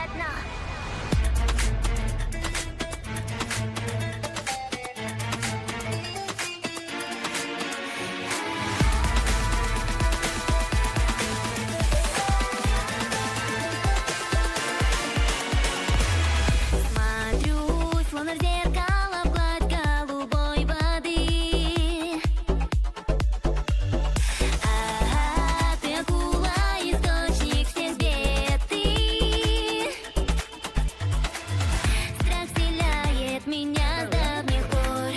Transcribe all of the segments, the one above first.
одно. Смотрю, словно в зеркало, в гладь голубой воды. Ага, ты акула, источник всех бед. Страх вселяет меня с давних пор.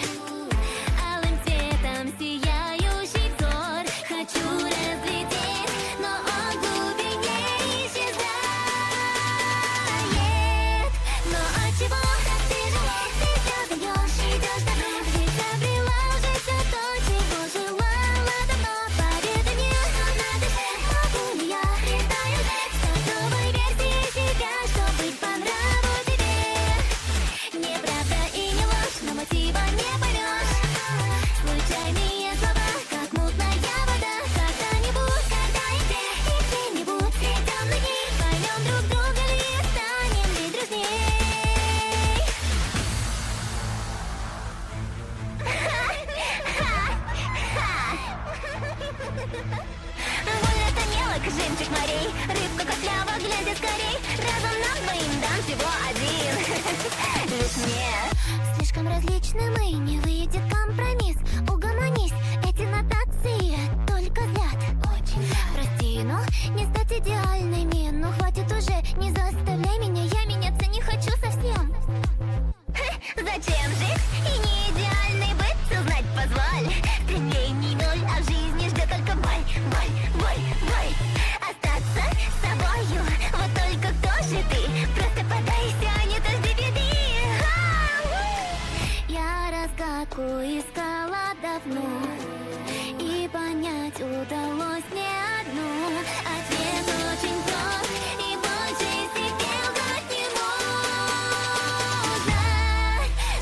Алым цветом сияющий взор. Хочу разглядеть, но он в глубине исчезает. Но отчего так тяжело? Ты все даешь, идешь ко дну. Ведь обрела уже все то, чего желала давно. Поверь мне, на душе могу ли я летаю с новой версией себя, чтоб быть по нраву тебе. Неправда и не ложь, но мотива не поймешь. Случайные слова, как мутная вода. Когда-нибудь, когда и где-нибудь средь темных дней поймем друг друга ли, станем ли дружней. Боль оттонела, как жемчуг морей. Рыбка кослява, глядя скорей. Разум нам двоим дан всего один. Лишь мне. Слишком различны мы, не выйдет компромисс. Угомонись, эти нотации только взгляд. Очень зря. Прости, но не стать идеальными. Ну хватит уже, не заставляй меня, я меняться не хочу совсем. Зачем жить и не идеальный быт? Узнать позволь. Стремлений ноль, а в жизни ждет только боль, боль, боль, боль. Остаться с собою, вот только кто же ты? Просто подайся, не то жди беды. Я разгадку искала давно, и понять удалось не одну. Ответ очень прост, и больше себе лгать не нужно.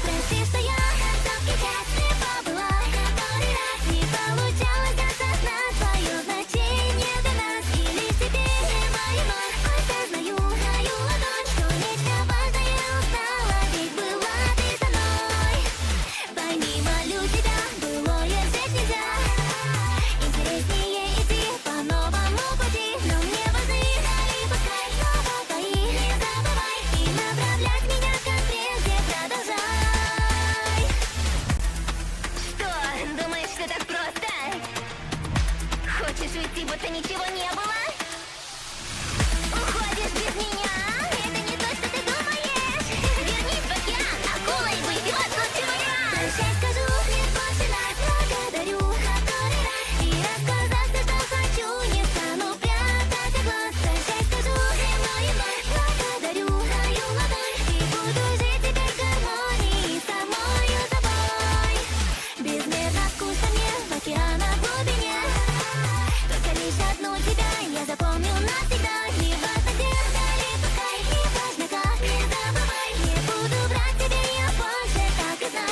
Прости, что я совсем слепа была, который раз не получалось осознать свое значение для нас. И лишь теперь мою ночь осознаю, даю ладонь, что нечто важное узнала, ведь была ты со мной. Пойми, молю тебя, былое сжечь нельзя. Интереснее идти по новому пути, но мне важны дали, пускай слова твои. Не забывай и направлять меня, как прежде, продолжай. Что, думаешь, все так просто? Хочешь уйти, будто ничего не было? Уходишь без меня? Это не то, что ты думаешь. Вернись в океан, акулой быть, вот тут чего не раз. Прощай, скажу, нет больше нас. Благодарю, который раз. И рассказать все, что хочу, не стану прятать от глаз. Прощай, скажу, вновь и вновь. Благодарю, даю ладонь. И буду жить теперь в гармонии с самою собой. Безмерно скучно мне в океанах глубине. Только лишь одну тебя я запомню навсегда. Не важно где, дали, пускай, не важно как. Не забывай, не буду брать тебе я больше, так и знай.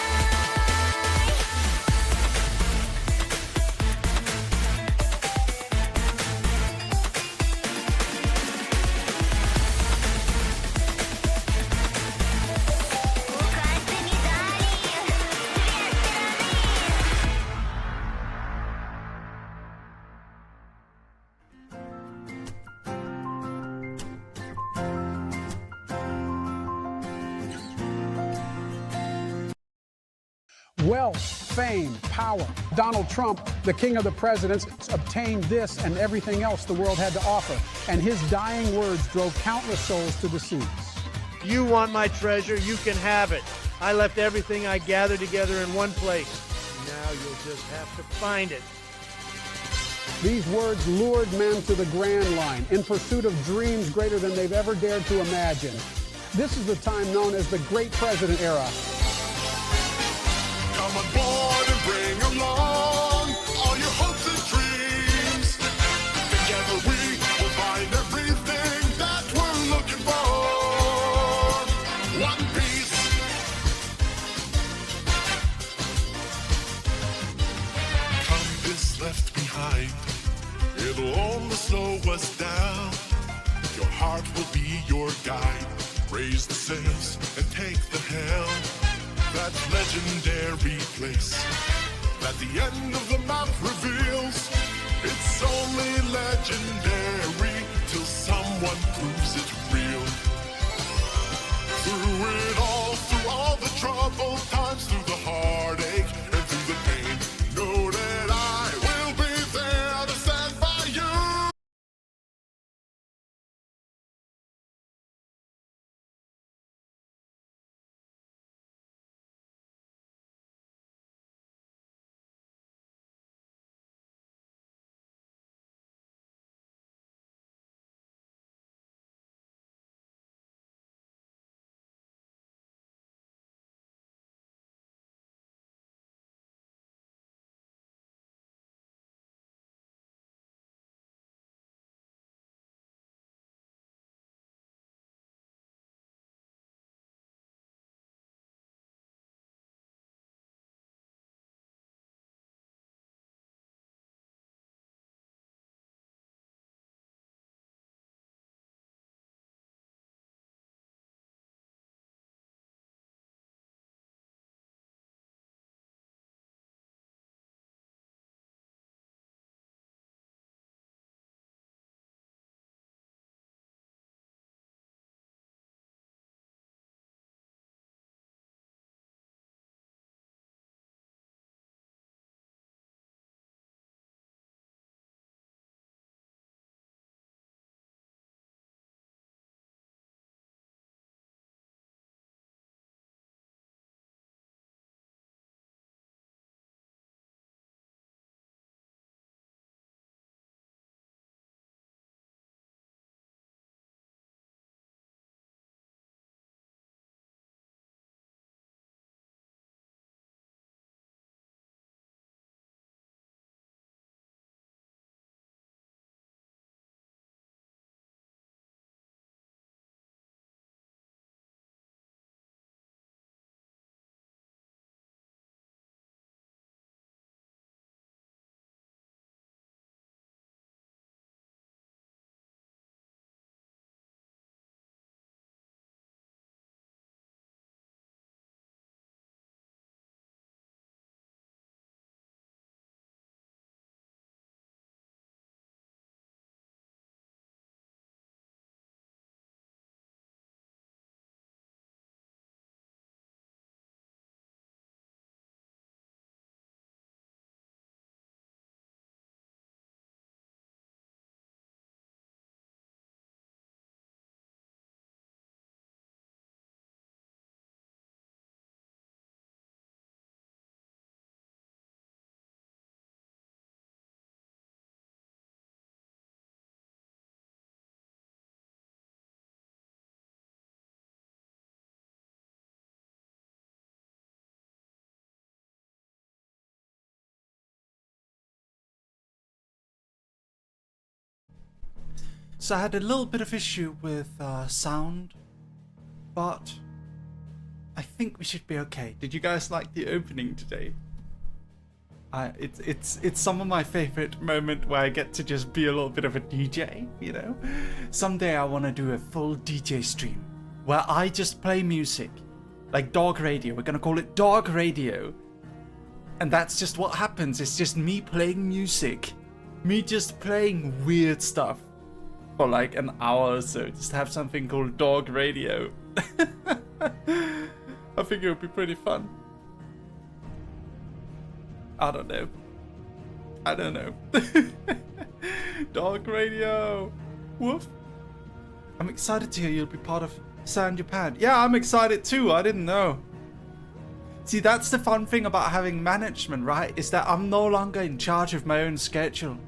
У каждой медали две Wealth, fame, power. Donald Trump, the king of the presidents, obtained this and everything else the world had to offer. And his dying words drove countless souls to the seas. You want my treasure, you can have it. I left everything I gathered together in one place. Now you'll just have to find it. These words lured men to the Grand Line in pursuit of dreams greater than they've ever dared to imagine. This is the time known as the Great President Era. Come on board and bring along all your hopes and dreams. Together we will find everything that we're looking for. One piece. Compass left behind, it'll only slow us down. Your heart will be your guide. Raise the sails and take the helm. That legendary place that the end of the map reveals. It's only legendary till someone proves it real. Through it all, through all the troubled times, through the heartache and through the pain, know that I will be there to stand by you. So I had a little bit of issue with sound, but I think we should be okay. Did you guys like the opening today? It's some of my favorite moment where I get to just be a little bit of a DJ, you know? Someday I want to do a full DJ stream where I just play music, like dog radio. We're gonna call it dog radio. And that's just what happens. It's just me playing music, me just playing weird stuff for like an hour or so. Just have something called dog radio. I think it would be pretty fun. I don't know. Dog radio. Woof. I'm excited to hear you'll be part of San Japan. Yeah, I'm excited too. I didn't know. See, that's the fun thing about having management, right? Is that I'm no longer in charge of my own schedule.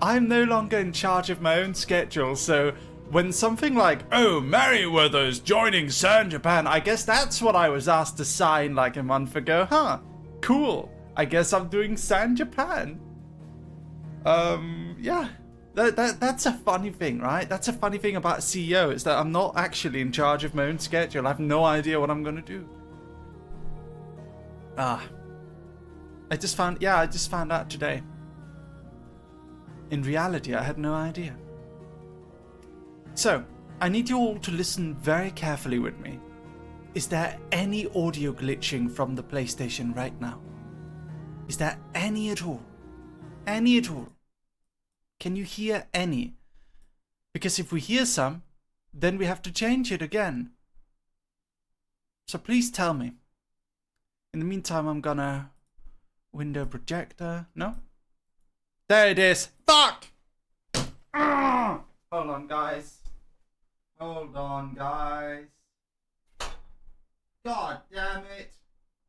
I'm no longer in charge of my own schedule, so when something like, oh, Merryweather's joining San Japan, I guess that's what I was asked to sign like a month ago. Huh, cool. I guess I'm doing San Japan. Yeah, that's a funny thing, right? That's a funny thing about CEO, is that I'm not actually in charge of my own schedule. I have no idea what I'm gonna do. I just found out today. In reality, I had no idea. So, I need you all to listen very carefully with me. Is there any audio glitching from the PlayStation right now? Is there any at all? Any at all? Can you hear any? Because if we hear some, then we have to change it again. So please tell me. In the meantime, I'm gonna window projector. No? There it is. Fuck! Hold on, guys. Hold on, guys. God damn it.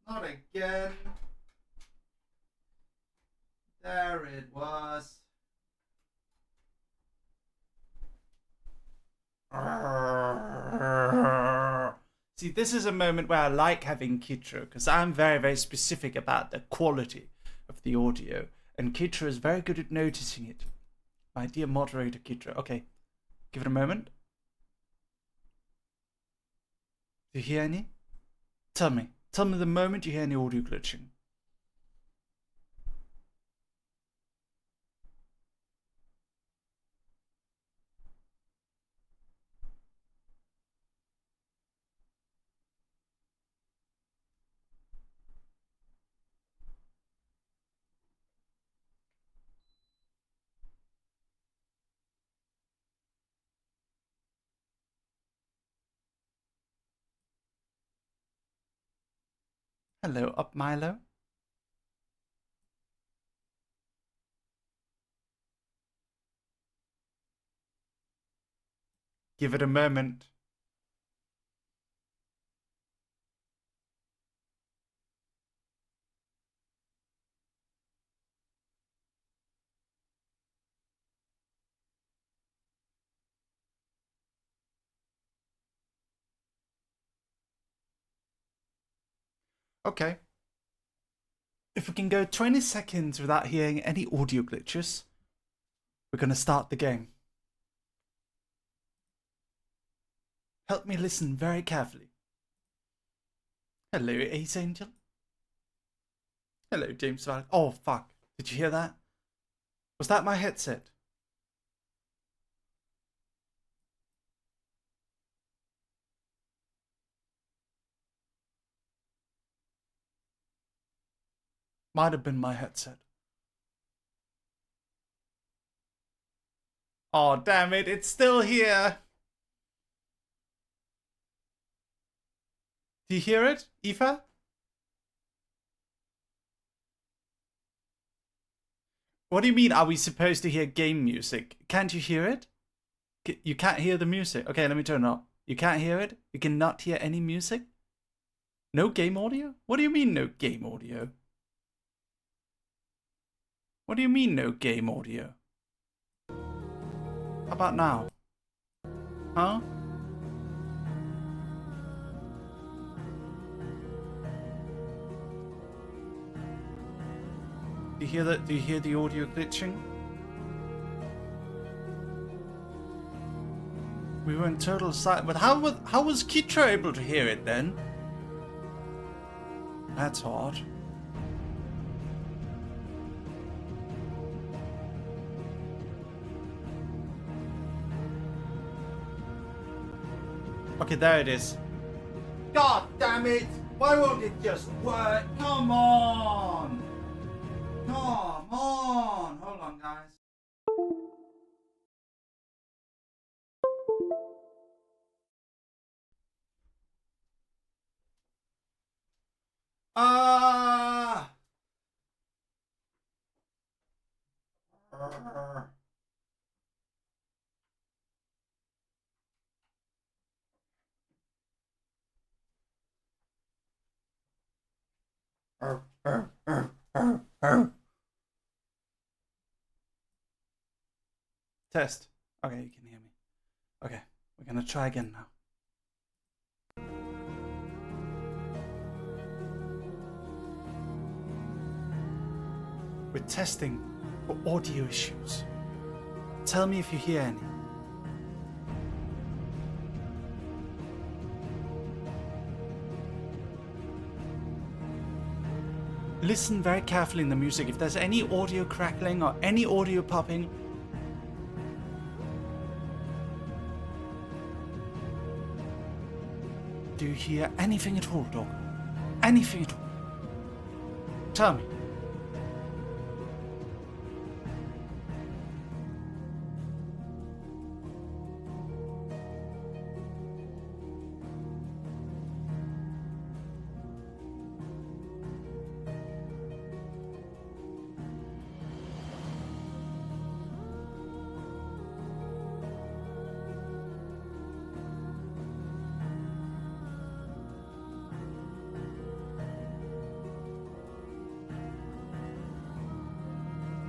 Not again. There it was. See, this is a moment where I like having Kitra, because I'm very, very specific about the quality of the audio, and Kitra is very good at noticing it. My dear moderator Kitra. Okay, give it a moment. Do you hear any? Tell me the moment you hear any audio glitching. Hello, up Milo. Give it a moment. Okay. If we can go 20 seconds without hearing any audio glitches, we're going to start the game. Help me listen very carefully. Hello, Ace Angel. Hello, James Val. Oh, fuck. Did you hear that? Was that my headset? Might have been my headset. Oh, damn it. It's still here. Do you hear it, Aoife? What do you mean, are we supposed to hear game music? Can't you hear it? You can't hear the music. Okay, let me turn it up. You can't hear it? You cannot hear any music? No game audio? What do you mean, no game audio? What do you mean, no game audio? How about now? Huh? Do you hear that? Do you hear the audio glitching? We were in total silence. But how was Kitra able to hear it then? That's odd. Okay, there it is. God damn it! Why won't it just work? Come on! Come on! Hold on, guys. Ah! Test. Okay, you can hear me. Okay, we're gonna try again now. We're testing for audio issues. Tell me if you hear any. Listen very carefully in the music. If there's any audio crackling or any audio popping, you hear anything at all, dog? Anything at all? Tell me.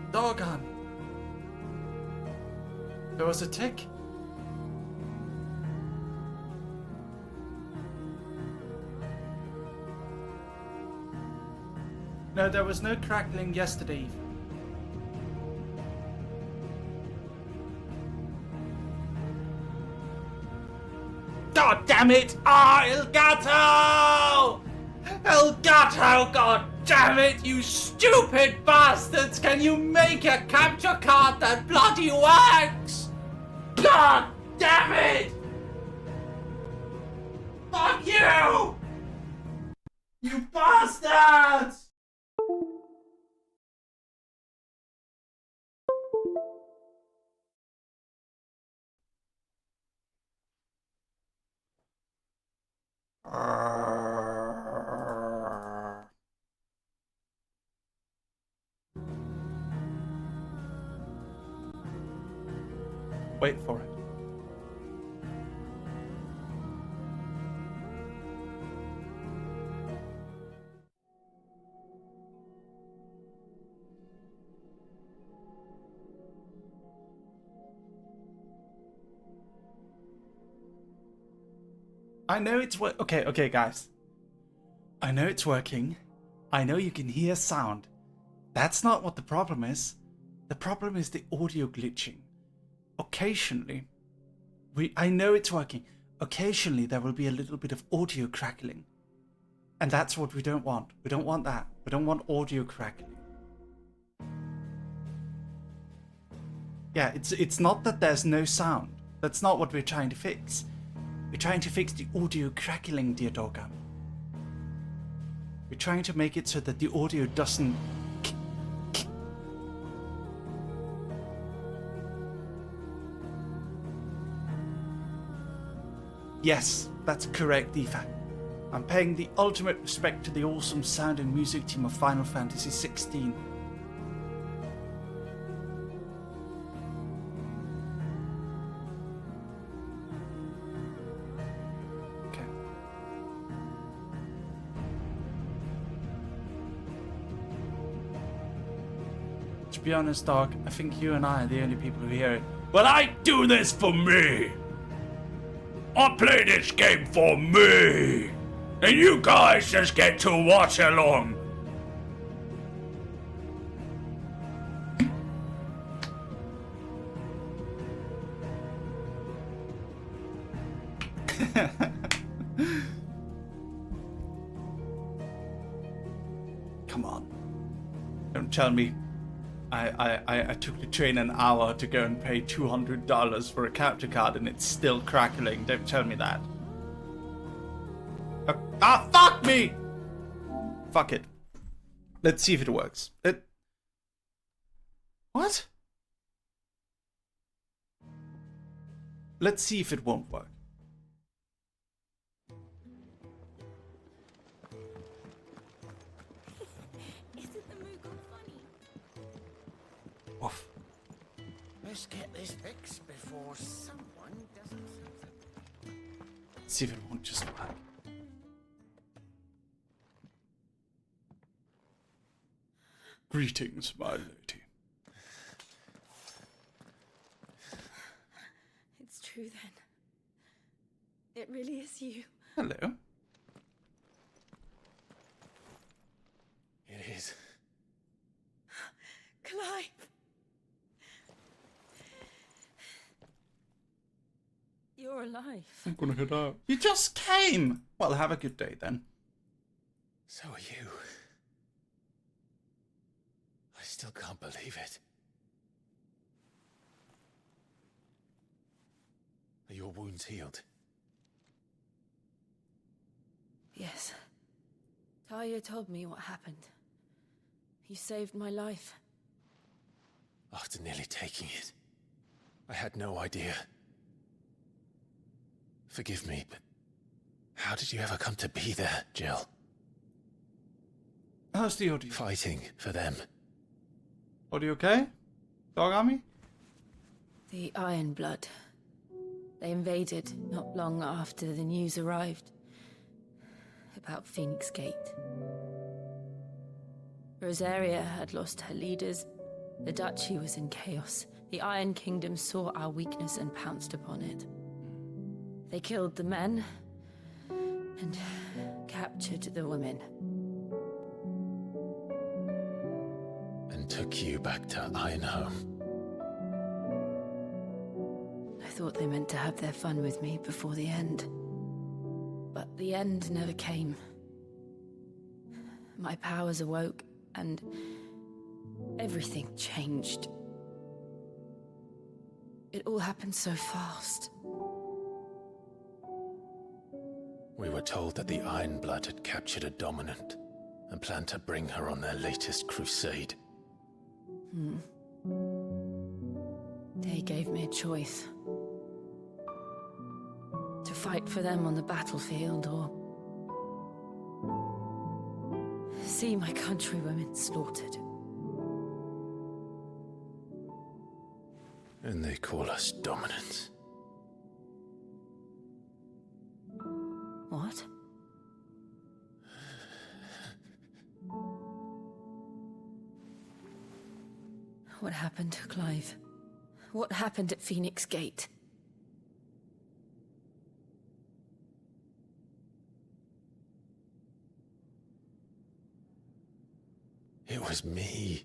Doggone. There was a tick. No, there was no crackling yesterday evening. God damn it! Ah, El Gato! El Gato, god damn it, you stupid bastards! Can you make a capture card that bloody works? God damn it! Fuck you! You bastards! Wait for it. I know it's okay, guys. I know it's working. I know you can hear sound. That's not what the problem is. The problem is the audio glitching. Occasionally, I know it's working. Occasionally, there will be a little bit of audio crackling. And that's what we don't want. We don't want that. We don't want audio crackling. Yeah, it's not that there's no sound. That's not what we're trying to fix. We're trying to fix the audio crackling, dear doggo. We're trying to make it so that the audio doesn't... Yes, that's correct, Aoife. I'm paying the ultimate respect to the awesome sound and music team of Final Fantasy XVI. Okay. To be honest, dog, I think you and I are the only people who hear it. Well, I do this for me! I play this game for me! And you guys just get to watch along! Come on. Don't tell me I took the train an hour to go and pay $200 for a capture card and it's still crackling. Don't tell me that. Fuck me! Fuck it. Let's see if it works. What? Let's see if it won't work. Isn't the Moogle funny? Woof. Let's get this fixed before someone doesn't. Let's see if it won't just work. Greetings, my lady. It's true then. It really is you. Hello. It is. Clive! You're alive. I'm gonna head out. You just came! Well, have a good day then. So are you. I still can't believe it. Are your wounds healed? Talia told me what happened. You saved my life. After nearly taking it, I had no idea. Forgive me, but how did you ever come to be there, Jill? How's the audio? Fighting for them. Audio okay? Dog Army? The Iron Blood. They invaded not long after the news arrived about Phoenix Gate. Rosaria had lost her leaders. The Duchy was in chaos. The Iron Kingdom saw our weakness and pounced upon it. They killed the men and captured the women. And took you back to Ironhome. I thought they meant to have their fun with me before the end. But the end never came. My powers awoke, and everything changed. It all happened so fast. We were told that the Iron Blood had captured a dominant and planned to bring her on their latest crusade. They gave me a choice. To fight for them on the battlefield, or see my countrywomen slaughtered. And they call us dominants. What? What happened to Clive? What happened at Phoenix Gate? It was me.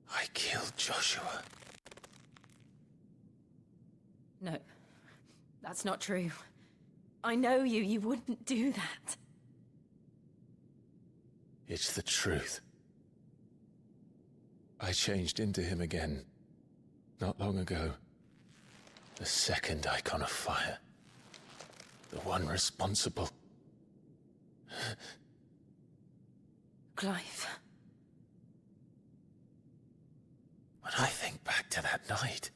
I killed Joshua. No, that's not true. I know you. You wouldn't do that. It's the truth. I changed into him again, not long ago. The second icon of fire. The one responsible. Clive. When I think back to that night...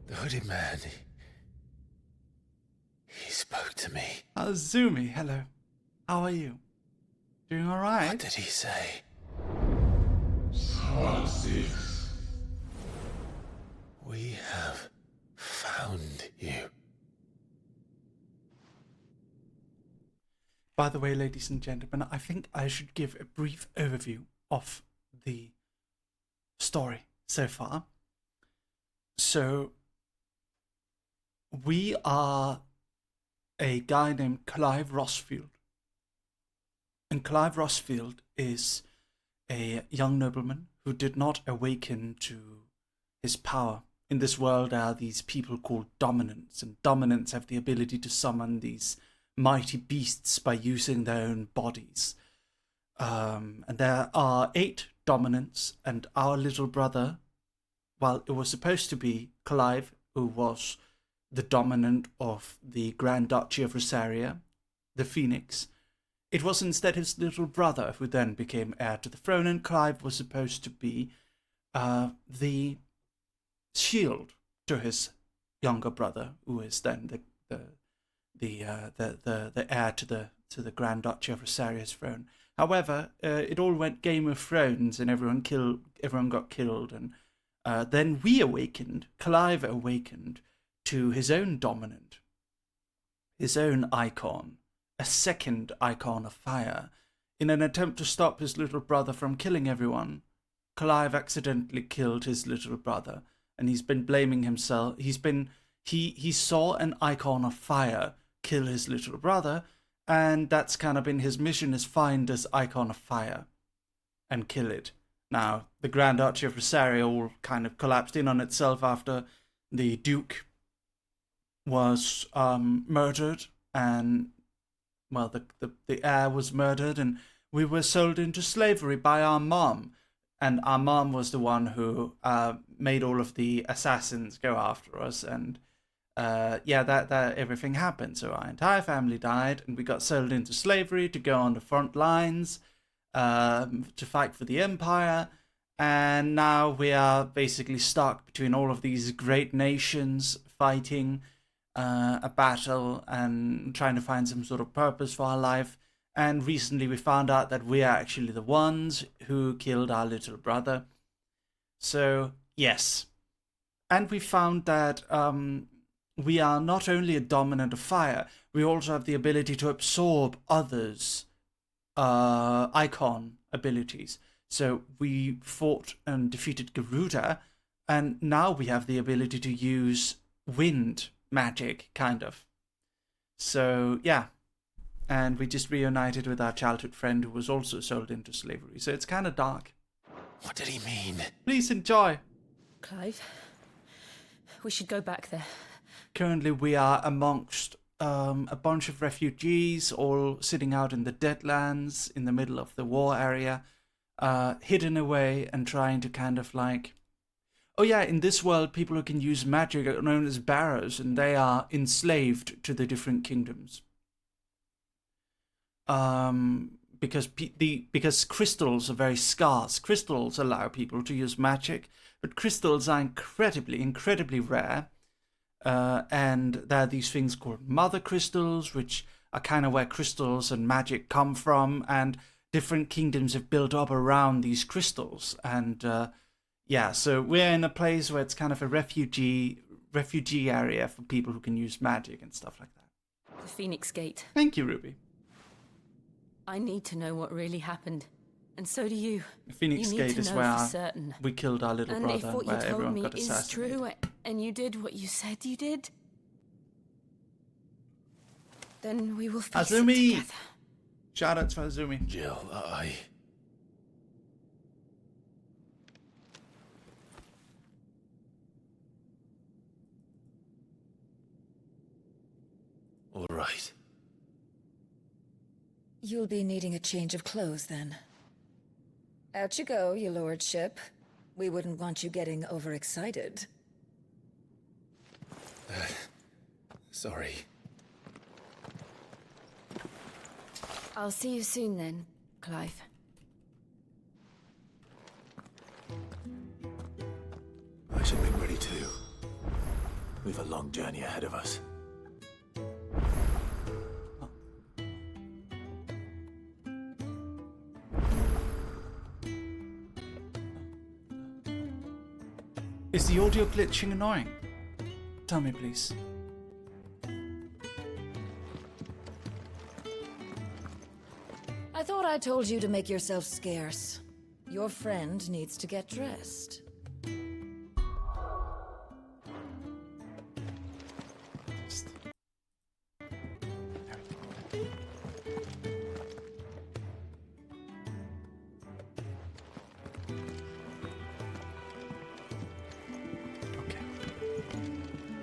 The hooded man, he spoke to me. Azumi, hello. How are you? Doing alright? What did he say? We have found you. By the way, ladies and gentlemen, I think I should give a brief overview of the story so far. So, we are a guy named Clive Rossfield. And Clive Rossfield is a young nobleman who did not awaken to his power. In this world are these people called dominants, and dominants have the ability to summon these mighty beasts by using their own bodies. And there are 8 dominants, and our little brother, well, it was supposed to be Clive, who was the dominant of the Grand Duchy of Rosaria, the Phoenix. It was instead his little brother who then became heir to the throne, and Clive was supposed to be the shield to his younger brother, who is then the heir to the Grand Duchy of Rosaria's throne. However, it all went Game of Thrones, and everyone got killed, and then we awakened. Clive awakened to his own dominant, his own icon, a second icon of fire. In an attempt to stop his little brother from killing everyone, Clive accidentally killed his little brother, and he's been blaming himself. He saw an icon of fire kill his little brother, and that's kind of been his mission, is find this icon of fire and kill it. Now, the Grand Duchy of Rosaria all kind of collapsed in on itself after the Duke was murdered, and, well, the heir was murdered, and we were sold into slavery by our mom. and our mom was the one who made all of the assassins go after us, and yeah, that everything happened. So our entire family died, and we got sold into slavery to go on the front lines to fight for the empire. And now we are basically stuck between all of these great nations fighting a battle and trying to find some sort of purpose for our life. And recently we found out that we are actually the ones who killed our little brother. So, yes. And we found that we are not only a dominant of fire, we also have the ability to absorb others' icon abilities. So we fought and defeated Garuda, and now we have the ability to use wind magic, kind of. So, yeah. And we just reunited with our childhood friend who was also sold into slavery. So it's kind of dark. What did he mean? Please enjoy. Clive, we should go back there. Currently we are amongst a bunch of refugees, all sitting out in the Deadlands in the middle of the war area, hidden away and trying to kind of like... Oh yeah, in this world, people who can use magic are known as barrows, and they are enslaved to the different kingdoms. Because crystals are very scarce. Crystals allow people to use magic, but crystals are incredibly rare. And there are these things called mother crystals, which are kind of where crystals and magic come from, and different kingdoms have built up around these crystals. And yeah, so we're in a place where it's kind of a refugee area for people who can use magic and stuff like that. The Phoenix Gate. Thank you, Ruby. I need to know what really happened. And so do you. The Phoenix Gate is where we killed our little brother, and if what you where told everyone me got is assassinated. true, and you did what you said you did, then we will face it Azumi! together. Shout out to Azumi. Jill, all right. You'll be needing a change of clothes, then. Out you go, your lordship. We wouldn't want you getting overexcited. Sorry. I'll see you soon then, Clive. I should be ready too. We've a long journey ahead of us. Is the audio glitching annoying? Tell me, please. I thought I told you to make yourself scarce. Your friend needs to get dressed.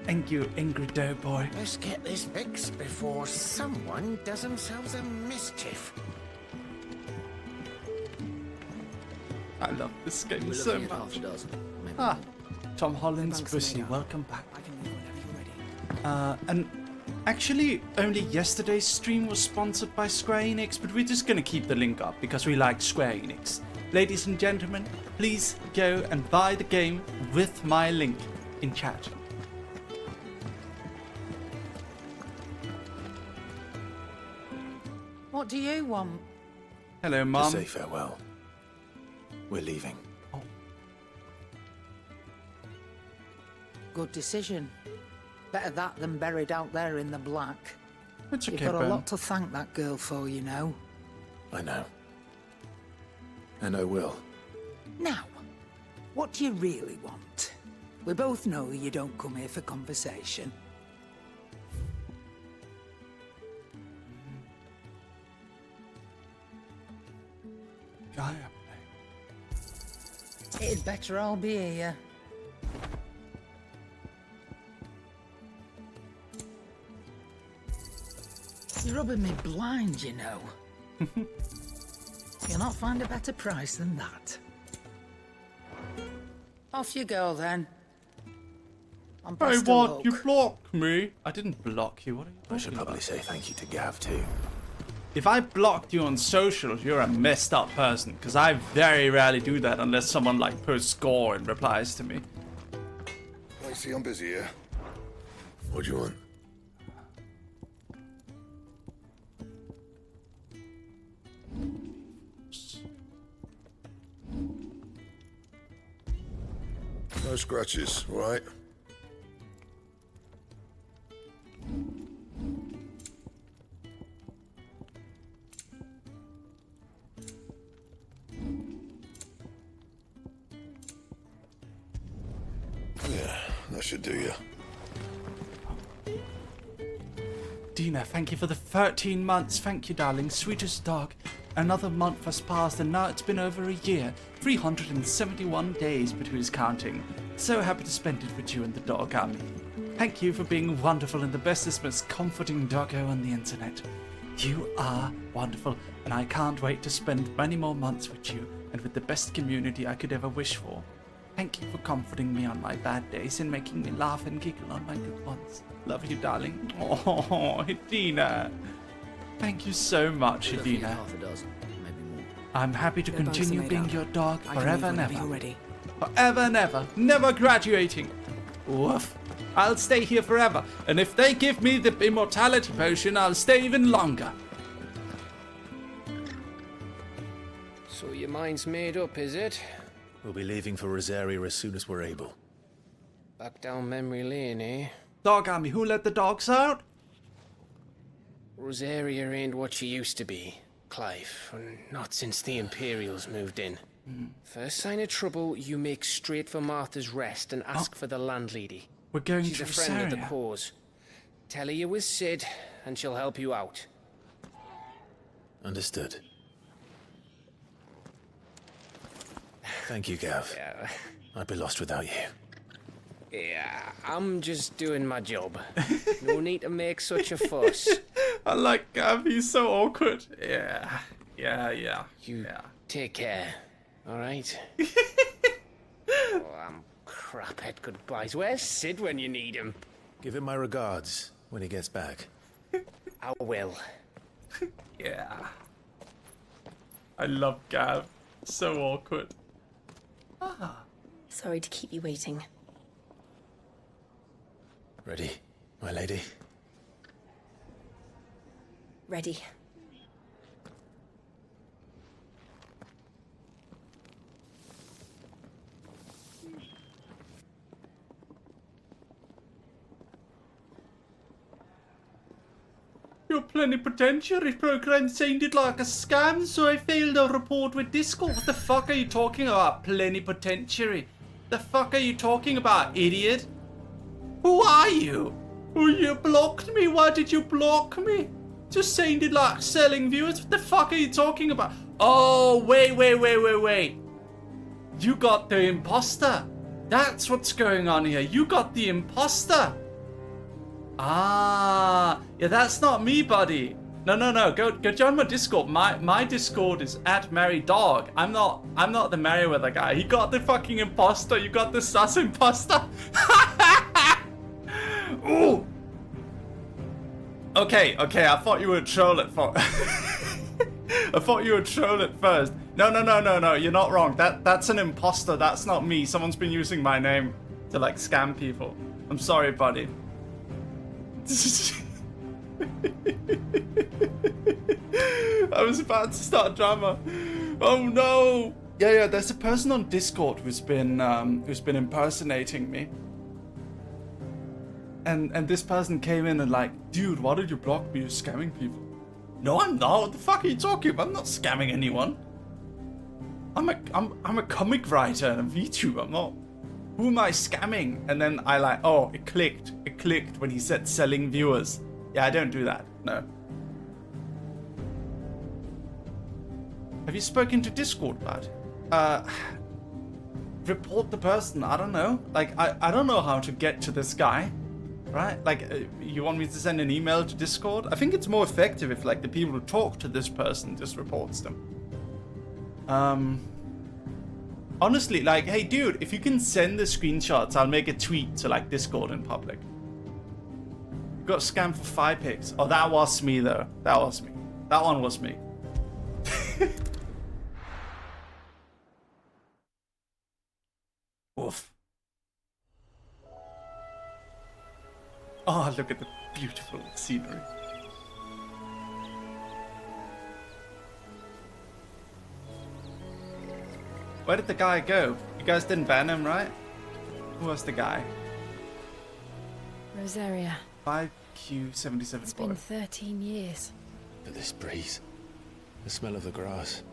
Thank you, angry doughboy. Let's get this fixed before someone does themselves a mischief. I love this game so much. Ah, Tom Holland's pussy, welcome back. And actually, only yesterday's stream was sponsored by Square Enix, but we're just gonna keep the link up because we like Square Enix. Ladies and gentlemen, please go and buy the game with my link in chat. What do you want? Hello, To Mom. say farewell. We're leaving. Good decision. Better that than buried out there in the black. It's You've okay, got a Ben. lot to thank that girl for, you know. I know. And I will. Now, what do you really want? We both know you don't come here for conversation. Gaia. It'd better all be here. You're rubbing me blind, you know. You'll not find a better price than that. Off you go then. I'm Hey, best of what? luck. You blocked me? I didn't block you. What are you talking I should probably about? say thank you to Gav too. If I blocked you on socials, you're a messed up person. Because I very rarely do that unless someone like posts score and replies to me. I see I'm busy here. What do you want? No scratches, right? Yeah, that should do you. Dina, thank you for the 13 months. Thank you, darling. Sweetest dog. Another month has passed and now it's been over a year. 371 days, but who's counting? So happy to spend it with you and the dog army. Thank you for being wonderful and the bestest, most comforting doggo on the internet. You are wonderful, and I can't wait to spend many more months with you and with the best community I could ever wish for. Thank you for comforting me on my bad days and making me laugh and giggle on my good ones. Love you, darling. Oh, Dina. Thank you so much, Dina. Half a dozen, maybe more. I'm happy to They're both continue made being up. your dog I can forever leave and whenever ever. you're ready. Forever and ever. Never graduating. Woof. I'll stay here forever. And if they give me the immortality potion, I'll stay even longer. So your mind's made up, is it? We'll be leaving for Rosaria as soon as we're able. Back down memory lane, eh? Dog army, who let the dogs out? Rosaria ain't what she used to be, Clive. Not since the Imperials moved in. First sign of trouble, you make straight for Martha's Rest and ask for the landlady. We're going She's to a friend of the Rosaria. cause. Tell her you was Sid, and she'll help you out. Understood. Thank you, Gav. Yeah, I'd be lost without you. yeah, I'm just doing my job. No need to make such a fuss. I like Gav, he's so awkward. Yeah. You take care, all right? Craphead goodbyes. Where's Sid when you need him? Give him my regards when he gets back. I will. Yeah. I love Gav. So awkward. Sorry to keep you waiting. Ready, my lady? Ready. Your plenipotentiary program sounded like a scam, so I failed a report with Discord. What the fuck are you talking about, plenipotentiary? The fuck are you talking about, idiot? Who are you? Oh, you blocked me. Why did you block me? Just sounded like selling viewers. What the fuck are you talking about? Oh, wait. You got the imposter. That's what's going on here. You got the imposter. Ah, yeah, that's not me, buddy. No. Go join my Discord. My Discord is @MarryDog. I'm not the Merryweather guy. He got the fucking imposter. You got the sus imposter. Ooh. Okay. I thought you were a troll at first. I thought you were a troll at first. No. You're not wrong. That's an imposter. That's not me. Someone's been using my name to like scam people. I'm sorry, buddy. I was about to start drama. Oh no! Yeah. There's a person on Discord who's been impersonating me, and this person came in and like, dude, why did you block me? You're scamming people. No, I'm not. What the fuck are you talking about? I'm not scamming anyone. I'm a comic writer and a VTuber. I'm not. Who am I scamming? And then I like, oh, it clicked. It clicked when he said selling viewers. Yeah, I don't do that. No. Have you spoken to Discord about it? Report the person. I don't know. Like, I don't know how to get to this guy. Right? Like, you want me to send an email to Discord? I think it's more effective if, like, the people who talk to this person just reports them. Honestly, like, hey, dude, if you can send the screenshots, I'll make a tweet to, like, Discord in public. Got scammed for 5 pics. Oh, that was me, though. That was me. That one was me. Woof. Oh, look at the beautiful scenery. Where did the guy go? You guys didn't ban him, right? Who was the guy? Rosaria. 5Q77. It's been 13 years. But this breeze, the smell of the grass,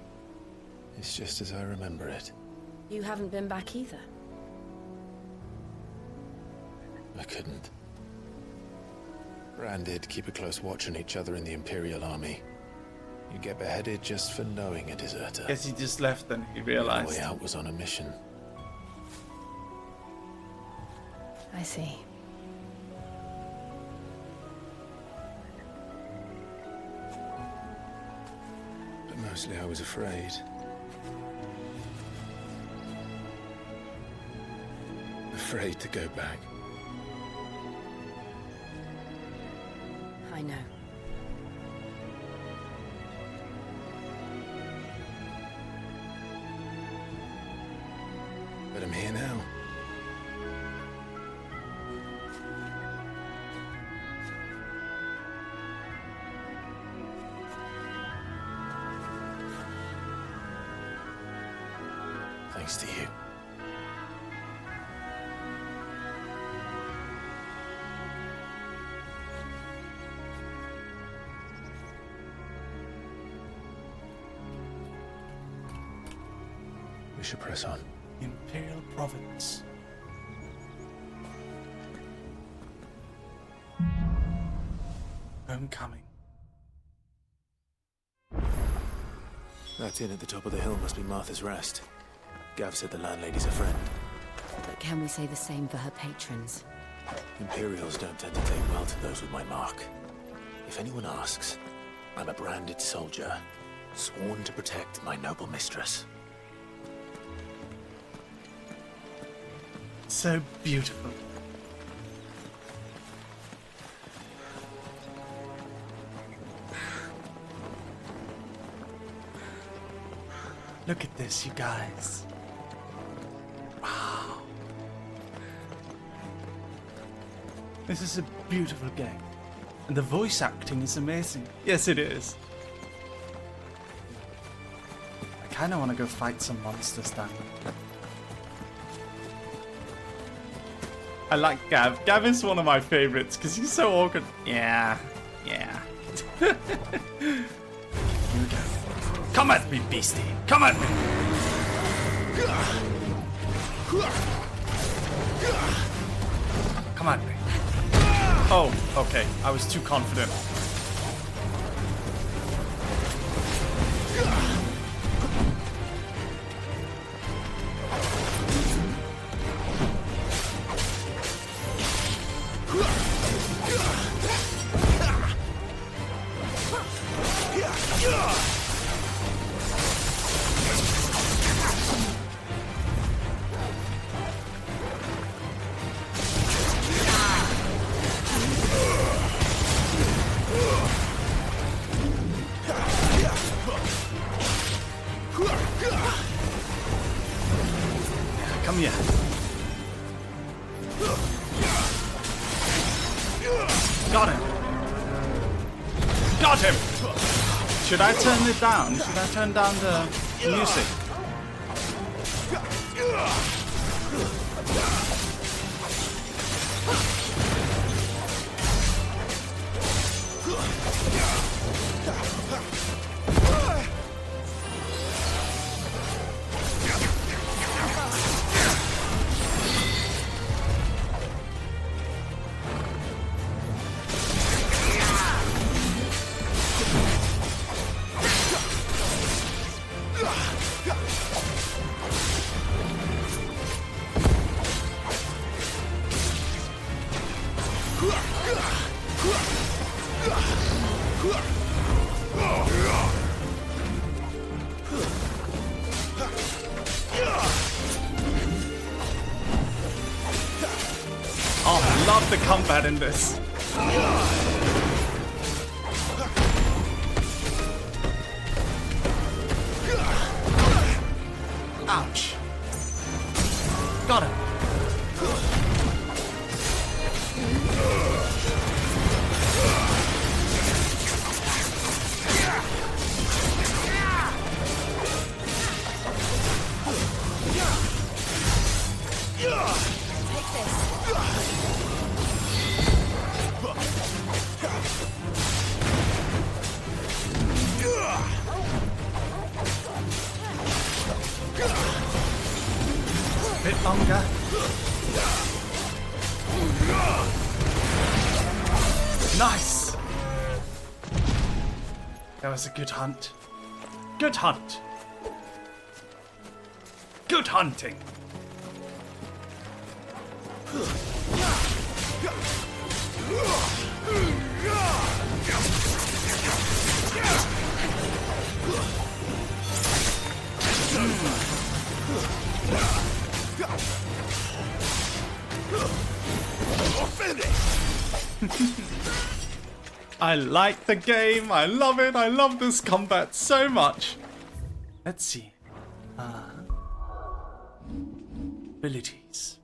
it's just as I remember it. You haven't been back either. I couldn't. Branded, keep a close watch on each other in the Imperial Army. You get beheaded just for knowing a deserter. Guess he just left and he The realized. way out was on a mission. I see. But mostly I was afraid. Afraid to go back. I know. But I'm here now. Thanks to you. We should press on. Imperial Province. Homecoming. That inn at the top of the hill must be Martha's Rest. Gav said the landlady's a friend. But can we say the same for her patrons? Imperials don't tend to take well to those with my mark. If anyone asks, I'm a branded soldier, sworn to protect my noble mistress. So beautiful. Look at this, you guys. Wow. This is a beautiful game. And the voice acting is amazing. Yes, it is. I kind of want to go fight some monsters down. I like Gav. Gav is one of my favorites because he's so awkward. Yeah. Here we go. Come at me, beastie. Come at me. Come at me. Oh, okay. I was too confident. Come here. Got him. Got him. Should I turn it down? Should I turn down the music? the combat in this. Ouch. Got him. Bit longer. Nice. That was a good hunt. Good hunt. Good hunting. I like the game. I love it. I love this combat so much. Let's see. Abilities.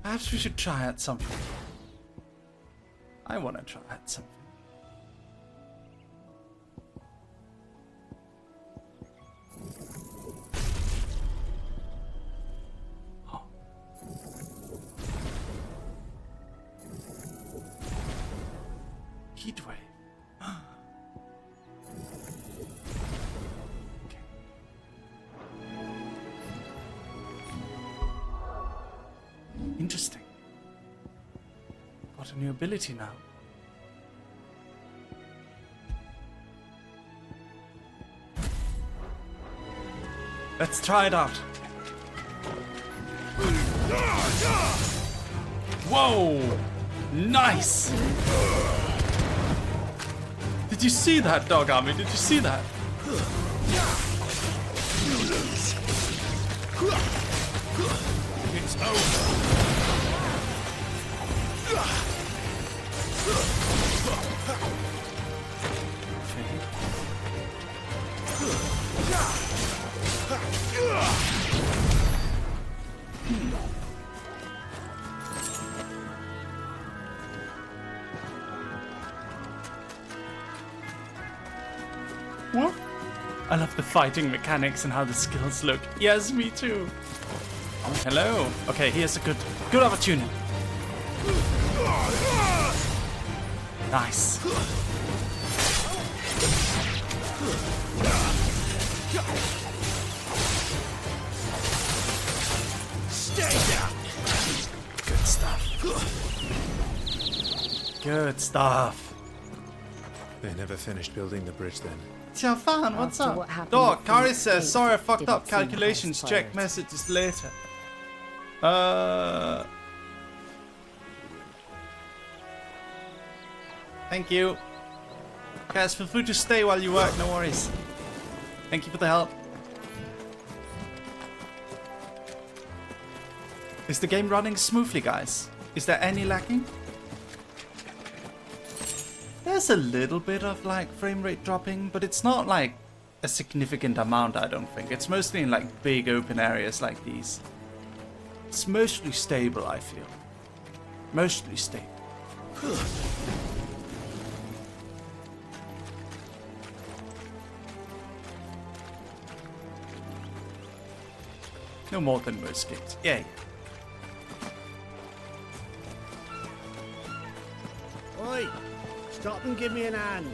Perhaps we should try out something. I want to try out something. Heat wave. Okay. Interesting. Got a new ability now. Let's try it out. Whoa! Nice! Did you see that, Dog Army? Did you see that? It's over. What? I love the fighting mechanics and how the skills look. Yes, me too. Hello. Okay, here's a good opportunity. Nice. Stay down. Good stuff. Good stuff. They never finished building the bridge then. Fan, what's After up? what happened Dog, at Kari the says, gate, sorry I fucked didn't up seem calculations, check inspired. messages later. Thank you. Guys, feel free to stay while you work, no worries. Thank you for the help. Is the game running smoothly, guys? Is there any lacking? There's a little bit of like frame rate dropping, but it's not like a significant amount, I don't think. It's mostly in like big open areas like these. It's mostly stable, I feel. Mostly stable. No more than most games. Yay. Oi! Stop and give me an hand.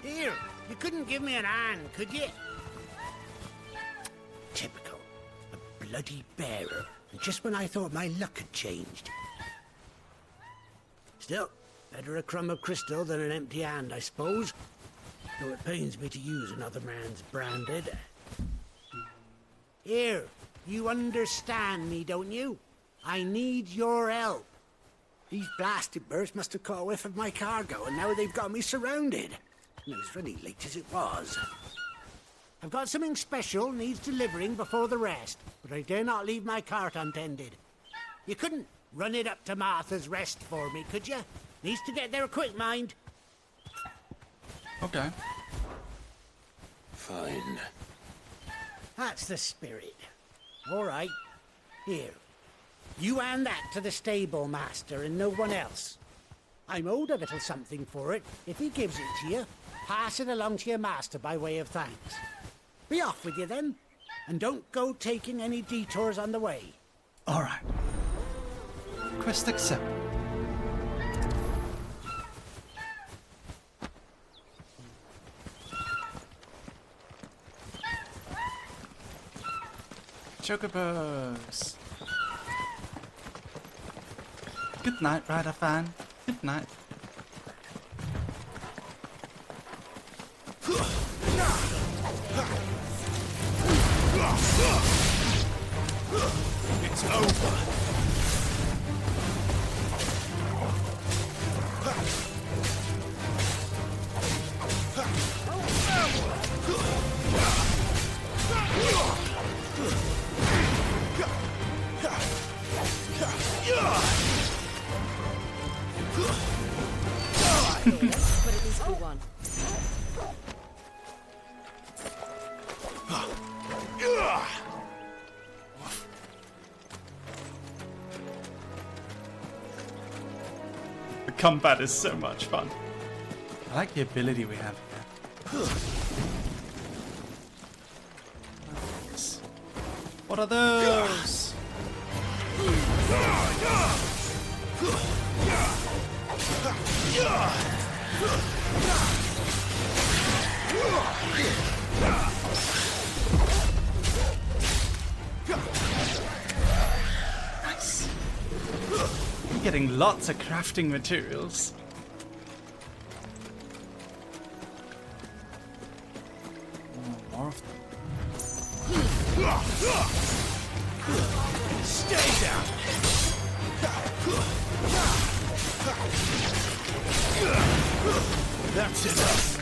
Here, you couldn't give me an hand, could you? Typical. A bloody bearer. And just when I thought my luck had changed. Still, better a crumb of crystal than an empty hand, I suppose. Though it pains me to use another man's branded. Here, you understand me, don't you? I need your help. These blasted birds must have caught a whiff of my cargo, and now they've got me surrounded. And it was really late as it was. I've got something special needs delivering before the rest, but I dare not leave my cart untended. You couldn't run it up to Martha's Rest for me, could you? Needs to get there quick, mind. Okay. Fine. That's the spirit. All right. Here. You hand that to the stable master and no one else. I'm owed a little something for it. If he gives it to you, pass it along to your master by way of thanks. Be off with you then, and don't go taking any detours on the way. Alright. Quest accepted. Chocobos. Good night, Rider fan. Good night. It's over. But at least we won. The combat is so much fun. I like the ability we have here. What are those? Nice. I'm getting lots of crafting materials. Oh, more of them. Stay down. That's enough.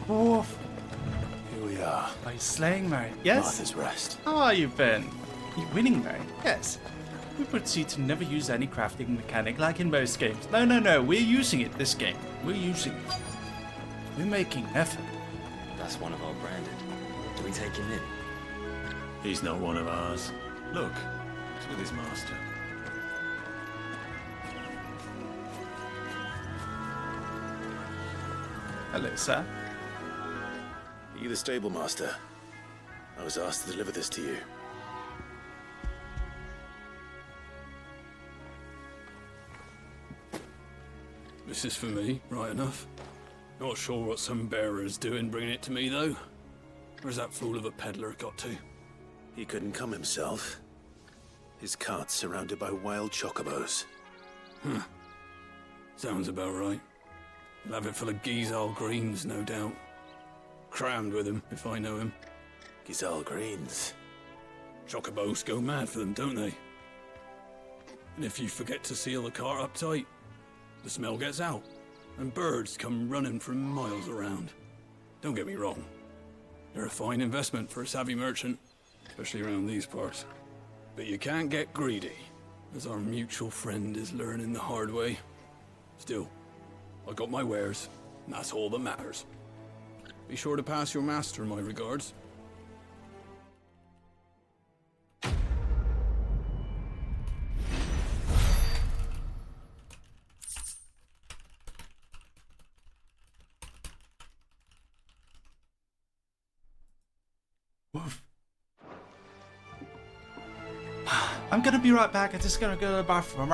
Woof. Here we are. Are you slaying, Mary? Yes. Martha's Rest. How are you, Ben? You winning, Mary? Yes. We proceed to never use any crafting mechanic like in most games. No, no, no. We're using it this game. We're using it. We're making effort. That's one of our branded. Do we take him in? He's not one of ours. Look, he's with his master. Hello, sir. Are you the stable master? I was asked to deliver this to you. This is for me, right enough. Not sure what some bearer's doing bringing it to me, though. Where's that fool of a peddler got to? He couldn't come himself. His cart's surrounded by wild chocobos. Huh. Sounds about right. He'll have it full of Gizal greens, no doubt. Crammed with him, if I know him. Gizal greens? Chocobos go mad for them, don't they? And if you forget to seal the cart up tight, the smell gets out, and birds come running from miles around. Don't get me wrong. They're a fine investment for a savvy merchant, especially around these parts. But you can't get greedy, as our mutual friend is learning the hard way. Still, I got my wares, and that's all that matters. Be sure to pass your master my regards. Woof. I'm gonna be right back. I'm just gonna go to the bathroom.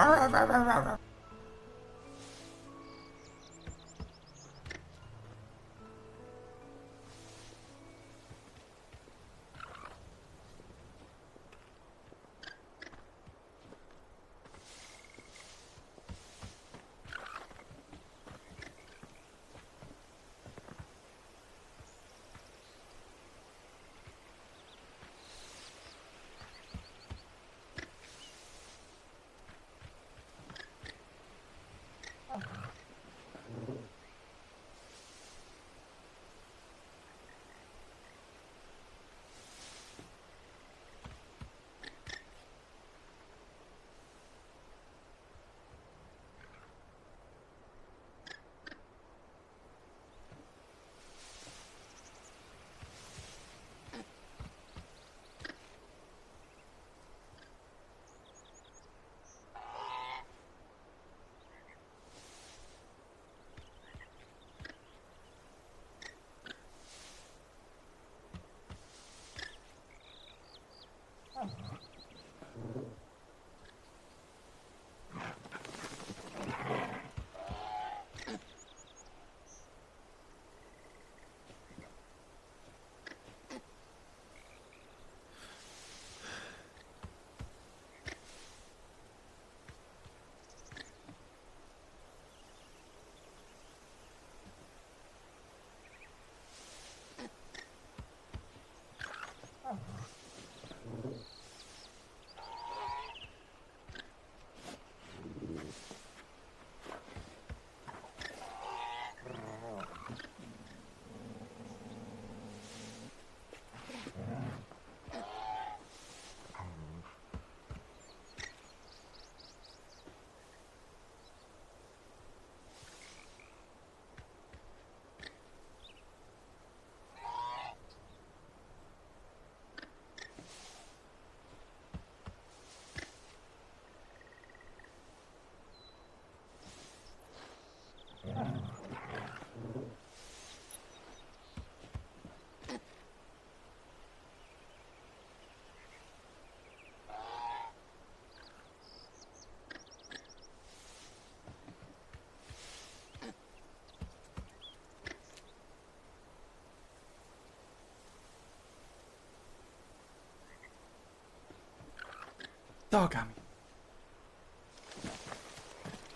Dog Amy.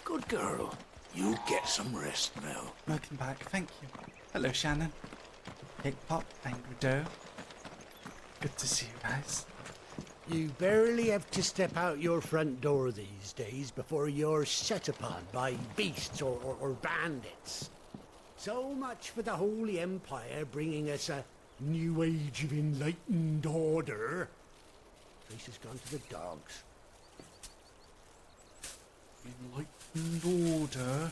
Good girl. You get some rest now. Welcome back, thank you. Hello, Shannon. Cake Pop, Angry Doe. Good to see you guys. You barely have to step out your front door these days before you're set upon by beasts or bandits. So much for the Holy Empire bringing us a new age of enlightened order. Place has gone to the dogs. Enlightened order.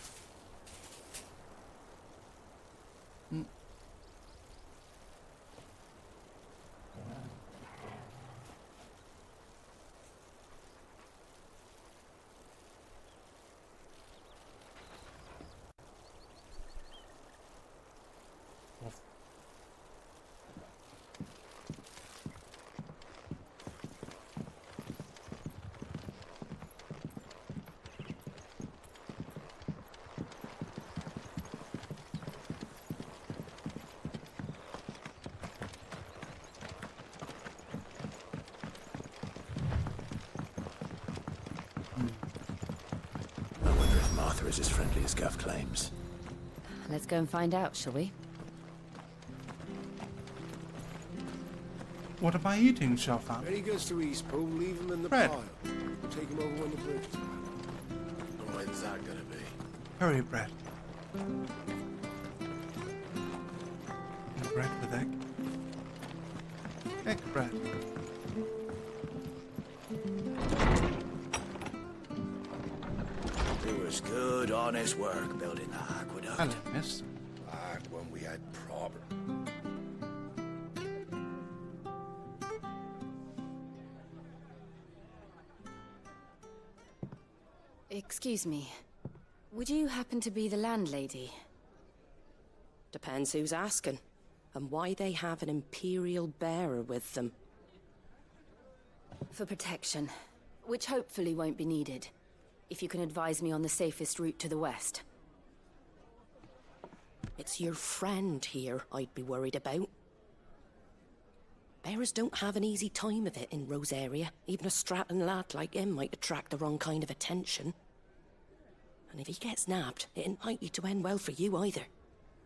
Is as friendly as Gav claims. Let's go and find out, shall we? What am I eating, Shelfam? When he goes to East Pool, leave him in the Bread. pile. Take him over when the bridge is done. When's that gonna be? Curry bread. And bread with egg. Egg bread. It was good, honest work building the aqueduct. Hello, miss. Back when we had proper. Excuse me. Would you happen to be the landlady? Depends who's asking, and why they have an Imperial bearer with them. For protection, which hopefully won't be needed. If you can advise me on the safest route to the west. It's your friend here I'd be worried about. Bearers don't have an easy time of it in Rose area. Even a Stratton lad like him might attract the wrong kind of attention. And if he gets nabbed, it ain't likely to end well for you either.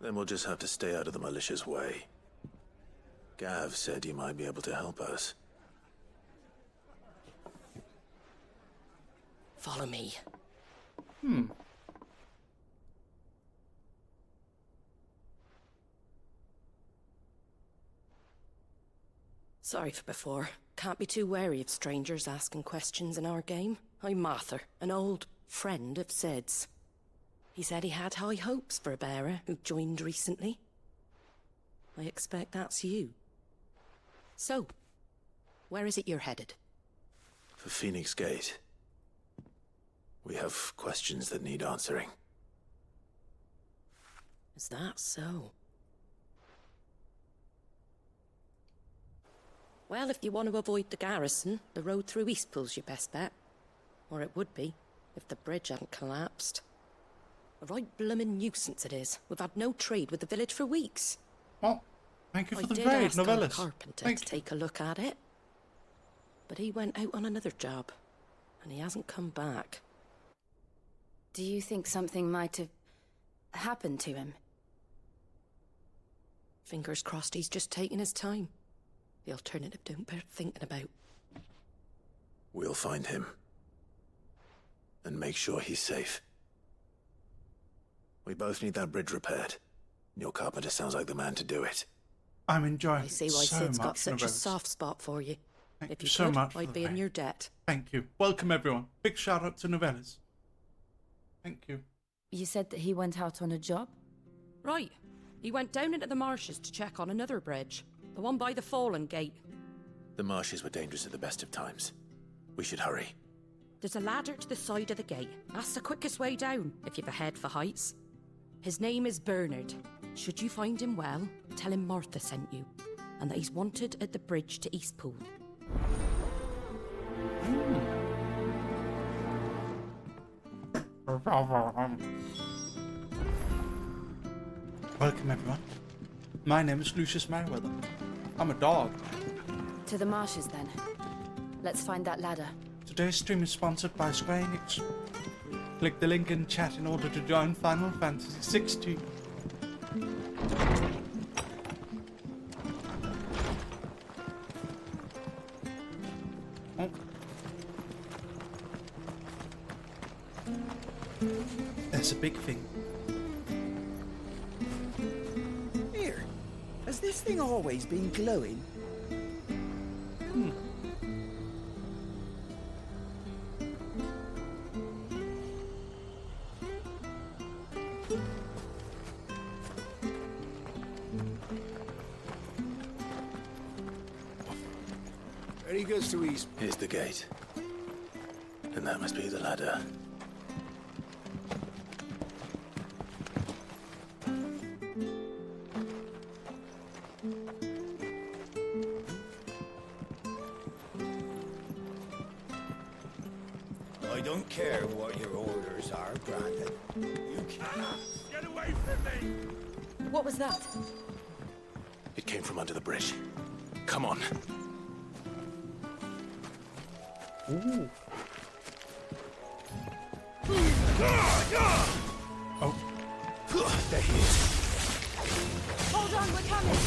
Then we'll just have to stay out of the malicious way. Gav said you might be able to help us. Follow me. Sorry for before. Can't be too wary of strangers asking questions in our game. I'm Martha, an old friend of Sid's. He said he had high hopes for a bearer who joined recently. I expect that's you. So, where is it you're headed? For Phoenix Gate. We have questions that need answering. Is that so? Well, if you want to avoid the garrison, the road through Eastpool's your best bet. Or it would be, if the bridge hadn't collapsed. A right bloomin' nuisance it is. We've had no trade with the village for weeks. Well, thank you for the I did trade, ask our Novellis. carpenter to take a look at it. But he went out on another job, and he hasn't come back. Do you think something might have happened to him? Fingers crossed he's just taking his time. The alternative don't bear thinking about. We'll find him. And make sure he's safe. We both need that bridge repaired. Your carpenter sounds like the man to do it. I'm enjoying I see it why so Sid's much, got such a Novellis. soft spot for you. Thank If you you so could, much for I'd the be in raid. your debt. Thank you. Welcome, everyone. Big shout out to Novellis. Thank you. You said that he went out on a job? Right. He went down into the marshes to check on another bridge. The one by the Fallen Gate. The marshes were dangerous at the best of times. We should hurry. There's a ladder to the side of the gate. That's the quickest way down, if you've a head for heights. His name is Bernard. Should you find him well, tell him Martha sent you, and that he's wanted at the bridge to Eastpool. Welcome, everyone. My name is Lucius Merryweather. I'm a dog. To the marshes, then. Let's find that ladder. Today's stream is sponsored by Square Enix. Click the link in chat in order to join Final Fantasy XVI. Oh. There's a big thing. Here, has this thing always been glowing? Ready goes to east. Here's the gate. And that must be the ladder. I don't care what your orders are, Brandon. You cannot get away from me! What was that? It came from under the bridge. Come on. Ooh. Oh. There he is. Hold on, we're coming!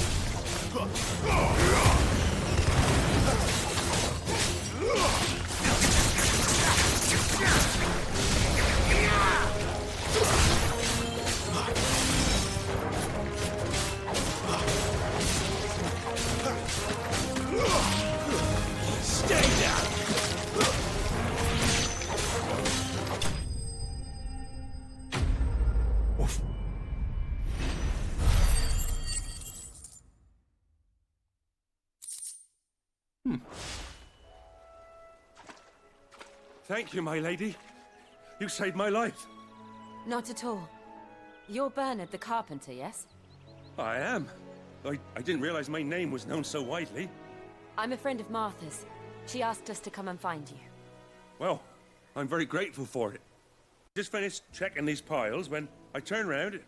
Stay down! Oof. Thank you, my lady. You saved my life. Not at all. You're Bernard the carpenter, yes? I am. I didn't realize my name was known so widely. I'm a friend of Martha's. She asked us to come and find you. Well, I'm very grateful for it. Just finished checking these piles when I turn around,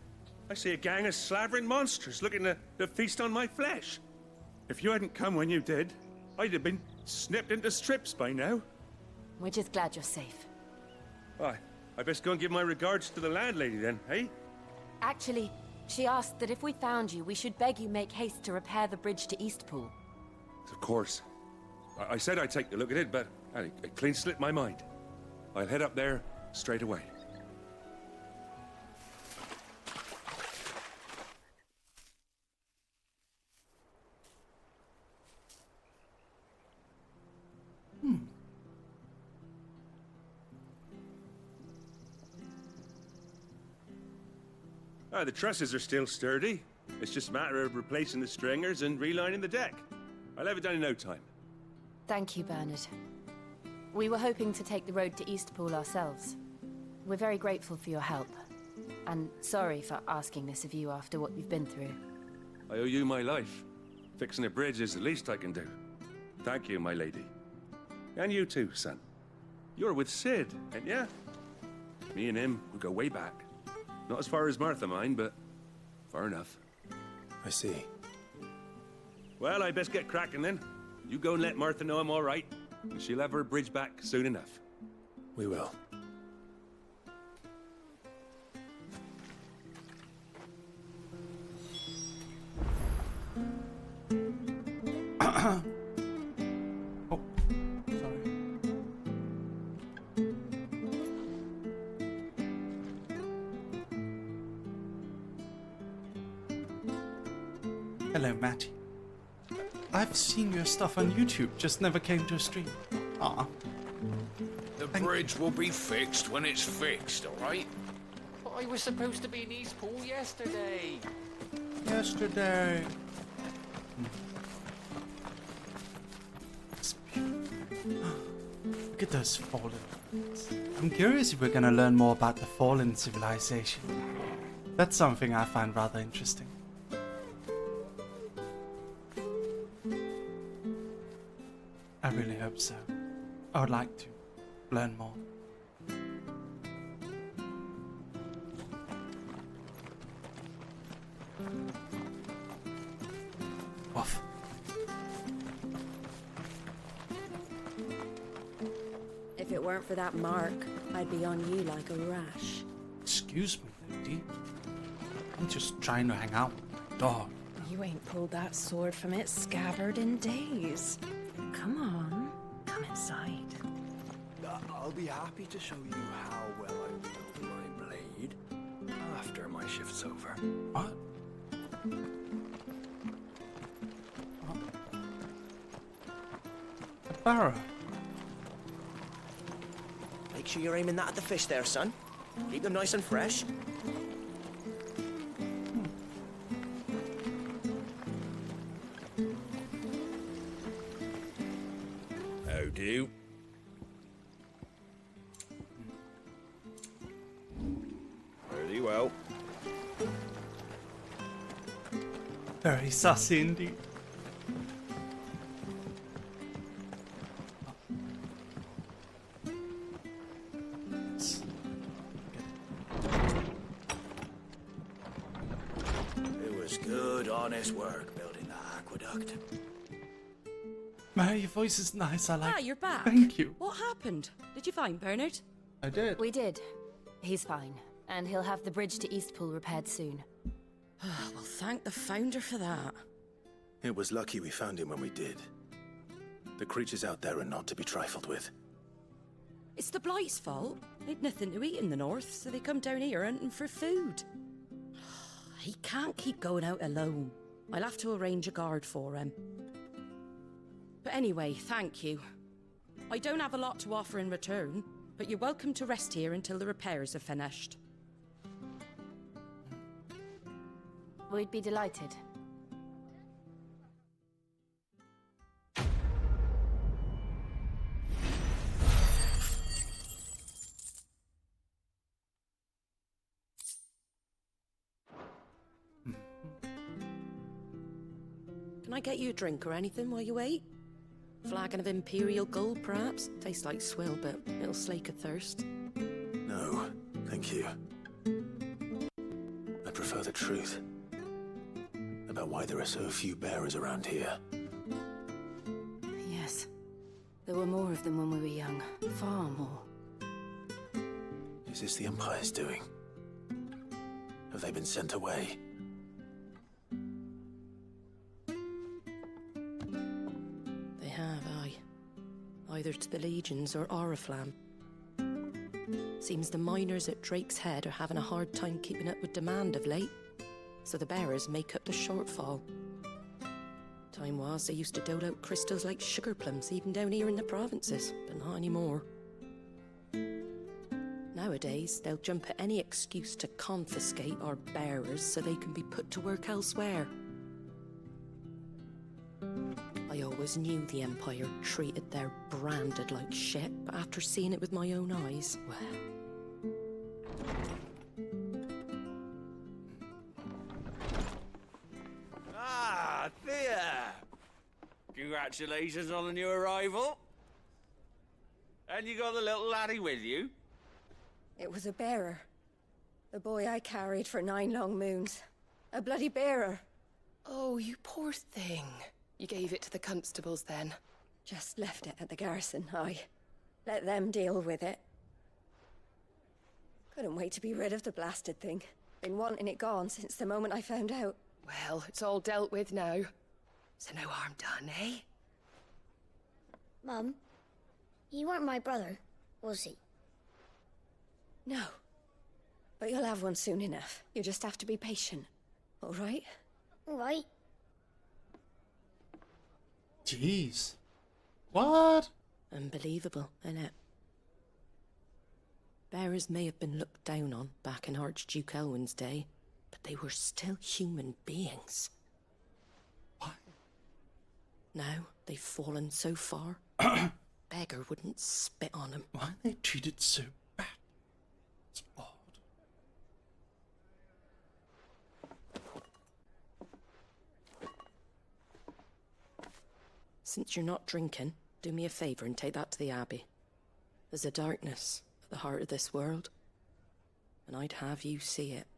I see a gang of slavering monsters looking to feast on my flesh. If you hadn't come when you did, I'd have been snipped into strips by now. We're just glad you're safe. I best go and give my regards to the landlady then, eh? Actually, she asked that if we found you, we should beg you make haste to repair the bridge to Eastpool. Of course. I said I'd take a look at it, but it clean slipped my mind. I'll head up there straight away. The trusses are still sturdy. It's just a matter of replacing the stringers and relining the deck. I'll have it done in no time. Thank you, Bernard. We were hoping to take the road to Eastpool ourselves. We're very grateful for your help. And sorry for asking this of you after what you've been through. I owe you my life. Fixing a bridge is the least I can do. Thank you, my lady. And you too, son. You're with Sid, ain't ya? Me and him, we go way back. Not as far as Martha, mind, but far enough. I see. Well, I best get cracking then. You go and let Martha know I'm all right, and she'll have her bridge back soon enough. We will. Oh, sorry. Hello, Matty. I've seen your stuff on YouTube, just never came to a stream. The bridge will be fixed when it's fixed, alright? But I was supposed to be in Eastpool yesterday. Yesterday. It's beautiful. Look at those fallen. I'm curious if we're gonna learn more about the fallen civilization. That's something I find rather interesting. I really hope so. I would like to learn more. Woof. If it weren't for that mark, I'd be on you like a rash. Excuse me, lady. I'm just trying to hang out with my dog. You ain't pulled that sword from its scabbard in days. Come on, come inside. I'll be happy to show you how well I wield my blade after my shift's over. What? A barrow? Make sure you're aiming that at the fish there, son. Keep them nice and fresh. How do? Very well. Very sassy indeed. It was good, honest work building the aqueduct. Mary, your voice is nice. I like. Ah, you're back. Thank you. What happened? Did you find Bernard? I did. We did. He's fine. And he'll have the bridge to Eastpool repaired soon. Well, thank the Founder for that. It was lucky we found him when we did. The creatures out there are not to be trifled with. It's the Blight's fault. They'd nothing to eat in the north, so they come down here hunting for food. He can't keep going out alone. I'll have to arrange a guard for him. But anyway, thank you. I don't have a lot to offer in return, but you're welcome to rest here until the repairs are finished. We'd be delighted. Can I get you a drink or anything while you wait? Flagon of Imperial Gold, perhaps? Tastes like swill, but it'll slake a thirst. No, thank you. I prefer the truth about why there are so few bearers around here. Yes. There were more of them when we were young. Far more. Is this the Empire's doing? Have they been sent away? They have, aye. Either to the Legions or Oriflamme. Seems the miners at Drake's Head are having a hard time keeping up with demand of late, so the bearers make up the shortfall. Time was, they used to dole out crystals like sugar plums even down here in the provinces, but not anymore. Nowadays, they'll jump at any excuse to confiscate our bearers so they can be put to work elsewhere. I always knew the Empire treated their branded like shit, but after seeing it with my own eyes, well... Ah, Thea! Congratulations on the new arrival. And you got the little laddie with you? It was a bearer. The boy I carried for 9 long moons. A bloody bearer. Oh, you poor thing. You gave it to the constables then? Just left it at the garrison, aye. Let them deal with it. Couldn't wait to be rid of the blasted thing. Been wanting it gone since the moment I found out. Well, it's all dealt with now. So no harm done, eh? Mum, you weren't my brother, was he? No. But you'll have one soon enough. You just have to be patient. All right? All right. Jeez. What? Unbelievable, innit? Bearers may have been looked down on back in Archduke Elwin's day, but they were still human beings. What? Now they've fallen so far, beggar wouldn't spit on them. Why are they treated so bad? It's odd. Since you're not drinking, do me a favour and take that to the Abbey. There's a darkness at the heart of this world, and I'd have you see it.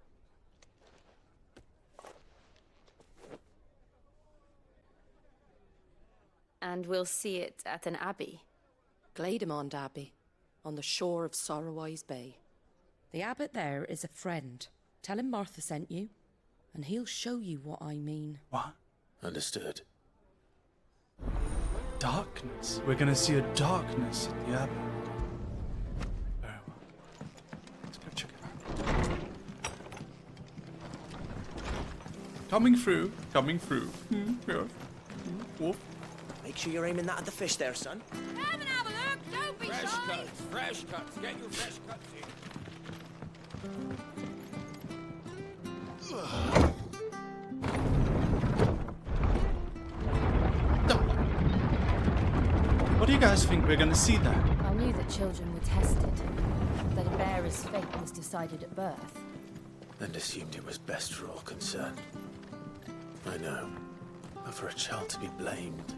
And we'll see it at an abbey. Glademond Abbey. on the shore of Sorrowise Bay. The abbot there is a friend. Tell him Martha sent you, and he'll show you what I mean. What? Understood. Darkness. We're gonna see a darkness at the abbey. Very well. Let's go check it out. Coming through. Coming through. Yeah. Woof. Make sure you're aiming that at the fish there, son. Come and have a look, don't be Fresh shy. cuts, fresh cuts. Get your fresh cuts here. What do you guys think we're gonna see there? I knew that children were tested, that a bearer's fate was decided at birth. And assumed it was best for all concerned. I know. But for a child to be blamed,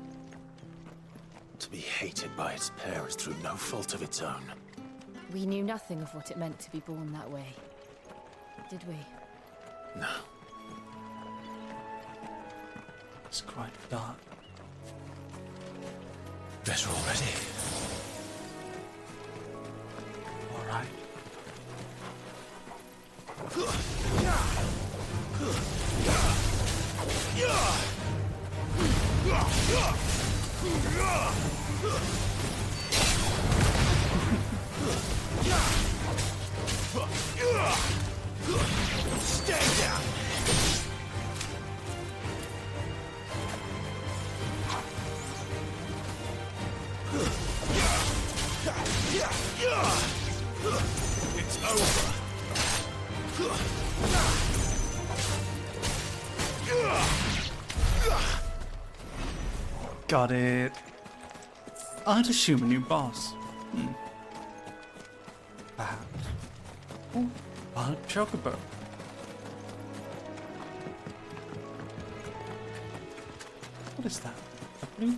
to be hated by its parents through no fault of its own. We knew nothing of what it meant to be born that way, did we? No. It's quite dark. Better already. All right. Stay down. It's over. Got it. I'd assume a new boss. Perhaps. Oh, wild chocobo. What is that? A blue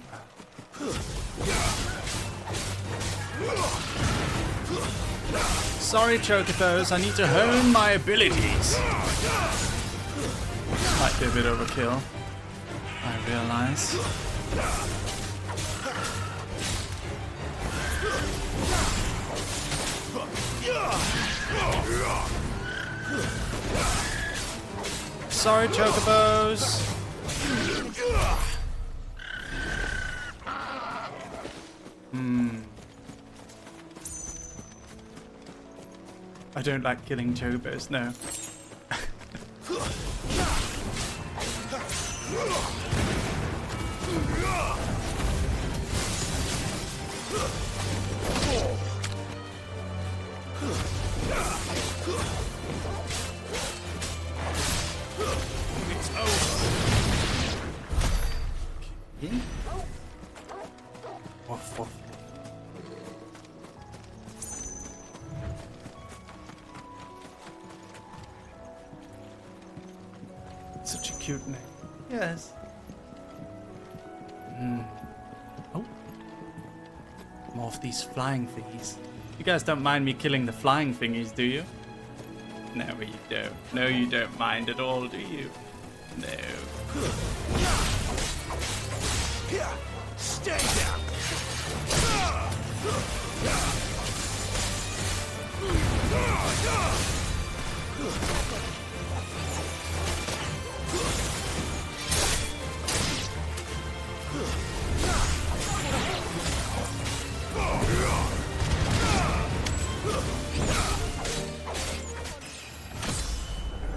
Sorry, chocobos. I need to hone my abilities. Might be a bit overkill. I realize. Sorry, chocobos. I don't like killing chocobos, no. It's over. Okay. Woof, woof. Such a cute name. Yes. Oh. More of these flying thingies. You guys don't mind me killing the flying thingies, do you? No, you don't. No, you don't mind at all, do you? No. Stay down.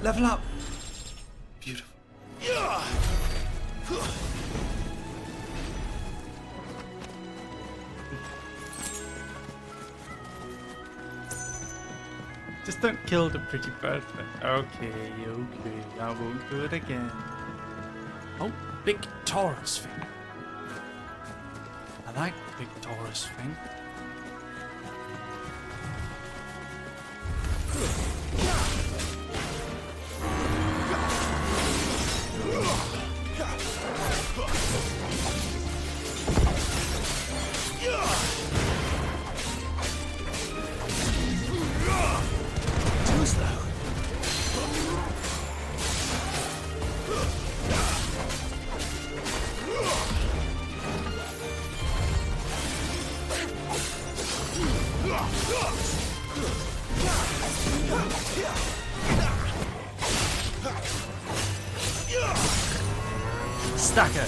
Level up. Beautiful. Just don't kill the pretty bird. Okay, okay. I won't do it again. Oh, big Taurus thing. I like the big Taurus thing. Too slow. Stacker.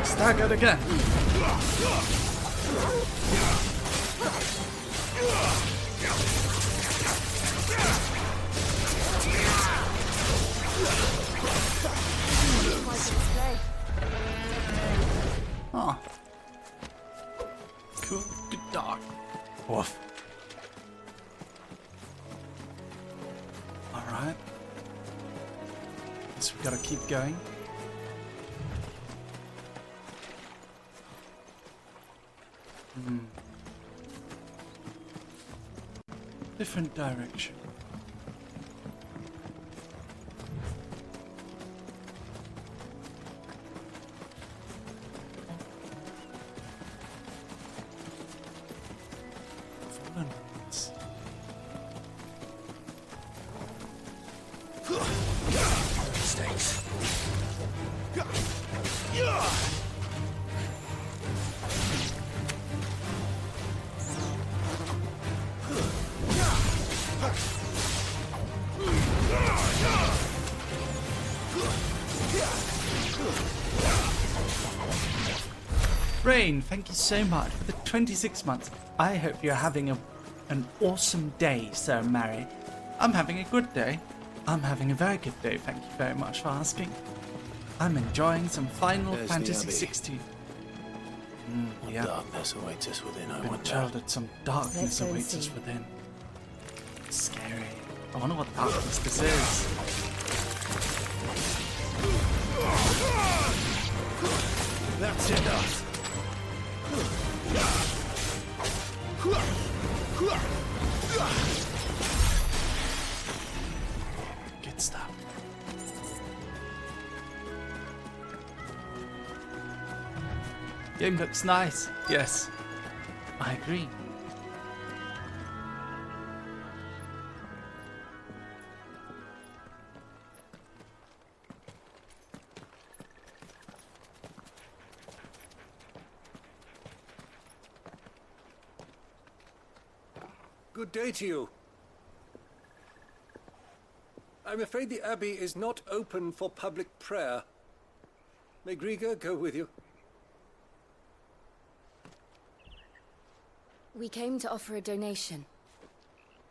Staggered again. Oh. Cool. Good dog. Woof. Alright. Guess we gotta keep going. Different direction. Fallen ones. Mistakes. Rain, thank you so much for the 26 months. I hope you're having an awesome day, Sir Mary. I'm having a good day. I'm having a very good day, thank you very much for asking. I'm enjoying some Final There's Fantasy the Abbey. 16. What Yeah. darkness awaits us within, I Been wonder. told that some darkness Let's go and awaits us see. within. Scary. I wonder what darkness this is. That's enough. Good stuff. Game looks nice. Yes, I agree. Good day to you. I'm afraid the Abbey is not open for public prayer. May Griga go with you? We came to offer a donation.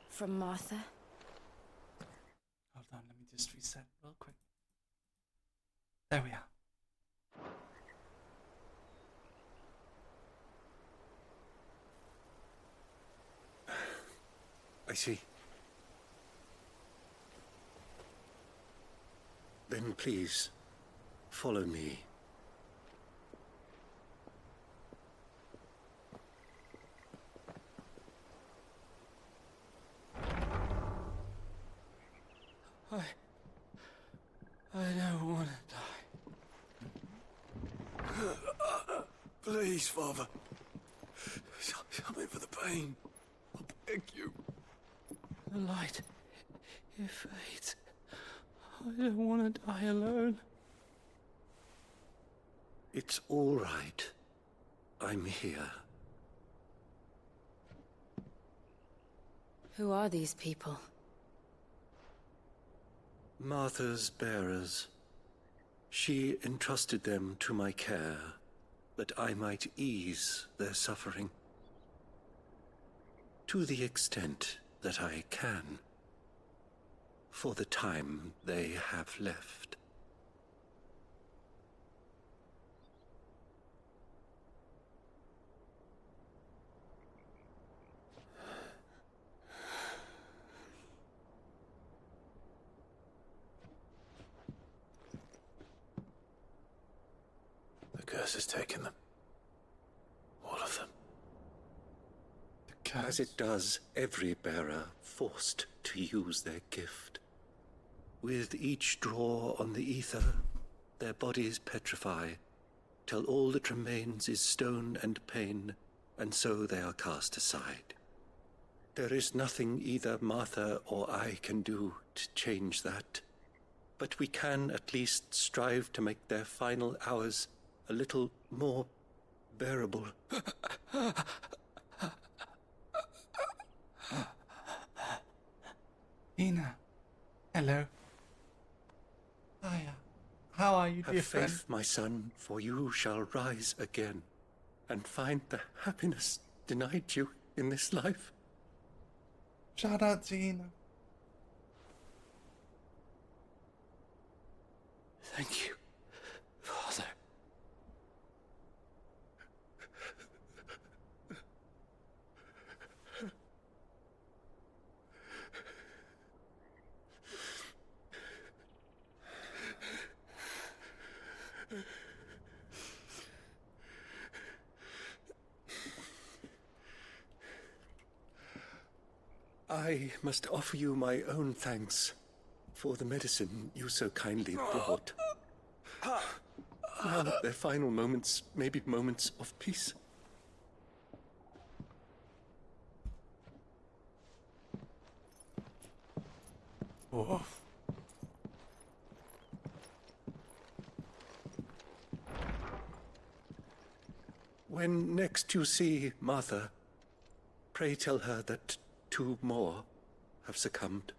From Martha. Hold on, let me just reset real quick. There we are. I see. Then please, follow me. I don't want to die. Please, Father. Help me for the pain. I beg you. The light, it fades. I don't want to die alone. It's all right. I'm here. Who are these people? Martha's bearers. She entrusted them to my care, that I might ease their suffering. To the extent that I can. for the time they have left. The curse has taken them. All of them. As it does every bearer forced to use their gift. With each draw on the ether, their bodies petrify, till all that remains is stone and pain, and so they are cast aside. There is nothing either Martha or I can do to change that, but we can at least strive to make their final hours a little more bearable. Ina, hello. Hiya. How are you, dear Have friend? faith, my son, for you shall rise again, and find the happiness denied you in this life. Shout out to Ina. Thank you, Father. I must offer you my own thanks for the medicine you so kindly brought. Now their final moments may be moments of peace. Woof. When next you see Martha, pray tell her that 2 more have succumbed.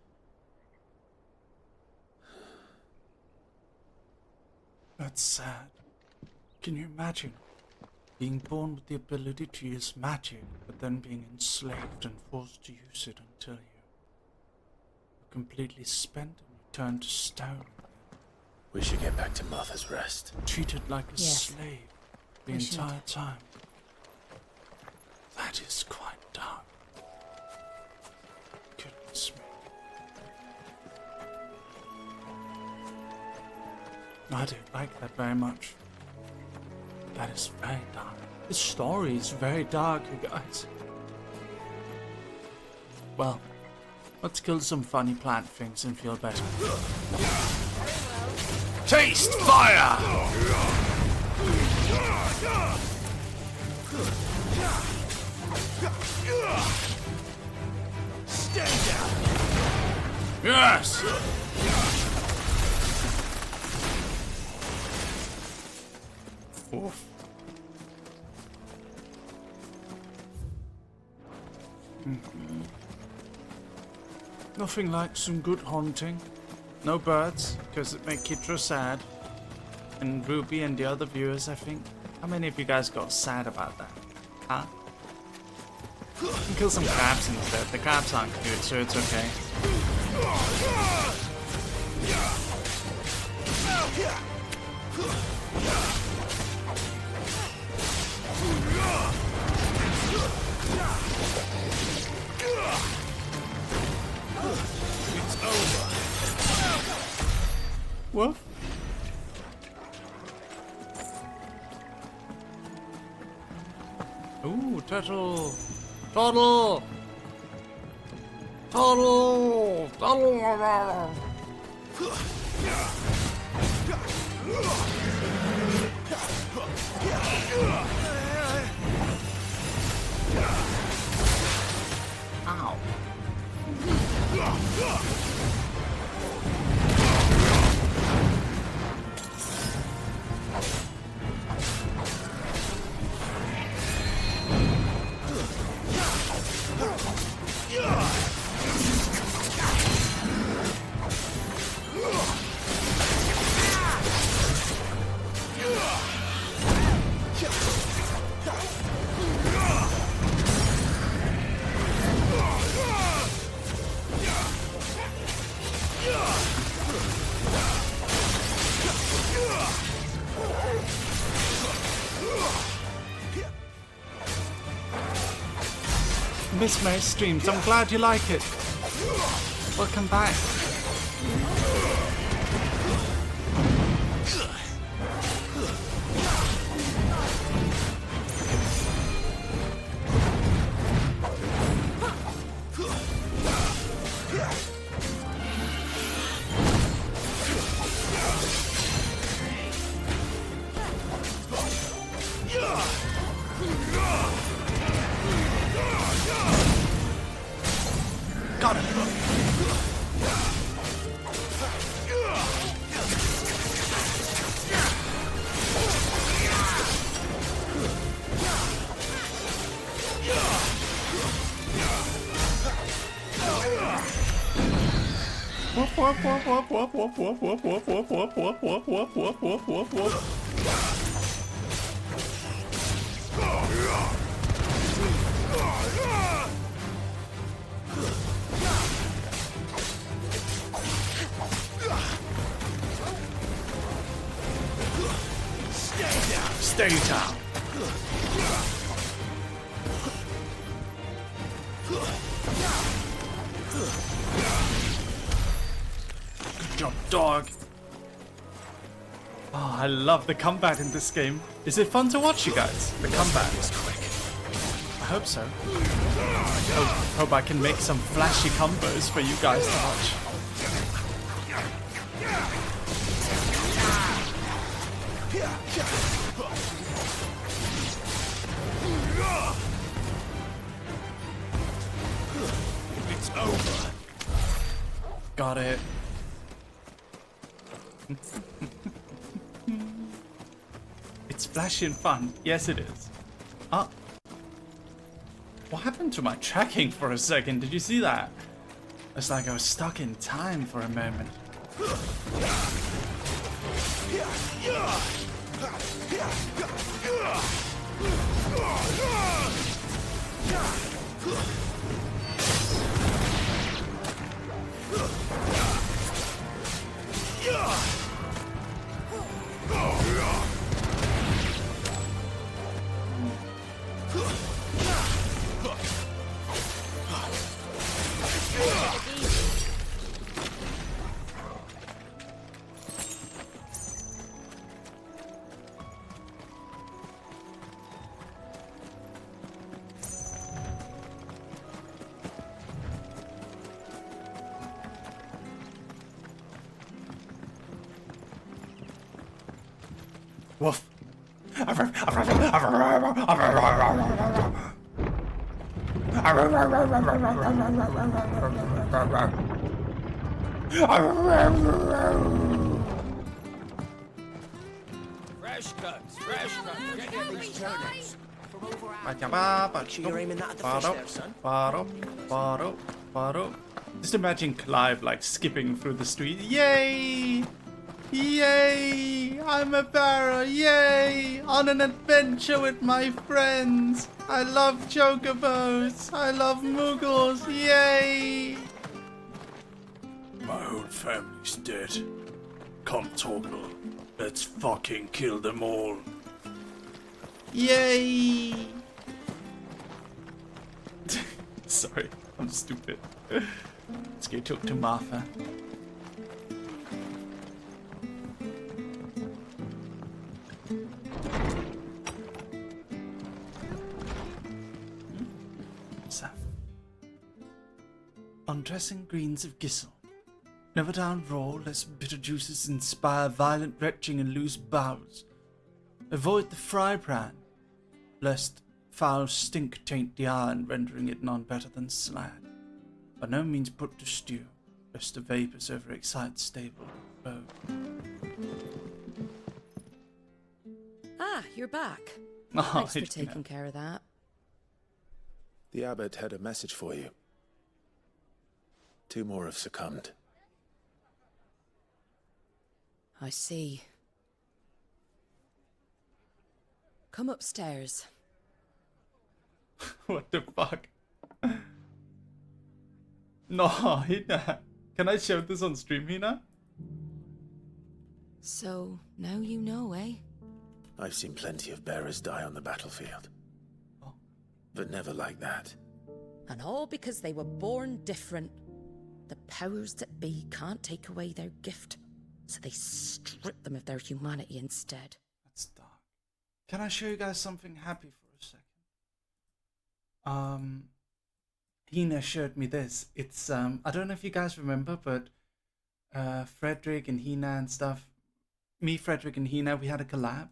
That's sad. Can you imagine being born with the ability to use magic, but then being enslaved and forced to use it until you're completely spent and you turn to stone? We should get back to Martha's Rest. Treated like a Yes. slave the We should. entire time. That is quite dark. Goodness me. I don't like that very much. That is very dark. This story is very dark, you guys. Well, let's kill some funny plant things and feel better. Taste fire! Stay down! Yes! Oof. Nothing like some good hunting. No birds, because it make Kitra sad. And Ruby and the other viewers, I think. How many of you guys got sad about that? Huh? You can kill some crabs instead. The crabs aren't cute, so it's okay. It's over. Woof. Ooh, turtle. Turtle. Turtle. Turtle. Ow. missed my streams. I'm glad you like it. Welcome back. Got it. Whoop, whoop, whoop, whoop, whoop, whoop, whoop, whoop, whoop, whoop, whoop, whoop, whoop, whoop, whoop, whoop, whoop. Stay down. Good job, dog. Oh, I love the combat in this game. Is it fun to watch, you guys? The combat is quick. I hope so. Hope I can make some flashy combos for you guys to watch. It's over. Got it. It's flashy and fun. Yes, it is. Ah. What happened to my tracking for a second? Did you see that? It's like I was stuck in time for a moment. Woof. Fresh cuts, fresh cuts. Get these turnips. From over You're aiming that at the fish there, son. Just imagine Clive like skipping through the street. Yay! Yay! I'm a barra. Yay! On an adventure with my friends. I love chocobos. I love Muggles. Yay! My whole family's dead. Come, Toggle. Let's fucking kill them all. Yay! Sorry, I'm stupid. Let's go talk to Martha. On dressing greens of Gissel. Never down raw, lest bitter juices inspire violent retching and loose bowels. Avoid the fry pan, lest foul stink taint the iron, rendering it none better than slag. By no means put to stew, lest the vapours overexcite stable road. Ah, you're back. Oh, Thanks for taking care of that. The abbot had a message for you. 2 more have succumbed. I see. Come upstairs. What the fuck? No, Hina. Can I show this on stream, Hina? So, now you know, eh? I've seen plenty of bearers die on the battlefield. But never like that. And all because they were born different. The powers that be can't take away their gift, so they strip them of their humanity instead. That's dark. Can I show you guys something happy for a second? Hina showed me this. It's I don't know if you guys remember, but Frederick and Hina and stuff. Me, Frederick and Hina, we had a collab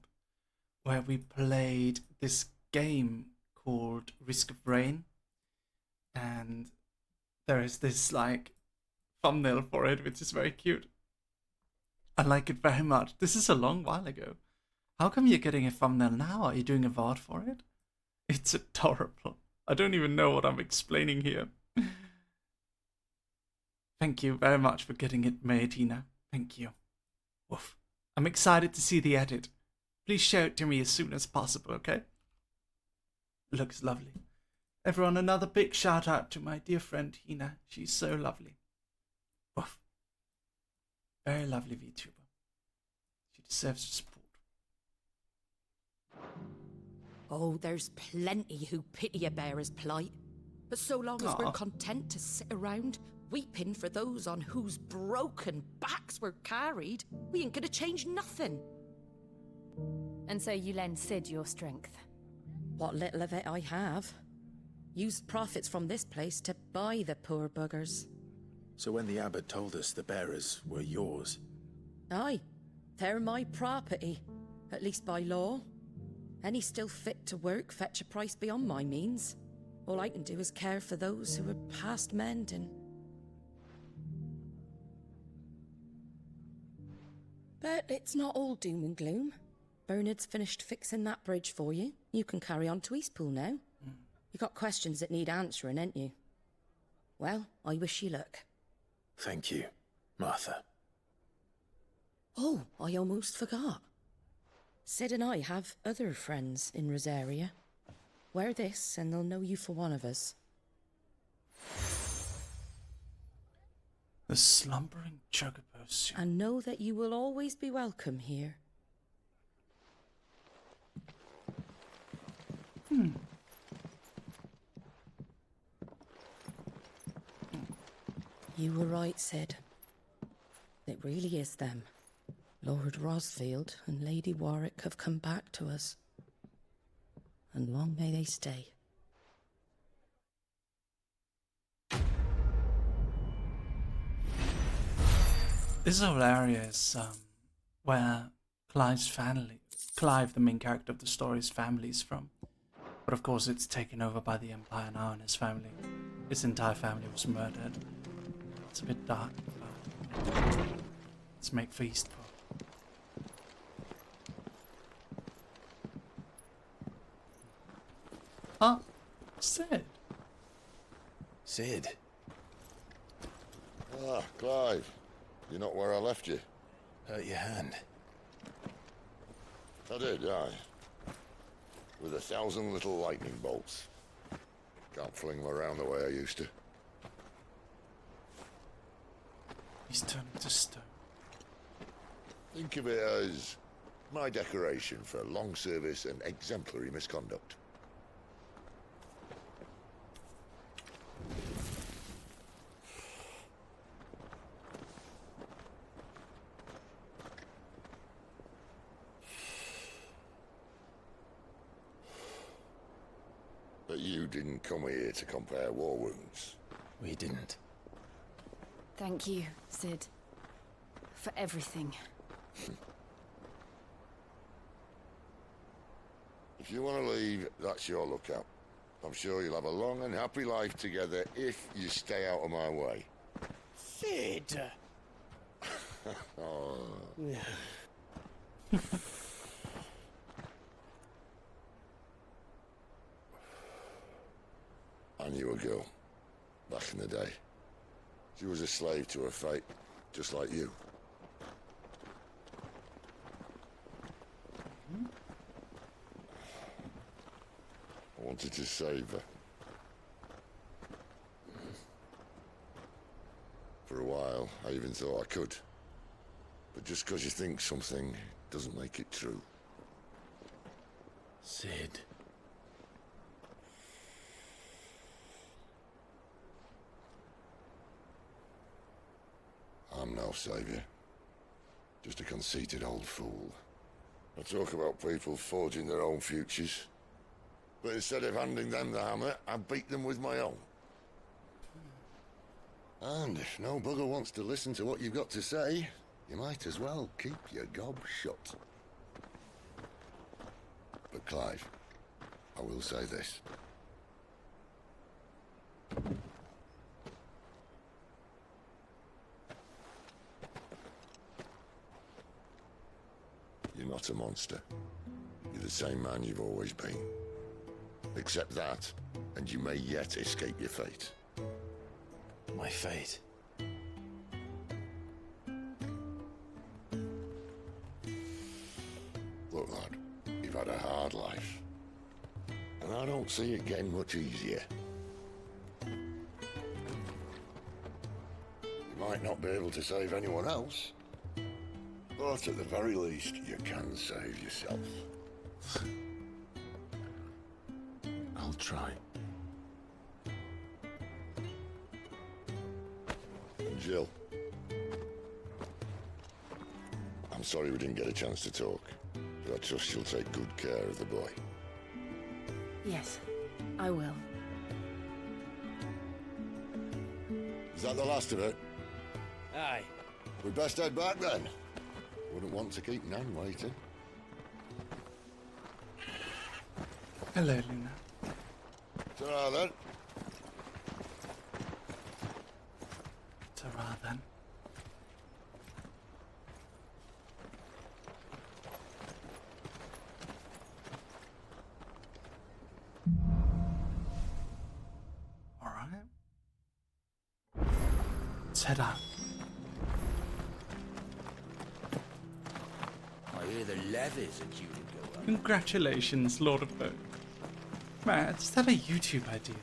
where we played this game called Risk of Rain. And there is this like thumbnail for it, which is very cute. I like it very much. This is a long while ago. How come you're getting a thumbnail now? Are you doing a VOD for it? It's adorable. I don't even know what I'm explaining here. Thank you very much for getting it made, Hina. Thank you. Woof. I'm excited to see the edit. Please show it to me as soon as possible, okay? Looks lovely. Everyone, another big shout out to my dear friend Hina. She's so lovely. Woof. Very lovely VTuber. She deserves support. Oh, there's plenty who pity a bearer's plight. But so long as we're content to sit around, weeping for those on whose broken backs we're carried, we ain't gonna change nothing. And so you lend Sid your strength? What little of it I have. Used profits from this place to buy the poor buggers. So when the abbot told us the bearers were yours... Aye, they're my property, at least by law. Any still fit to work fetch a price beyond my means. All I can do is care for those who are past mending. But it's not all doom and gloom. Bernard's finished fixing that bridge for you. You can carry on to Eastpool now. You got questions that need answering, ain't you? Well, I wish you luck. Thank you, Martha. Oh, I almost forgot. Sid and I have other friends in Rosaria. Wear this and they'll know you for one of us. The slumbering chocobo suit. And know that you will always be welcome here. You were right, Sid. It really is them. Lord Rosfield and Lady Warwick have come back to us. And long may they stay. This whole area is where Clive, the main character of the story's family, is from. But of course it's taken over by the Empire now, and his family, his entire family was murdered. It's a bit dark, but let's make for Eastpool. Huh? Sid? Sid? Ah, Clive. You're not where I left you. Hurt your hand. I did, aye. With 1,000 little lightning bolts. Can't fling them around the way I used to. He's turning to stone. Think of it as my decoration for long service and exemplary misconduct. But you didn't come here to compare war wounds. We didn't. Thank you, Sid. For everything. If you want to leave, that's your lookout. I'm sure you'll have a long and happy life together if you stay out of my way. Sid! Oh. I knew a girl, back in the day. She was a slave to her fate, just like you. I wanted to save her. For a while, I even thought I could. But just because you think something doesn't make it true. Sid. no savior. Just a conceited old fool. I talk about people forging their own futures. But instead of handing them the hammer, I beat them with my own. And if no bugger wants to listen to what you've got to say, you might as well keep your gob shut. But Clive, I will say this. You're not a monster. You're the same man you've always been. Accept that, and you may yet escape your fate. My fate? Look, lad, you've had a hard life. And I don't see it getting much easier. You might not be able to save anyone else, but at the very least, you can save yourself. I'll try. And Jill, I'm sorry we didn't get a chance to talk, but I trust you'll take good care of the boy. Yes, I will. Is that the last of it? Aye. We'd best head back then. Wouldn't want to keep Nan waiting. Hello, Luna. Ta-ra then. Ta-ra then. Alright. Let's head out. I hear the levies are due to go up. Congratulations, Lord of Boat. Man, I just had a YouTube idea.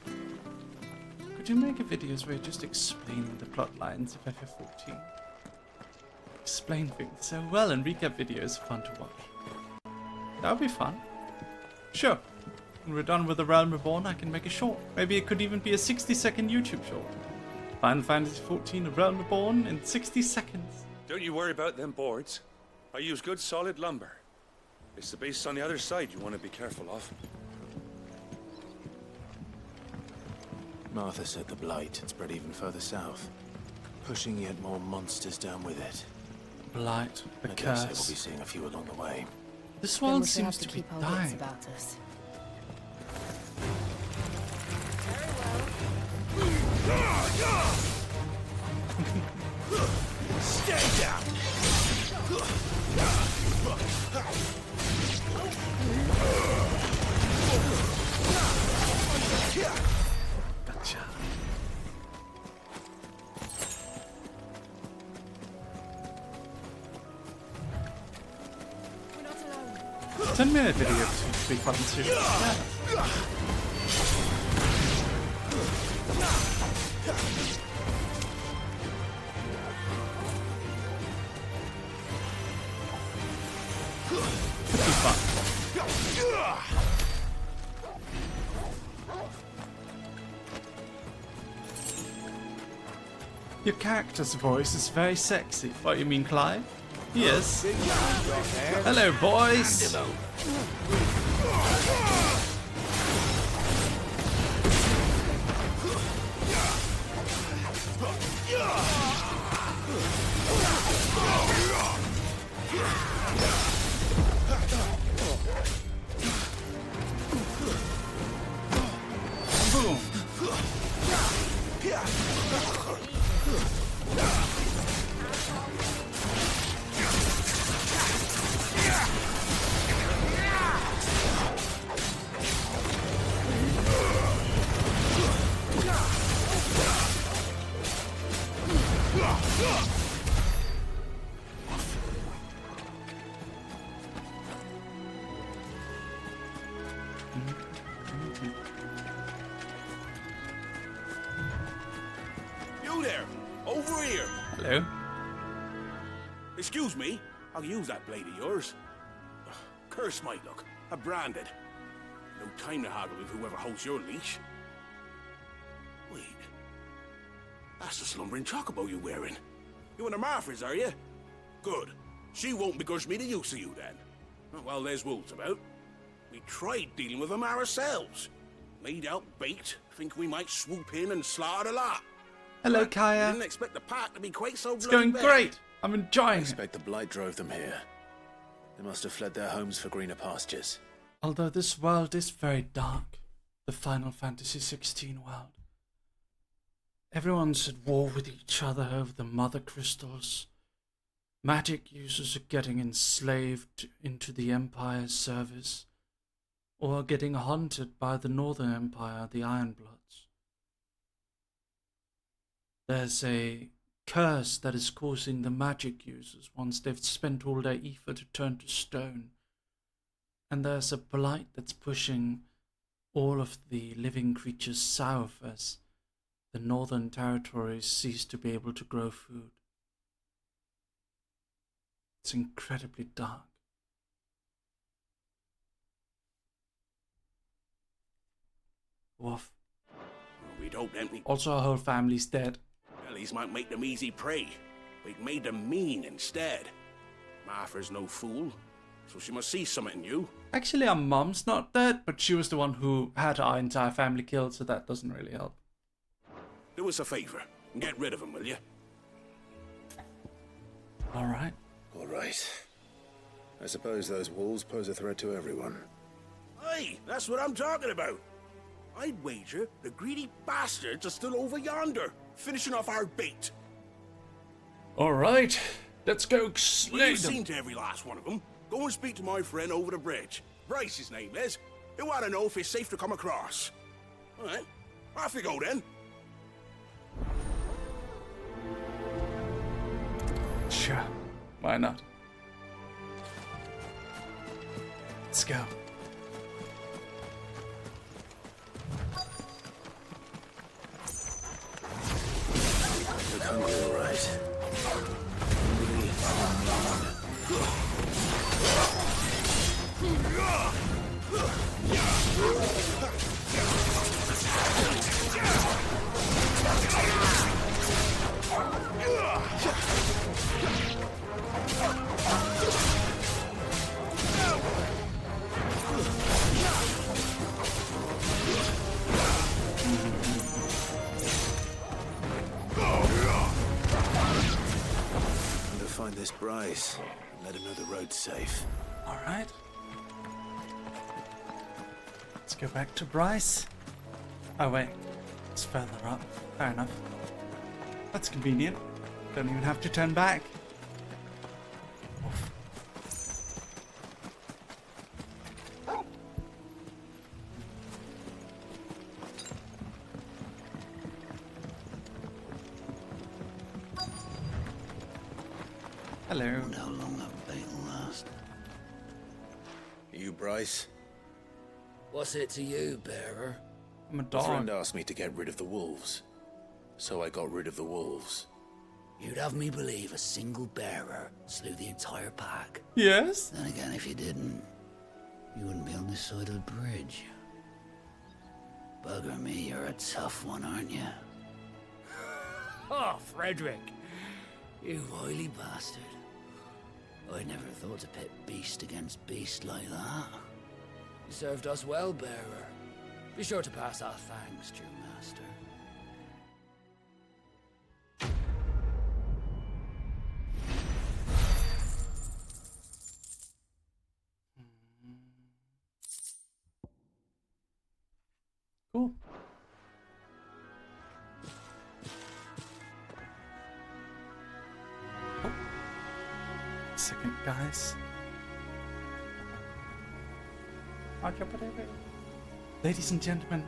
Could you make a videos where you just explain the plot lines of FF14? Explain things so well, and recap videos are fun to watch. That would be fun. Sure. When we're done with The Realm Reborn, I can make a short. Maybe it could even be a 60-second YouTube short. Final Fantasy XIV: The Realm Reborn in 60 seconds. Don't you worry about them boards. I use good solid lumber. It's the base on the other side you want to be careful of. Martha said the Blight had spread even further south, pushing yet more monsters down with it. Blight, the I guess curse. we'll be seeing a few along the way. This Then world we'll seems have to be keep our wits dying. about us. Stay down! Gotcha. We're not alone. 10-minute video to be fun too. Yeah. Could be fun. Your character's voice is very sexy. What, you mean Clive? Yes. Hello, boys. Boom. You there! Over here! Hello. Excuse me, I'll use that blade of yours. Ugh, curse my luck. I'm branded. No time to haggle with whoever holds your leash. Wait. That's the slumbering chocobo you're wearing. You and the Marthas, are you? Good. She won't begrudge me the use of you, then. Well, there's wolves about. We tried dealing with them ourselves. Laid out bait, think we might swoop in and slaughter the lot. Hello, Kaya. Didn't expect the pack to be quite so It's bloody going big. great. I'm enjoying I it. expect the blight drove them here. They must have fled their homes for greener pastures. Although this world is very dark, the Final Fantasy XVI world. Everyone's at war with each other over the mother crystals. Magic users are getting enslaved into the Empire's service, or getting hunted by the Northern Empire, the Ironbloods. There's a curse that is causing the magic users, once they've spent all their ether, to turn to stone. And there's a blight that's pushing all of the living creatures south as the northern territories cease to be able to grow food. It's incredibly dark. Woof. We'd hope empty. Also, our whole family's dead. Ellies might make them easy prey. We'd made them mean instead. Martha's no fool, so she must see something in you. Actually, our mum's not dead, but she was the one who had our entire family killed, so that doesn't really help. Do us a favor and get rid of them, will you? Alright. Alright. I suppose those wolves pose a threat to everyone. Hey, that's what I'm talking about. I'd wager the greedy bastards are still over yonder, finishing off our bait. Alright, let's go Well, slay you've them. seen to every last one of them. Go and speak to my friend over the bridge. Bryce, his name is. He'll want to know if it's safe to come across. All right, off you go then. Sure, why not? Let's go. Look hungry, all right. Find this Bryce and let him know the road's safe. Alright. Let's go back to Bryce. Oh wait, it's further up. Fair enough. That's convenient. Don't even have to turn back. Oof. Hello. Wonder how long that bait will last. You, Bryce? What's it to you, bearer? I'm a A dog. friend asked me to get rid of the wolves, so I got rid of the wolves. You'd have me believe a single bearer slew the entire pack. Yes? Then again, if you didn't, you wouldn't be on this side of the bridge. Bugger me, you're a tough one, aren't you? Oh, Frederick! You wily bastard. I never thought to pit beast against beast like that. You served us well, bearer. Be sure to pass our thanks to your master. Cool. Oh. Second, guys. Ladies and gentlemen,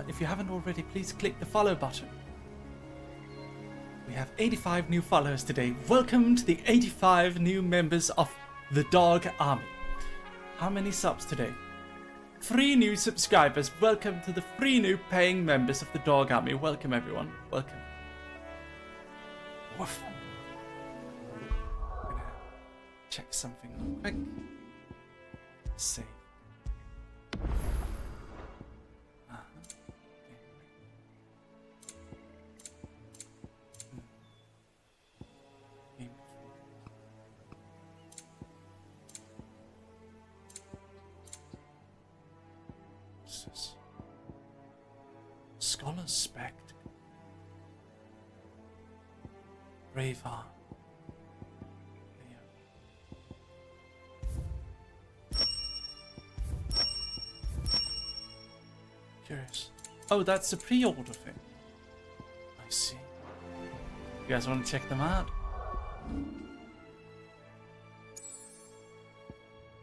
if you haven't already, please click the follow button. We have 85 new followers today. Welcome to the 85 new members of the Dog Army. How many subs today? 3 new subscribers. Welcome to the 3 new paying members of the Dog Army. Welcome, everyone. Welcome. Woof. I'm gonna check something real quick. Save. Scholar spectacle. Braveheart. Curious. Oh, that's the pre-order thing. I see. You guys want to check them out?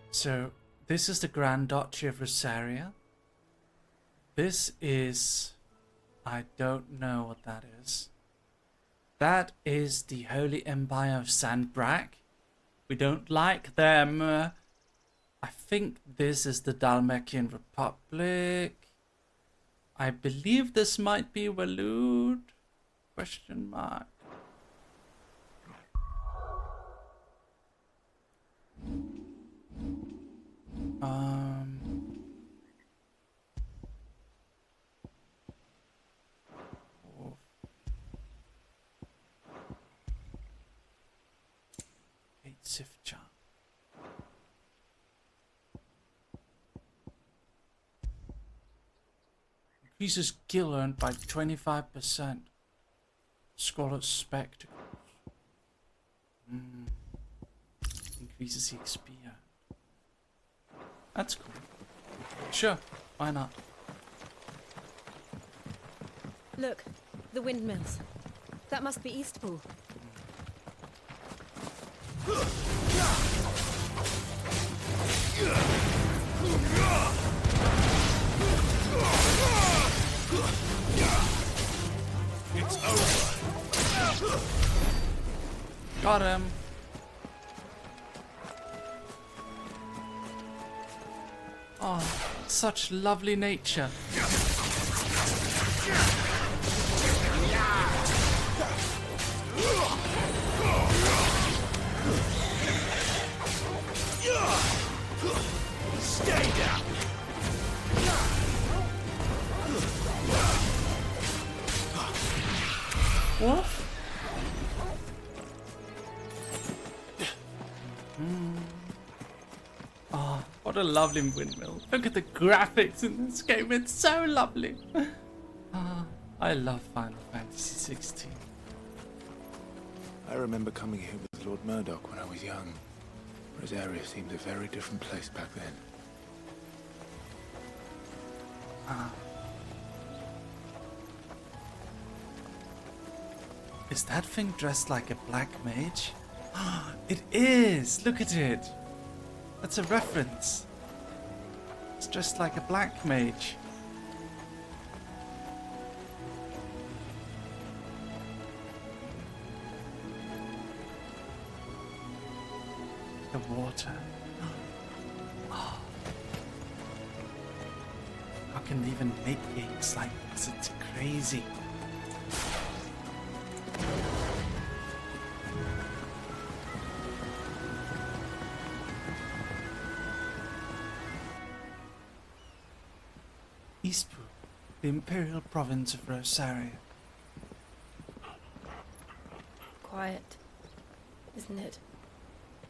So, this is the Grand Duchy of Rosaria. This is... I don't know what that is. That is the Holy Empire of Sandbrak. We don't like them. I think this is the Dalmatian Republic. I believe this might be Waloed? Question mark. Sifcha. Increases skill earned by 25%. Scholar spectacles. Increases XP. That's cool. Sure, why not? Look, the windmills. That must be Eastpool. It's over. Got him. Oh, such lovely nature. Stay down. What? Oh, what a lovely windmill. Look at the graphics in this game. It's so lovely. I love Final Fantasy XVI. I remember coming here with Lord Murdoch when I was young. Rosaria seemed a very different place back then. Is that thing dressed like a black mage? It is! Look at it! That's a reference. It's dressed like a black mage. The water. Oh. How can they even make games like this? It's crazy. Eastpool, the imperial province of Rosaria. Quiet, isn't it?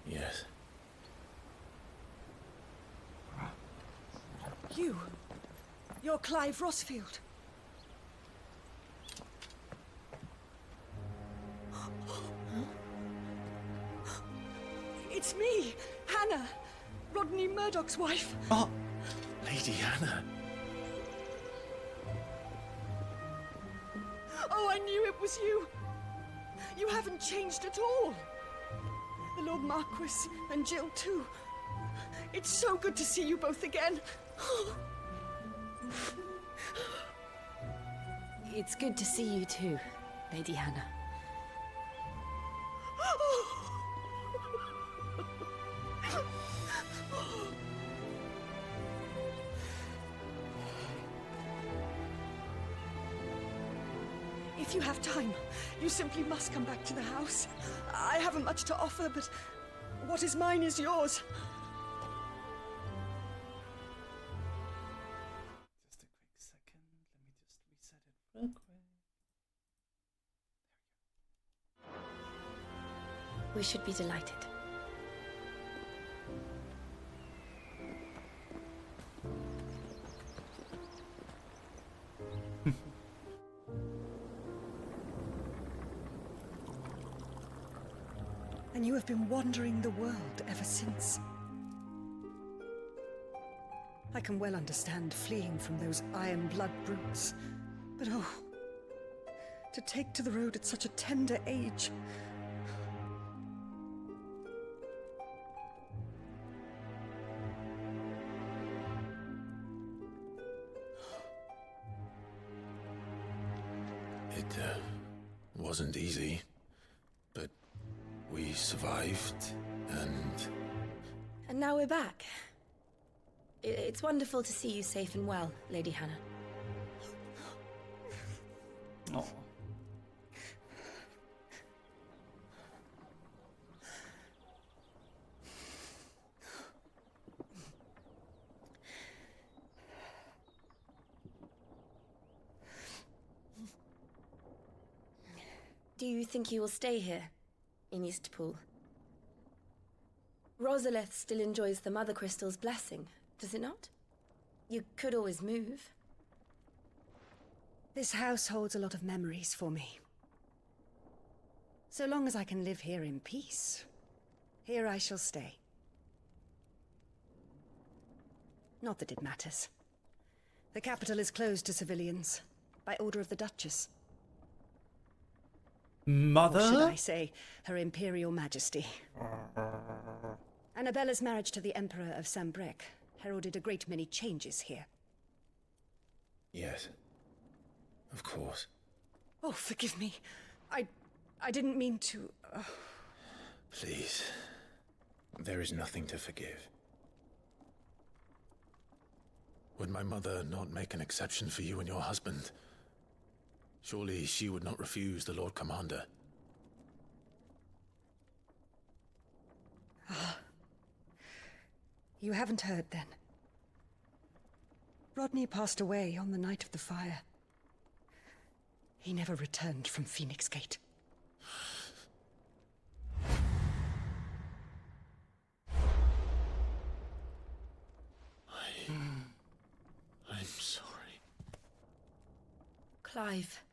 Yes. You're Clive Rossfield. It's me, Hannah, Rodney Murdoch's wife. Oh, Lady Hannah. Oh, I knew it was you. You haven't changed at all. The Lord Marquis and Jill too. It's so good to see you both again. It's good to see you too, Lady Hannah. If you have time, you simply must come back to the house. I haven't much to offer, but what is mine is yours. Just a quick second. Let me just reset it real quick. We should be delighted. And you have been wandering the world ever since. I can well understand fleeing from those iron blood brutes, but oh, to take to the road at such a tender age. It wasn't easy, but we survived, and... And now we're back. It's wonderful to see you safe and well, Lady Hannah. Oh. Do you think you will stay here, in Eastpool? Rosalith still enjoys the Mother Crystal's blessing, does it not? You could always move. This house holds a lot of memories for me. So long as I can live here in peace, here I shall stay. Not that it matters. The capital is closed to civilians, by order of the Duchess. Mother? Or should I say, Her Imperial Majesty. Annabella's marriage to the Emperor of Sambrec heralded a great many changes here. Yes. Of course. Oh, forgive me. I didn't mean to... Please. There is nothing to forgive. Would my mother not make an exception for you and your husband? Surely she would not refuse the Lord Commander. Ah. You haven't heard, then. Rodney passed away on the night of the fire. He never returned from Phoenix Gate. I'm sorry. Clive.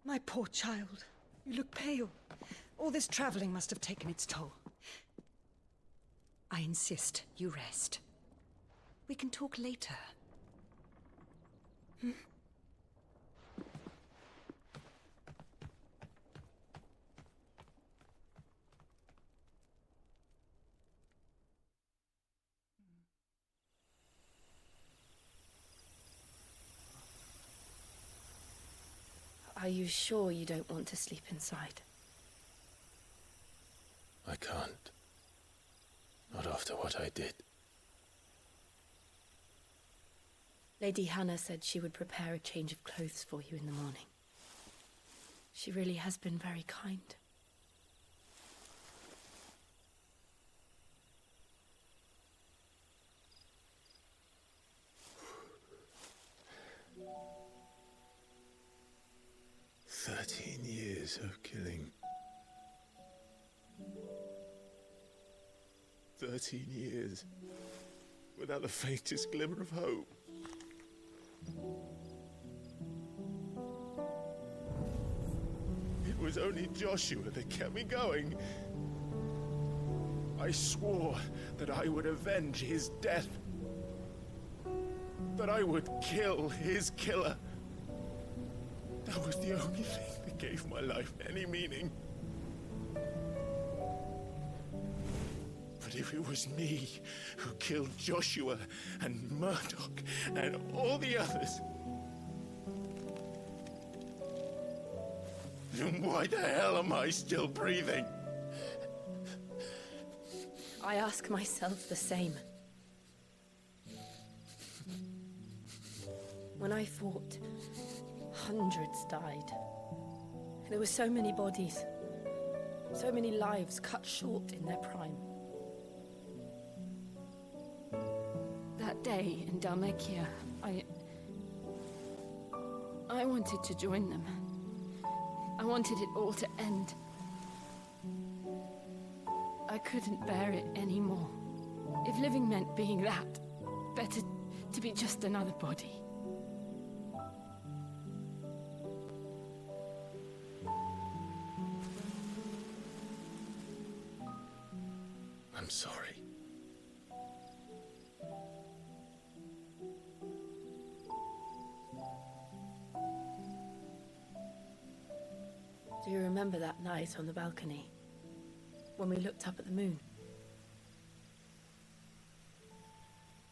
My poor child. You look pale. All this traveling must have taken its toll. I insist you rest. We can talk later. Hmm? Are you sure you don't want to sleep inside? I can't. Not after what I did. Lady Hannah said she would prepare a change of clothes for you in the morning. She really has been very kind. Years of killing. 13 years without the faintest glimmer of hope. It was only Joshua that kept me going. I swore that I would avenge his death. That I would kill his killer. That was the only thing that gave my life any meaning. But if it was me who killed Joshua and Murdoch and all the others, then why the hell am I still breathing? I ask myself the same. When I fought, hundreds died. There were so many bodies, so many lives cut short in their prime. That day in Dalmekia, I wanted to join them. I wanted it all to end. I couldn't bear it anymore. If living meant being that, better to be just another body. I'm sorry. Do you remember that night on the balcony? When we looked up at the moon?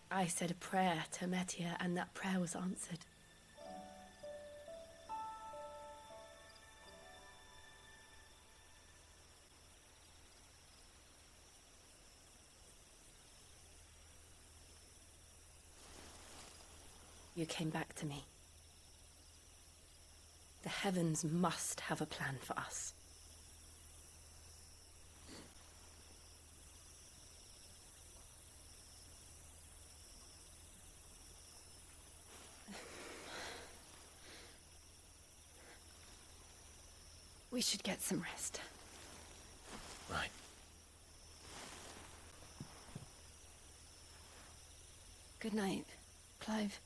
I said a prayer to Metia, and that prayer was answered. You came back to me. The heavens must have a plan for us. We should get some rest. Right. Good night, Clive.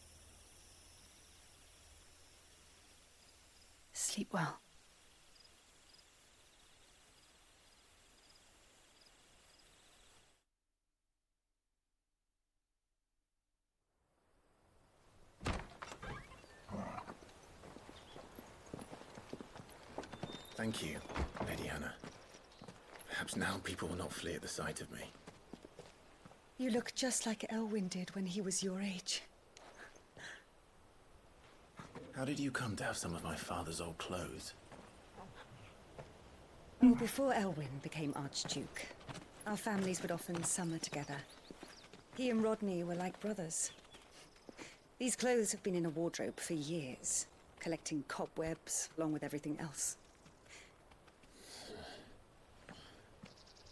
Sleep well. Thank you, Lady Hannah. Perhaps now people will not flee at the sight of me. You look just like Elwyn did when he was your age. How did you come to have some of my father's old clothes? Well, before Elwyn became Archduke, our families would often summer together. He and Rodney were like brothers. These clothes have been in a wardrobe for years, collecting cobwebs along with everything else.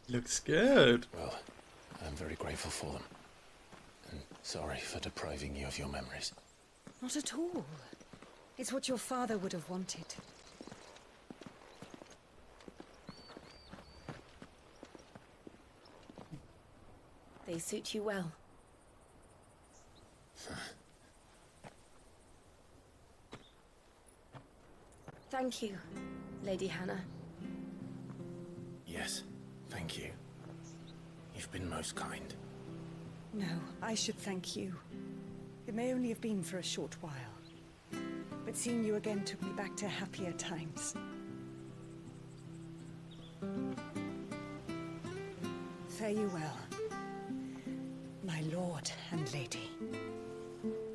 Looks good. Well, I'm very grateful for them. And sorry for depriving you of your memories. Not at all. It's what your father would have wanted. They suit you well. Thank you, Lady Hannah. Yes, thank you. You've been most kind. No, I should thank you. It may only have been for a short while, but seeing you again took me back to happier times. Fare you well, my lord and lady.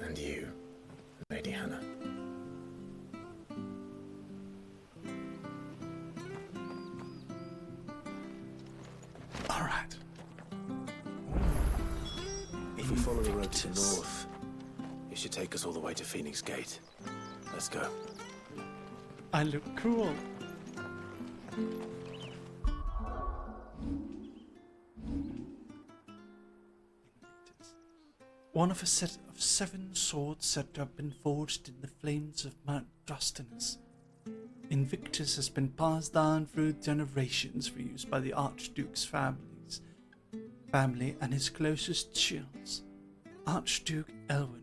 And you, Lady Hannah. All right. If we follow the road to the north, it should take us all the way to Phoenix Gate. Let's go. I look cool. One of a set of 7 swords said to have been forged in the flames of Mount Drustinus. Invictus has been passed down through generations for use by the Archduke's family and his closest shields. Archduke Elwyn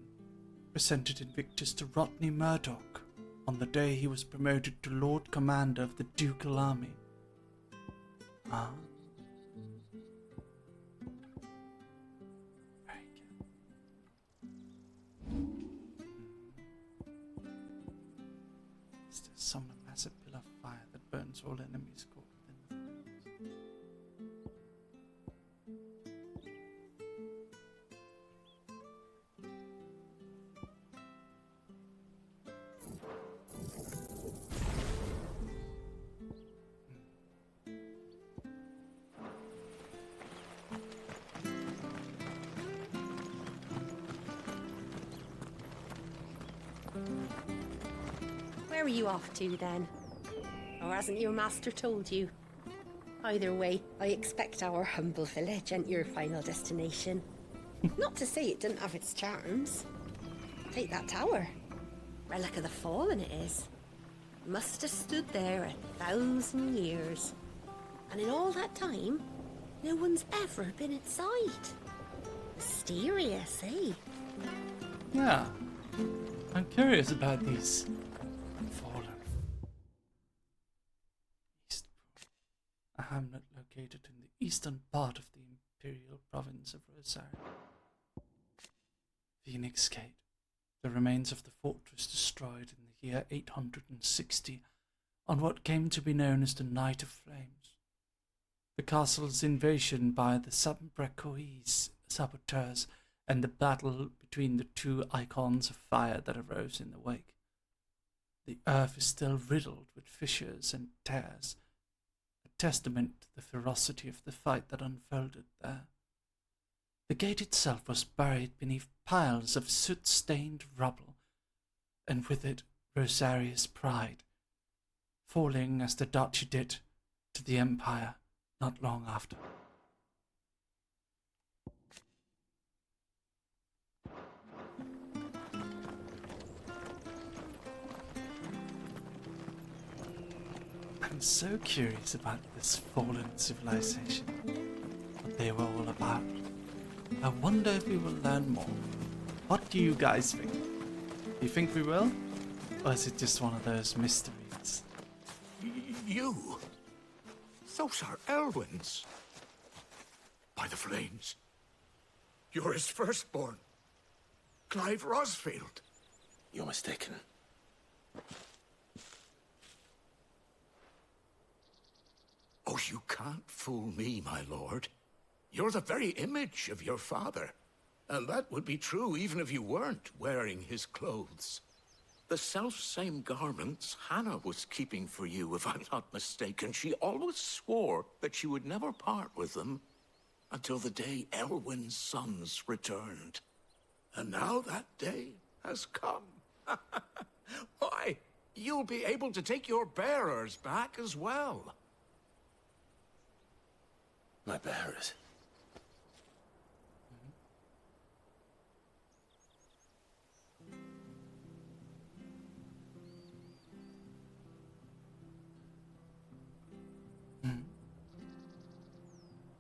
presented Invictus to Rodney Murdoch on the day he was promoted to Lord Commander of the Ducal Army. Ah. Very good. Is there some massive pillar of fire that burns all enemies caught within the flames? Where are you off to, then? Or hasn't your master told you? Either way, I expect our humble village ain't your final destination. Not to say it didn't have its charms. Take that tower. Relic of the Fallen it is. Must have stood there 1,000 years. And in all that time, no one's ever been inside. Mysterious, eh? Yeah. I'm curious about these fallen. hamlet located in the eastern part of the imperial province of Rosario. Phoenix Gate, the remains of the fortress destroyed in the year 860 on what came to be known as the Night of Flames. The castle's invasion by the Sambrecoese saboteurs and the battle between the two icons of fire that arose in the wake. The earth is still riddled with fissures and tears, a testament to the ferocity of the fight that unfolded there. The gate itself was buried beneath piles of soot-stained rubble, and with it Rosaria's pride, falling as the duchy did to the Empire not long after. I'm so curious about this fallen civilization, what they were all about. I wonder if we will learn more. What do you guys think? Do you think we will? Or is it just one of those mysteries? You? Those are Elwyn's. By the flames. You're his firstborn. Clive Rosfield. You're mistaken. Oh, you can't fool me, my lord. You're the very image of your father. And that would be true even if you weren't wearing his clothes. The self-same garments Hannah was keeping for you, if I'm not mistaken. She always swore that she would never part with them until the day Elwyn's sons returned. And now that day has come. Why, you'll be able to take your bearers back as well. My bearers?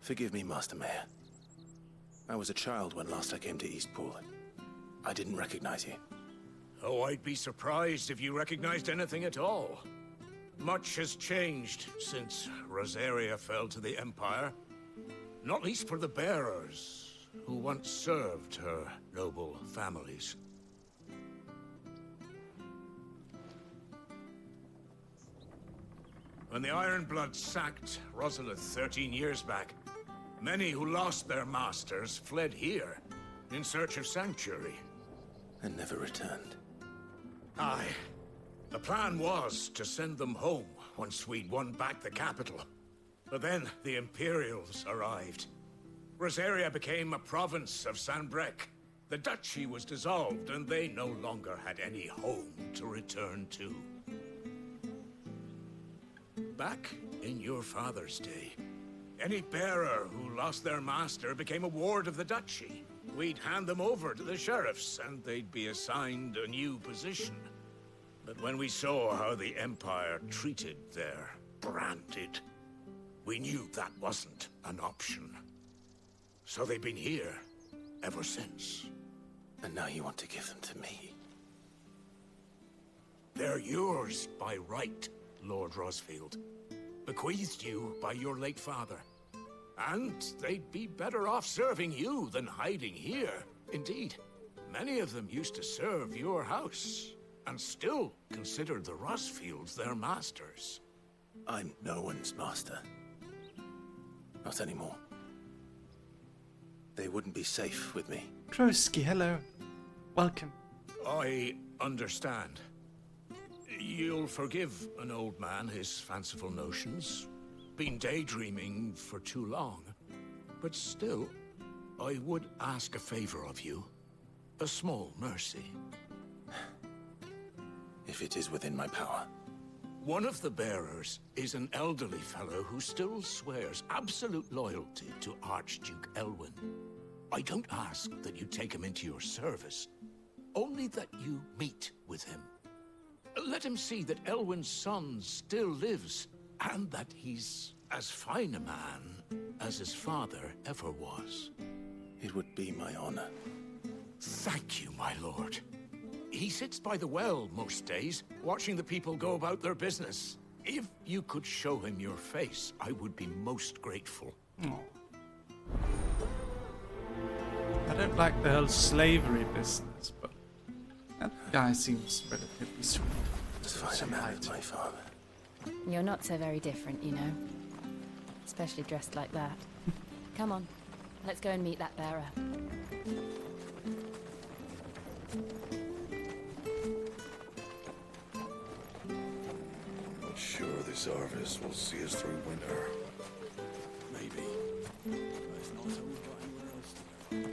Forgive me, Master Mayor. I was a child when last I came to Eastpool. I didn't recognize you. Oh, I'd be surprised if you recognized anything at all. Much has changed since Rosaria fell to the Empire. Not least for the bearers, who once served her noble families. When the Ironbloods sacked Rosalith 13 years back, many who lost their masters fled here in search of sanctuary. And never returned. Aye. The plan was to send them home once we'd won back the capital. But then the Imperials arrived. Rosaria became a province of Sanbreque. The duchy was dissolved, and they no longer had any home to return to. Back in your father's day, any bearer who lost their master became a ward of the duchy. We'd hand them over to the sheriffs, and they'd be assigned a new position. But when we saw how the Empire treated their branded, we knew that wasn't an option. So they've been here ever since. And now you want to give them to me? They're yours by right, Lord Rosfield. Bequeathed you by your late father. And they'd be better off serving you than hiding here. Indeed, many of them used to serve your house, and still considered the Rosfields their masters. I'm no one's master. Not anymore. They wouldn't be safe with me. Krosky, hello. Welcome. I understand. You'll forgive an old man his fanciful notions. Been daydreaming for too long. But still, I would ask a favor of you. A small mercy. If it is within my power. One of the bearers is an elderly fellow who still swears absolute loyalty to Archduke Elwyn. I don't ask that you take him into your service, only that you meet with him. Let him see that Elwyn's son still lives, and that he's as fine a man as his father ever was. It would be my honor. Thank you, my lord. He sits by the well most days, watching the people go about their business. If you could show him your face, I would be most grateful. Oh. I don't like the whole slavery business, but that guy seems relatively sweet. Let's find a man with my father. You're not so very different, you know. Especially dressed like that. Come on, let's go and meet that bearer. Not sure this harvest will see us through winter. Maybe. But if not, then we've got anywhere else to go.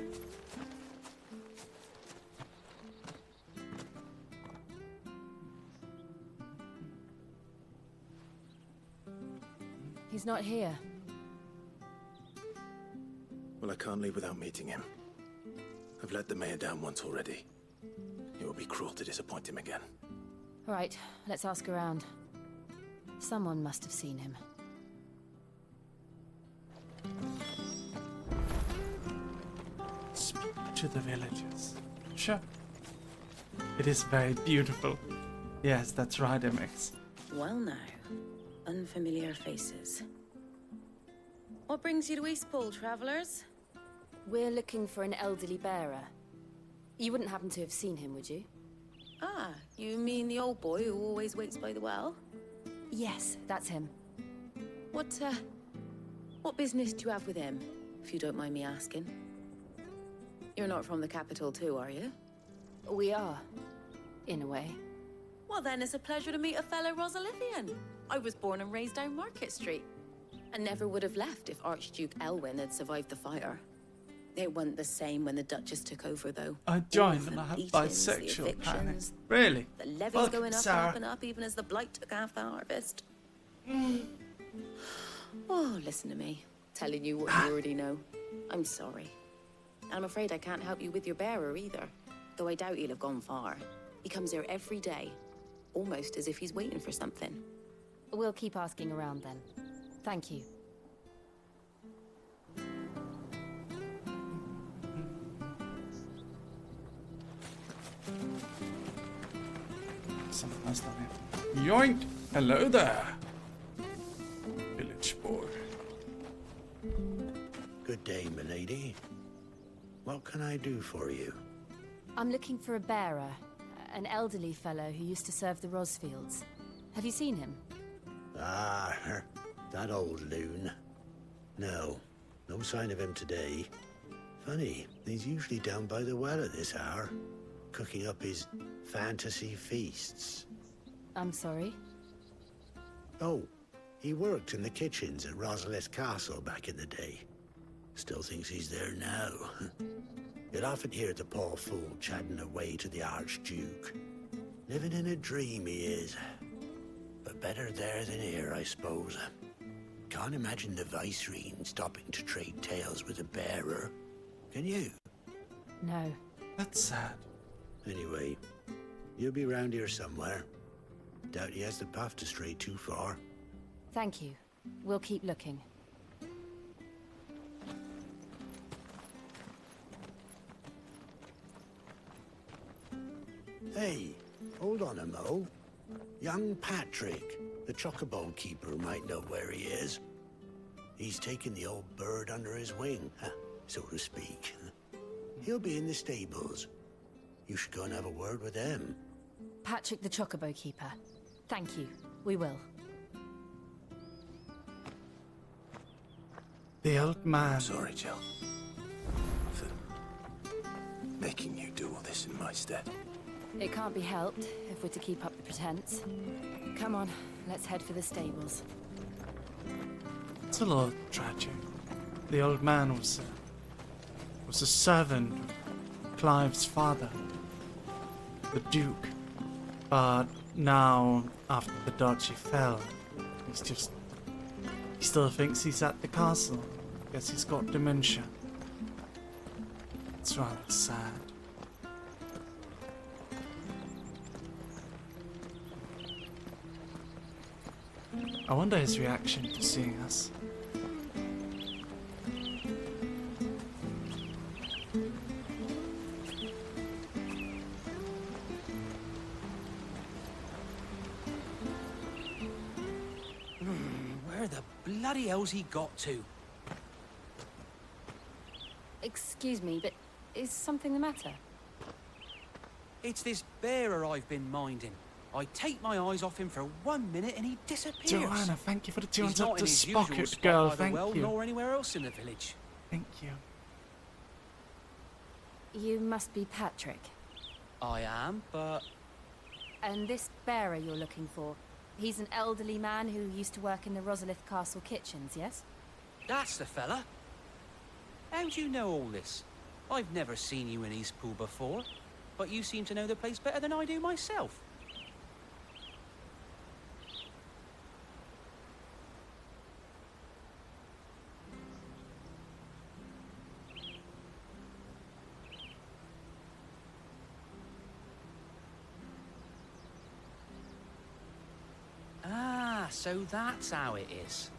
He's not here. Well, I can't leave without meeting him. I've let the mayor down once already. It would be cruel to disappoint him again. All right, let's ask around. Someone must have seen him. Speak to the villagers. Sure. It is very beautiful. Yes, that's right, MX. Well now, unfamiliar faces. What brings you to Eastpool, travellers? We're looking for an elderly bearer. You wouldn't happen to have seen him, would you? Ah, you mean the old boy who always waits by the well? Yes, that's him. What business do you have with him, if you don't mind me asking? You're not from the capital too, are you? We are, in a way. Well then, it's a pleasure to meet a fellow Rosalithian. I was born and raised down Market Street, and never would have left if Archduke Elwyn had survived the fire. It wasn't the same when the Duchess took over, though. I joined and I had bisexual panic. Really? The levies Fuck, going up Sarah. and up and up, even as the blight took half the harvest. Oh, listen to me. Telling you what you already know. I'm sorry. I'm afraid I can't help you with your bearer either. Though I doubt he'll have gone far. He comes here every day. Almost as if he's waiting for something. We'll keep asking around then. Thank you. Someone else down here. Yoink! Hello there, village boy. Good day, milady. What can I do for you? I'm looking for a bearer. An elderly fellow who used to serve the Rosfields. Have you seen him? Ah, that old loon. No sign of him today. Funny, he's usually down by the well at this hour, cooking up his fantasy feasts. I'm sorry? Oh, he worked in the kitchens at Rosalith Castle back in the day. Still thinks he's there now. You'll often hear the poor fool chatting away to the Archduke. Living in a dream he is. But better there than here, I suppose. Can't imagine the Viceroy stopping to trade tales with a bearer. Can you? No. That's sad. Anyway, you'll be round here somewhere. Doubt he has the path to stray too far. Thank you. We'll keep looking. Hey, hold on a mo. Young Patrick, the chocobo keeper, might know where he is. He's taken the old bird under his wing, so to speak. He'll be in the stables. You should go and have a word with them. Patrick the Chocobo Keeper. Thank you. We will. The old man. Sorry, Jill. For making you do all this in my stead. It can't be helped if we're to keep up the pretense. Come on, let's head for the stables. It's a little tragic. The old man was a servant of Clive's father, the Duke. But now, after the duchy fell, he still thinks he's at the castle. Guess he's got dementia. It's rather sad. I wonder his reaction to seeing us. bloody hell's he got to? Excuse me, but is something the matter? It's this bearer I've been minding. I take my eyes off him for 1 minute and he disappears. Joanna, thank you for the He's 200 not to in his usual Spocket, spot girl. by the Thank well, you. nor anywhere else in the village. Thank you. You must be Patrick. I am, but... And this bearer you're looking for, he's an elderly man who used to work in the Rosalith Castle kitchens, yes? That's the fella. How do you know all this? I've never seen you in Eastpool before, but you seem to know the place better than I do myself. Ah, so that's how it is.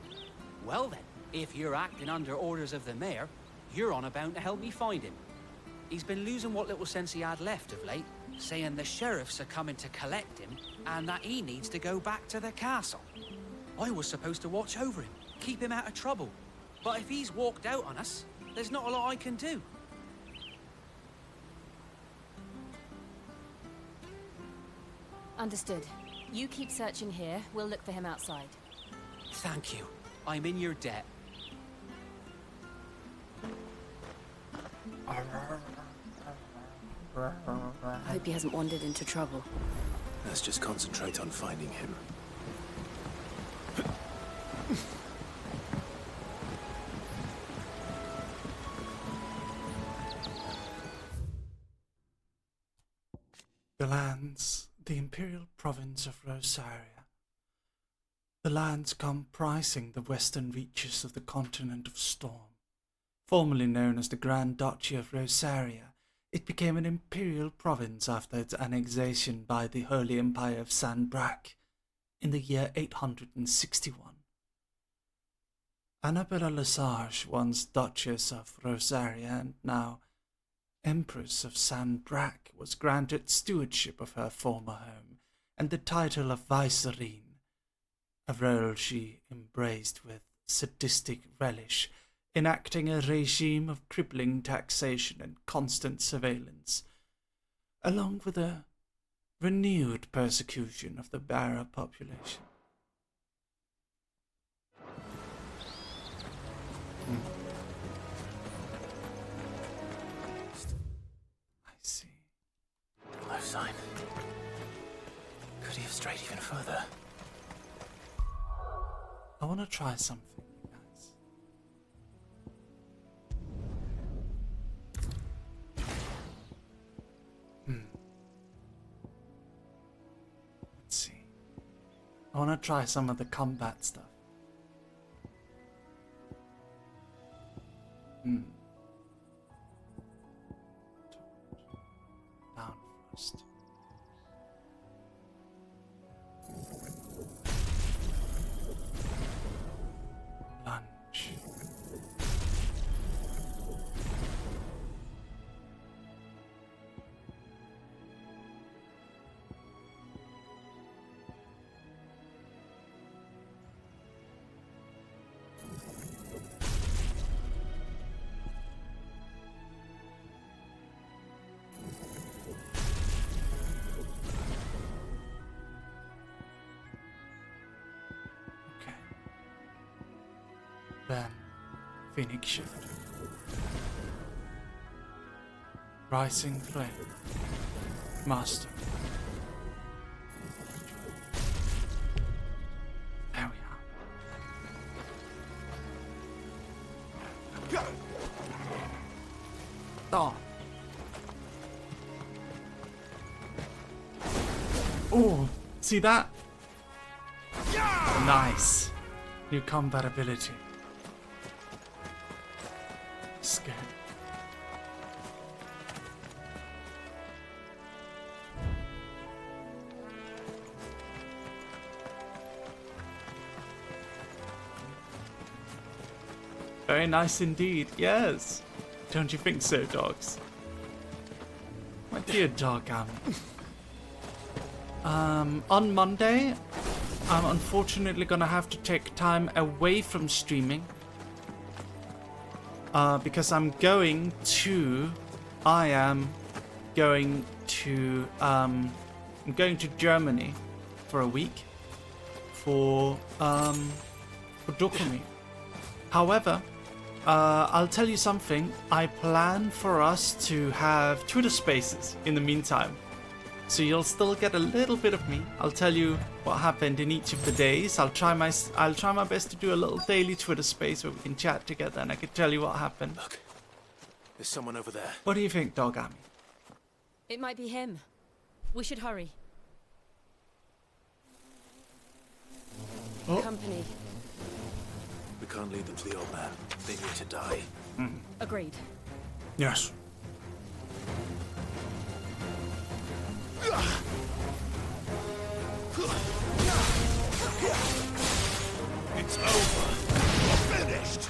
Well then, if you're acting under orders of the mayor, you're on about to help me find him. He's been losing what little sense he had left of late, saying the sheriffs are coming to collect him and that he needs to go back to the castle. I was supposed to watch over him, keep him out of trouble. But if he's walked out on us, there's not a lot I can do. Understood. You keep searching here, we'll look for him outside. Thank you. I'm in your debt. I hope he hasn't wandered into trouble. Let's just concentrate on finding him. The lands, the imperial province of Rosaria. The lands comprising the western reaches of the continent of Storm. Formerly known as the Grand Duchy of Rosaria, it became an imperial province after its annexation by the Holy Empire of San Brac in the year 861. Annabella Lesage, once Duchess of Rosaria and now Empress of San Brac, was granted stewardship of her former home and the title of Vicereine, a role she embraced with sadistic relish, enacting a regime of crippling taxation and constant surveillance, along with a renewed persecution of the Barra population. I see. No sign. Could he have strayed even further? I want to try something, guys. Let's see. I want to try some of the combat stuff. Down first. Lunge. Then, Phoenix Shift. Rising Flame. Master. There we are. Oh. Oh, see that? Nice. New combat ability. Scared. Very nice indeed, yes. Don't you think so, dogs? My dear dog, on Monday, I'm unfortunately gonna have to take time away from streaming. Because I'm going to Germany for a week for Dokumi. However, I'll tell you something. I plan for us to have Twitter Spaces in the meantime, so you'll still get a little bit of me. I'll tell you what happened in each of the days. I'll try my best to do a little daily Twitter Space where we can chat together, and I can tell you what happened. Look, there's someone over there. What do you think, Dogami? It might be him. We should hurry. Oh. Company. We can't lead them to the old man. They need to die. Agreed. Yes. It's over. Finished.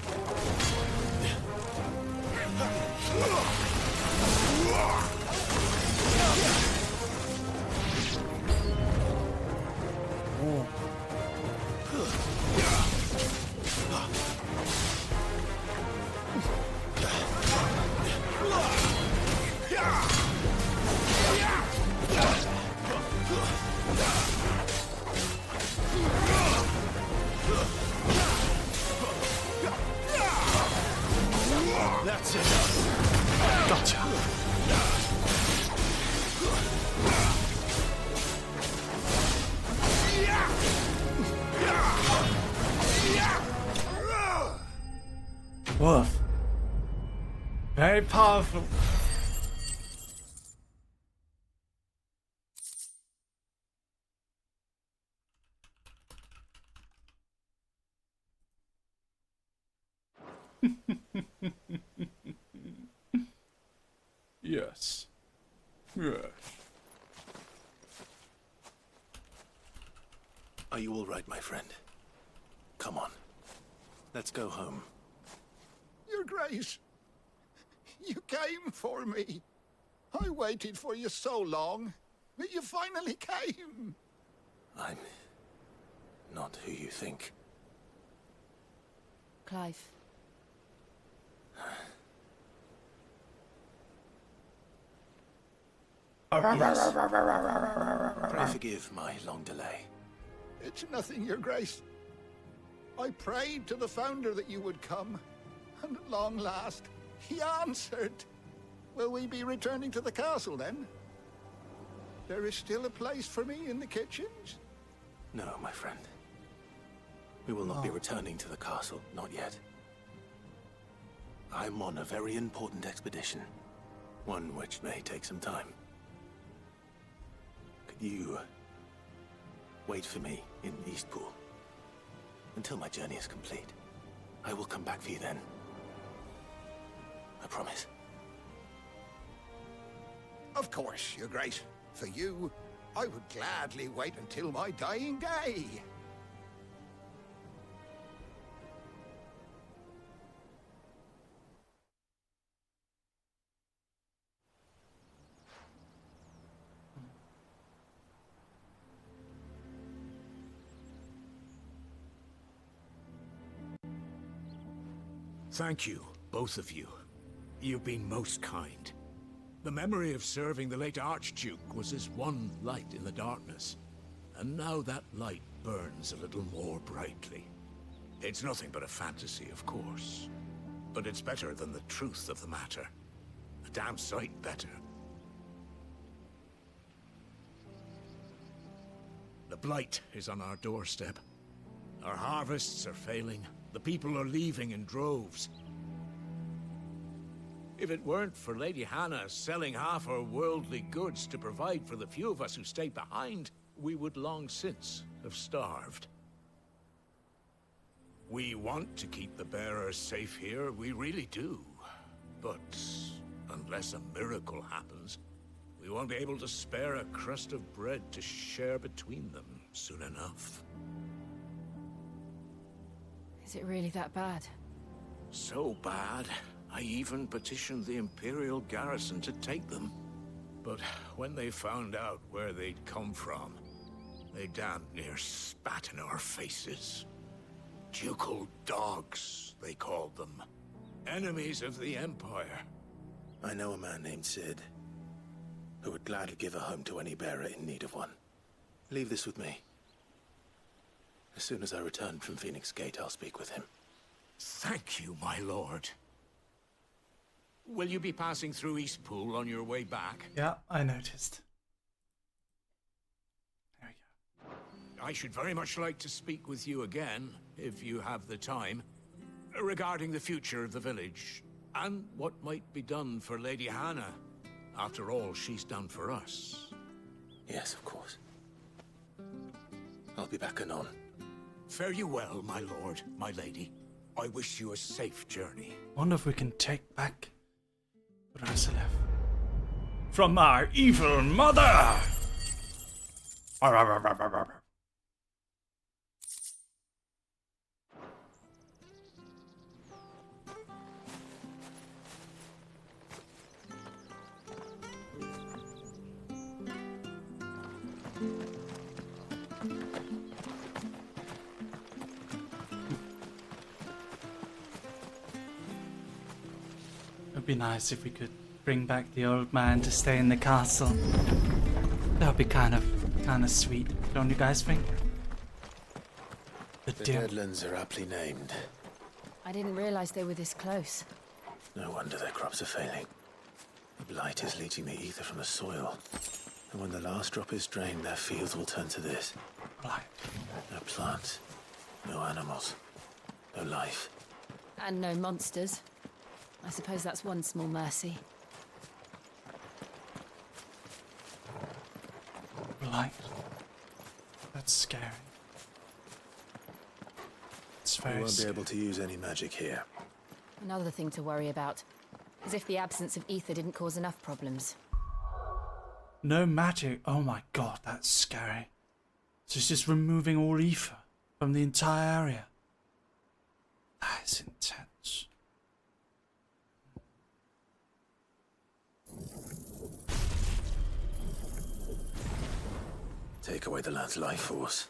That's it. Gotcha. Woof. Very powerful. Yes. Yes. Are you all right, my friend? Come on. Let's go home. Your Grace, you came for me. I waited for you so long, but you finally came. I'm not who you think. Clive. Yes. Pray forgive my long delay. It's nothing, Your Grace. I prayed to the Founder that you would come, and at long last, he answered. Will we be returning to the castle, then? There is still a place for me in the kitchens? No, my friend. We will not be returning to the castle, not yet. I'm on a very important expedition, one which may take some time. Could you wait for me in Eastpool until my journey is complete? I will come back for you then. I promise. Of course, Your Grace. For you, I would gladly wait until my dying day. Thank you, both of you. You've been most kind. The memory of serving the late Archduke was as one light in the darkness, and now that light burns a little more brightly. It's nothing but a fantasy, of course, but it's better than the truth of the matter. A damn sight better. The blight is on our doorstep. Our harvests are failing. The people are leaving in droves. If it weren't for Lady Hannah selling half her worldly goods to provide for the few of us who stayed behind, we would long since have starved. We want to keep the bearers safe here, we really do. But unless a miracle happens, we won't be able to spare a crust of bread to share between them soon enough. Is it really that bad? So bad, I even petitioned the Imperial garrison to take them. But when they found out where they'd come from, They damn near spat in our faces. Ducal dogs, they called them. Enemies of the Empire. I know a man named Sid, who would gladly give a home to any bearer in need of one. Leave this with me. As soon as I return from Phoenix Gate, I'll speak with him. Thank you, my lord. Will you be passing through Eastpool on your way back? Yeah, I noticed. I should very much like to speak with you again, if you have the time, regarding the future of the village, and what might be done for Lady Hannah. After all, she's done for us. Yes, of course. I'll be back anon. Fare you well, my lord, my lady. I wish you a safe journey. Wonder if we can take back Rasalev from our evil mother. It'd be nice if we could bring back the old man to stay in the castle. That'd be kind of sweet, don't you guys think? The Deadlands are aptly named. I didn't realize they were this close. No wonder their crops are failing. The blight is leaching the ether from the soil. And when the last drop is drained, their fields will turn to this. Right. No plants, no animals, no life. And no monsters. I suppose that's one small mercy. Right. That's scary. It's very We won't be scary. able to use any magic here. Another thing to worry about. As if the absence of ether didn't cause enough problems. No magic. Oh my god, that's scary. So it's just removing all ether from the entire area. That is intense. Take away the lad's life force,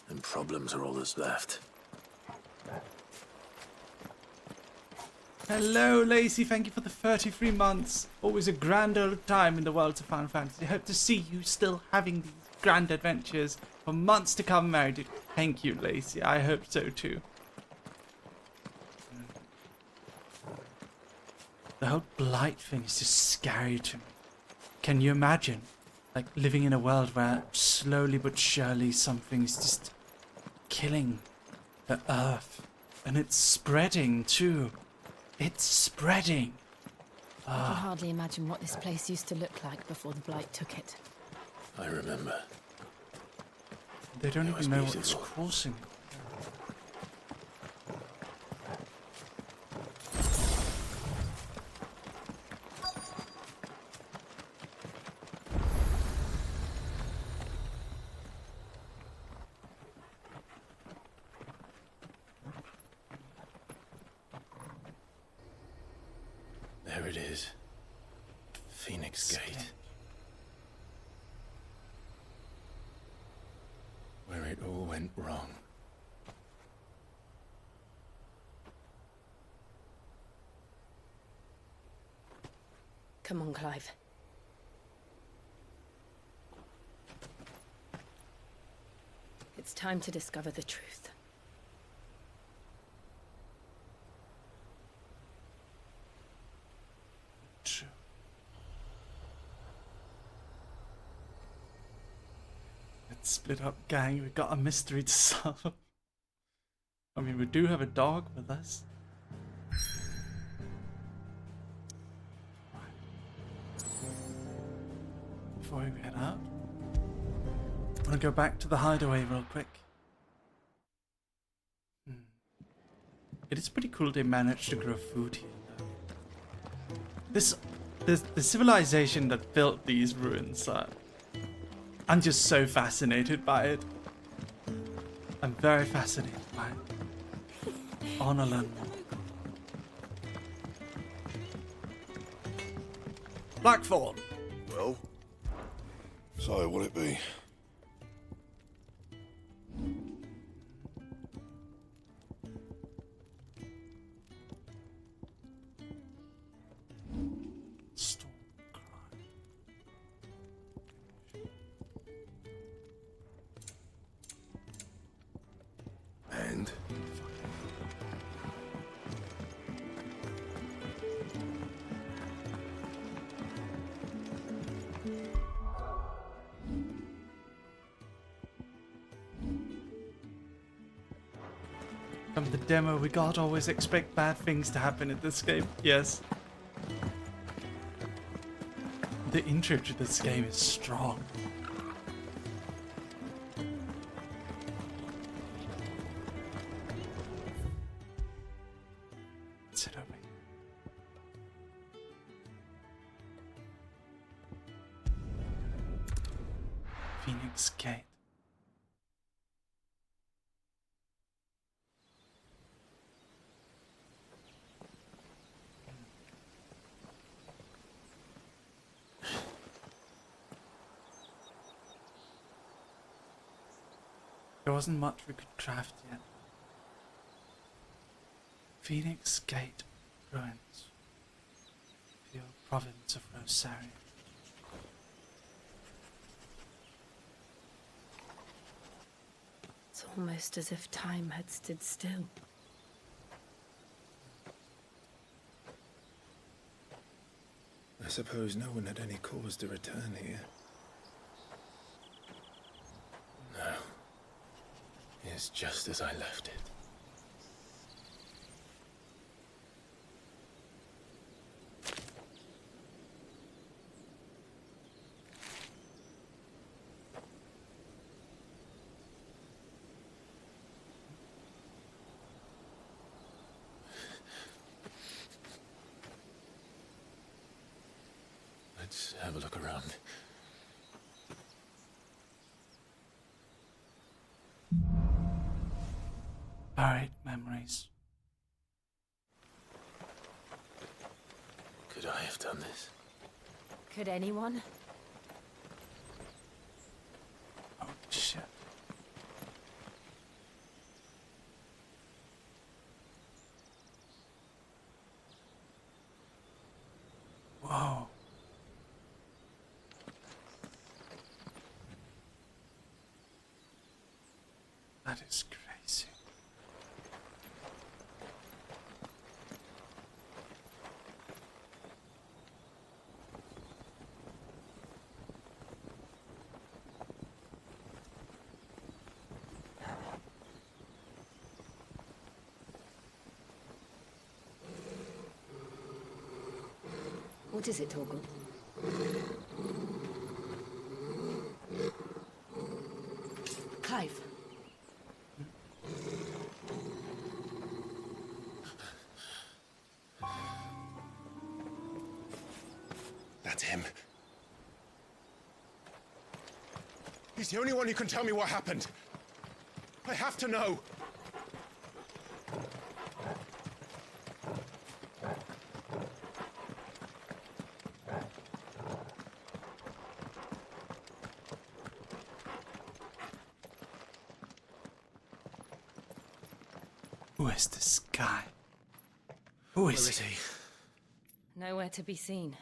and problems are all that's left. Hello, Lacey. Thank you for the 33 months. Always a grand old time in the world of Final Fantasy. Hope to see you still having these grand adventures for months to come, married. Thank you, Lacey. I hope so too. The whole blight thing is just scary to me. Can you imagine, like, living in a world where slowly but surely something's just killing the earth, and it's spreading too. It's spreading. I can hardly imagine what this place used to look like before the blight took it. I remember. They don't It was even know what's beautiful. causing. There it is. Phoenix Gate. Where it all went wrong. Come on, Clive. It's time to discover the truth. True. Let's split up, gang. We've got a mystery to solve. I mean, we do have a dog with us. Before we head out, I want to go back to the hideaway real quick. It is pretty cool they managed to grow food here, though. The civilization that built these ruins, I'm just so fascinated by it. I'm very fascinated by it. I want to learn more. Blackthorn! Well, so what'll it be? From the demo, we can't always expect bad things to happen in this game. Yes. The intro to this game is strong. Sit over here. Phoenix Gate. There wasn't much we could craft yet. Phoenix Gate ruins. The old province of Rosario. It's almost as if time had stood still. I suppose no one had any cause to return here. No. It's just as I left it. Let's have a look around. Buried memories. Could I have done this? Could anyone? Oh shit. Whoa. That is crazy. What is it, Torgal? Clive. That's him. He's the only one who can tell me what happened. I have to know. Who is this guy? Who is he? Nowhere to be seen.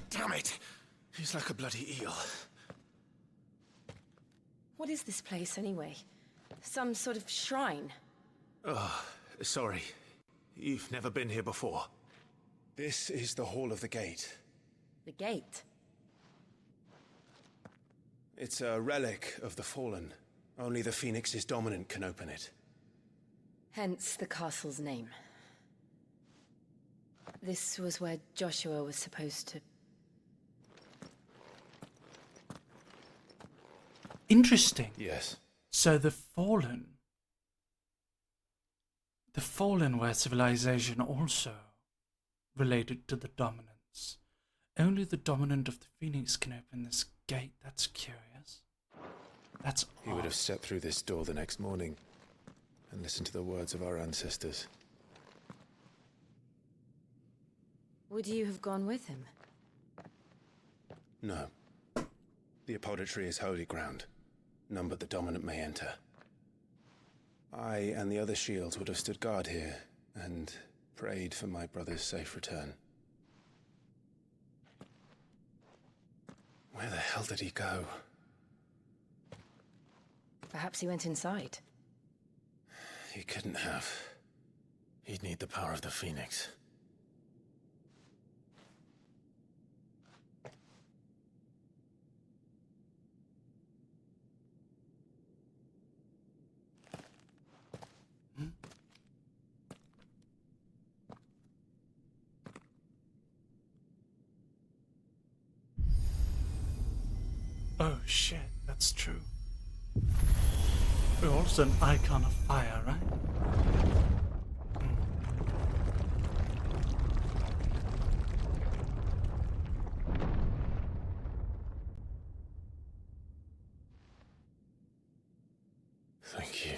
Damn it! He's like a bloody eel. What is this place, anyway? Some sort of shrine? Oh, sorry. You've never been here before. This is the Hall of the Gate. The gate? It's a relic of the Fallen. Only the Phoenix's dominant can open it. Hence the castle's name. This was where Joshua was supposed to... Interesting. Yes. So the Fallen were civilization also related to the dominants. Only the dominant of the Phoenix can open this gate. That's curious. That's He would have stepped through this door the next morning and listened to the words of our ancestors. Would you have gone with him? No. The apodatory is holy ground. None but the dominant may enter. I and the other shields would have stood guard here and prayed for my brother's safe return. Where the hell did he go? Perhaps he went inside. He couldn't have. He'd need the power of the Phoenix. Oh shit, that's true. We're also an icon of fire, right? Thank you,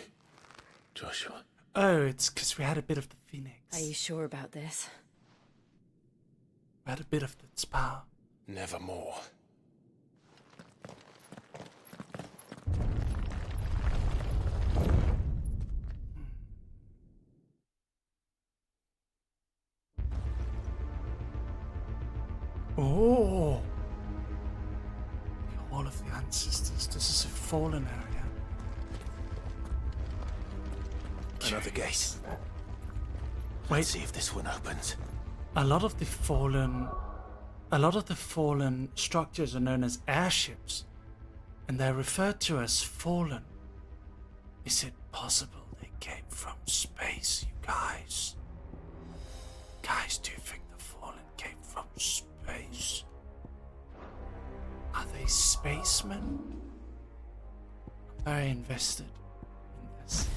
Joshua. Oh, it's because we had a bit of the phoenix. Are you sure about this? We had a bit of its power. Nevermore. Oh! The Hall of the Ancestors. This is a fallen area. Another gate. Wait. Let's see if this one opens. A lot of the fallen structures are known as airships, and they're referred to as fallen. Is it possible they came from space, you guys? Guys, do you think the fallen came from space? Are they spacemen? I'm very invested in this.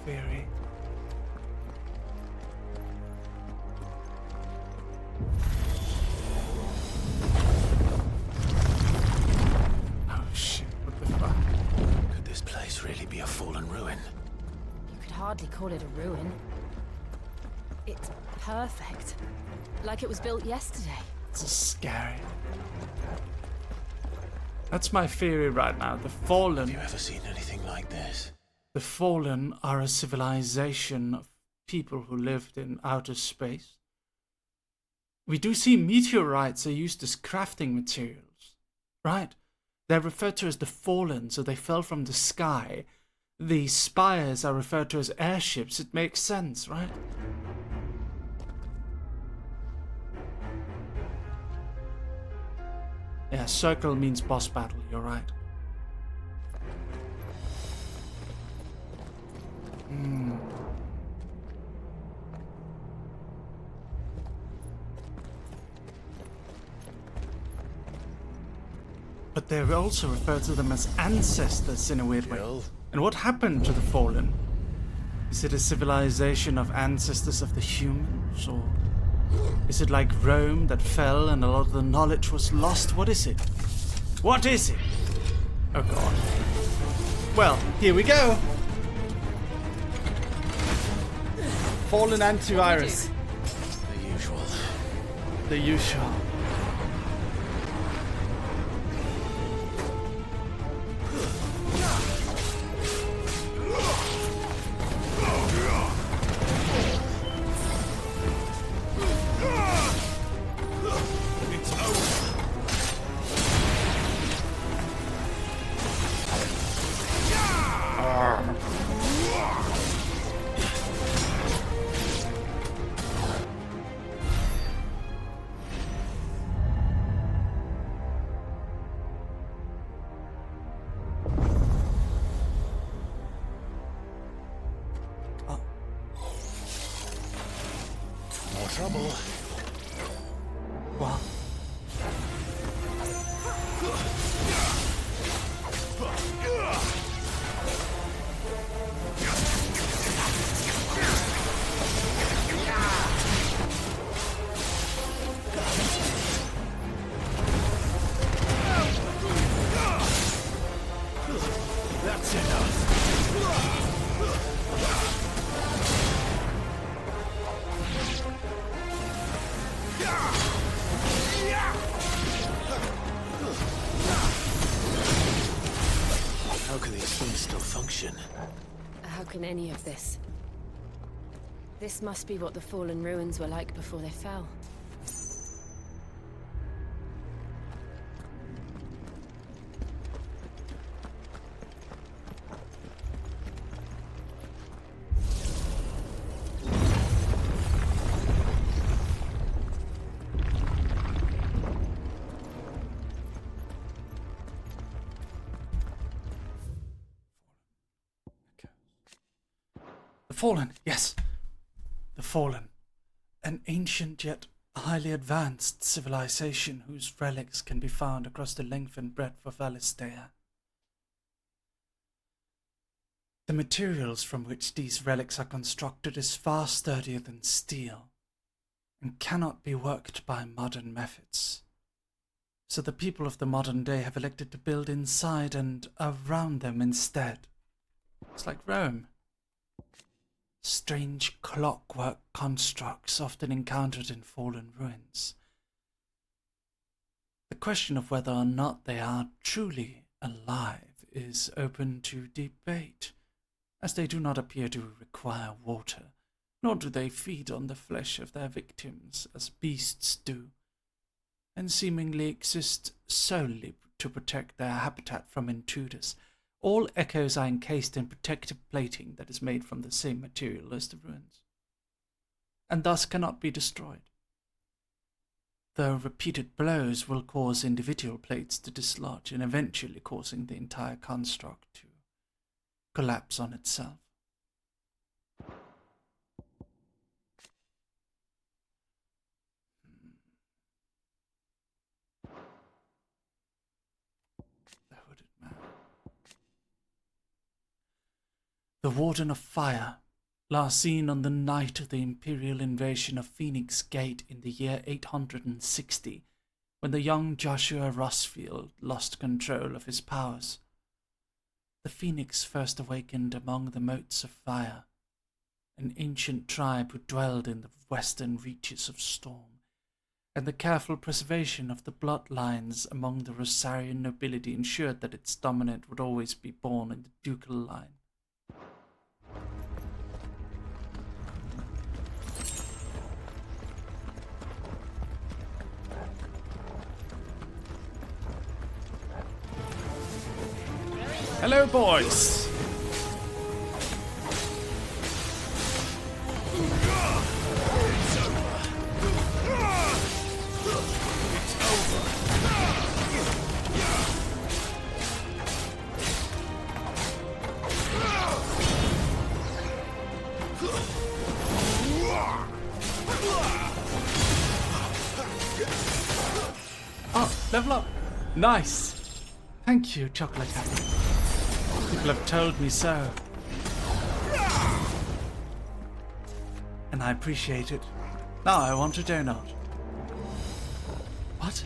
Theory. Oh shit, what the fuck? Could this place really be a fallen ruin? You could hardly call it a ruin. It's perfect. Like it was built yesterday. This is scary. That's my theory right now. The Fallen... Have you ever seen anything like this? The Fallen are a civilization of people who lived in outer space. We do see meteorites are used as crafting materials, right? They're referred to as the Fallen, so they fell from the sky. The spires are referred to as airships. It makes sense, right? Yeah, circle means boss battle, you're right. But they also refer to them as ancestors in a weird way. And what happened to the Fallen? Is it a civilization of ancestors of the humans, or is it like Rome that fell and a lot of the knowledge was lost? What is it? What is it? Oh god. Well, here we go. Fallen antivirus. The usual. The usual. Trouble. Wow. That's enough. How can these things still function? How can any of this? This must be what the fallen ruins were like before they fell. The Fallen, yes. The The Fallen, an ancient yet highly advanced civilization whose relics can be found across the length and breadth of Valistea. The materials from which these relics are constructed is far sturdier than steel, and cannot be worked by modern methods. So the people of the modern day have elected to build inside and around them instead. It's like Rome. Strange clockwork constructs often encountered in fallen ruins. The question of whether or not they are truly alive is open to debate, as they do not appear to require water, nor do they feed on the flesh of their victims as beasts do, and seemingly exist solely to protect their habitat from intruders. All echoes are encased in protective plating that is made from the same material as the ruins, and thus cannot be destroyed, though repeated blows will cause individual plates to dislodge and eventually causing the entire construct to collapse on itself. The hooded man. The Warden of Fire, last seen on the night of the Imperial invasion of Phoenix Gate in the year 860, when the young Joshua Rossfield lost control of his powers. The Phoenix first awakened among the Motes of Fire, an ancient tribe who dwelled in the western reaches of Storm, and the careful preservation of the bloodlines among the Rosarian nobility ensured that its dominant would always be born in the ducal line. Hello, boys! Oh, level up! Nice! Thank you, Chocolate Captain. People have told me so. And I appreciate it. Now I want a donut. What?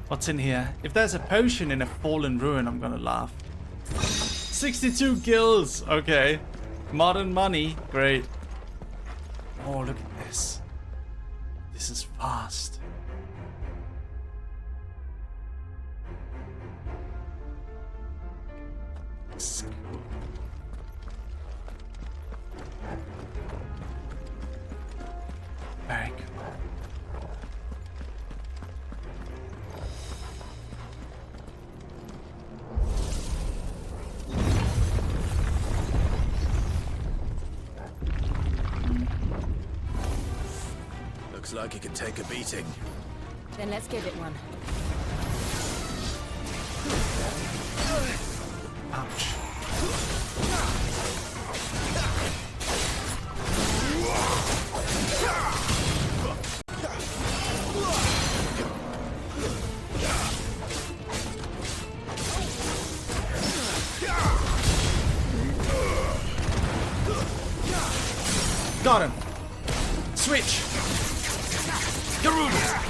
What's in here? If there's a potion in a fallen ruin, I'm gonna laugh. 62 gills! Okay. Modern money. Great. Oh, look at this. This is vast. Very cool. Looks like it could take a beating. Then let's give it one. Ouch. Got him. Switch. Gerudo.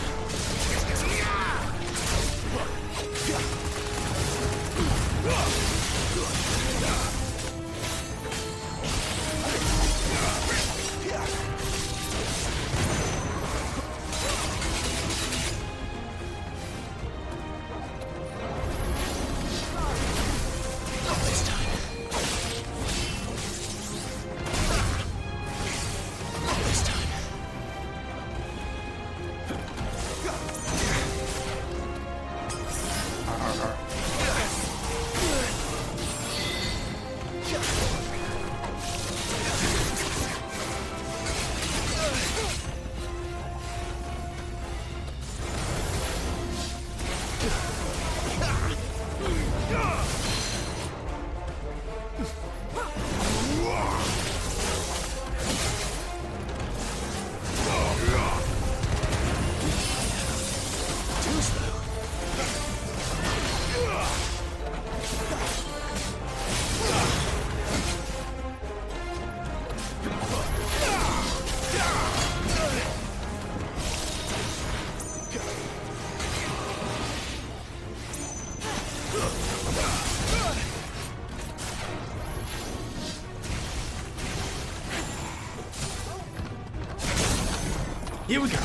Here we go.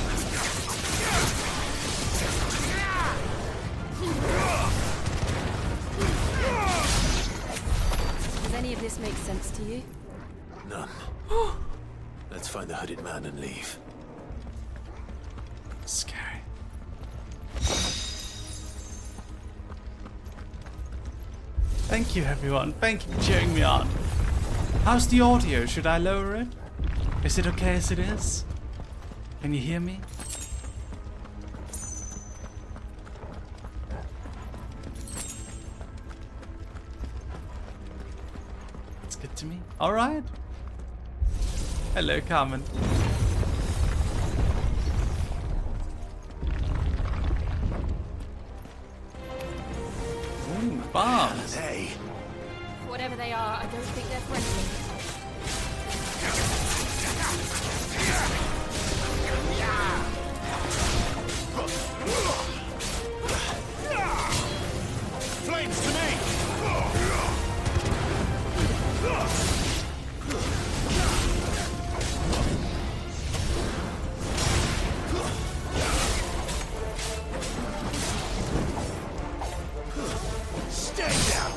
Does any of this make sense to you? None. Let's find the hooded man and leave. Scary. Thank you, everyone. Thank you for cheering me on. How's the audio? Should I lower it? Is it okay as it is? Can you hear me? It's good to me. All right. Hello, Carmen. Ooh, bombs. Hey. Whatever they are, I don't think they're friendly. Flames to me! Stay down!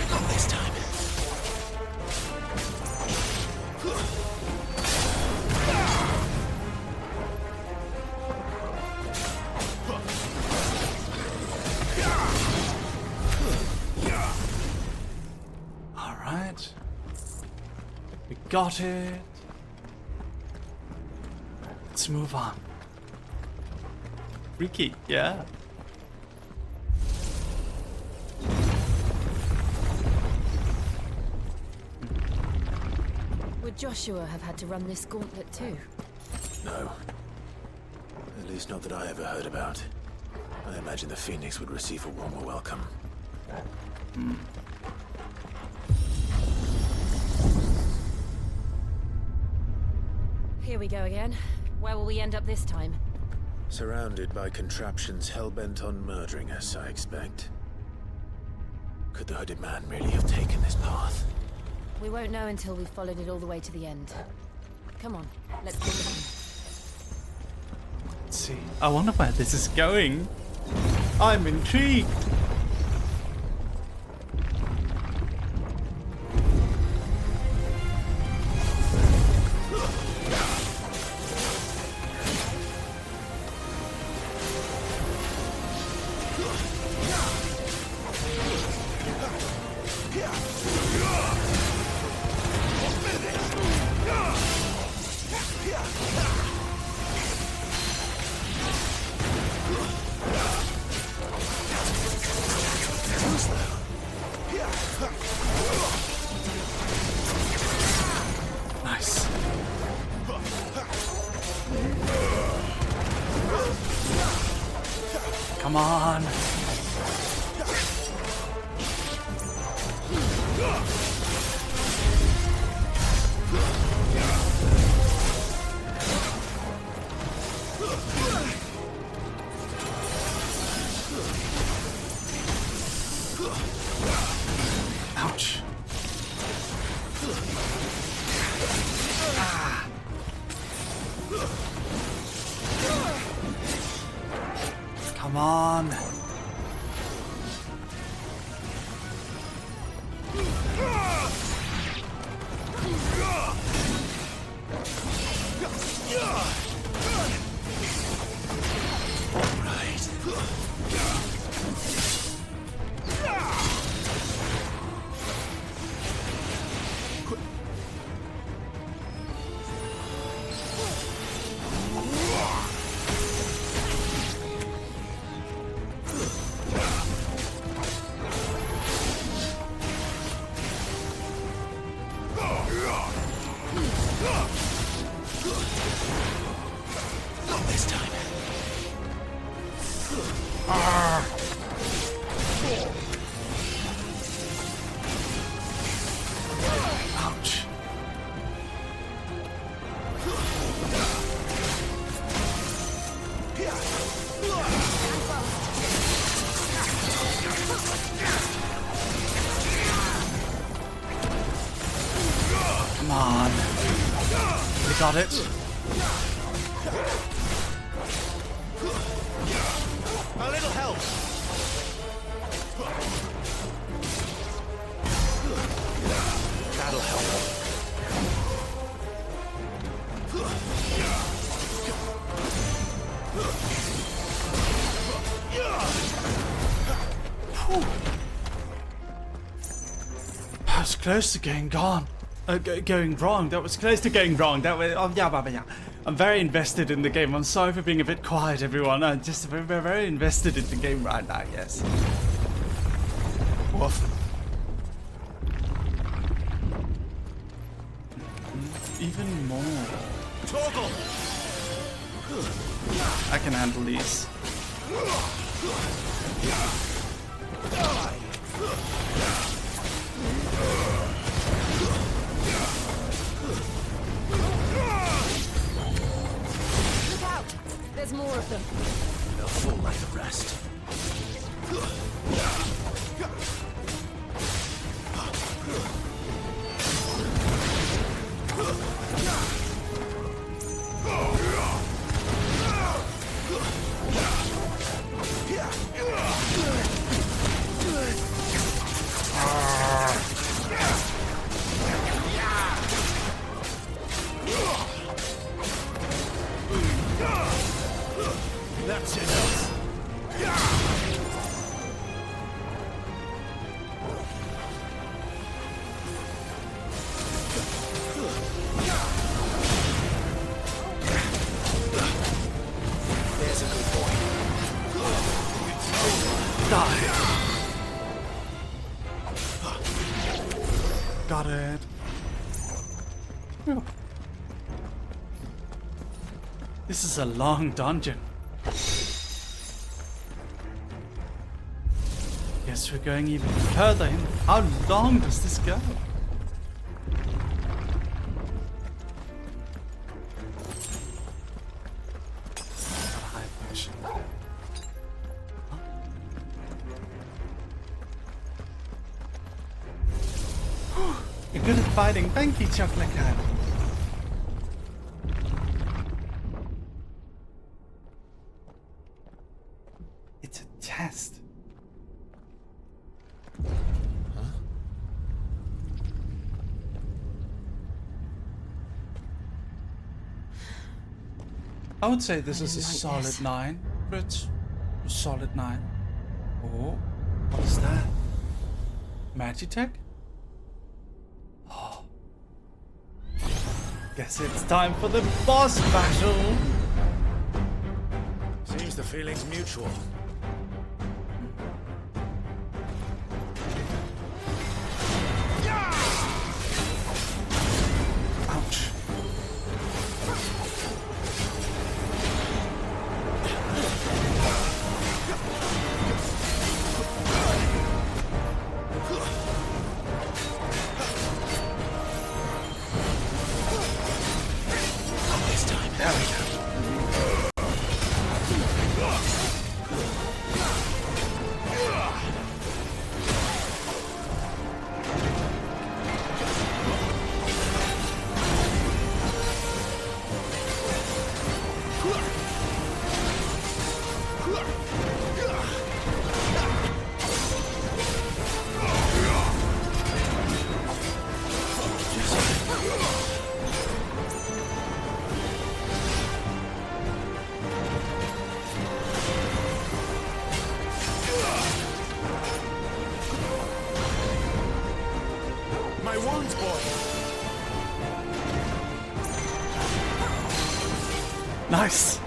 Not this time. All right. We got it. Let's move on. Freaky, yeah. Would Joshua have had to run this gauntlet too? No. At least not that I ever heard about. I imagine the Phoenix would receive a warmer welcome. Here we go again. Where will we end up this time? Surrounded by contraptions hell-bent on murdering us, I expect. Could the hooded man really have taken this path? We won't know until we've followed it all the way to the end. Come on, let's keep looking. Let's see. I wonder where this is going. I'm intrigued. Nice. Come on. Ouch. Ah. Come on. got it. A little help. That'll help. That was close to going going wrong. That was close to going wrong. That was, yeah. I'm very invested in the game. I'm sorry for being a bit quiet, everyone. I'm just very invested in the game right now, yes. Woof. Even more. Toggle. I can handle these. Look out! There's more of them. They'll fall like the rest. That's enough. There's a good boy. Die. Got it. Whew. This is a long dungeon. Guess we're going even further in. How long does this go? You're good at fighting. Thank you, Chocolate Cat. It's a test. I would say this is a solid 9, but it's a solid 9. Oh, what is that? Magitech? Oh. Guess it's time for the boss battle. Seems the feeling's mutual. Ouch. There we go. My wounds, boy. Nice.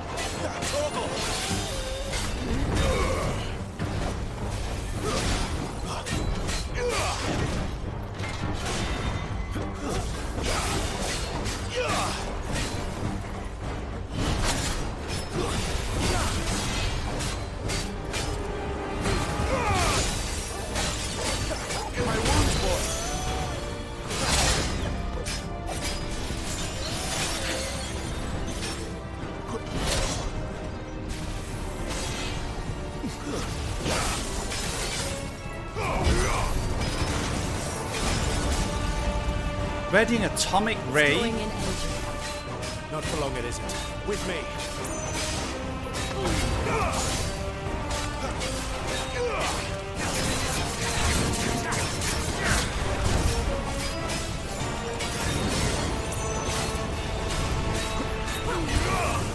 Readying atomic ray. Going in engine. not for long, it isn't. With me.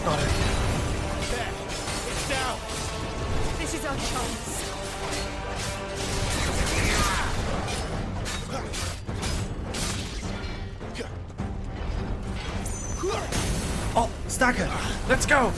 Got it. There. It's down. This is our chance. Oh, Stagger! Let's go!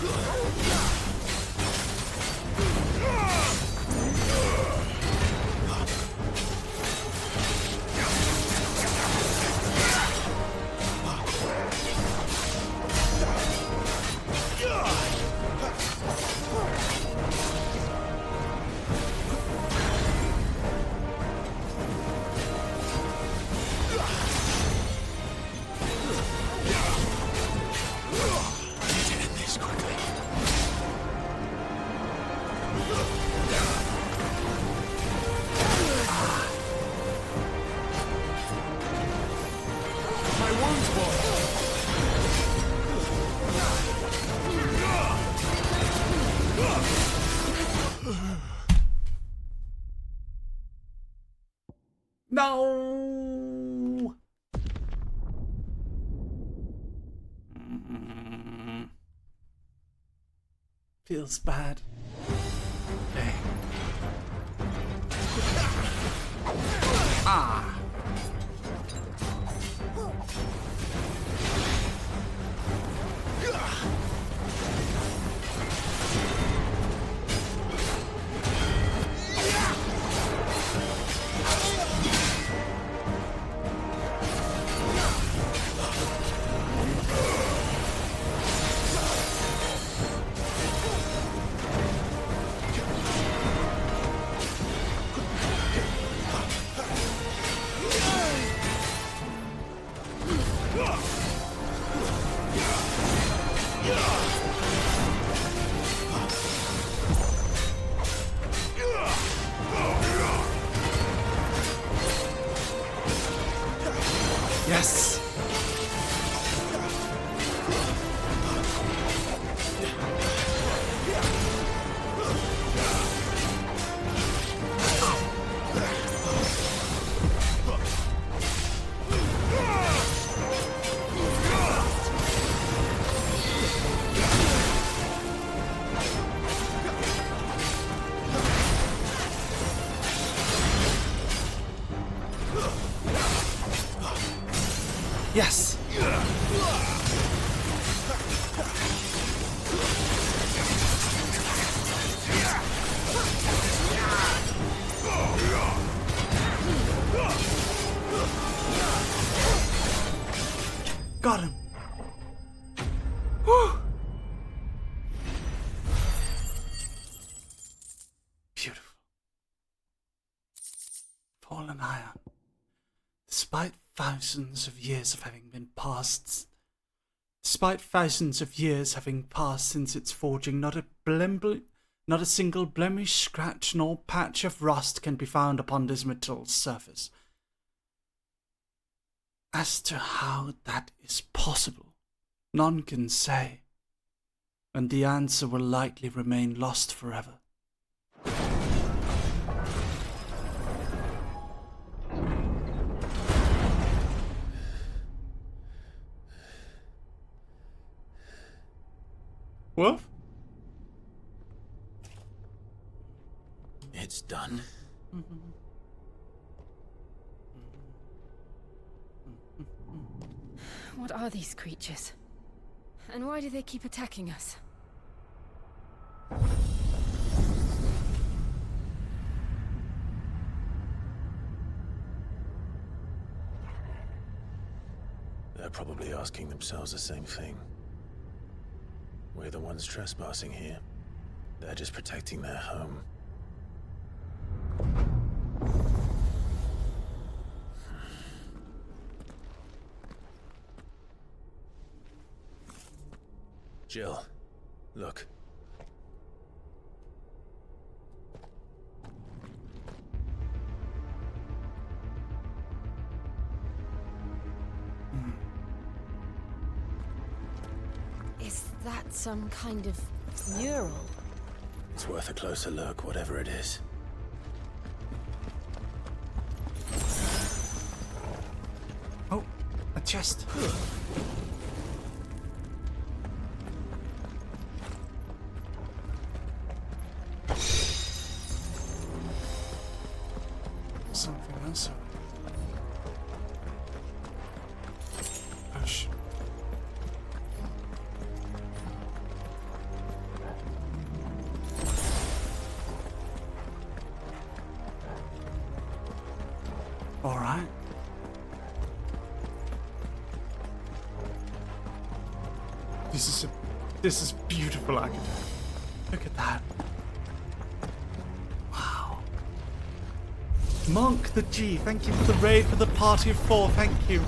No! Feels bad. Okay. Ah! Yes! Yes! Got him! Whew. Beautiful. Fallen iron. Despite thousands of years having passed since its forging, not a single blemish, scratch, nor patch of rust can be found upon this metal's surface. As to how that is possible, none can say, and the answer will likely remain lost forever. Woof? It's done. What are these creatures? And why do they keep attacking us? They're probably asking themselves the same thing. We're the ones trespassing here. They're just protecting their home. Jill, look. that some kind of mural? It's worth a closer look, whatever it is. Oh, a chest. Something else. Hush. All right. This is beautiful, Agatha. Look at that. Wow. Monk the G, thank you for the raid for the party of 4. Thank you.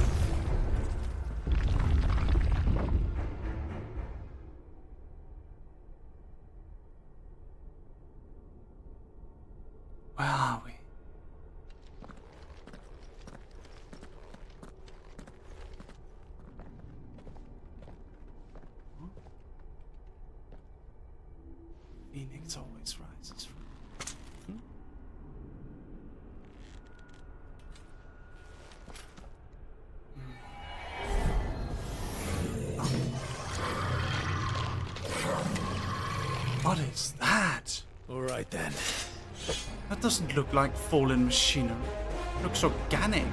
Where are we? Phoenix always rises from... What is that? All right then. That doesn't look like fallen machinery. It looks organic.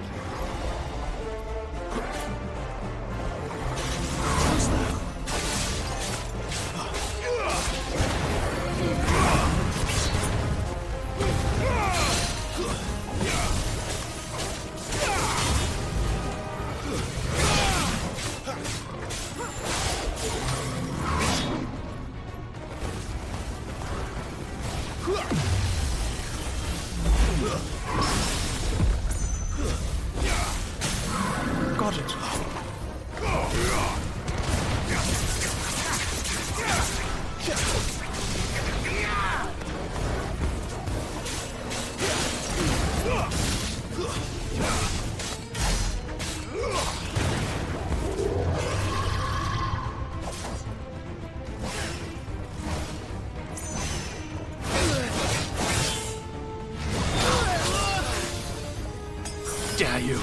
Got it. Dare you?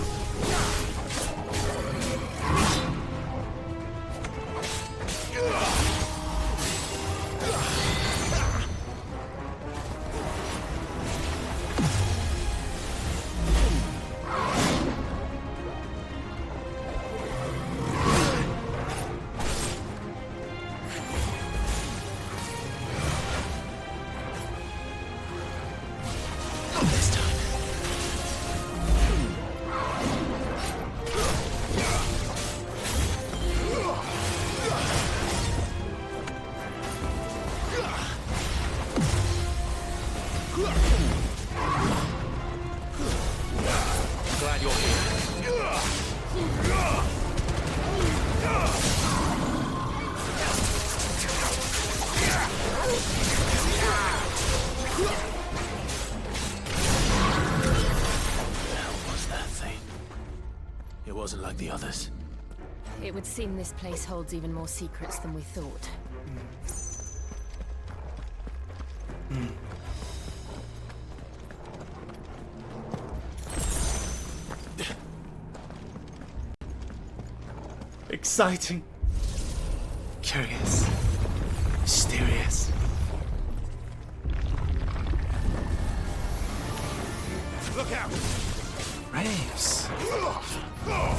Glad you're here. Was that thing? It wasn't like the others. It would seem this place holds even more secrets than we thought. Exciting. Curious. Mysterious. Look out! Raves.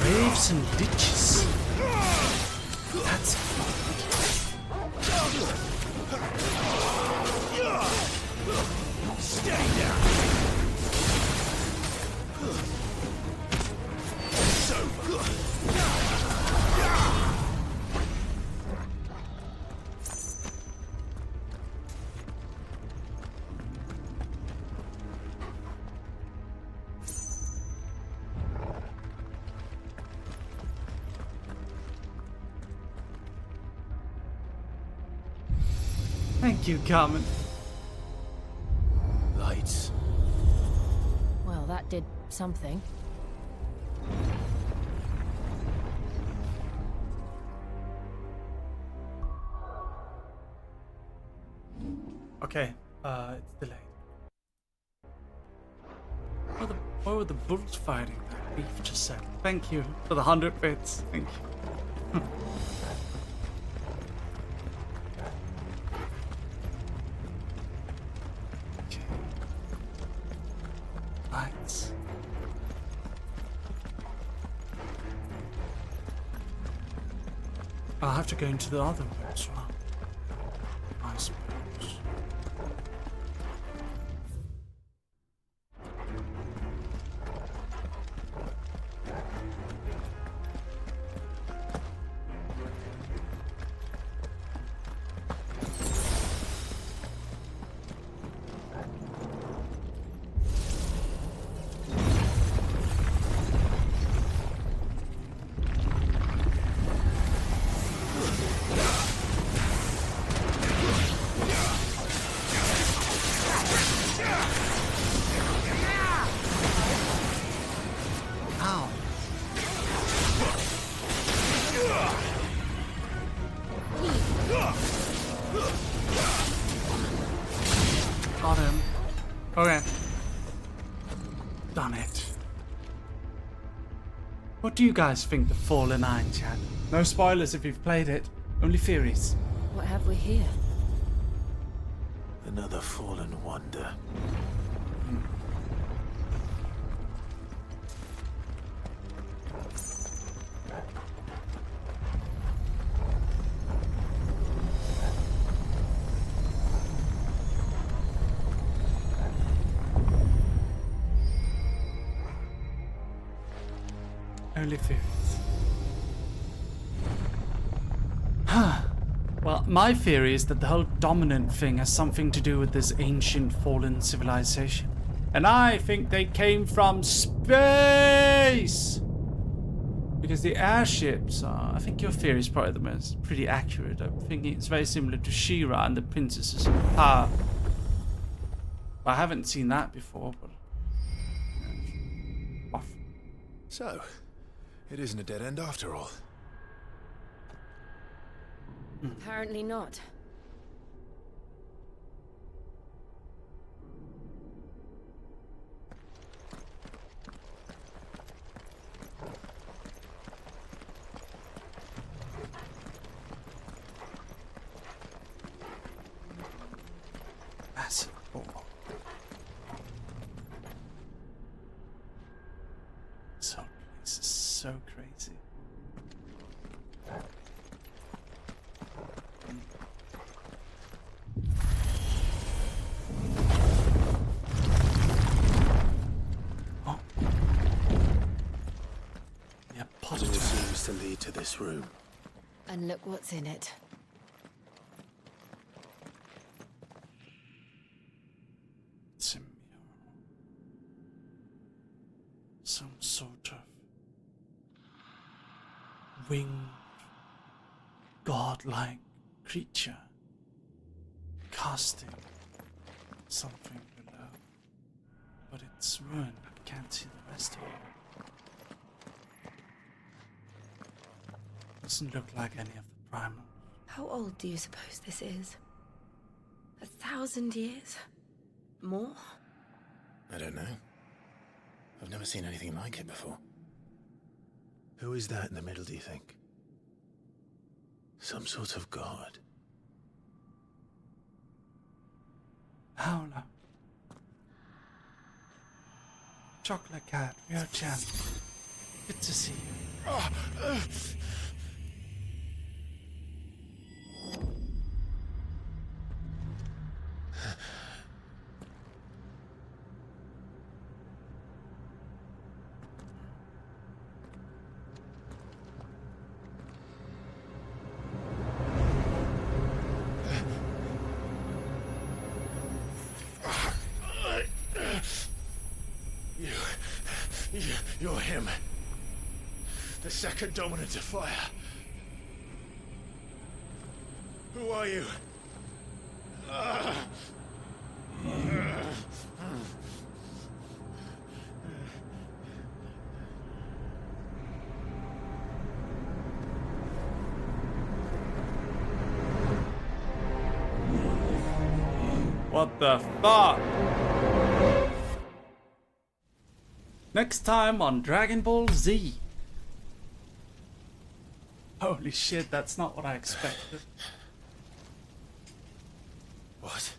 Raves and ditches. That's Stay down! It's over! Thank you, Carmen. Lights. Well, that did something. Okay, it's delayed. Why were the bulls fighting? That beef just said. Thank you for the 100 bits. Thank you. Okay. Lights. I'll have to go into the other room as well, I suppose. Got him. Okay. Done it. What do you guys think of Fallen Iron, chat? No spoilers if you've played it. Only theories. What have we here? Another fallen wonder. Only theories. Well, my theory is that the whole dominant thing has something to do with this ancient fallen civilization. And I think they came from space! Because the airships are... I think your theory is probably the most pretty accurate. I'm thinking it's very similar to She-Ra and the Princesses of Power. I haven't seen that before, but... Off. So, it isn't a dead end after all. Apparently not. Massive ball. So, this is so crazy. It all seems to lead to this room. And look what's in it. Some sort of winged, godlike creature casting something below. But it's ruined. I can't see the rest of it. Doesn't look like any of the primal. How old do you suppose this is? 1,000 years? More? I don't know. I've never seen anything like it before. Who is that in the middle, do you think? Some sort of god? Howler. Chocolate cat, your champ. Good to see you. You're him. The second dominant of fire. Who are you? What the fuck? Next time on Dragon Ball Z. Holy shit, that's not what I expected. What?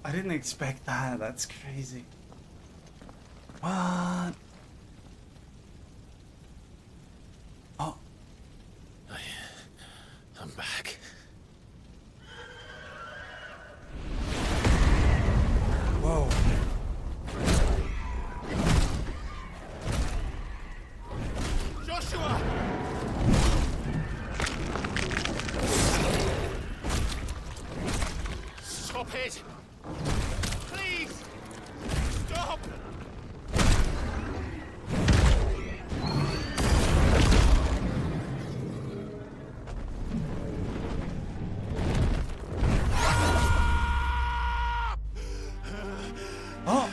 I didn't expect that. That's crazy. What? Oh. I'm back. Whoa. Joshua! Stop it! Please! Stop! Oh!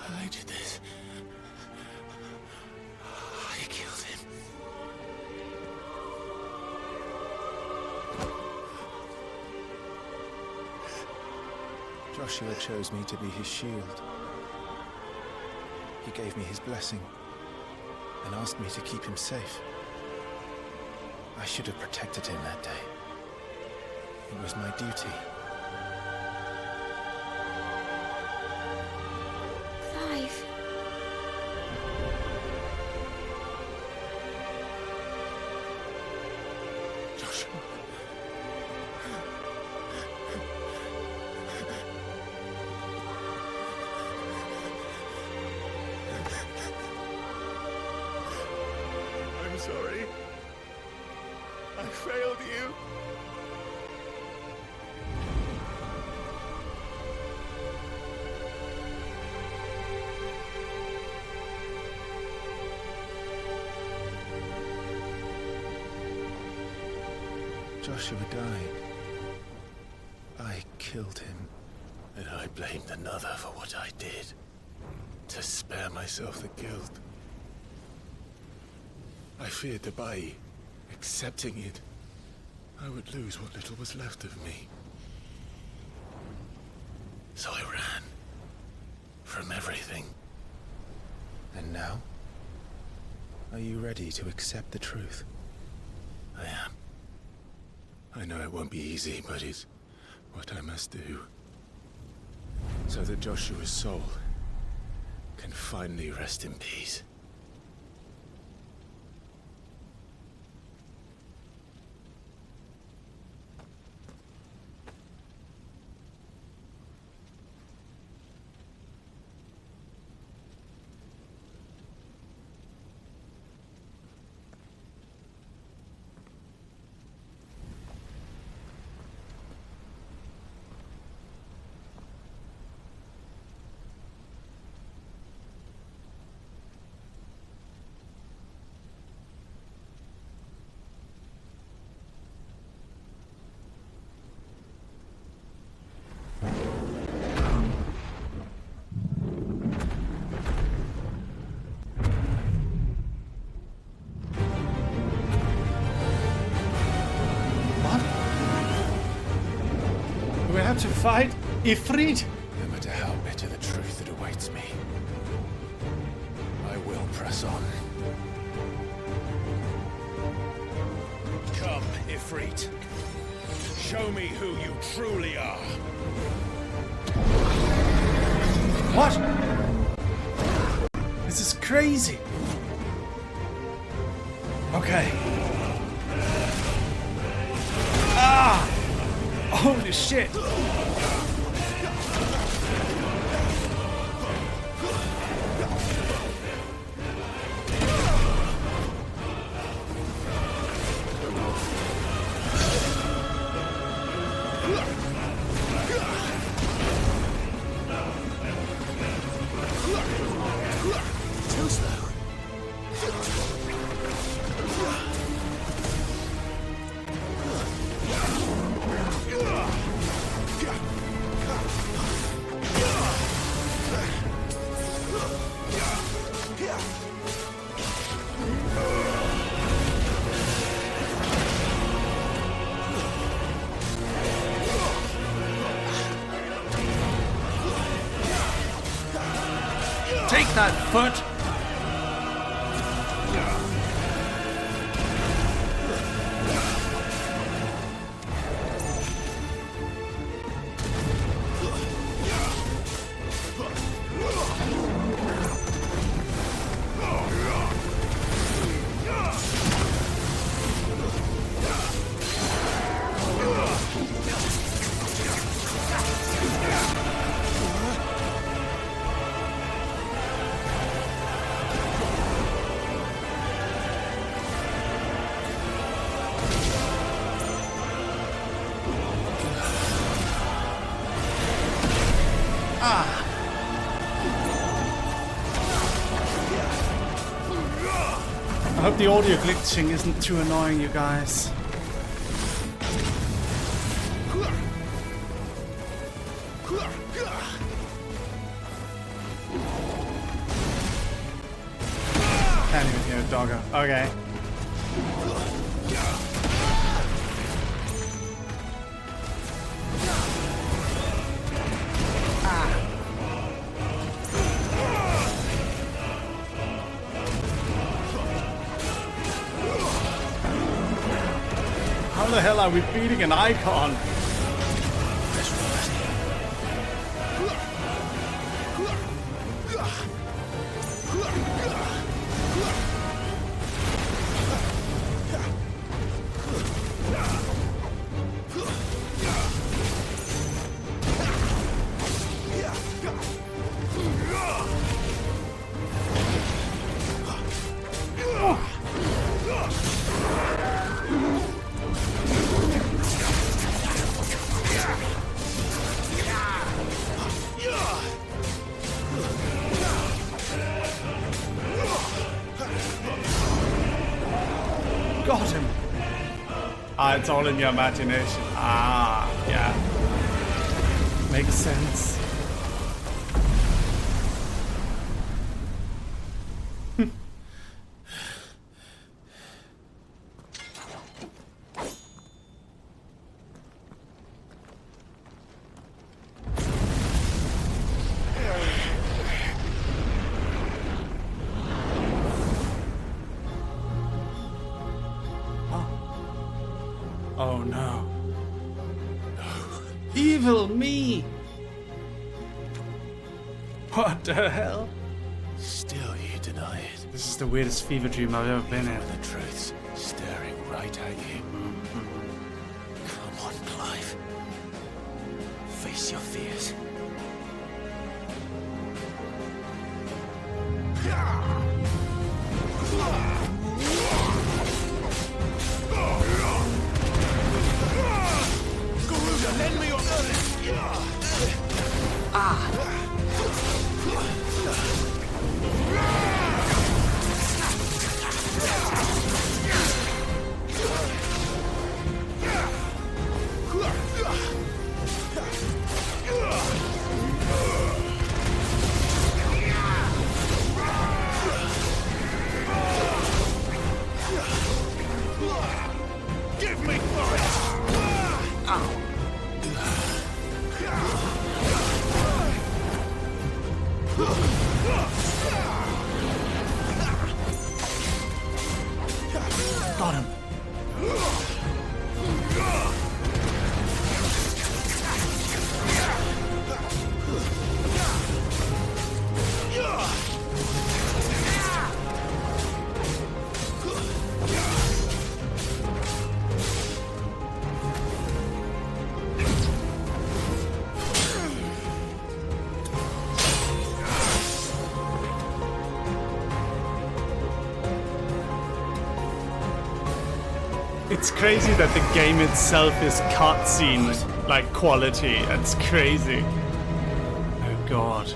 I did this. I killed him. Joshua chose me to be his shield. He gave me his blessing and asked me to keep him safe. I should have protected him that day. It was my duty. Clive. Joshua. I'm sorry. I failed you. Joshua died. I killed him. And I blamed another for what I did. To spare myself the guilt. I feared that by accepting it, I would lose what little was left of me. So I ran. From everything. And now? Are you ready to accept the truth? I am. I know it won't be easy, but it's what I must do. So that Joshua's soul can finally rest in peace. We have to fight Ifrit. No matter how bitter the truth that awaits me, I will press on. Come, Ifrit. Show me who you truly are. What? This is crazy. Okay. Ah! Holy shit! Too slow. Take that foot! I hope the audio glitching isn't too annoying, you guys. Can't even hear a doggo. Okay. How the hell are we beating an icon? Got him. Ah, it's all in your imagination. Ah, yeah. Makes sense. Oh no. Evil me! What the hell? Still you deny it. This is the weirdest fever dream I've ever been in. The truth's staring right at you. Come on, Clive. Face your fears. Lend me your Give me Got him. It's crazy that the game itself is cutscene like quality. That's crazy. Oh god.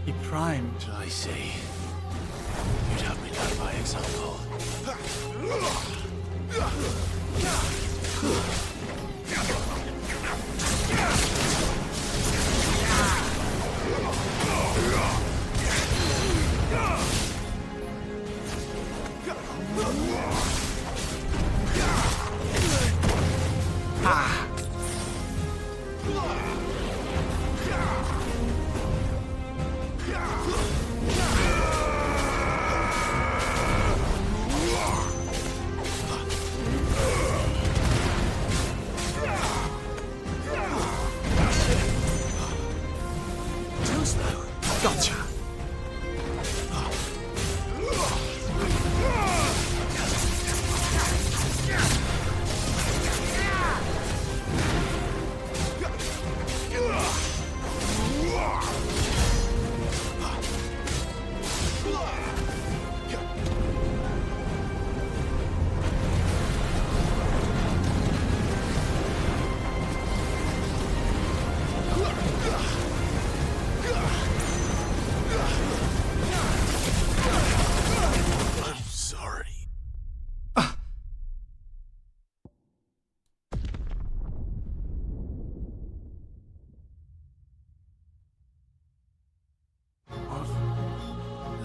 He primed. I see. You'd have me learn by example. Gotcha.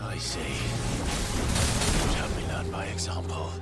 I see. You'd have me learn by example.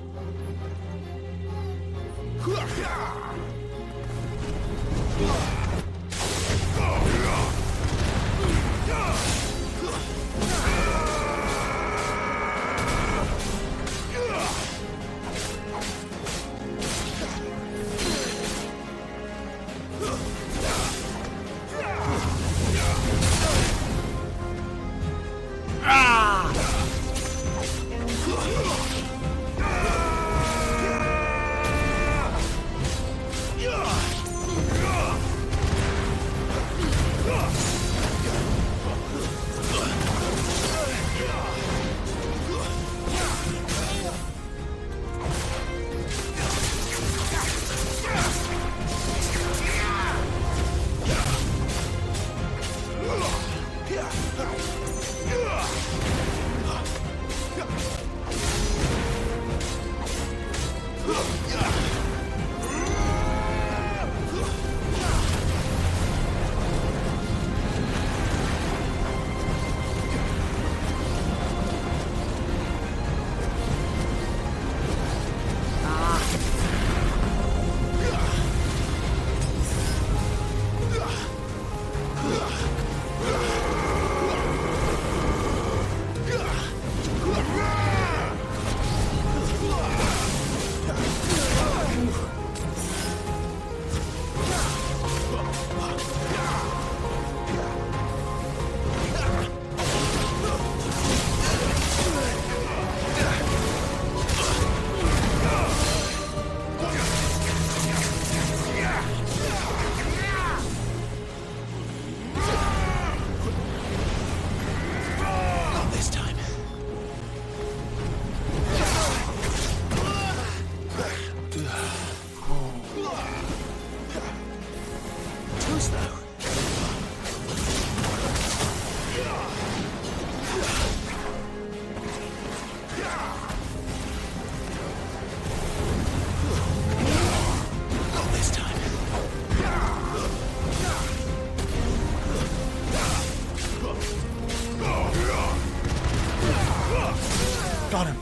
Got him.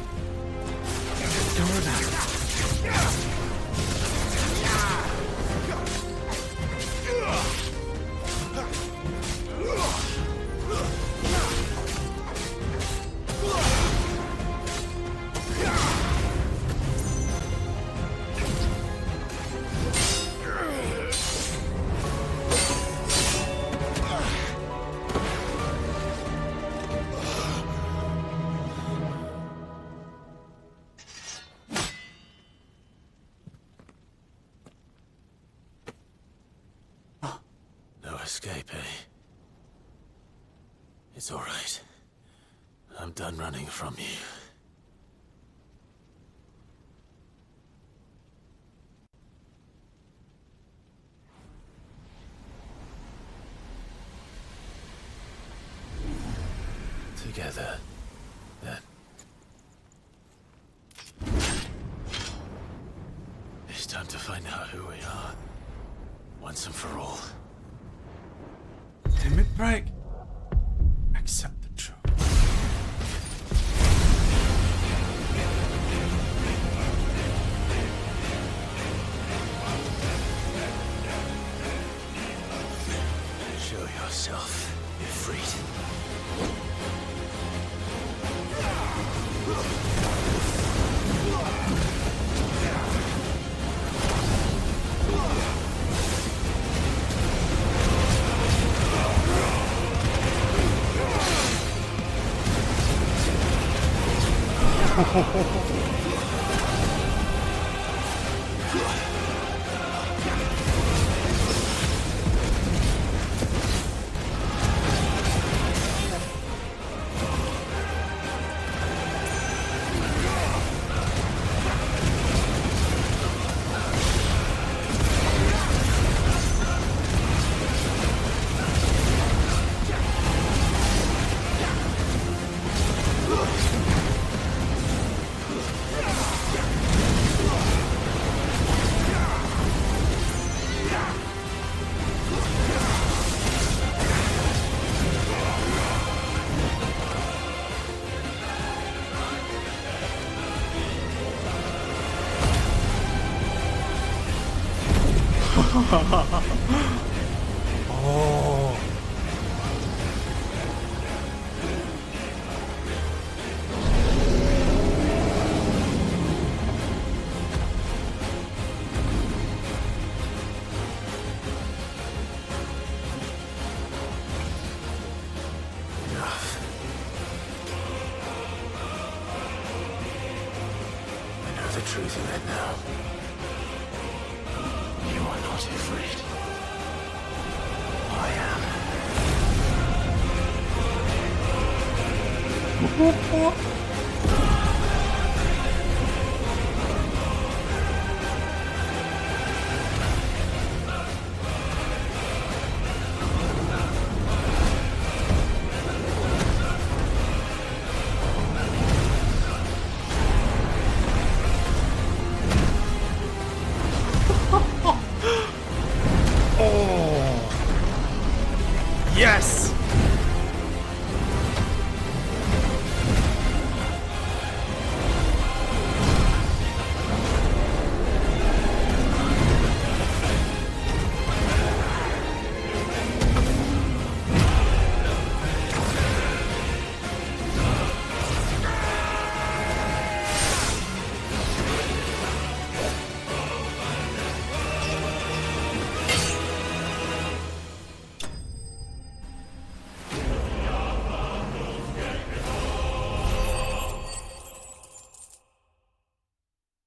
Go back. Escape, eh? It's all right. I'm done running from you. Together, then. It's time to find out who we are, once and for all. Limit break. Accept the truth. Show yourself, Ifrit. Oh. I know the truth of it now. You are not afraid. I am. Yes!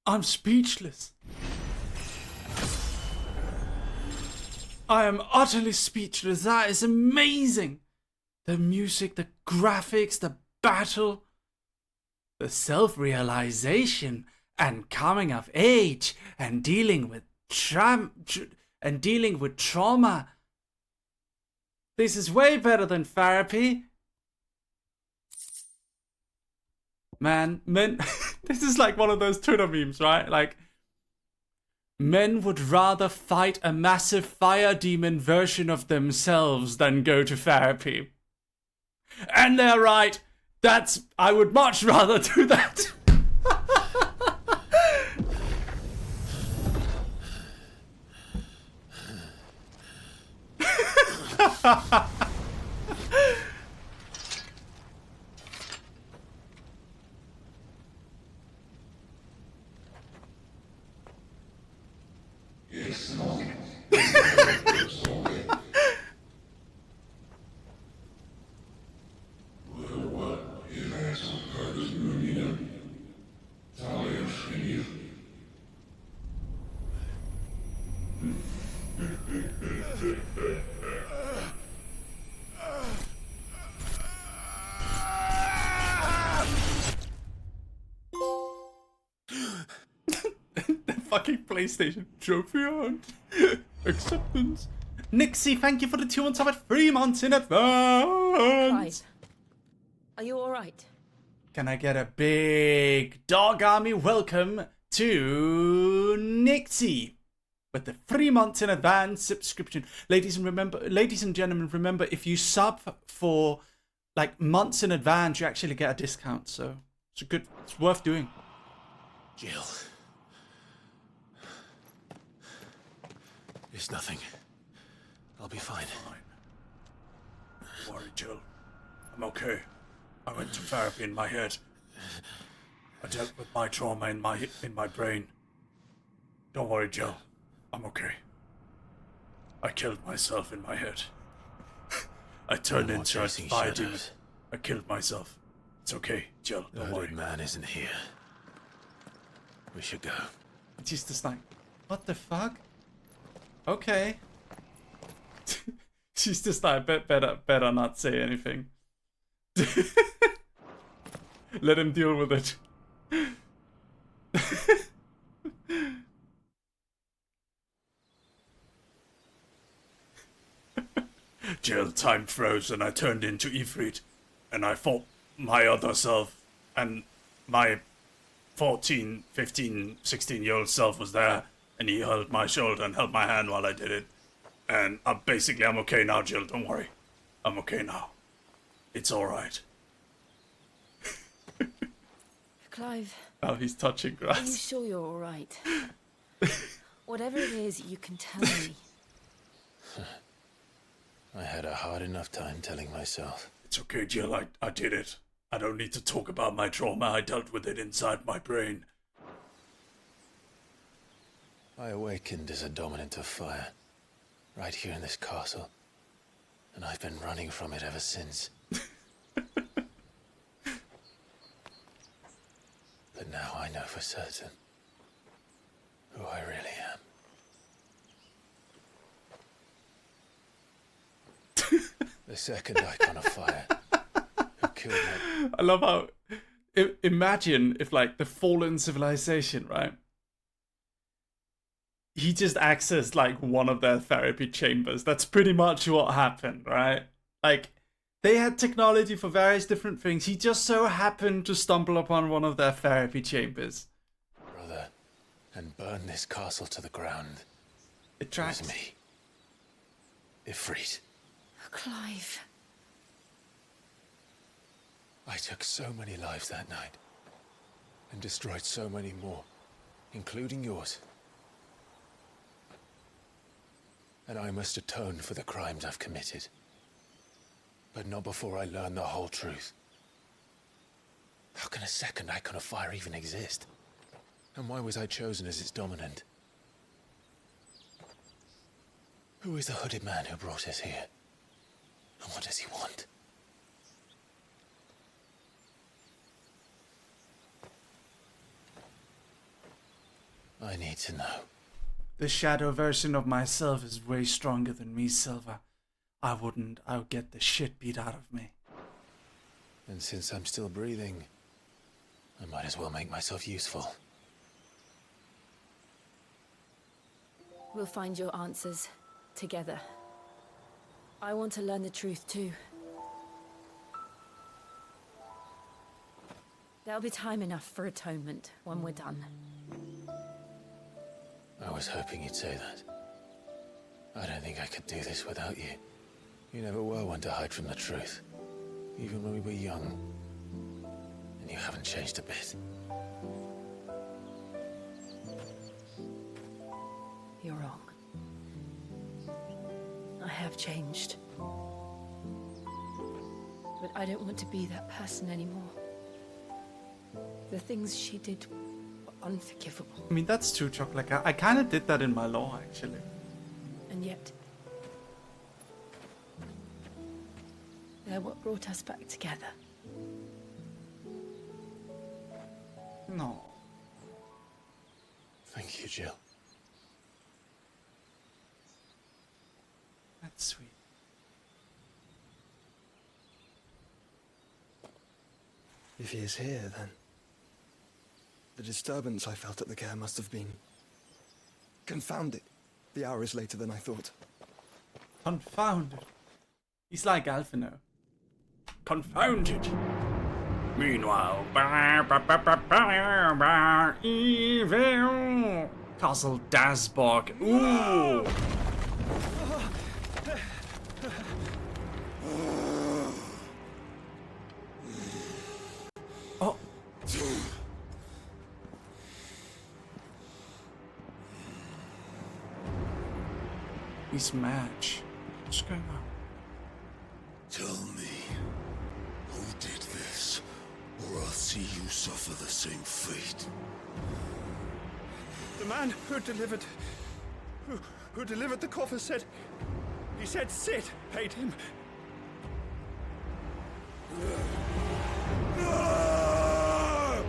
I'm speechless. I am utterly speechless. That is amazing. The music, the graphics, the battle, the self-realization and coming of age and dealing with trauma. This is way better than therapy. Man, men, this is like one of those Twitter memes, right? Like, men would rather fight a massive fire demon version of themselves than go to therapy. And they're right. I would much rather do that. Fucking PlayStation trophy hunt. Acceptance. Nixie, thank you for the 2 months sub at 3 months in advance. Are you alright? Can I get a big dog army welcome to Nixie with the 3 months in advance subscription. Ladies and gentlemen, remember, if you sub for like months in advance, you actually get a discount. So it's worth doing. Jill. It's nothing. I'll be fine. Don't worry, Jill. I'm okay. I went to therapy in my head. I dealt with my trauma in my brain. Don't worry, Jill. I'm okay. I killed myself in my head. I turned into a fire demon. I killed myself. It's okay, Jill. The hooded man isn't here. We should go. She's just like, what the fuck? Okay. She's just like, better not say anything. Let him deal with it. Jill, time froze and I turned into Ifrit, and I fought my other self, and my 14, 15, 16-year-old self was there, and he held my shoulder and held my hand while I did it. And I'm okay now, Jill, don't worry. I'm okay now. It's alright. Clive. Oh, he's touching Are you grass. sure you're all right? Whatever it is, you can tell me. I had a hard enough time telling myself. It's okay, Jill, I did it. I don't need to talk about my trauma. I dealt with it inside my brain. I awakened as a dominant of fire, right here in this castle, and I've been running from it ever since. But now I know for certain who I really am. The second icon of fire who killed my... I love how... Imagine if, like, the fallen civilization, right? He just accessed, like, one of their therapy chambers. That's pretty much what happened, right? Like, they had technology for various different things. He just so happened to stumble upon one of their therapy chambers. Brother, and burn this castle to the ground. It tracks. Was me. Ifrit. Clive. I took so many lives that night, and destroyed so many more, including yours. And I must atone for the crimes I've committed. But not before I learn the whole truth. How can a second icon of fire even exist? And why was I chosen as its dominant? Who is the hooded man who brought us here? And what does he want? I need to know. The shadow version of myself is way stronger than me, Silva. I would get the shit beat out of me. And since I'm still breathing, I might as well make myself useful. We'll find your answers together. I want to learn the truth too. There'll be time enough for atonement when we're done. I was hoping you'd say that. I don't think I could do this without you. You never were one to hide from the truth, even when we were young. And you haven't changed a bit. You're wrong. I have changed. But I don't want to be that person anymore. The things she did were unforgivable. I mean, that's true, Chuck. Like, I kind of did that in my law, actually. And yet, they're what brought us back together. No. Thank you, Jill. That's sweet. If he is here, then the disturbance I felt at the care must have been confounded. The hour is later than I thought. Confounded. He's like Alphino. Confounded. Meanwhile, evil. Castle DasDokter. Ooh. Oh. He's match. What's going on? Tell me, who did this, or I'll see you suffer the same fate. The man who delivered the coffer said, he said Sid paid him. I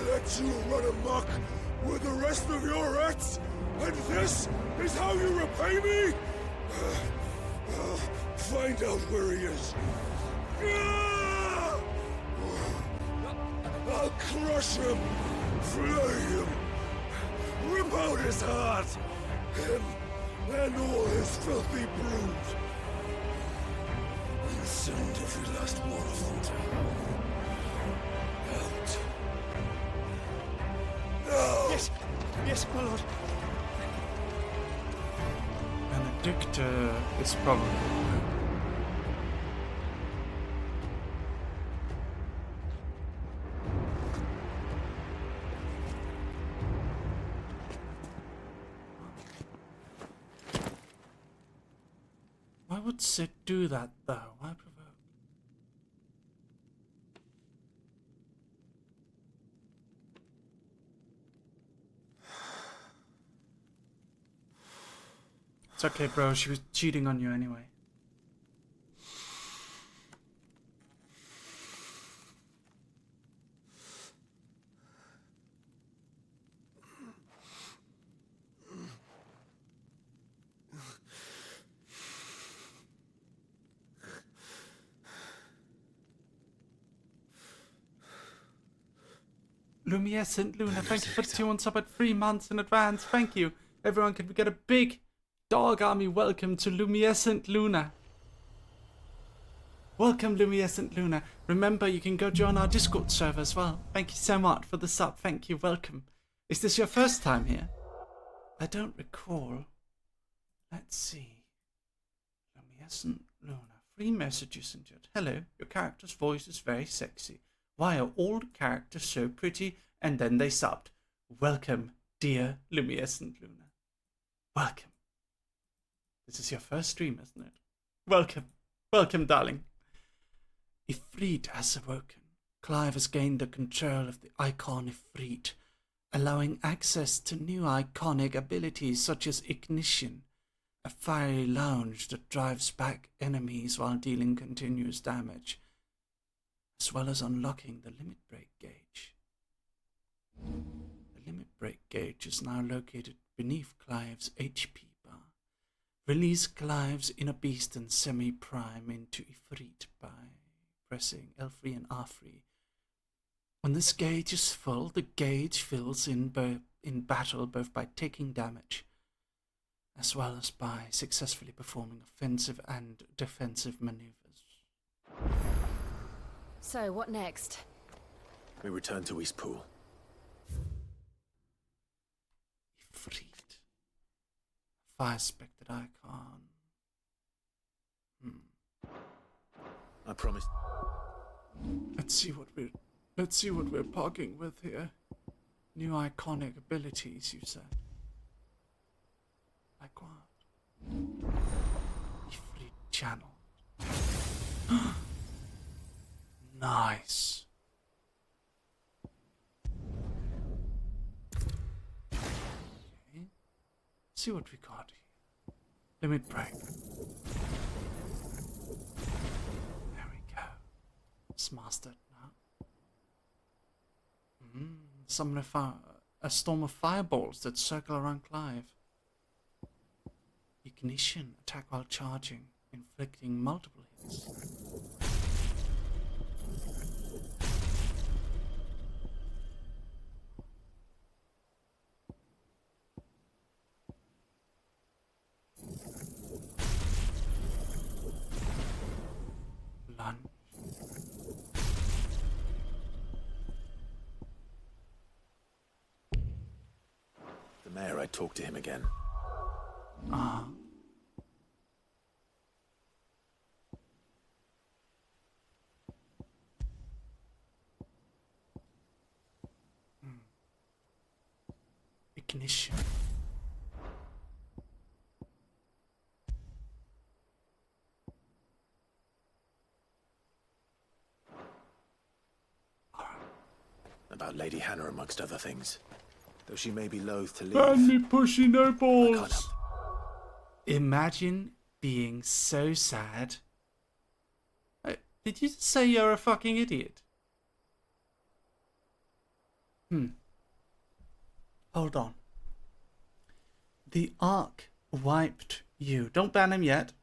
let you run amok with the rest of your rats, and this is how you repay me? Find out where he is. I'll crush him, flay him, rip out his heart, him and all his filthy brood. And send every last one of them to hell. Out. No! Yes, yes, my lord. DasDokter is probably... Why would Sid do that, though? Why provoke? It's okay, bro. She was cheating on you anyway. Lumiescent Luna, thank you for the 2 months up at 3 months in advance. Thank you. Everyone, can we get a big dog army welcome to Lumiescent Luna? Welcome, Lumiescent Luna. Remember, you can go join our Discord server as well. Thank you so much for the sub. Thank you. Welcome. Is this your first time here? I don't recall. Let's see. Lumiescent Luna. 3 messages in chat. Hello. Your character's voice is very sexy. Why are all the characters so pretty? And then they subbed. Welcome, dear Lumiescent Luna. Welcome. This is your first stream, isn't it? Welcome. Welcome, darling. Ifrit has awoken. Clive has gained the control of the icon Ifrit, allowing access to new iconic abilities such as Ignition, a fiery lounge that drives back enemies while dealing continuous damage, as well as unlocking the limit break gauge. The limit break gauge is now located beneath Clive's HP bar. Release Clive's inner beast and semi-prime into Ifrit by pressing L3 and R3. When this gauge is full, the gauge fills in battle both by taking damage as well as by successfully performing offensive and defensive maneuvers. So, what next? We return to Eastpool. Ifrit. Fire-spected icon. I promise. Let's see what we're parking with here. New iconic abilities, you said. Like what? Ifrit channel. Nice. Okay. See what we got here. Limit break. There we go. It's mastered now. Summon a storm of fireballs that circle around Clive. Ignition, attack while charging, inflicting multiple hits. Lunge. The mayor, I talked to him again. Ignition. About Lady Hannah, amongst other things. Though she may be loath to leave. Ban me pushy no I can't balls. Imagine being so sad. Did you say you're a fucking idiot? Hold on. The Ark wiped you. Don't ban him yet.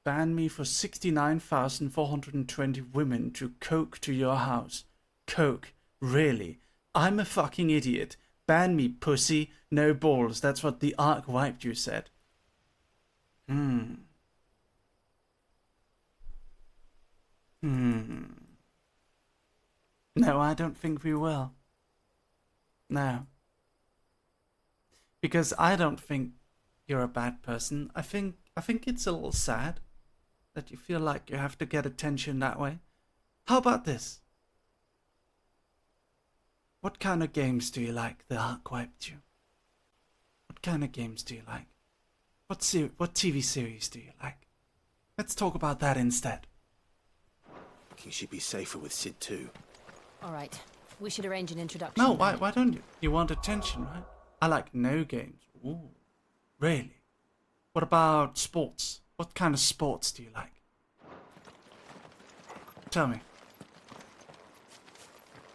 Ban me for 69,420 women to coke to your house. Coke? Really? I'm a fucking idiot. Ban me, pussy. No balls. That's what the Ark wiped you said. No, I don't think we will. No. Because I don't think you're a bad person. I think it's a little sad that you feel like you have to get attention that way. How about this? What kind of games do you like? The Ark wiped you. What kind of games do you like? What TV series do you like? Let's talk about that instead. You should be safer with Sid too. All right, we should arrange an introduction. No, why don't you? You want attention, right? I like no games. Ooh, really? What about sports? What kind of sports do you like? Tell me.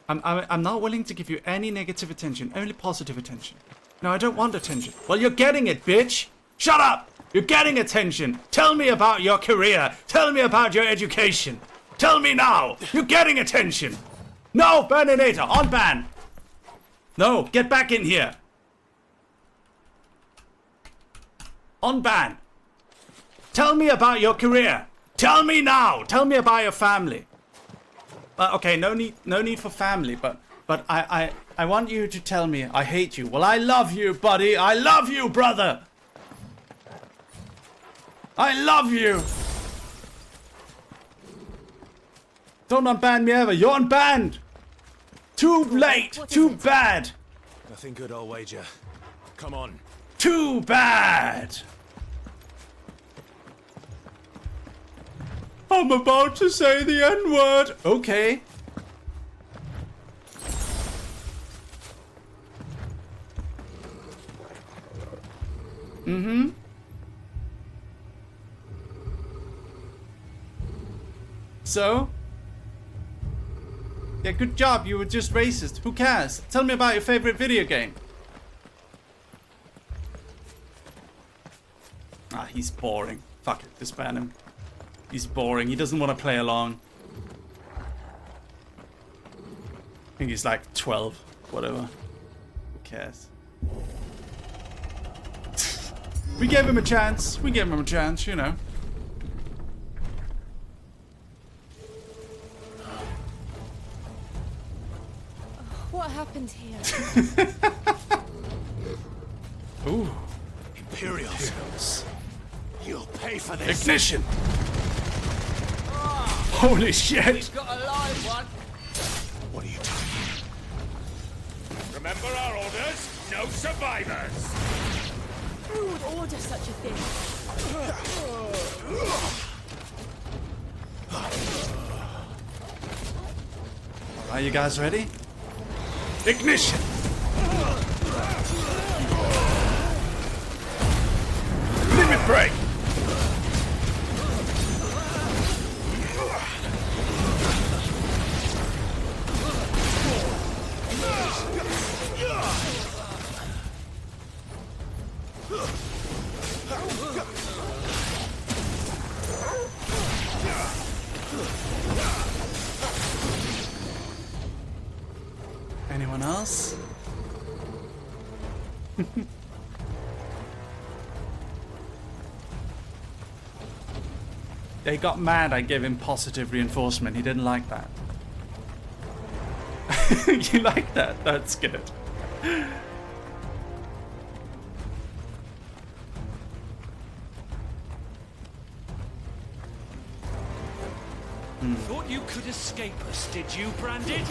I'm not willing to give you any negative attention, only positive attention. No, I don't want attention. Well, you're getting it, bitch! Shut up! You're getting attention! Tell me about your career! Tell me about your education! Tell me now! You're getting attention! No, Burninator, on ban! No, get back in here! On ban! Tell me about your career! Tell me now! Tell me about your family! Okay, no need for family, but I want you to tell me I hate you. Well, I love you, buddy. I love you, brother. I love you. Don't unban me ever. You're unbanned. Too late. Too bad. Nothing good, I'll wager. Come on. Too bad. I'm about to say the N-word. Okay. So? Yeah, good job. You were just racist. Who cares? Tell me about your favorite video game. Ah, he's boring. Fuck it, disband him. He's boring. He doesn't want to play along. I think he's like 12. Whatever. Who cares? We gave him a chance. We gave him a chance, you know. What happened here? Ooh. Imperials. You'll pay for this. Ignition! Holy shit! We've got a live one. What are you doing? Remember our orders? No survivors! Who would order such a thing? Are you guys ready? Ignition! Limit break! Anyone else? They got mad I gave him positive reinforcement. He didn't like that. You like that? That's good. Thought you could escape us, did you, Branded?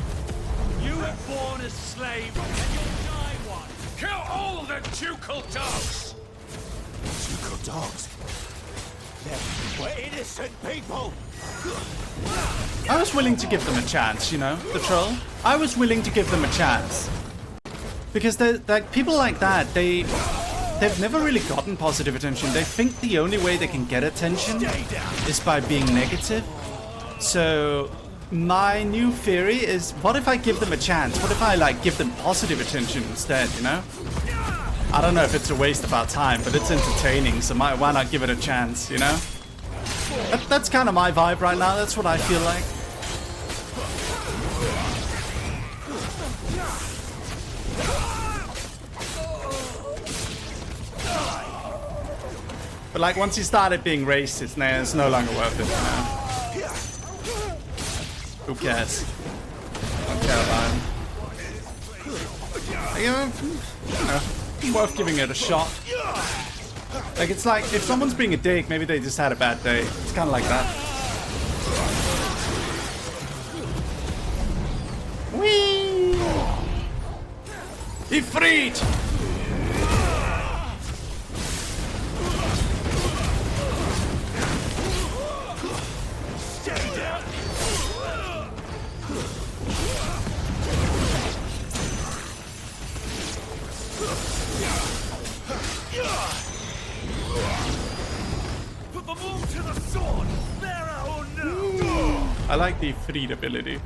You were born a slave, and you'll die one. Kill all the ducal dogs! Ducal dogs? We're innocent people! I was willing to give them a chance, you know, the troll. I was willing to give them a chance. Because they're people like that, they they've never really gotten positive attention. They think the only way they can get attention is by being negative. So my new theory is, what if I give them a chance? What if I like give them positive attention instead, you know? I don't know if it's a waste of our time, but it's entertaining, so why not give it a chance, you know? That's kind of my vibe right now. That's what I feel like. But like once he started being racist, nah, it's no longer worth it, you know? Who cares? Don't care about him. You know, worth giving it a shot. Like, it's like, if someone's being a dick, maybe they just had a bad day. It's kind of like that. Whee! Ifrit! Put them all to the sword! Pharaoh, no! I like the Ifrit ability.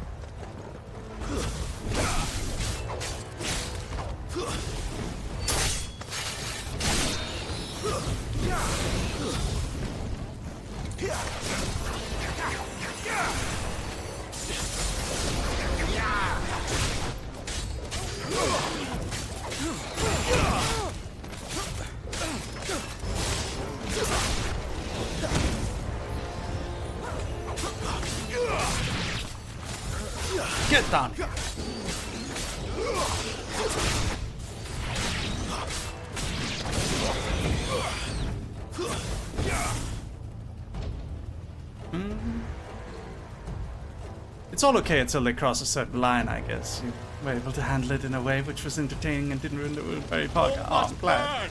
Get down here. It's all okay until they cross a certain line, I guess. You were able to handle it in a way which was entertaining and didn't ruin the very podcast. Oh, I'm glad.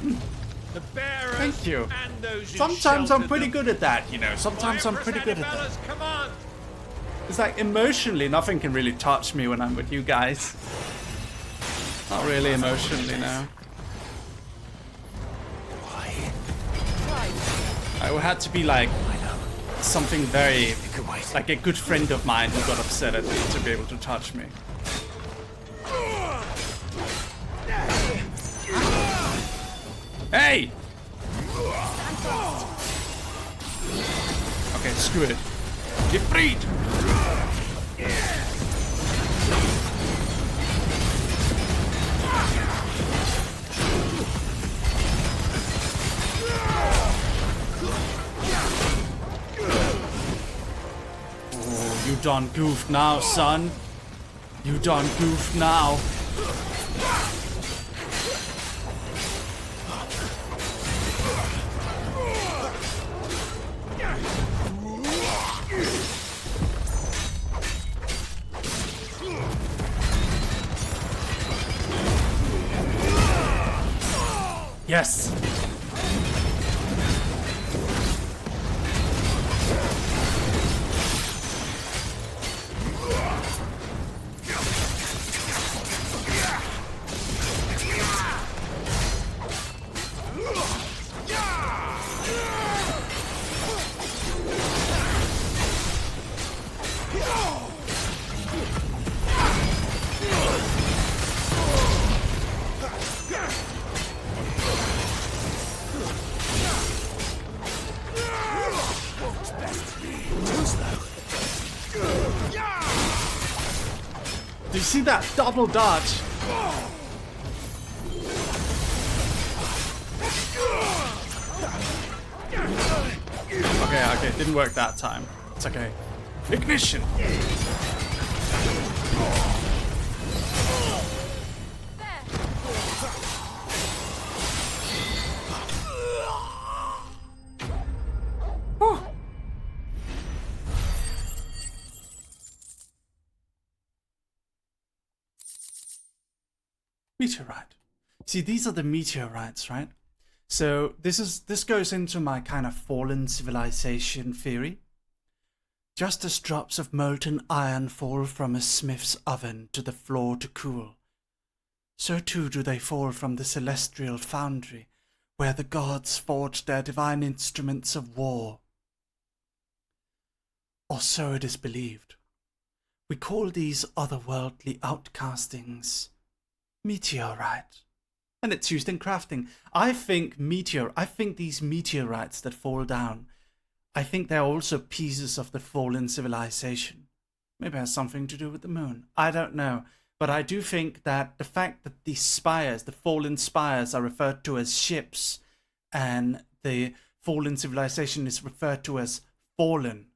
The bearers Thank you. and those who Sometimes I'm sheltered pretty them. good at that, you know. Sometimes I'm pretty good at that. Fellas, come on! It's like emotionally, nothing can really touch me when I'm with you guys. Not really emotionally, no. I would have to be like something very, like a good friend of mine who got upset at me to be able to touch me. Hey! Okay, screw it. Get freed! Oh, you done goofed now, son. You done goofed now. Yes. Do you see that double dodge? Okay, didn't work that time. It's okay. Ignition! Meteorite. See, these are the meteorites, right? So this goes into my kind of fallen civilization theory. Just as drops of molten iron fall from a smith's oven to the floor to cool, so too do they fall from the celestial foundry, where the gods forged their divine instruments of war. Or so it is believed. We call these otherworldly outcastings meteorite. And it's used in crafting. I think these meteorites that fall down, I think they're also pieces of the fallen civilization. Maybe it has something to do with the moon. I don't know. But I do think that the fact that these spires, the fallen spires, are referred to as ships, and the fallen civilization is referred to as fallen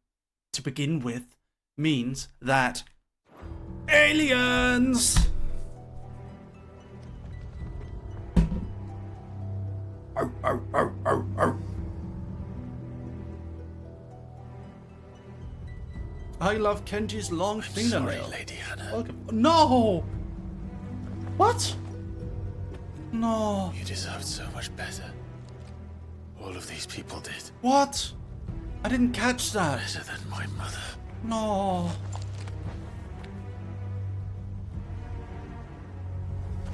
to begin with, means that aliens! Arr, arr, arr, arr, arr. I love Kenji's long fingernail. Sorry, Lady Hannah. Welcome. No! What? No. You deserved so much better. All of these people did. What? I didn't catch that. Better than my mother. No.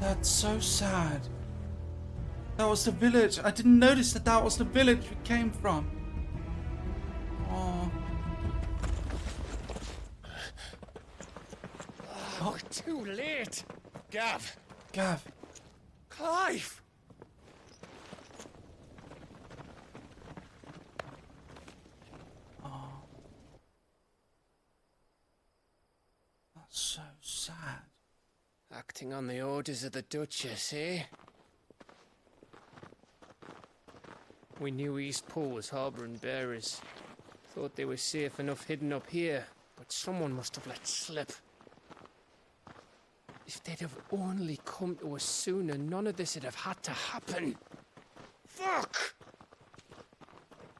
That's so sad. That was the village. I didn't notice that was the village we came from. Oh. Oh, we're too late. Gav. Gav. Clive. Oh. That's so sad. Acting on the orders of the Duchess, eh? We knew East Pool was harbouring bearers. Thought they were safe enough hidden up here, but someone must have let slip. If they'd have only come to us sooner, none of this would have had to happen. Fuck!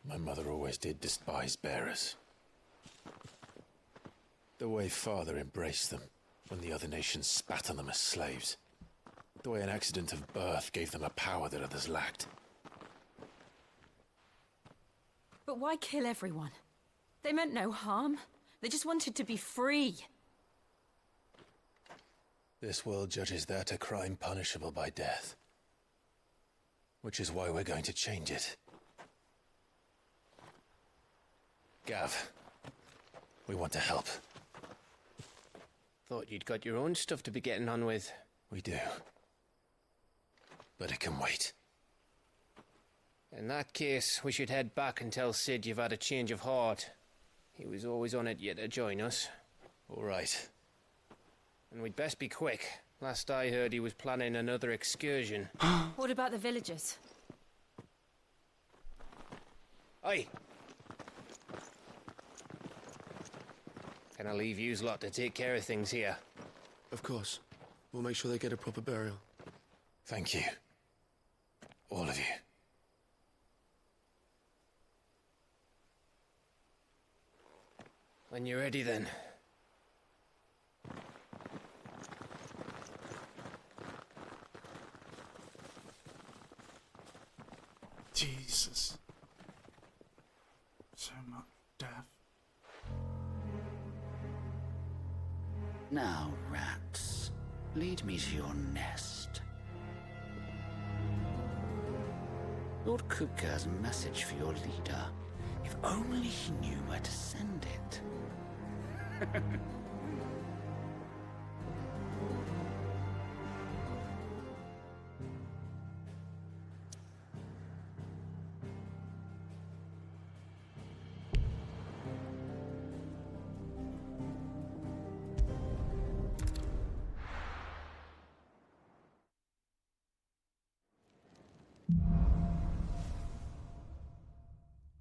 My mother always did despise bearers. The way Father embraced them when the other nations spat on them as slaves. The way an accident of birth gave them a power that others lacked. But why kill everyone? They meant no harm. They just wanted to be free. This world judges that a crime punishable by death. Which is why we're going to change it. Gav, we want to help. Thought you'd got your own stuff to be getting on with. We do. But it can wait. In that case, we should head back and tell Sid you've had a change of heart. He was always on it yet to join us. All right. And we'd best be quick. Last I heard, he was planning another excursion. What about the villagers? Aye. Can I leave yous lot to take care of things here? Of course. We'll make sure they get a proper burial. Thank you. All of you. When you're ready, then. Jesus. So much death. Now, rats, lead me to your nest. Lord Kupka has a message for your leader. If only he knew where to send it.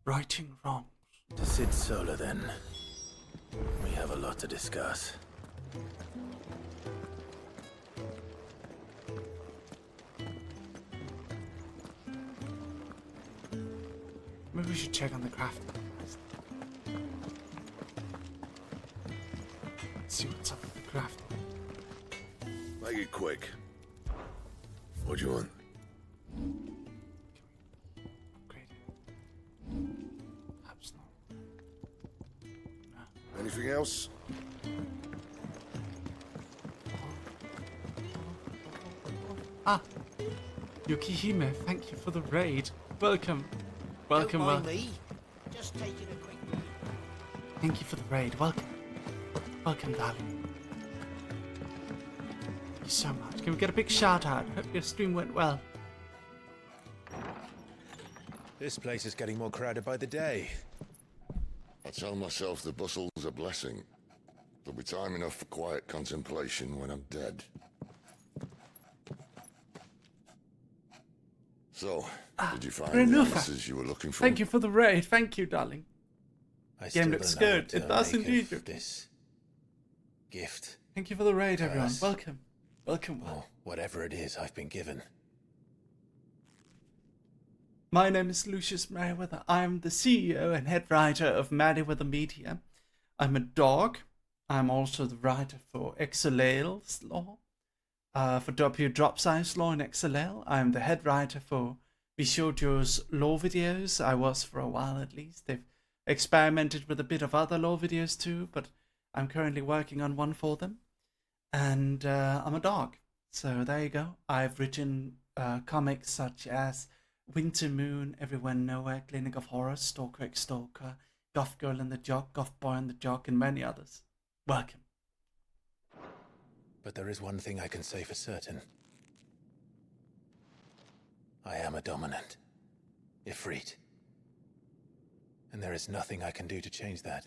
Righting wrongs. To Sid Solar, then. We have a lot to discuss. Maybe we should check on the craft. See what's up with the craft. Make it quick. What do you want? Perhaps not. Anything else? Ah! Yukihime, thank you for the raid. Welcome. Welcome, Don't mind welcome. me. Just taking a quick. Thank you for the raid. Welcome. Welcome, darling. Thank you so much. Can we get a big shout out? Hope your stream went well. This place is getting more crowded by the day. I tell myself the bustle's a blessing. There'll be time enough for quiet contemplation when I'm dead. So, did you find the answers you were looking for? Thank you for the raid. Thank you, darling. I Game looks good. It does indeed. This gift. Thank you for the raid, everyone. Welcome. Welcome. Or whatever it is I've been given. My name is Lucius Merryweather. I'm the CEO and head writer of Merryweather Media. I'm a dog. I'm also the writer for XLL's Law. For W Drop Size Law in XLL. I'm the head writer for Bishoujo's law videos. I was for a while at least. They've experimented with a bit of other law videos too, but I'm currently working on one for them. And I'm a dog. So there you go. I've written comics such as Winter Moon, Everyone Nowhere, Clinic of Horrors, Stalker x Stalker, Goth Girl and the Jock, Goth Boy and the Jock, and many others. Welcome. But there is one thing I can say for certain. I am a dominant. Ifrit. And there is nothing I can do to change that.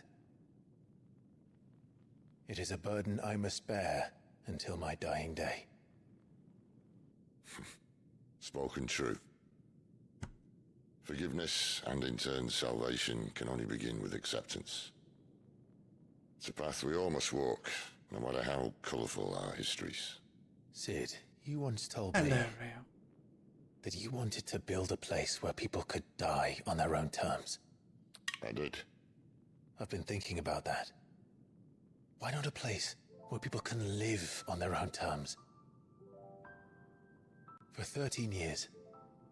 It is a burden I must bear until my dying day. Spoken true. Forgiveness and in turn salvation can only begin with acceptance. It's a path we all must walk, no matter how colourful our histories. Sid, you once told me that you wanted to build a place where people could die on their own terms. I did. I've been thinking about that. Why not a place where people can live on their own terms? For 13 years,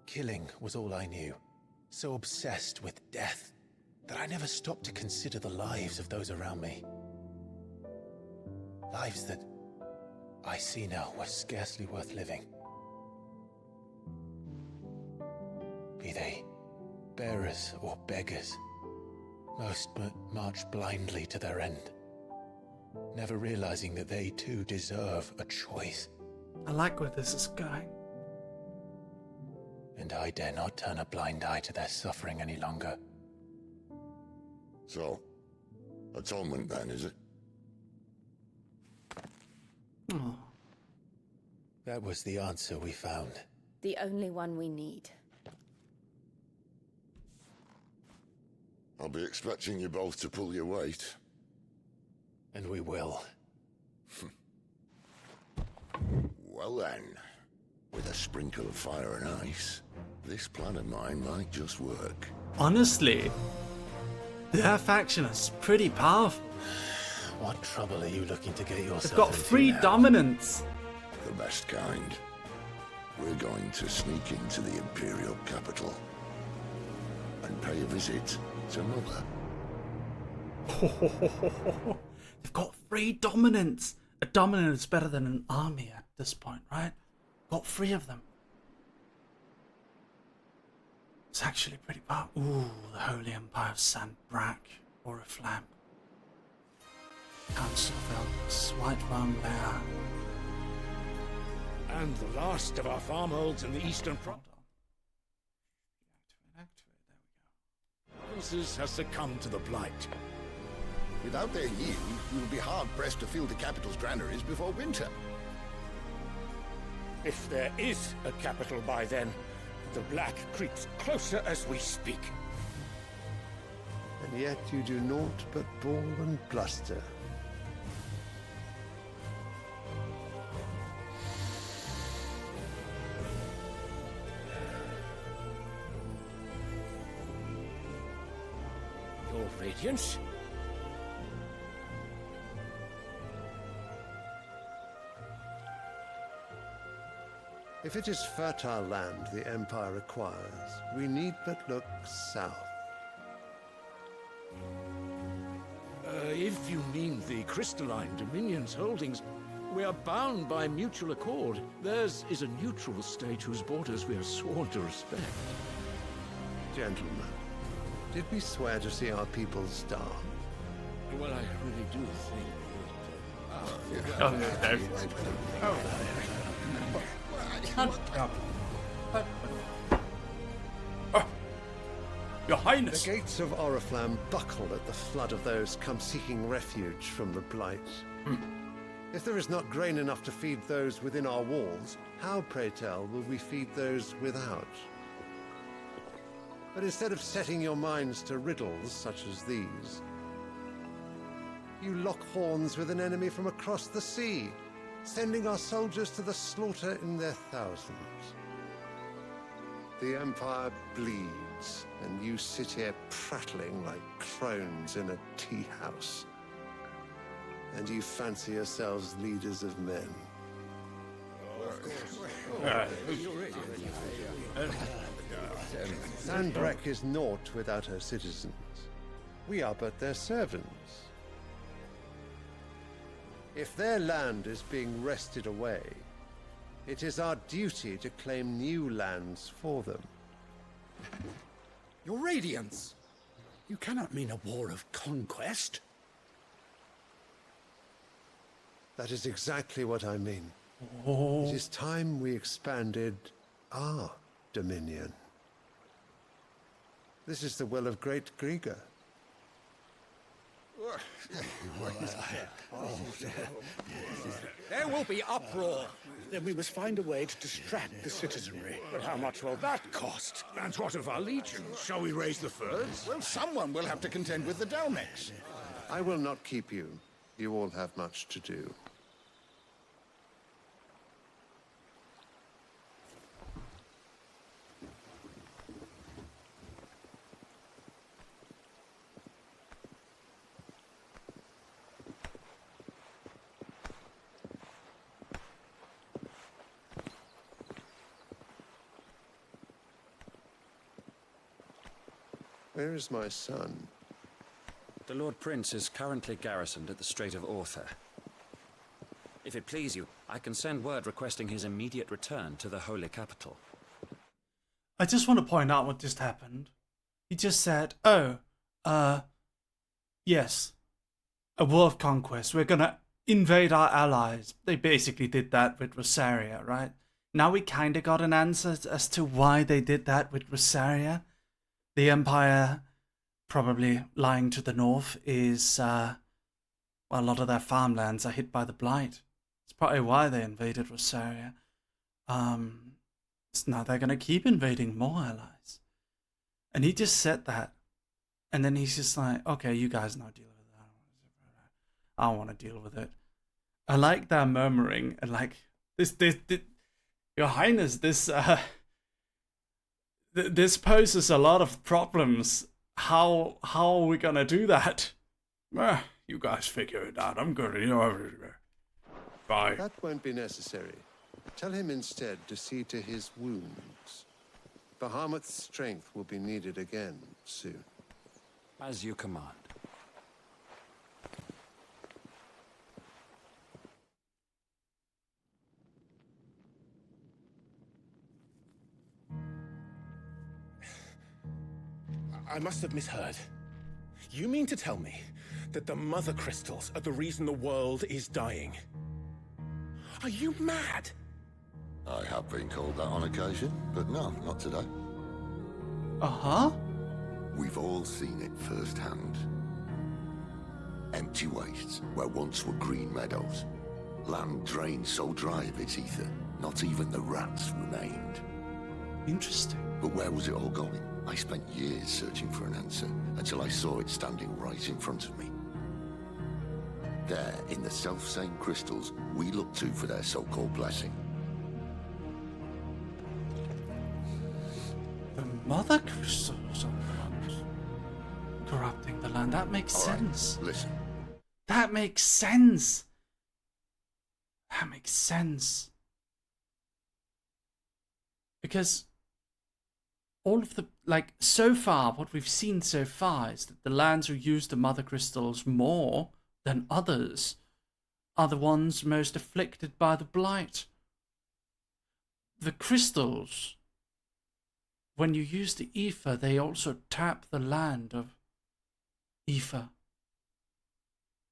killing was all I knew. So obsessed with death that I never stopped to consider the lives of those around me. Lives that I see now were scarcely worth living. Be they bearers or beggars, most march blindly to their end, never realizing that they too deserve a choice. I like where this is going. And I dare not turn a blind eye to their suffering any longer. So, atonement then, is it? Oh. That was the answer we found. The only one we need. I'll be expecting you both to pull your weight. And we will. Well then, with a sprinkle of fire and ice, this plan of mine might just work. Honestly, their faction is pretty powerful. What trouble are you looking to get yourself into? They've got 3 dominants. The best kind. We're going to sneak into the Imperial capital and pay a visit to Mother. They've got 3 dominants. A dominant is better than an army at this point, right? Got 3 of them. It's actually pretty powerful. Ooh, the Holy Empire of Sandbrak, Oriflamme. Council of Elders, White Rum Lair. And the last of our farmholds in the eastern provinces has succumbed to the blight. Without their yield, we will be hard-pressed to fill the capital's granaries before winter. If there is a capital by then, the black creeps closer as we speak. And yet you do naught but bawl and bluster. Your Radiance? If it is fertile land the Empire acquires, we need but look south. If you mean the crystalline Dominion's holdings, We are bound by mutual accord. Theirs is a neutral state whose borders we are sworn to respect. Gentlemen, did we swear to see our people starve? Well, I really do think Your Highness! The gates of Oriflamme buckle at the flood of those come seeking refuge from the Blight. If there is not grain enough to feed those within our walls, how, pray tell, will we feed those without? But instead of setting your minds to riddles such as these, you lock horns with an enemy from across the sea, sending our soldiers to the slaughter in their thousands. The Empire bleeds, and you sit here prattling like crones in a tea house. And you fancy yourselves leaders of men. Sandbreck is naught without her citizens. We are but their servants. If their land is being wrested away, it is our duty to claim new lands for them. Your Radiance! You cannot mean a war of conquest. That is exactly what I mean. Oh. It is time we expanded our dominion. This is the will of great Grieger. There will be uproar. Then we must find a way to distract the citizenry. But how much will that cost? And what of our legions? Shall we raise the furs? Well, someone will have to contend with the Dalmex. I will not keep you. You all have much to do. Where is my son? The Lord Prince is currently garrisoned at the Strait of Arthur. If it please you, I can send word requesting his immediate return to the Holy Capital. I just want to point out what just happened. He just said, yes, a war of conquest. We're gonna invade our allies. They basically did that with Rosaria, right? Now we kind of got an answer as to why they did that with Rosaria. The Empire, probably lying to the north, is, well, a lot of their farmlands are hit by the Blight. It's probably why they invaded Rosaria. So now they're going to keep invading more allies. And he just said that. And then he's just like, okay, you guys now deal with that. I don't want to deal with it. I like that murmuring. And like, this Your Highness, this poses a lot of problems. How are we gonna do that? You guys figure it out. I'm gonna. Bye. That won't be necessary. Tell him instead to see to his wounds. Bahamut's strength will be needed again soon. As you command. I must have misheard. You mean to tell me that the mother crystals are the reason the world is dying? Are you mad? I have been called that on occasion, but no, not today. Uh-huh. We've all seen it firsthand. Empty wastes where once were green meadows. Land drained so dry of its ether, not even the rats remained. Interesting. But where was it all going? I spent years searching for an answer, until I saw it standing right in front of me. There, in the self-same crystals we look to for their so-called blessing. The mother crystals are the ones corrupting the land. That makes sense. Listen. That makes sense. That makes sense. Because all of the, like, so far, what we've seen so far is that the lands who use the mother crystals more than others are the ones most afflicted by the blight. The crystals, when you use the ether, they also tap the land of ether.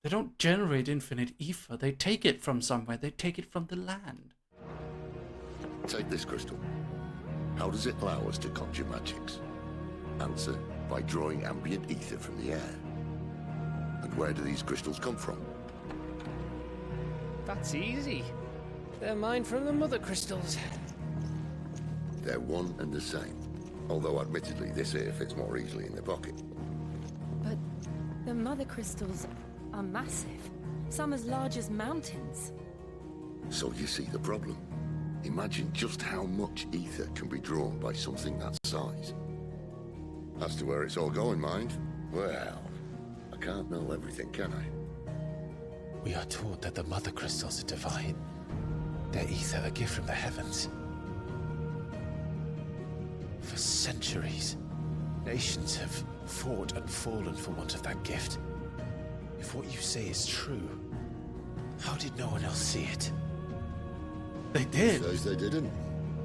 They don't generate infinite ether. They take it from somewhere. They take it from the land. Take this crystal. How does it allow us to conjure magics? Answer, by drawing ambient ether from the air. And where do these crystals come from? That's easy. They're mine from the mother crystals. They're one and the same. Although admittedly this here fits more easily in the pocket. But the mother crystals are massive. Some as large as mountains. So you see the problem. Imagine just how much ether can be drawn by something that size. As to where it's all going, mind, well, I can't know everything, can I? We are taught that the mother crystals are divine. Their ether a gift from the heavens. For centuries, nations have fought and fallen for want of that gift. If what you say is true, how did no one else see it? They did. Says they didn't.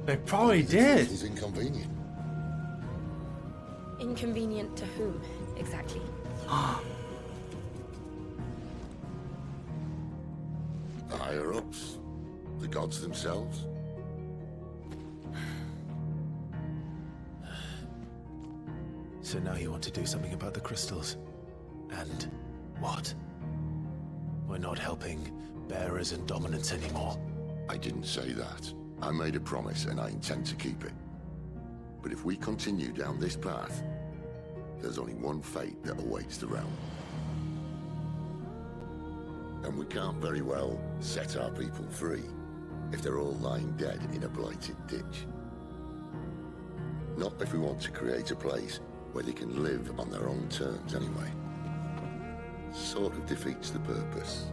They probably did. It was inconvenient. Inconvenient to whom, exactly? The higher-ups. The gods themselves. So now you want to do something about the crystals? And what? We're not helping bearers and dominants anymore. I didn't say that. I made a promise and I intend to keep it. But if we continue down this path, there's only one fate that awaits the realm. And we can't very well set our people free if they're all lying dead in a blighted ditch. Not if we want to create a place where they can live on their own terms anyway. Sort of defeats the purpose.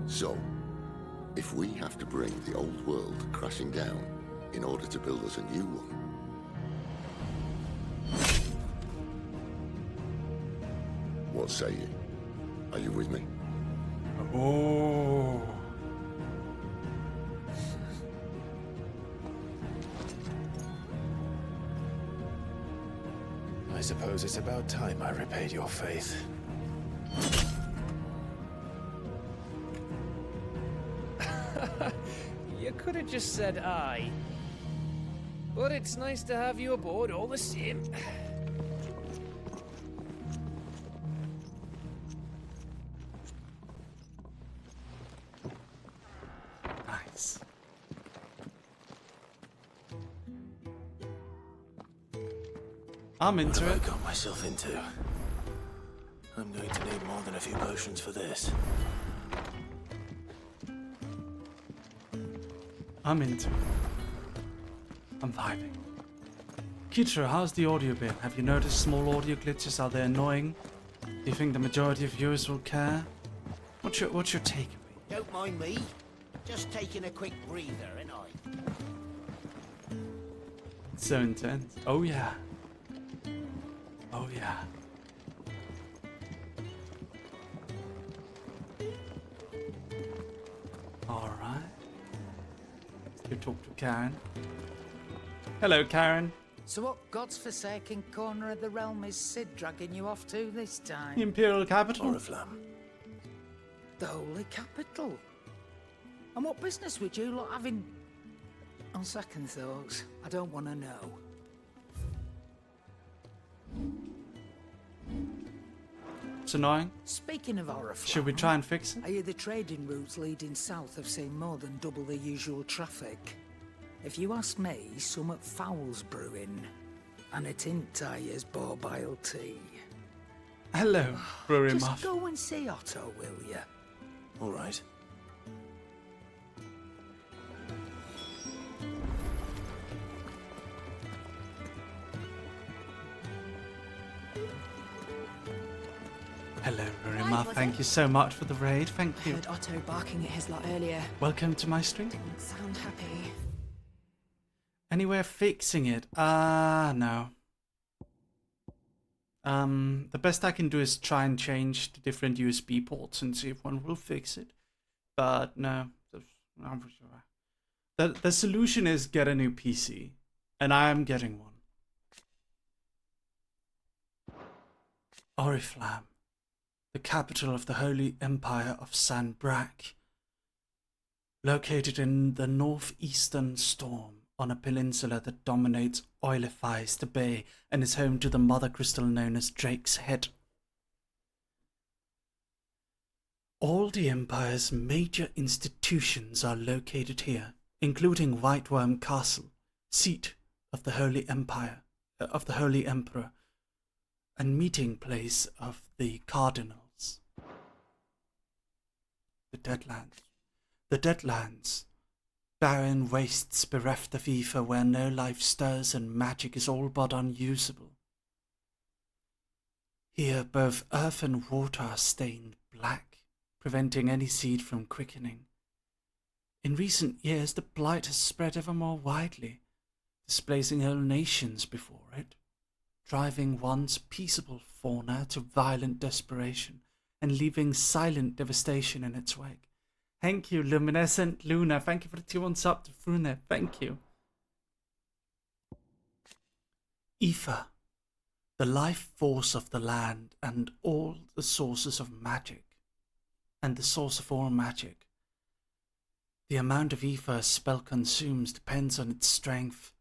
So, if we have to bring the old world crashing down in order to build us a new one, what say you? Are you with me? Oh. I suppose it's about time I repaid your faith. You could have just said aye. But it's nice to have you aboard all the same. Nice. I'm into what it. have I got myself into? I'm going to need more than a few potions for this. I'm into it. I'm vibing. Kitra, how's the audio been? Have you noticed small audio glitches? Are they annoying? Do you think the majority of viewers will care? What's your takeaway? Don't mind me. Just taking a quick breather, ain't I? It's so intense. Oh yeah. Oh yeah. Alright. Let's go talk to Karen. Hello, Karen. So what God's forsaken corner of the realm is Sid dragging you off to this time? The Imperial Capital. Oriflamme. The Holy Capital. And what business would you lot having? On second thoughts, I don't want to know. It's annoying. Speaking of Oriflamme, Should we try and fix it? I hear the trading routes leading south have seen more than double the usual traffic. If you ask me, somewhat foul's brewing. And it ain't Tyre's borbile tea. Hello, Brewery Just Muff. go and see Otto, will ya? All right. Hello, Brewery Muff. Thank you so much for the raid. Thank you. Heard Otto barking at his lot earlier. Welcome to my stream. Didn't sound happy. Anywhere fixing it? No. The best I can do is try and change the different USB ports and see if one will fix it. But no, the solution is get a new PC, and I am getting one. Oriflamme, the capital of the Holy Empire of San Brac, located in the northeastern storm on a peninsula that dominates oilifies the bay and is home to the mother crystal known as Drake's Head. All the Empire's major institutions are located here, including White Worm Castle, seat of the Holy Empire, of the Holy Emperor, and meeting place of the Cardinals. The Deadlands. The Deadlands. Barren wastes bereft of ether where no life stirs and magic is all but unusable. Here both earth and water are stained black, preventing any seed from quickening. In recent years the blight has spread ever more widely, displacing whole nations before it, driving once peaceable fauna to violent desperation, and leaving silent devastation in its wake. Thank you, Luminescent Luna. Thank you for the 2 months up to Frune. Thank you. Ether, the life force of the land and all the sources of magic, and the source of all magic. The amount of ether a spell consumes depends on its strength,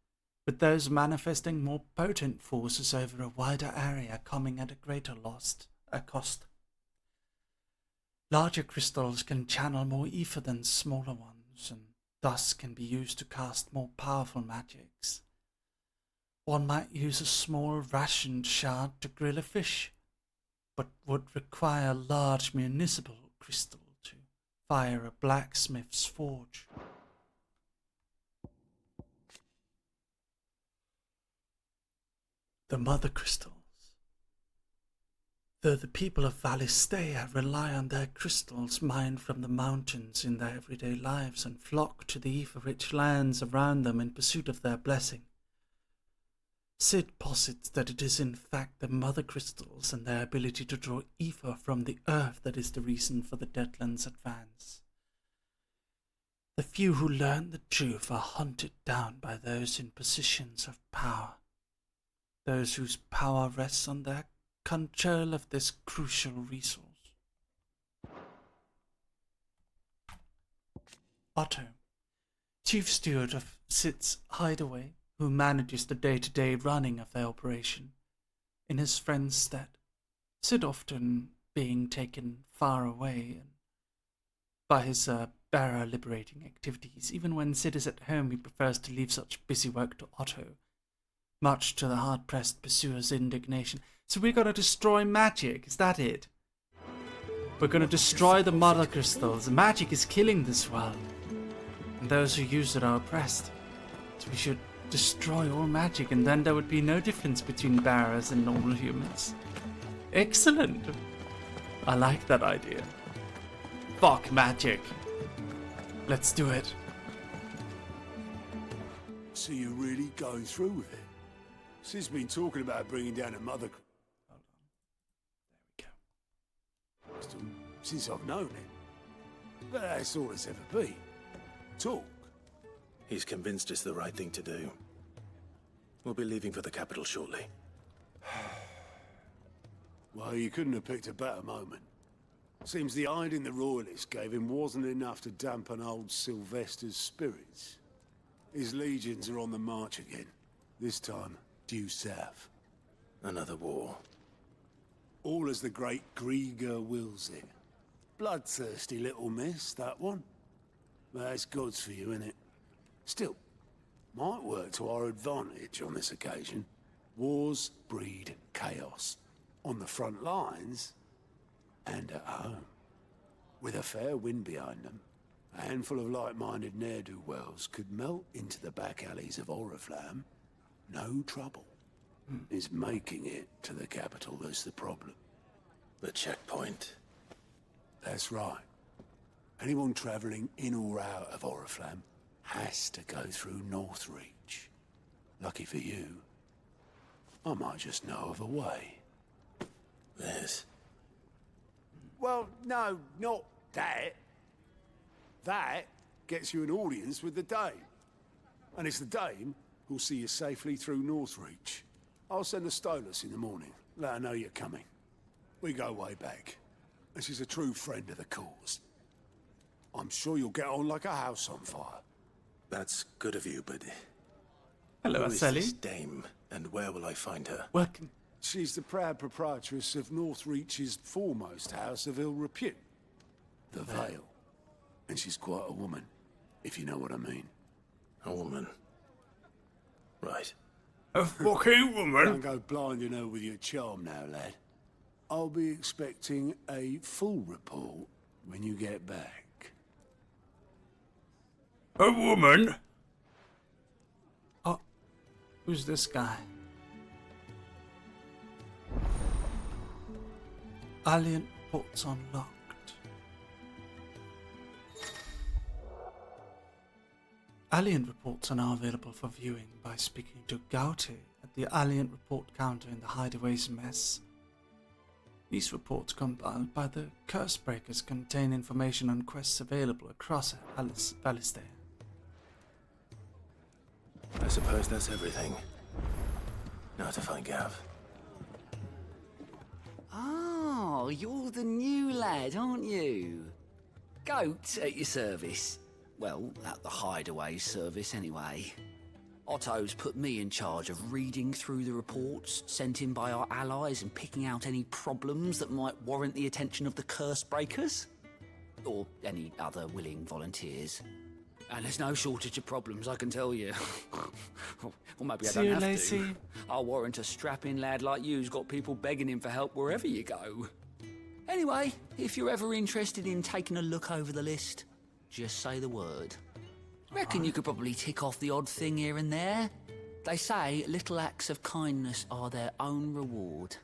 with those manifesting more potent forces over a wider area coming at a greater cost. Larger crystals can channel more ether than smaller ones, and thus can be used to cast more powerful magics. One might use a small rationed shard to grill a fish, but would require a large municipal crystal to fire a blacksmith's forge. The mother crystals. Though the people of Valistea rely on their crystals mined from the mountains in their everyday lives and flock to the ether-rich lands around them in pursuit of their blessing, Sid posits that it is in fact the mother crystals and their ability to draw ether from the earth that is the reason for the Deadlands' advance. The few who learn the truth are hunted down by those in positions of power, those whose power rests on their control of this crucial resource. Otto, chief steward of Sid's hideaway, who manages the day-to-day running of their operation, in his friend's stead, Sid often being taken far away by his bearer-liberating activities. Even when Sid is at home, he prefers to leave such busy work to Otto, much to the hard-pressed pursuer's indignation. So we're going to destroy magic, is that it? We're going to destroy the mother crystals. Magic is killing this world, and those who use it are oppressed. So we should destroy all magic, and then there would be no difference between bearers and normal humans. Excellent! I like that idea. Fuck magic. Let's do it. So you're really going through with it? Sid's been talking about bringing down a mother... Hold on. There we go. Since I've known him. But that's all it's ever been. Talk. He's convinced it's the right thing to do. We'll be leaving for the capital shortly. Well, you couldn't have picked a better moment. Seems the hiding the Royalists gave him wasn't enough to dampen old Sylvester's spirits. His legions are on the march again. This time, due south. Another war. All as the great Grieger wills it. Bloodthirsty little miss, that one. But that's God's for you, innit? Still, might work to our advantage on this occasion. Wars breed chaos. On the front lines, and at home. With a fair wind behind them, a handful of like-minded ne'er-do-wells could melt into the back alleys of Oriflamme. No trouble. Is making it to the capital that's the problem. The checkpoint. That's right. Anyone travelling in or out of Oriflamme has to go through Northreach. Lucky for you, I might just know of a way. Yes. Well, no, not that. That gets you an audience with the Dame. And it's the Dame who'll see you safely through Northreach. I'll send the Stolas in the morning. Let her know you're coming. We go way back. And she's a true friend of the cause. I'm sure you'll get on like a house on fire. That's good of you, but... Hello, who is Aseli. this dame, and where will I find her? Welcome. She's the proud proprietress of Northreach's foremost house of ill repute, the Vale. And she's quite a woman, if you know what I mean. A woman. Right. A fucking woman? Don't go blinding her with your charm now, lad. I'll be expecting a full report when you get back. A woman? Oh, who's this guy? Alien reports unlocked. Alien reports are now available for viewing by speaking to Gauti at the Alien report counter in the Hideaway's mess. These reports compiled by the Cursebreakers contain information on quests available across Valisthea. I suppose that's everything. Now to find Gav. Oh, you're the new lad, aren't you? Goat at your service. Well, at the Hideaway service anyway. Otto's put me in charge of reading through the reports sent in by our allies and picking out any problems that might warrant the attention of the Cursebreakers. Or any other willing volunteers. And there's no shortage of problems, I can tell you. Or maybe I don't have to. I'll warrant a strapping lad like you's got people begging him for help wherever you go. Anyway, if you're ever interested in taking a look over the list, just say the word. Reckon you could probably tick off the odd thing here and there. They say little acts of kindness are their own reward.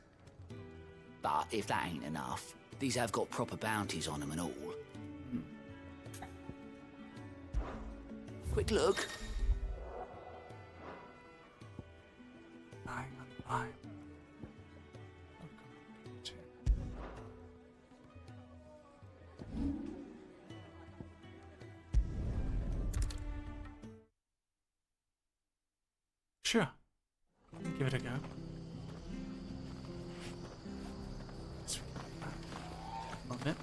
But if that ain't enough, these have got proper bounties on them and all. Quick look. Sure. Give it a go. Love it.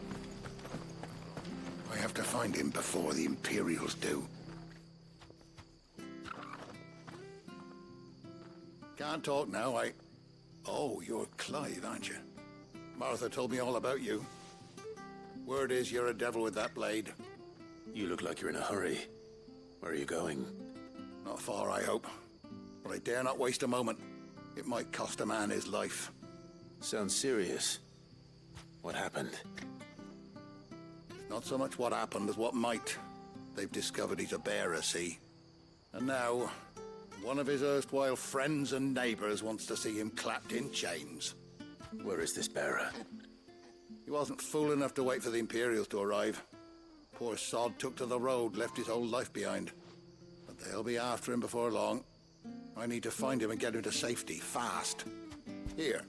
I have to find him before the Imperials do. Can't talk now, Oh, you're Clive, aren't you? Martha told me all about you. Word is you're a devil with that blade. You look like you're in a hurry. Where are you going? Not far, I hope. But I dare not waste a moment. It might cost a man his life. Sounds serious. What happened? Not so much what happened as what might. They've discovered he's a bearer, see? And now, one of his erstwhile friends and neighbors wants to see him clapped in chains. Where is this bearer? He wasn't fool enough to wait for the Imperials to arrive. Poor sod took to the road, left his whole life behind. But they'll be after him before long. I need to find him and get him to safety, fast. Here,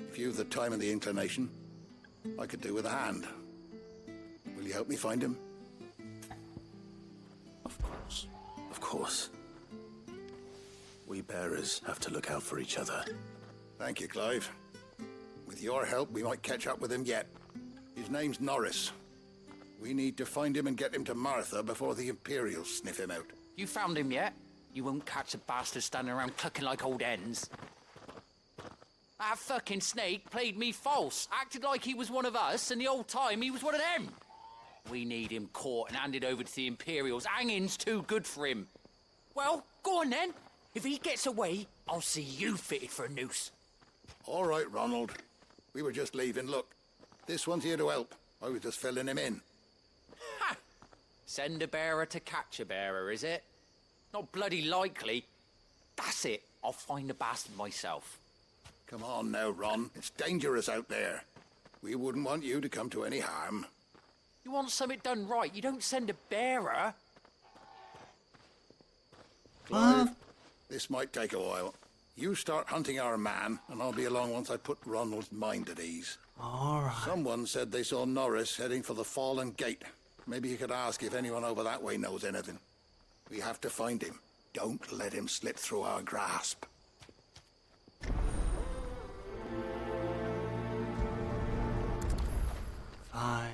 if you've the time and the inclination, I could do with a hand. Will you help me find him? Of course. Of course. We bearers have to look out for each other. Thank you, Clive. With your help, we might catch up with him yet. His name's Norris. We need to find him and get him to Martha before the Imperials sniff him out. You found him yet? You won't catch a bastard standing around clucking like old hens. That fucking snake played me false, acted like he was one of us, and the whole time he was one of them. We need him caught and handed over to the Imperials. Hanging's too good for him. Well, go on then. If he gets away, I'll see you fitted for a noose. All right, Ronald. We were just leaving. Look, this one's here to help. I was just filling him in. Ha! Send a bearer to catch a bearer, is it? Not bloody likely. That's it. I'll find the bastard myself. Come on now, Ron. It's dangerous out there. We wouldn't want you to come to any harm. You want something done right, you don't send a bearer. Clive, this might take a while. You start hunting our man, and I'll be along once I put Ronald's mind at ease. Alright. Someone said they saw Norris heading for the Fallen Gate. Maybe you could ask if anyone over that way knows anything. We have to find him. Don't let him slip through our grasp. Fine.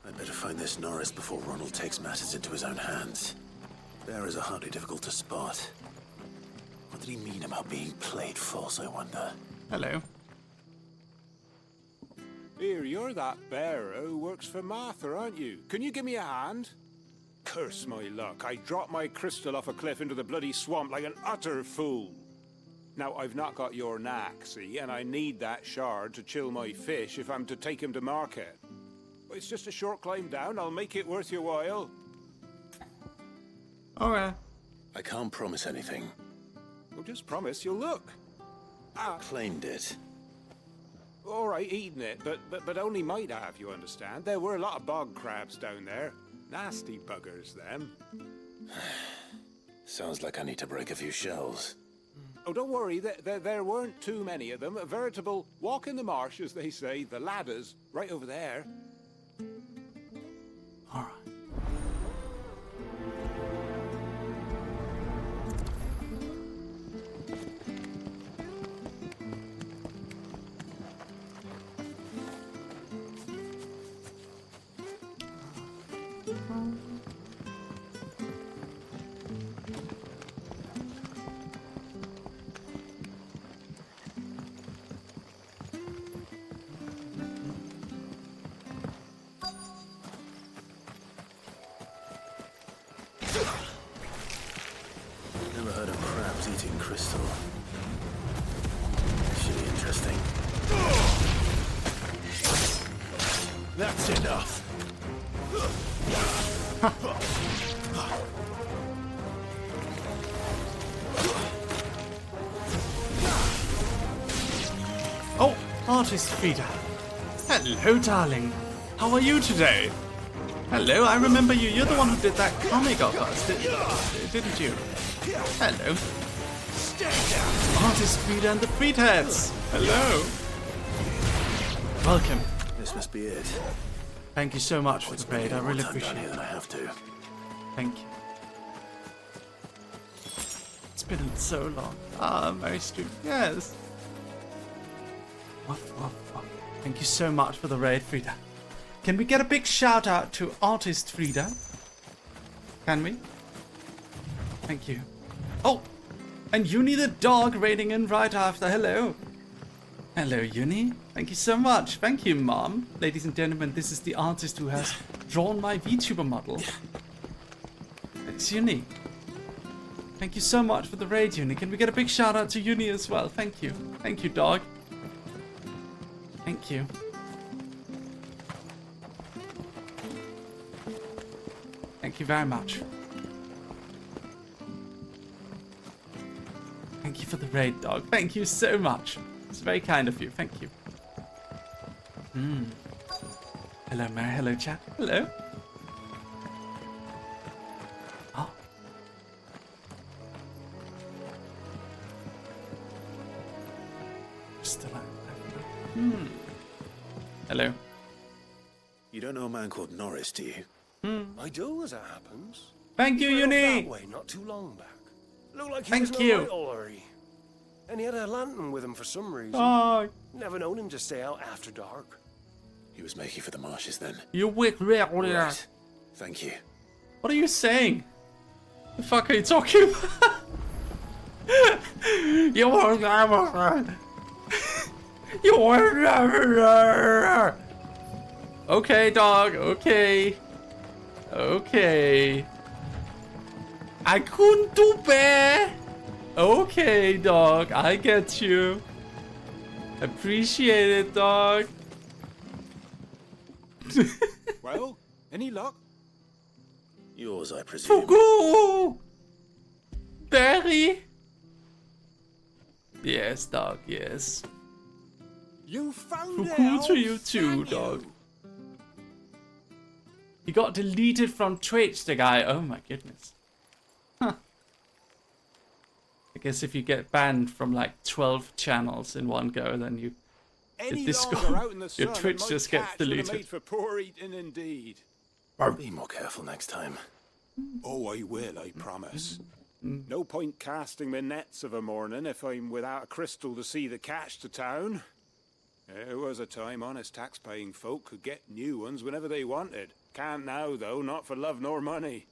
I'd better find this Norris before Ronald takes matters into his own hands. Bearers are hardly difficult to spot. What did he mean about being played false, I wonder? Hello. Here, you're that bearer who works for Martha, aren't you? Can you give me a hand? Curse my luck. I dropped my crystal off a cliff into the bloody swamp like an utter fool. Now, I've not got your knack, see, and I need that shard to chill my fish if I'm to take him to market. It's just a short climb down. I'll make it worth your while. Alright. I can't promise anything. Well, just promise you'll look. Claimed it. All right, eating it, but only might have, you understand. There were a lot of bog crabs down there. Nasty buggers, them. Sounds like I need to break a few shells. Oh, don't worry, there weren't too many of them. A veritable walk in the marsh, as they say, the ladders, right over there. Alright. Never heard of crabs eating crystal. Should be interesting. That's enough. Oh, artist Frida. Hello, darling. How are you today? Hello, I remember you. You're the one who did that comic of us, didn't you? Hello. Artist Frida and the Freetheads. Hello. Welcome. This must be it. Thank you so much for the raid. I really appreciate it. it. I have to. Thank you. It's been so long. Ah, Mary Street. Yes. Woof, woof, woof. Thank you so much for the raid, Frida. Can we get a big shout out to artist Frida? Can we? Thank you. Oh, and Uni the dog raiding in right after. Hello. Hello, Uni. Thank you so much. Thank you, Mom. Ladies and gentlemen, this is the artist who has drawn my VTuber model. It's Uni. Thank you so much for the raid, Uni. Can we get a big shout out to Uni as well? Thank you. Thank you, dog. Thank you. Thank you very much. Thank you for the raid, dog. Thank you so much. It's very kind of you. Thank you. Hello, Mary. Hello, chat. Hello. Oh. Still alive. Hello. You don't know a man called Norris, do you? I do, as it happens. Thank you, He went off Uni. that way not too long back. Looked like he Thank was in you. a right hurry. And he had a lantern with him for some reason. Oh. Never known him to stay out after dark. He was making for the marshes then. You wick. Right. Thank you. What are you saying? The fuck are you talking about? You were never. You were never. Okay, dog. Okay. Okay. I couldn't do bad. Okay, dog. I get you. Appreciate it, dog. Well, any luck? Yours, I presume. Fugu! Barry? Yes, dog, yes. You found Fugu it. to you too, dog. He got deleted from Twitch, the guy. Oh my goodness. Huh. The guess if you get banned from like 12 channels in one go, then you Any Discord, longer out in the sun, your and Twitch my just gets cats would have deleted. made for poor eating indeed. Be more careful next time. Oh, I will, I promise. No point casting my nets of a morning if I'm without a crystal to see the catch to town. There was a time honest tax-paying folk could get new ones whenever they wanted. Can't now, though, not for love nor money.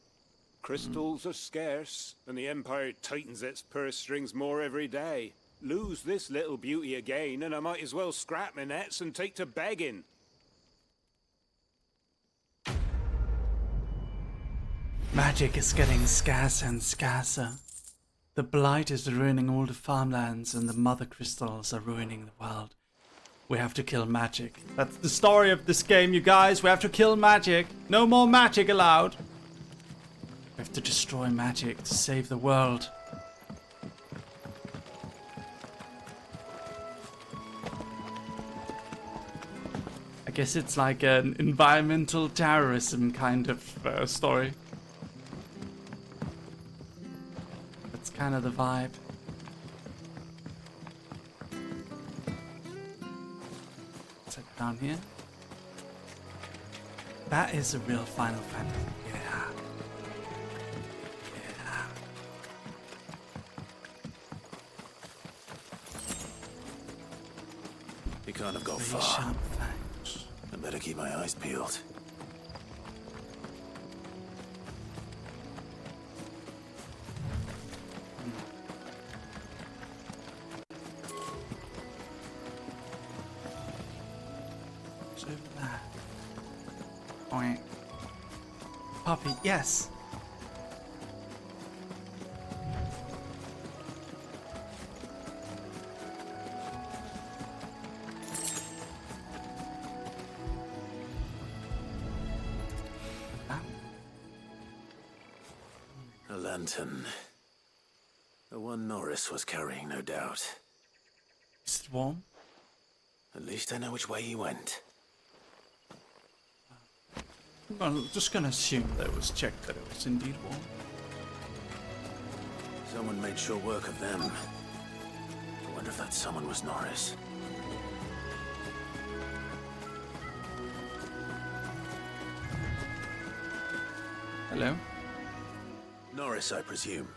Crystals are scarce, and the Empire tightens its purse strings more every day. Lose this little beauty again, and I might as well scrap my nets and take to begging. Magic is getting scarcer and scarcer. The blight is ruining all the farmlands and the mother crystals are ruining the world. We have to kill magic. That's the story of this game, you guys. We have to kill magic. No more magic allowed. We have to destroy magic to save the world. I guess it's like an environmental terrorism kind of story. That's kind of the vibe. Let's head down here. That is a real Final Fantasy. Yeah. Yeah. He can't have got Very far. sharp. I better keep my eyes peeled. What's over there? Oink. Puppy, yes. A lantern. The one Norris was carrying, no doubt. Is it warm? At least I know which way he went. I'm just gonna assume that it was checked that it was indeed warm. Someone made sure work of them. I wonder if that someone was Norris. Hello? Norris, I presume.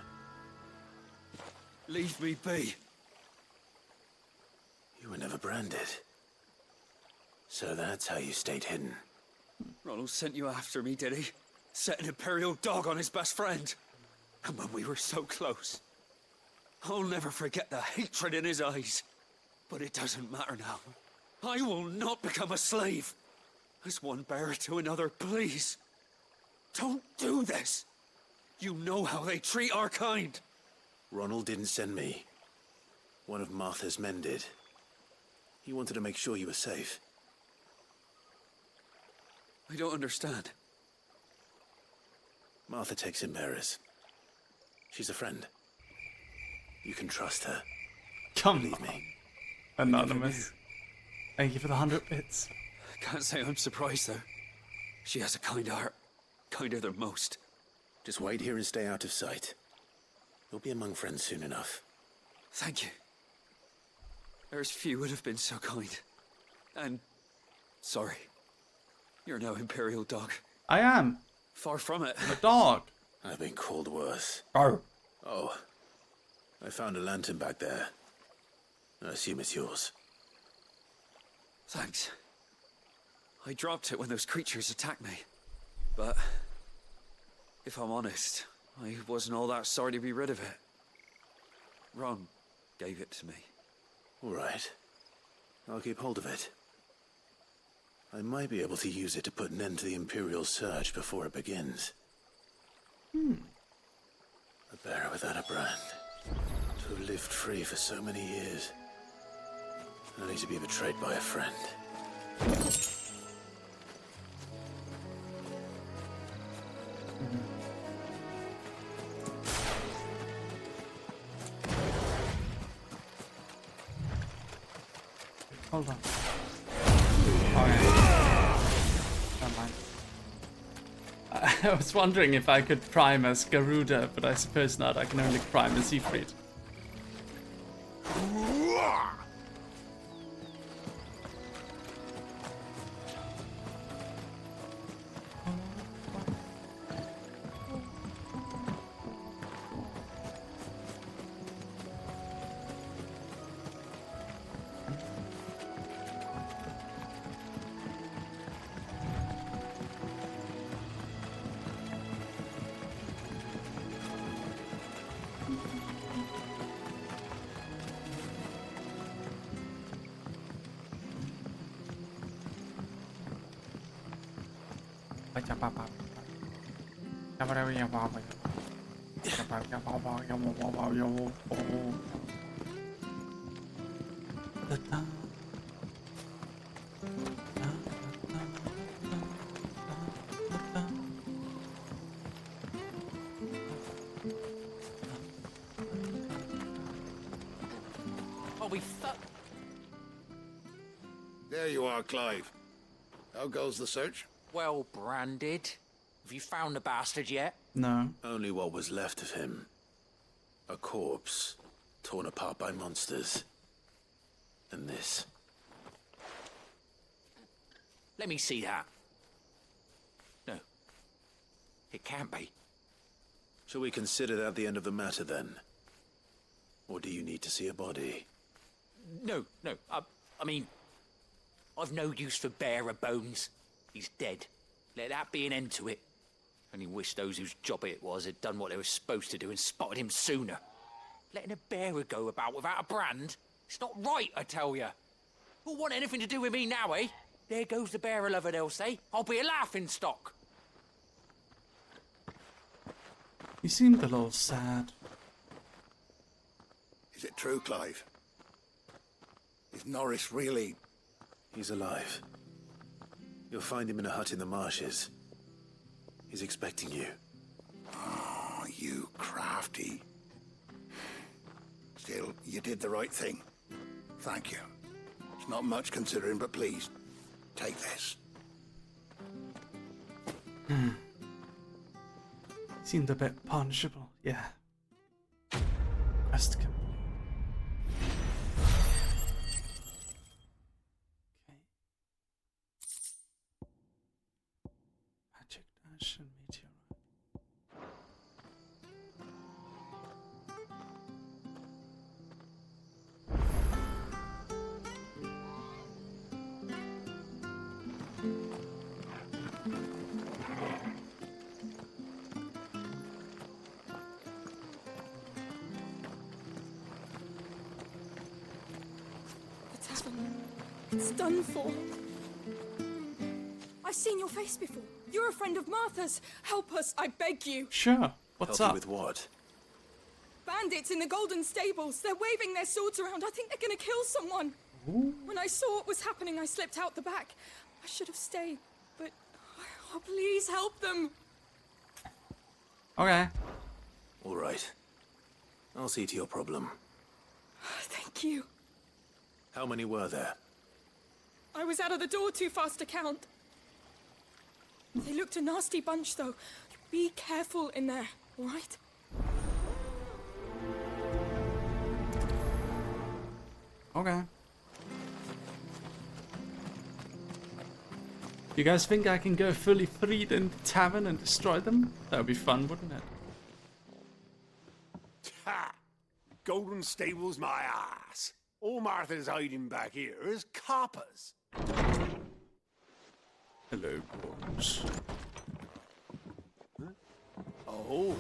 Leave me be. You were never branded. So that's how you stayed hidden. Ronald sent you after me, did he? Set an Imperial dog on his best friend. And when we were so close. I'll never forget the hatred in his eyes. But it doesn't matter now. I will not become a slave. As one bearer to another, please. Don't do this. You know how they treat our kind. Ronald didn't send me. One of Martha's men did. He wanted to make sure you were safe. I don't understand. Martha takes in bearers. She's a friend. You can trust her. Come Believe on. me. Anonymous. Thank you for the 100 bits. Can't say I'm surprised, though. She has a kind heart. Kinder than most. Just wait here and stay out of sight. You'll be among friends soon enough. Thank you. There's few would have been so kind. And sorry. You're no Imperial dog. I am. Far from it. I'm a dog. I've been called worse. Oh. Oh. I found a lantern back there. I assume it's yours. Thanks. I dropped it when those creatures attacked me. But if I'm honest, I wasn't all that sorry to be rid of it. Ron gave it to me. All right. I'll keep hold of it. I might be able to use it to put an end to the Imperial surge before it begins. A bearer without a brand. To have lived free for so many years. Only to be betrayed by a friend. Hold on. Oh, yeah. Never mind. I was wondering if I could prime as Garuda, but I suppose not. I can only prime as Siegfried. Oh, we fuck. There you are, Clive. How goes the search? Well branded. Have you found the bastard yet? No. Only what was left of him. A corpse, torn apart by monsters. And this. Let me see that. No. It can't be. Shall we consider that the end of the matter, then? Or do you need to see a body? No. I mean, I've no use for bearer bones. He's dead. Let that be an end to it. Only wish those whose job it was had done what they were supposed to do and spotted him sooner. Letting a bearer go about without a brand? It's not right, I tell you. Who'll want anything to do with me now, eh? There goes the bearer lover, they'll say. I'll be a laughing stock. He seemed a little sad. Is it true, Clive? Is Norris really... He's alive. You'll find him in a hut in the marshes. He's expecting you. Oh, you crafty. Still, you did the right thing. Thank you. It's not much considering, but please, take this. Seemed a bit punishable, yeah. Quest complete. Okay. Magic dash and meteorite. It's done for. I've seen your face before. You're a friend of Martha's. Help us, I beg you. Sure. What's Help up? you with what? Bandits in the Golden Stables. They're waving their swords around. I think they're gonna kill someone. Ooh. When I saw what was happening, I slipped out the back. I should have stayed, but... Oh, please help them. Okay. All right. I'll see to your problem. Thank you. How many were there? I was out of the door too fast to count. They looked a nasty bunch, though. Be careful in there, all right? Okay. You guys think I can go fully freed in the tavern and destroy them? That would be fun, wouldn't it? Ha! Golden Stables my ass. All Martha's hiding back here is coppers. Hello, boys. Oh,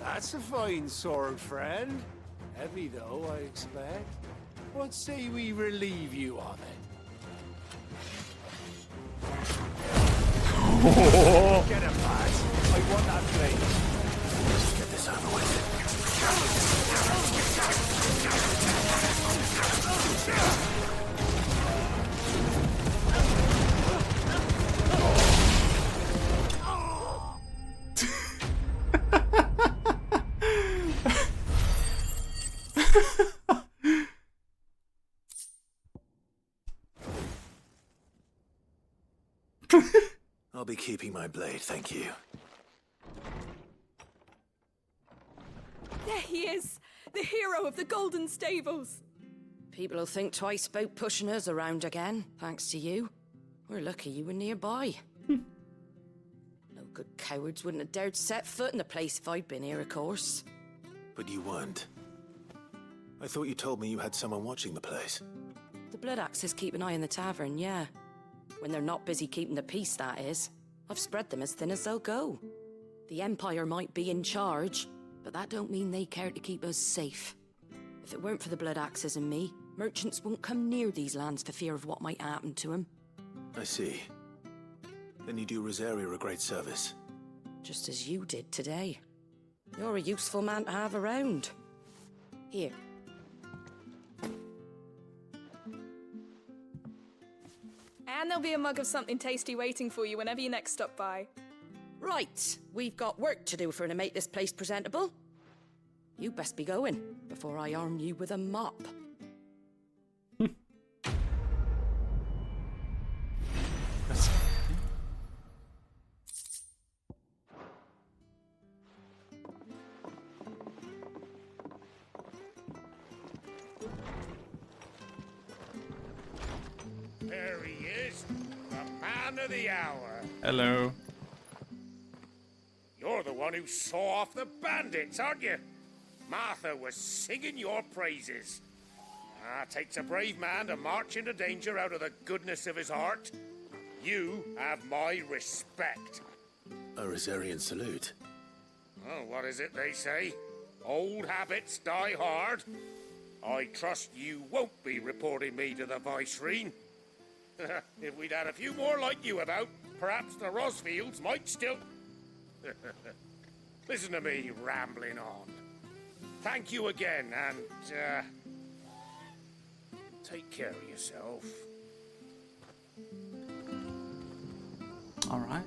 that's a fine sword, friend. Heavy, though, I expect. What say we relieve you of it? Get him, lads. I want that blade. Let's get this over with. I'll be keeping my blade, thank you. There he is, the hero of the Golden Stables. People will think twice about pushing us around again, thanks to you. We're lucky you were nearby. No good cowards wouldn't have dared set foot in the place if I'd been here, of course. But you weren't. I thought you told me you had someone watching the place. The Blood Axes keep an eye on the tavern, yeah. When they're not busy keeping the peace, that is. I've spread them as thin as they'll go. The Empire might be in charge, but that don't mean they care to keep us safe. If it weren't for the Blood Axes and me, merchants won't come near these lands for fear of what might happen to them. I see. Then you do Rosaria a great service. Just as you did today. You're a useful man to have around. Here. And there'll be a mug of something tasty waiting for you whenever you next stop by. Right, we've got work to do to make this place presentable. You best be going, before I arm you with a mop. There he is, the man of the hour. Hello. You're the one who saw off the bandits, aren't you? Martha was singing your praises. Takes a brave man to march into danger out of the goodness of his heart. You have my respect. A Rosarian salute. Oh, what is it they say? Old habits die hard. I trust you won't be reporting me to the Viceroy. If we'd had a few more like you about, perhaps the Rosfields might still... Listen to me rambling on. Thank you again, and, take care of yourself. All right.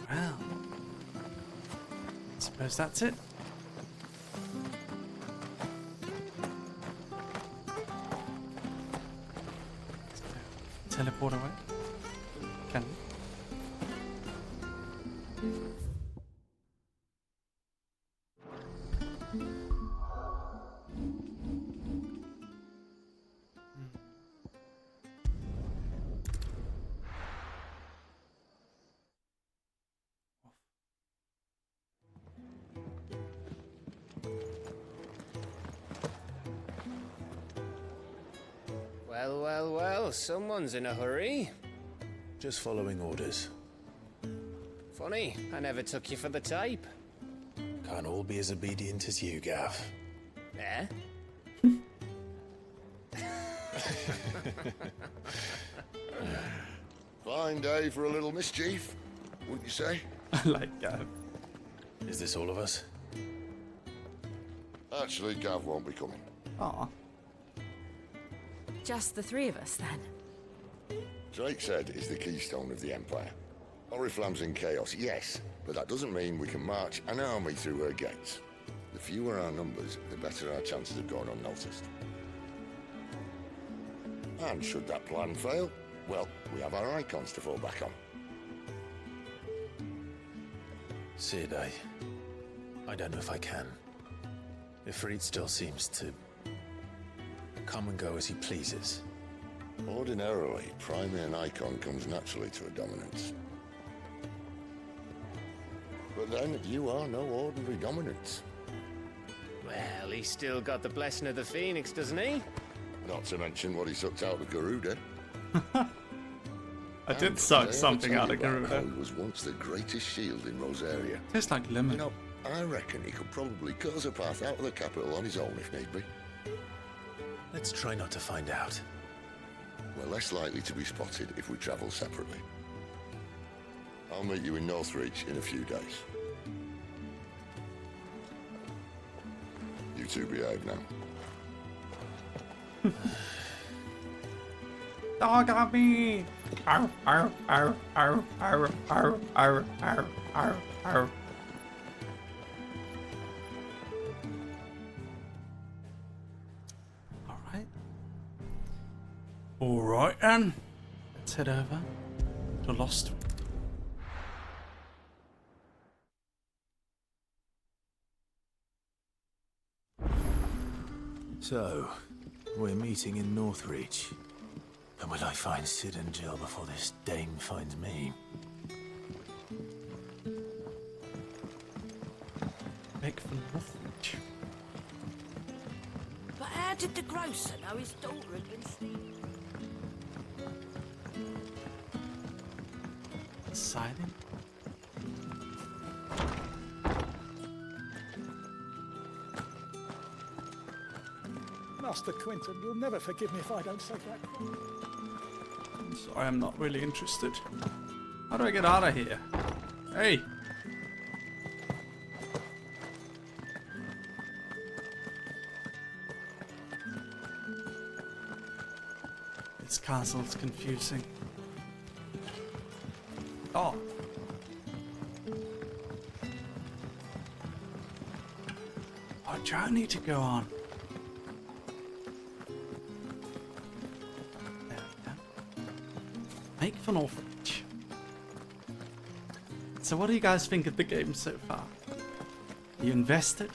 Well, I suppose that's it. Teleport away. Can we? Well, well, well, someone's in a hurry. Just following orders. Funny, I never took you for the type. Can't all be as obedient as you, Gav. Eh? Fine day for a little mischief, wouldn't you say? I like Gav. Is this all of us? Actually, Gav won't be coming. Aw. Just the three of us, then? Drake said is the keystone of the Empire. Oriflamme's in chaos, yes, but that doesn't mean we can march an army through her gates. The fewer our numbers, the better our chances of going unnoticed. And should that plan fail, well, we have our icons to fall back on. Sid, I don't know if I can. Ifrit still seems to come and go as he pleases. Ordinarily, priming an icon comes naturally to a dominance. But then, you are no ordinary dominance. Well, he's still got the blessing of the Phoenix, doesn't he? Not to mention what he sucked out of Garuda. I did suck something out of Garuda. He was once the greatest shield in Rosaria. Tastes like lemon. You know, I reckon he could probably cut us a path out of the capital on his own if need be. Let's try not to find out. We're less likely to be spotted if we travel separately. I'll meet you in Northreach in a few days. You two behave now. Dog on me! Arr, arr, arr, arr, arr, arr, arr, arr, arr, arr. Alright. Alright then. Let's head over to Lost. So, we're meeting in Northreach. And will I find Sid and Jill before this dame finds me? Big for Northreach. But how did the grocer know his daughter had been stealing? Silent. Master Quinton, you'll never forgive me if I don't say that. I'm sorry, I'm not really interested. How do I get out of here? Hey! This castle's confusing. Oh! What journey to go on? Make for Northreach. So what do you guys think of the game so far? You invested?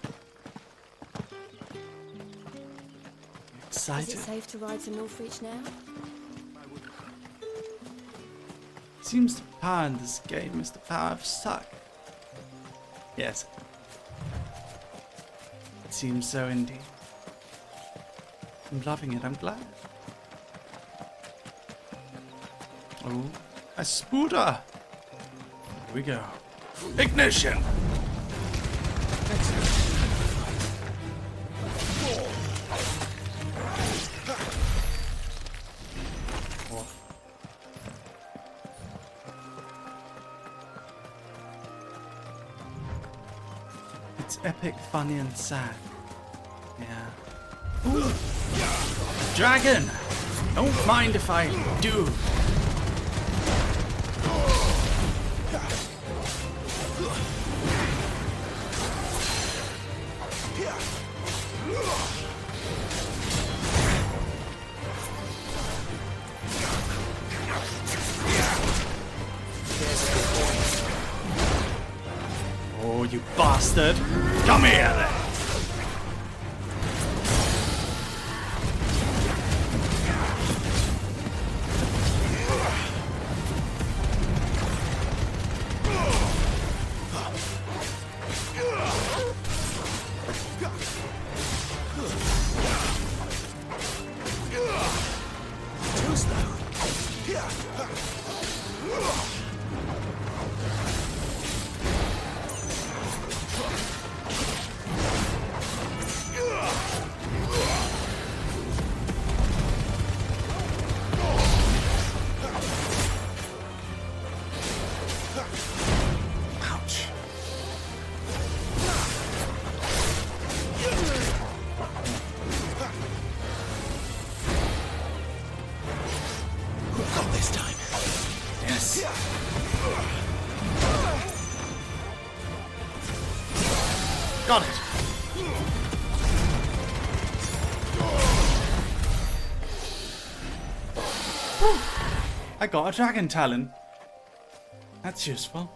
Excited? Is it safe to ride to Northreach now? Seems the power in this game is the power of suck. Yes. It seems so indeed. I'm loving it, I'm glad. Oh, a spooter! Here we go. Ignition! Oh. It's epic, funny, and sad. Yeah. Ooh. Dragon! Don't mind if I do. Oh, you bastard! Come here then! Got it. Whew. I got a dragon talon. That's useful.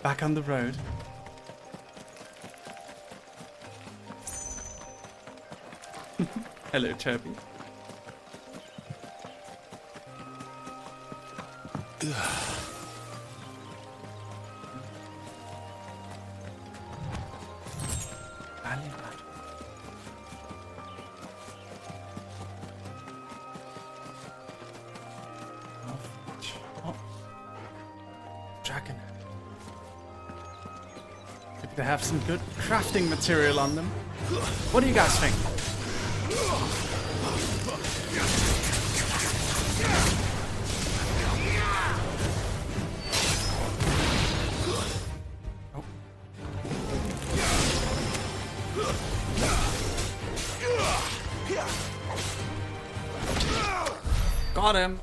Back on the road. Hello, Toby. Dragon. Maybe they have some good crafting material on them. What do you guys think? Got him!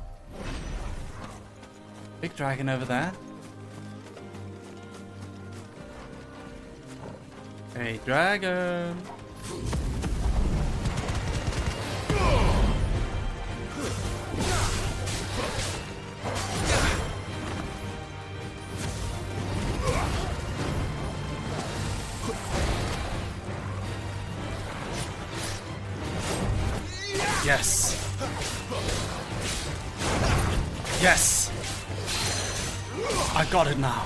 Big dragon over there. Hey, dragon! Yes. Yes. I got it now.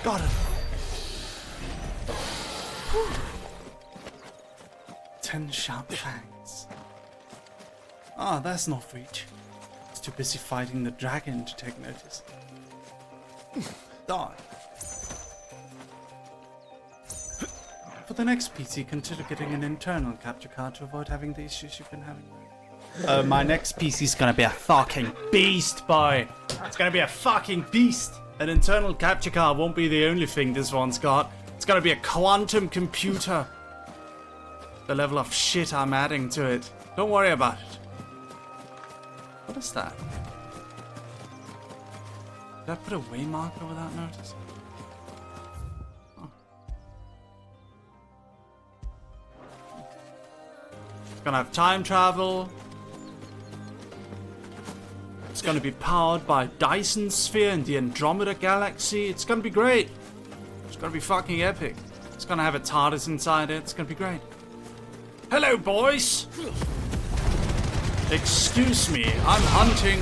Got it. 10 sharp fangs. Ah, that's not reach. It's too busy fighting the dragon to take notice. Darn. For the next PC, consider getting an internal capture card to avoid having the issues you've been having. My next PC is gonna be a fucking beast, boy. It's gonna be a fucking beast. An internal capture card won't be the only thing this one's got. It's gonna be a quantum computer. The level of shit I'm adding to it. Don't worry about it. What is that? Did I put a way marker without notice? Oh. It's gonna have time travel. It's gonna be powered by Dyson Sphere in the Andromeda Galaxy. It's gonna be great. It's gonna be fucking epic. It's gonna have a TARDIS inside it. It's gonna be great. Hello, boys! Excuse me, I'm hunting.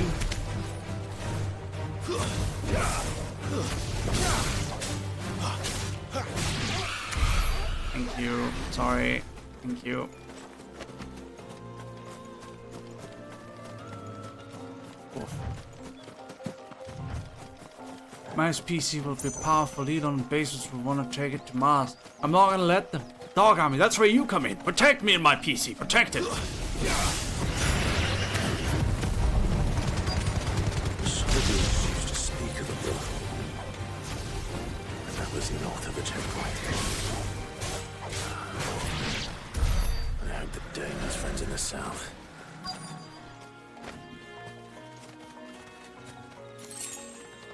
Thank you. Sorry. Thank you. Oof. Mars PC will be powerful. Elon and Bezos will want to take it to Mars. I'm not gonna let them. Dog Army, that's where you come in. Protect me and my PC. Protect it. Lucius used to speak of the WOOF, and that was north of the checkpoint. I hope that Dane has friends in the south.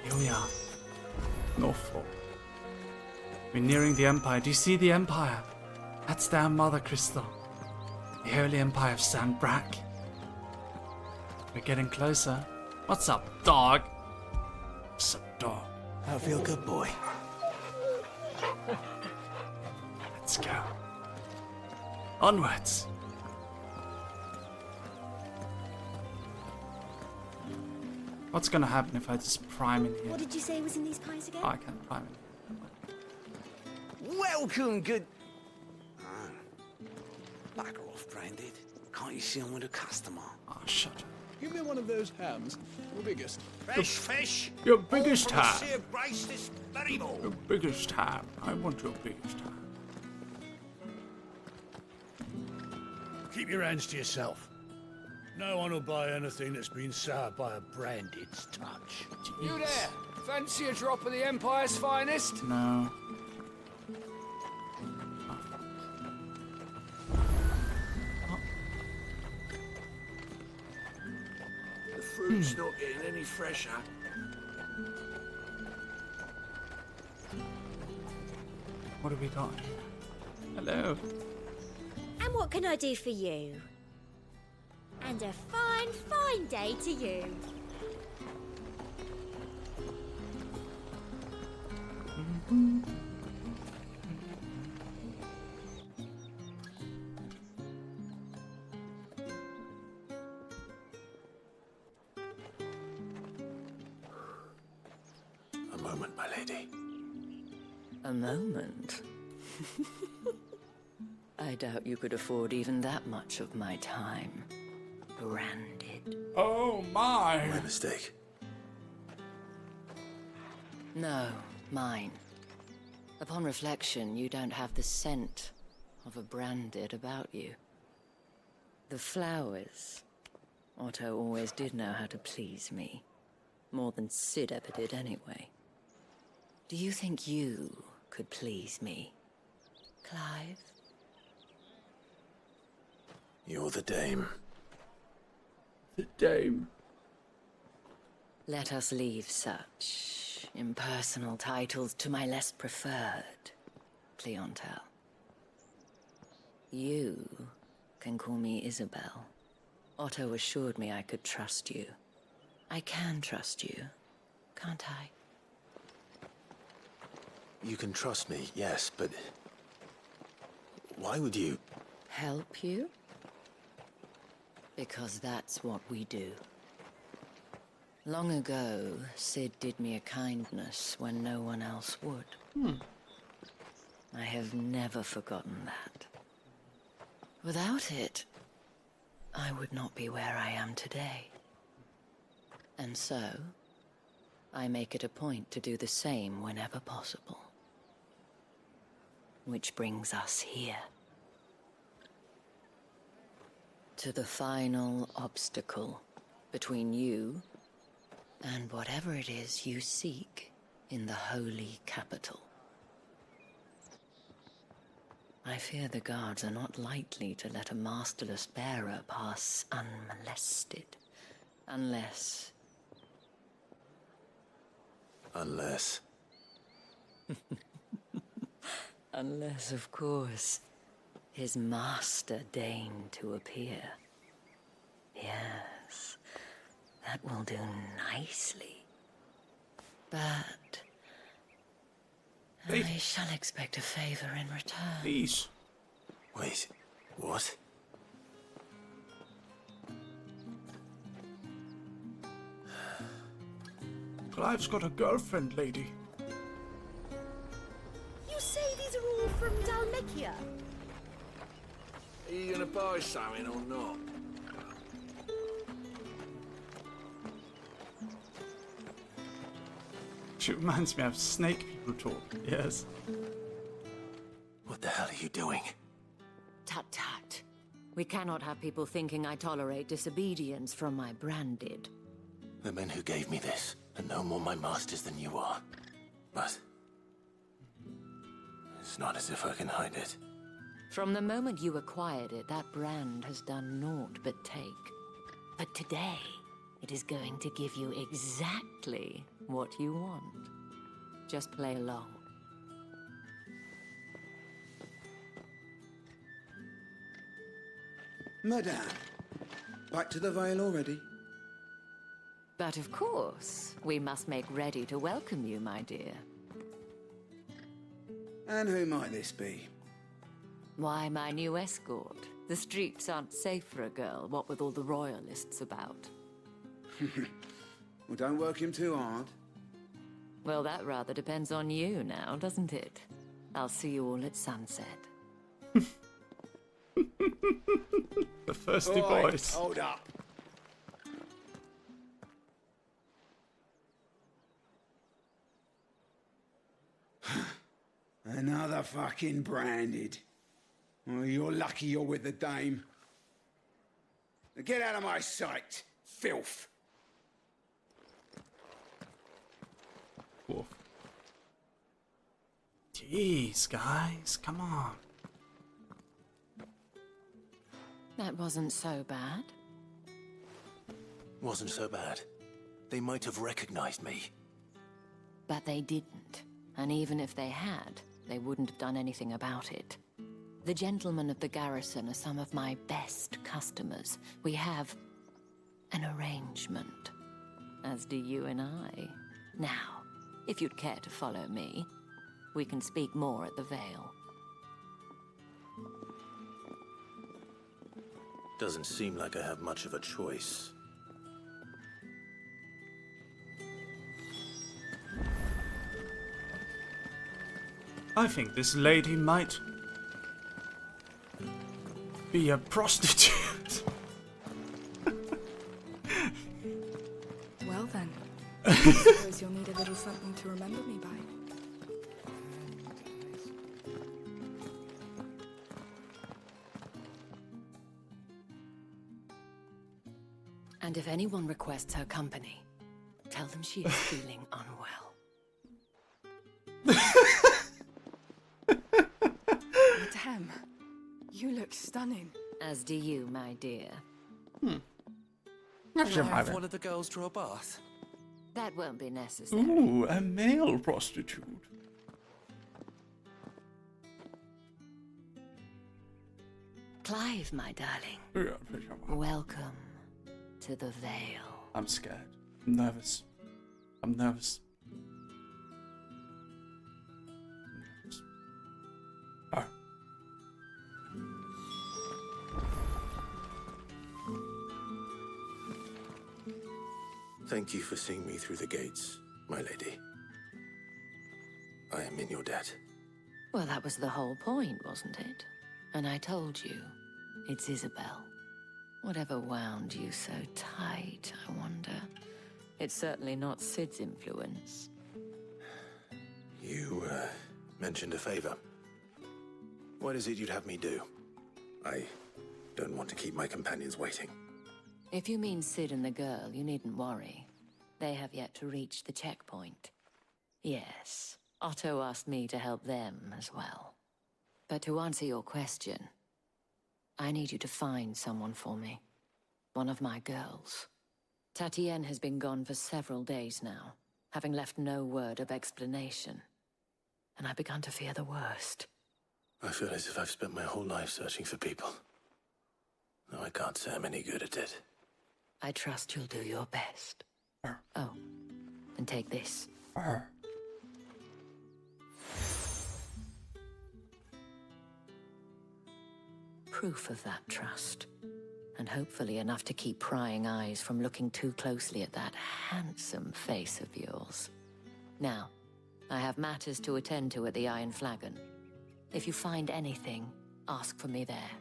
Here we are. Norfolk. We're nearing the Empire. Do you see the Empire? That's their mother crystal. The Holy Empire of San Brack. We're getting closer. What's up, dog? What's up, dog? I feel good, boy. Let's go. Onwards. What's gonna happen if I just prime in here? What did you say was in these pies again? Oh, I can't prime it. Welcome, good... Back off, Branded. Can't you see I'm with a customer? Oh, shut up. Give me one of those hams. Your biggest. Fresh fish. Your biggest ham. Sir Bryce's berry bowl. Your biggest ham. I want your biggest ham. Keep your hands to yourself. No one will buy anything that's been soured by a Branded's touch. You there? Fancy a drop of the Empire's finest? No. The fruit's not getting any fresher. What have we got? Hello. And what can I do for you? And a fine, fine day to you. A moment, my lady. A moment? I doubt you could afford even that much of my time. Branded. Oh my! My mistake. No, mine. Upon reflection, you don't have the scent of a branded about you. The flowers. Otto always did know how to please me. More than Sid ever did anyway. Do you think you could please me, Clive? You're the dame. The dame. Let us leave such impersonal titles to my less preferred clientele. You can call me Isabel. Otto assured me I could trust you. I can trust you, can't I? You can trust me, yes, but... why would you... Help you? Because that's what we do. Long ago, Sid did me a kindness when no one else would. I have never forgotten that. Without it, I would not be where I am today. And so, I make it a point to do the same whenever possible. Which brings us here. To the final obstacle between you and whatever it is you seek in the holy capital. I fear the guards are not likely to let a masterless bearer pass unmolested. Unless... Unless... Unless, of course, his master deigned to appear. Yes, that will do nicely. But... I shall expect a favor in return. Please. Wait, what? Clive's got a girlfriend, lady. You say these are all from Dalmekia? Are you gonna buy something or not? She reminds me of snake people talk, yes. What the hell are you doing? Tut-tut. We cannot have people thinking I tolerate disobedience from my branded. The men who gave me this are no more my masters than you are. But... it's not as if I can hide it. From the moment you acquired it, that brand has done naught but take. But today, it is going to give you exactly what you want. Just play along. Madame, back to the Vale already? But of course, we must make ready to welcome you, my dear. And who might this be? Why, my new escort. The streets aren't safe for a girl, what with all the royalists about. Well, don't work him too hard. Well, that rather depends on you now, doesn't it? I'll see you all at sunset. The thirsty boys. Hold up. Another fucking branded. Well, you're lucky you're with the dame. Now get out of my sight, filth. Woof. Jeez, guys, come on. That wasn't so bad. Wasn't so bad. They might have recognized me. But they didn't. And even if they had, they wouldn't have done anything about it. The gentlemen of the garrison are some of my best customers. We have an arrangement, as do you and I. Now, if you'd care to follow me, we can speak more at the Vale. Doesn't seem like I have much of a choice. I think this lady might be a prostitute. Well then, I suppose you'll need a little something to remember me by. And if anyone requests her company, tell them she is feeling unwell. Damn, you look stunning. As do you, my dear. Have one of the girls draw a bath? That won't be necessary. Ooh, a male prostitute. Clive, my darling. Welcome to the Vale. I'm scared. I'm nervous. I'm nervous. Oh. Thank you for seeing me through the gates, my lady. I am in your debt. Well, that was the whole point, wasn't it? And I told you, it's Isabel. Whatever wound you so tight, I wonder. It's certainly not Sid's influence. You, mentioned a favor. What is it you'd have me do? I don't want to keep my companions waiting. If you mean Sid and the girl, you needn't worry. They have yet to reach the checkpoint. Yes, Otto asked me to help them as well. But to answer your question, I need you to find someone for me. One of my girls. Tatienne has been gone for several days now, having left no word of explanation. And I began to fear the worst. I feel as if I've spent my whole life searching for people. Though I can't say I'm any good at it. I trust you'll do your best. Oh, and take this. Proof of that trust. And hopefully enough to keep prying eyes from looking too closely at that handsome face of yours. Now, I have matters to attend to at the Iron Flagon. If you find anything, ask for me there.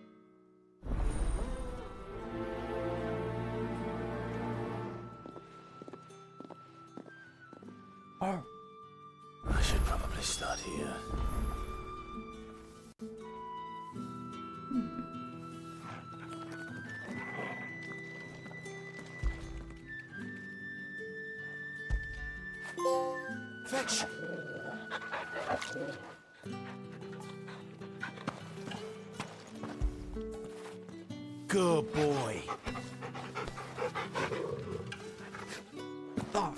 Oh. I should probably start here. Fetch! Good boy. Oh.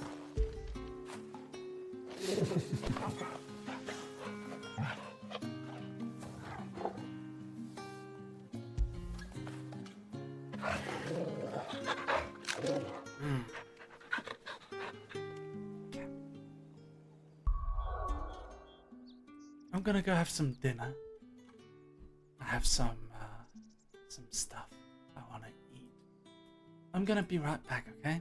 I'm gonna go have some dinner. I have some stuff I wanna eat. I'm gonna be right back, okay?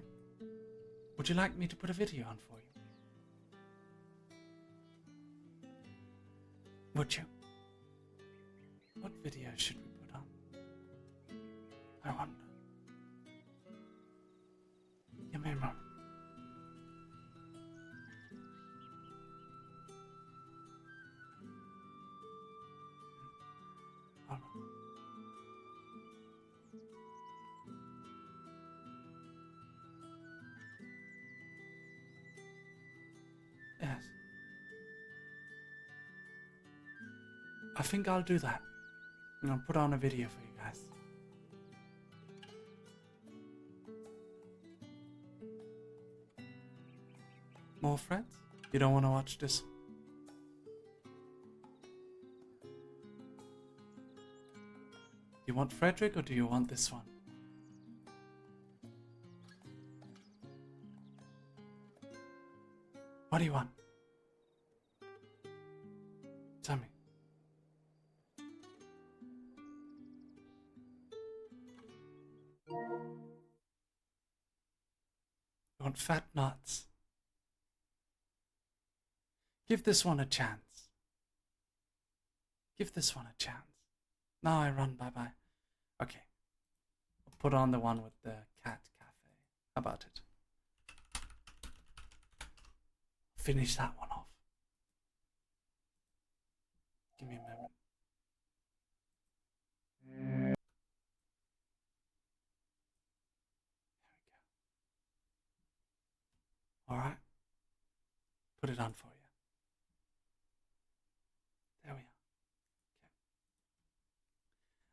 Would you like me to put a video on for you? Would you? What video should we put on? I wonder. Give me a moment. Hold on. Yes. I think I'll do that. And I'll put on a video for you guys. More friends? You don't want to watch this? Do you want Frederick or do you want this one? What do you want? Tell me. You want fat nuts? Give this one a chance. Give this one a chance. No, I run, bye-bye. Okay. I'll put on the one with the cat cafe. How about it? Finish that one off. Give me a moment. There we go. Alright. Put it on for you. There we are. Okay.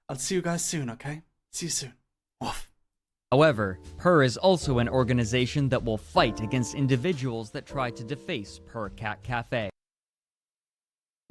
I'll see you guys soon, okay? See you soon. Woof. However, PUR is also an organization that will fight against individuals that try to deface PUR Cat Cafe.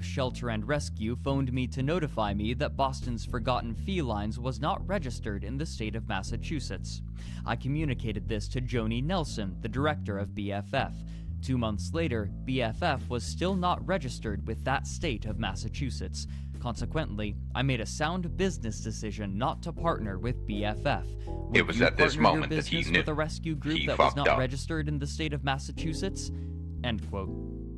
Shelter and Rescue phoned me to notify me that Boston's Forgotten Felines was not registered in the state of Massachusetts. I communicated this to Joni Nelson, the director of BFF. 2 months later, BFF was still not registered with that state of Massachusetts. Consequently, I made a sound business decision not to partner with BFF. Would it was at this moment that he knew with a rescue group that was not registered in the state of Massachusetts? End quote.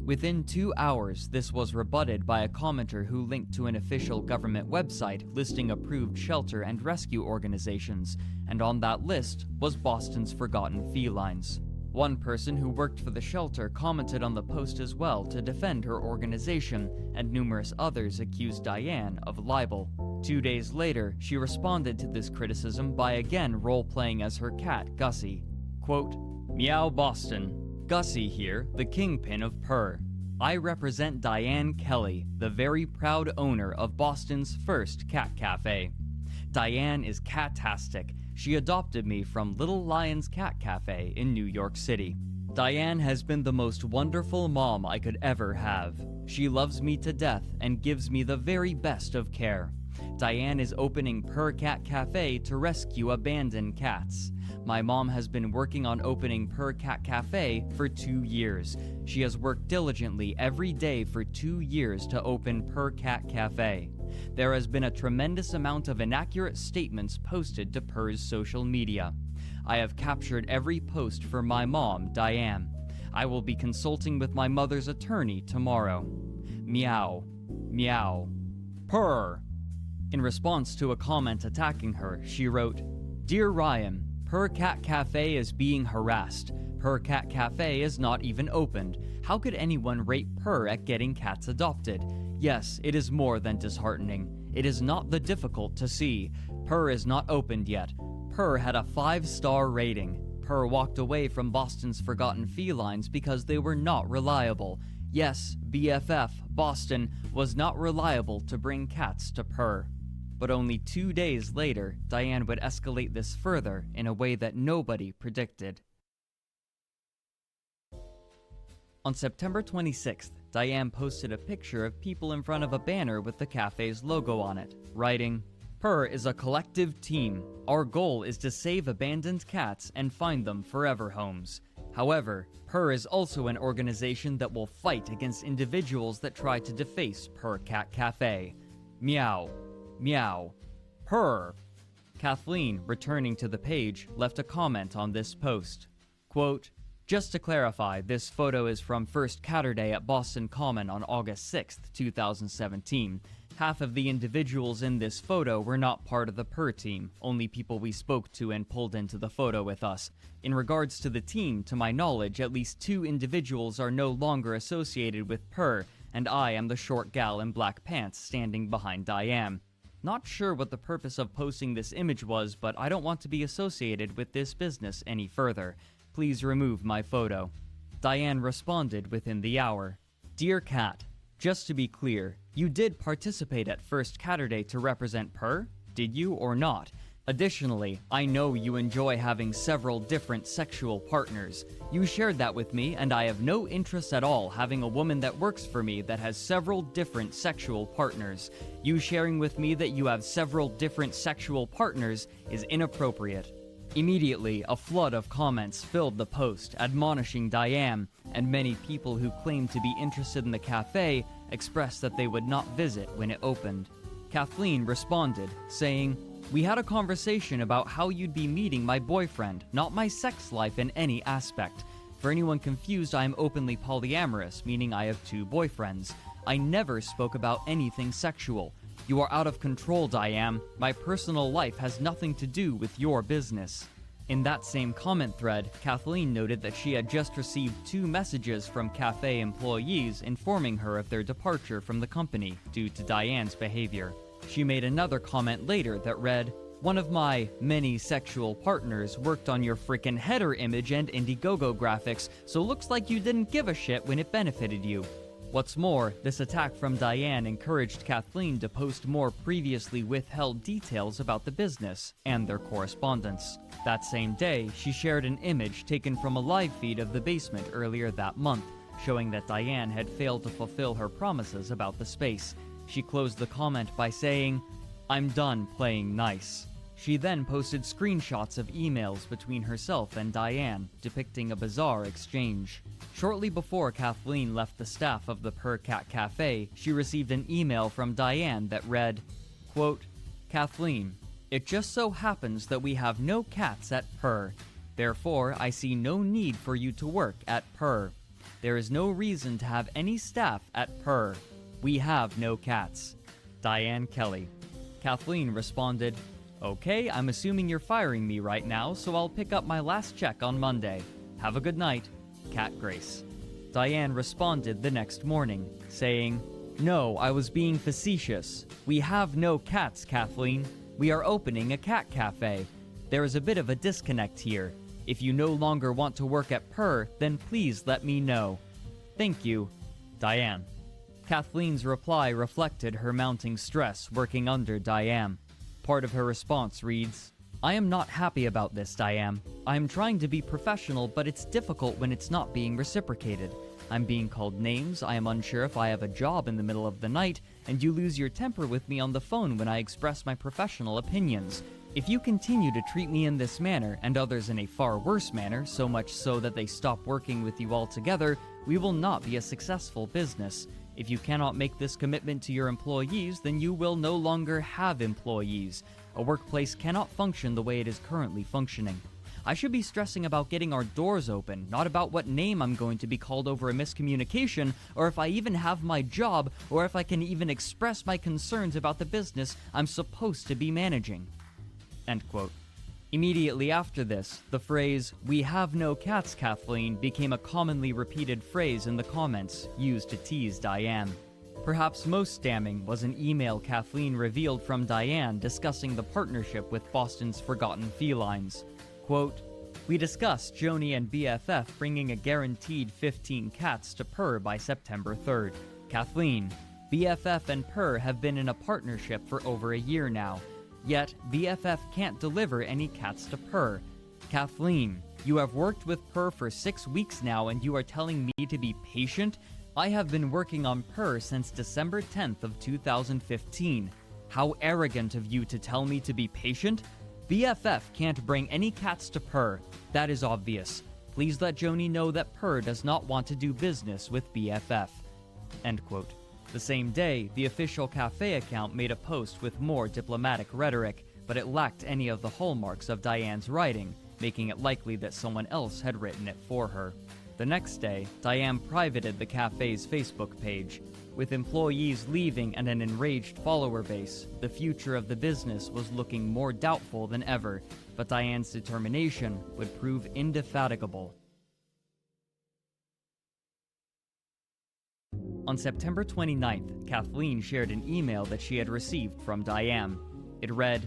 Within 2 hours, this was rebutted by a commenter who linked to an official government website listing approved shelter and rescue organizations, and on that list was Boston's Forgotten Felines. One person who worked for the shelter commented on the post as well to defend her organization, and numerous others accused Diane of libel. 2 days later, she responded to this criticism by again role-playing as her cat, Gussie. Quote, "Meow Boston. Gussie here, the kingpin of PUR. I represent Diane Kelly, the very proud owner of Boston's first cat cafe. Diane is catastic. She adopted me from Little Lion's Cat Cafe in New York City. Diane has been the most wonderful mom I could ever have. She loves me to death and gives me the very best of care. Diane is opening PUR Cat Cafe to rescue abandoned cats. My mom has been working on opening PUR Cat Cafe for 2 years. She has worked diligently every day for 2 years to open PUR Cat Cafe. There has been a tremendous amount of inaccurate statements posted to PUR's social media. I have captured every post for my mom, Diane. I will be consulting with my mother's attorney tomorrow. Meow. Meow. PUR." In response to a comment attacking her, she wrote, "Dear Ryan, PUR Cat Cafe is being harassed. PUR Cat Cafe is not even opened. How could anyone rate PUR at getting cats adopted? Yes, it is more than disheartening. It is not the difficult to see. PUR is not opened yet. PUR had a 5-star rating. PUR walked away from Boston's Forgotten Felines because they were not reliable. Yes, BFF, Boston, was not reliable to bring cats to PUR." But only 2 days later, Diane would escalate this further in a way that nobody predicted. On September 26th, Diane posted a picture of people in front of a banner with the cafe's logo on it, writing, "PUR is a collective team. Our goal is to save abandoned cats and find them forever homes. However, PUR is also an organization that will fight against individuals that try to deface PUR Cat Cafe. Meow. Meow. PUR." Kathleen, returning to the page, left a comment on this post. Quote, "Just to clarify, this photo is from First Catterday at Boston Common on August 6th, 2017. Half of the individuals in this photo were not part of the PUR team, only people we spoke to and pulled into the photo with us. In regards to the team, to my knowledge, at least 2 individuals are no longer associated with PUR, and I am the short gal in black pants standing behind Diane. Not sure what the purpose of posting this image was, but I don't want to be associated with this business any further. Please remove my photo." Diane responded within the hour. "Dear Cat, just to be clear, you did participate at First Catterday to represent PUR? Did you or not? Additionally, I know you enjoy having several different sexual partners. You shared that with me, and I have no interest at all having a woman that works for me that has several different sexual partners. You sharing with me that you have several different sexual partners is inappropriate." Immediately, a flood of comments filled the post, admonishing Diane, and many people who claimed to be interested in the cafe expressed that they would not visit when it opened. Kathleen responded, saying, "We had a conversation about how you'd be meeting my boyfriend, not my sex life in any aspect. For anyone confused, I am openly polyamorous, meaning I have 2 boyfriends. I never spoke about anything sexual. You are out of control, Diane. My personal life has nothing to do with your business. In that same comment thread, Kathleen noted that she had just received 2 messages from cafe employees informing her of their departure from the company due to Diane's behavior. She made another comment later that read, "One of my many sexual partners worked on your frickin' header image and Indiegogo graphics, so looks like you didn't give a shit when it benefited you." What's more, this attack from Diane encouraged Kathleen to post more previously withheld details about the business and their correspondence. That same day, she shared an image taken from a live feed of the basement earlier that month, showing that Diane had failed to fulfill her promises about the space. She closed the comment by saying, "I'm done playing nice." She then posted screenshots of emails between herself and Diane, depicting a bizarre exchange. Shortly before Kathleen left the staff of the Purr Cat Cafe, she received an email from Diane that read, quote, "Kathleen, it just so happens that we have no cats at Purr. Therefore, I see no need for you to work at Purr. There is no reason to have any staff at Purr. We have no cats. Diane Kelly." Kathleen responded, "Okay, I'm assuming you're firing me right now, so I'll pick up my last check on Monday. Have a good night, Cat Grace." Diane responded the next morning, saying, "No, I was being facetious. We have no cats, Kathleen. We are opening a cat cafe. There is a bit of a disconnect here. If you no longer want to work at Purr, then please let me know. Thank you, Diane." Kathleen's reply reflected her mounting stress working under Diane. Part of her response reads, "I am not happy about this, Diane. I am trying to be professional, but it's difficult when it's not being reciprocated. I'm being called names, I am unsure if I have a job in the middle of the night, and you lose your temper with me on the phone when I express my professional opinions. If you continue to treat me in this manner, and others in a far worse manner, so much so that they stop working with you altogether, we will not be a successful business. If you cannot make this commitment to your employees, then you will no longer have employees. A workplace cannot function the way it is currently functioning. I should be stressing about getting our doors open, not about what name I'm going to be called over a miscommunication, or if I even have my job, or if I can even express my concerns about the business I'm supposed to be managing." End quote. Immediately after this, the phrase, "We have no cats, Kathleen," became a commonly repeated phrase in the comments, used to tease Diane. Perhaps most damning was an email Kathleen revealed from Diane discussing the partnership with Boston's Forgotten Felines. Quote, "We discussed Joni and BFF bringing a guaranteed 15 cats to Purr by September 3rd. Kathleen, BFF and Purr have been in a partnership for over a year now. Yet, BFF can't deliver any cats to Purr. Kathleen, you have worked with Purr for 6 weeks now and you are telling me to be patient? I have been working on Purr since December 10th of 2015. How arrogant of you to tell me to be patient? BFF can't bring any cats to Purr. That is obvious. Please let Joni know that Purr does not want to do business with BFF." End quote. The same day, the official cafe account made a post with more diplomatic rhetoric, but it lacked any of the hallmarks of Diane's writing, making it likely that someone else had written it for her. The next day, Diane privated the cafe's Facebook page. With employees leaving and an enraged follower base, the future of the business was looking more doubtful than ever, but Diane's determination would prove indefatigable. On September 29th, Kathleen shared an email that she had received from Diane. It read,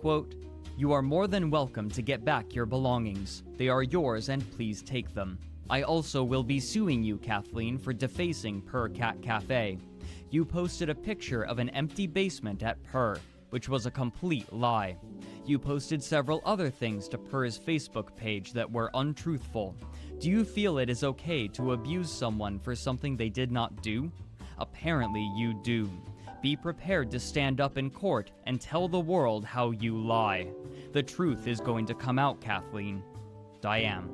quote, "You are more than welcome to get back your belongings. They are yours and please take them. I also will be suing you, Kathleen, for defacing Purr Cat Cafe. You posted a picture of an empty basement at Purr, which was a complete lie. You posted several other things to Purr's Facebook page that were untruthful. Do you feel it is okay to abuse someone for something they did not do? Apparently you do. Be prepared to stand up in court and tell the world how you lie. The truth is going to come out, Kathleen. Diane."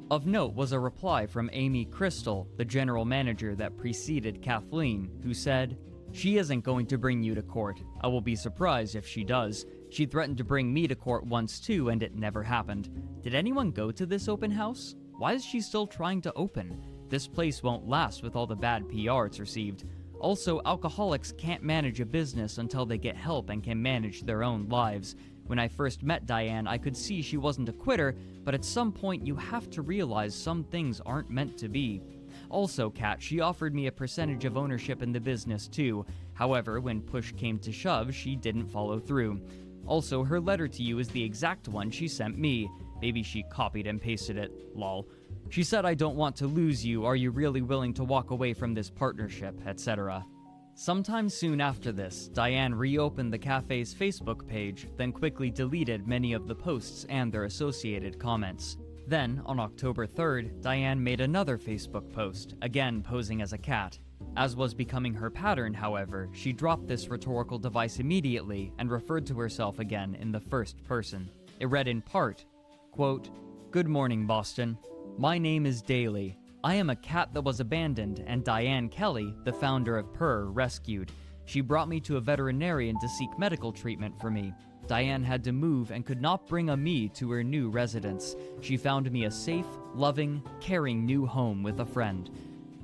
Of note was a reply from Amy Crystal, the general manager that preceded Kathleen, who said, "She isn't going to bring you to court. I will be surprised if she does. She threatened to bring me to court once too, and it never happened. Did anyone go to this open house? Why is she still trying to open? This place won't last with all the bad PR it's received. Also, alcoholics can't manage a business until they get help and can manage their own lives. When I first met Diane, I could see she wasn't a quitter, but at some point you have to realize some things aren't meant to be. Also, Kat, she offered me a percentage of ownership in the business too. However, when push came to shove, she didn't follow through. Also, her letter to you is the exact one she sent me. Maybe she copied and pasted it, lol. She said, "I don't want to lose you, are you really willing to walk away from this partnership," etc. Sometime soon after this, Diane reopened the cafe's Facebook page, then quickly deleted many of the posts and their associated comments. Then, on October 3rd, Diane made another Facebook post, again posing as a cat. As was becoming her pattern, however, she dropped this rhetorical device immediately and referred to herself again in the first person. It read in part, quote, "Good morning, Boston. My name is Daly. I am a cat that was abandoned and Diane Kelly, the founder of Purr, rescued. She brought me to a veterinarian to seek medical treatment for me. Diane had to move and could not bring a me to her new residence. She found me a safe, loving, caring new home with a friend.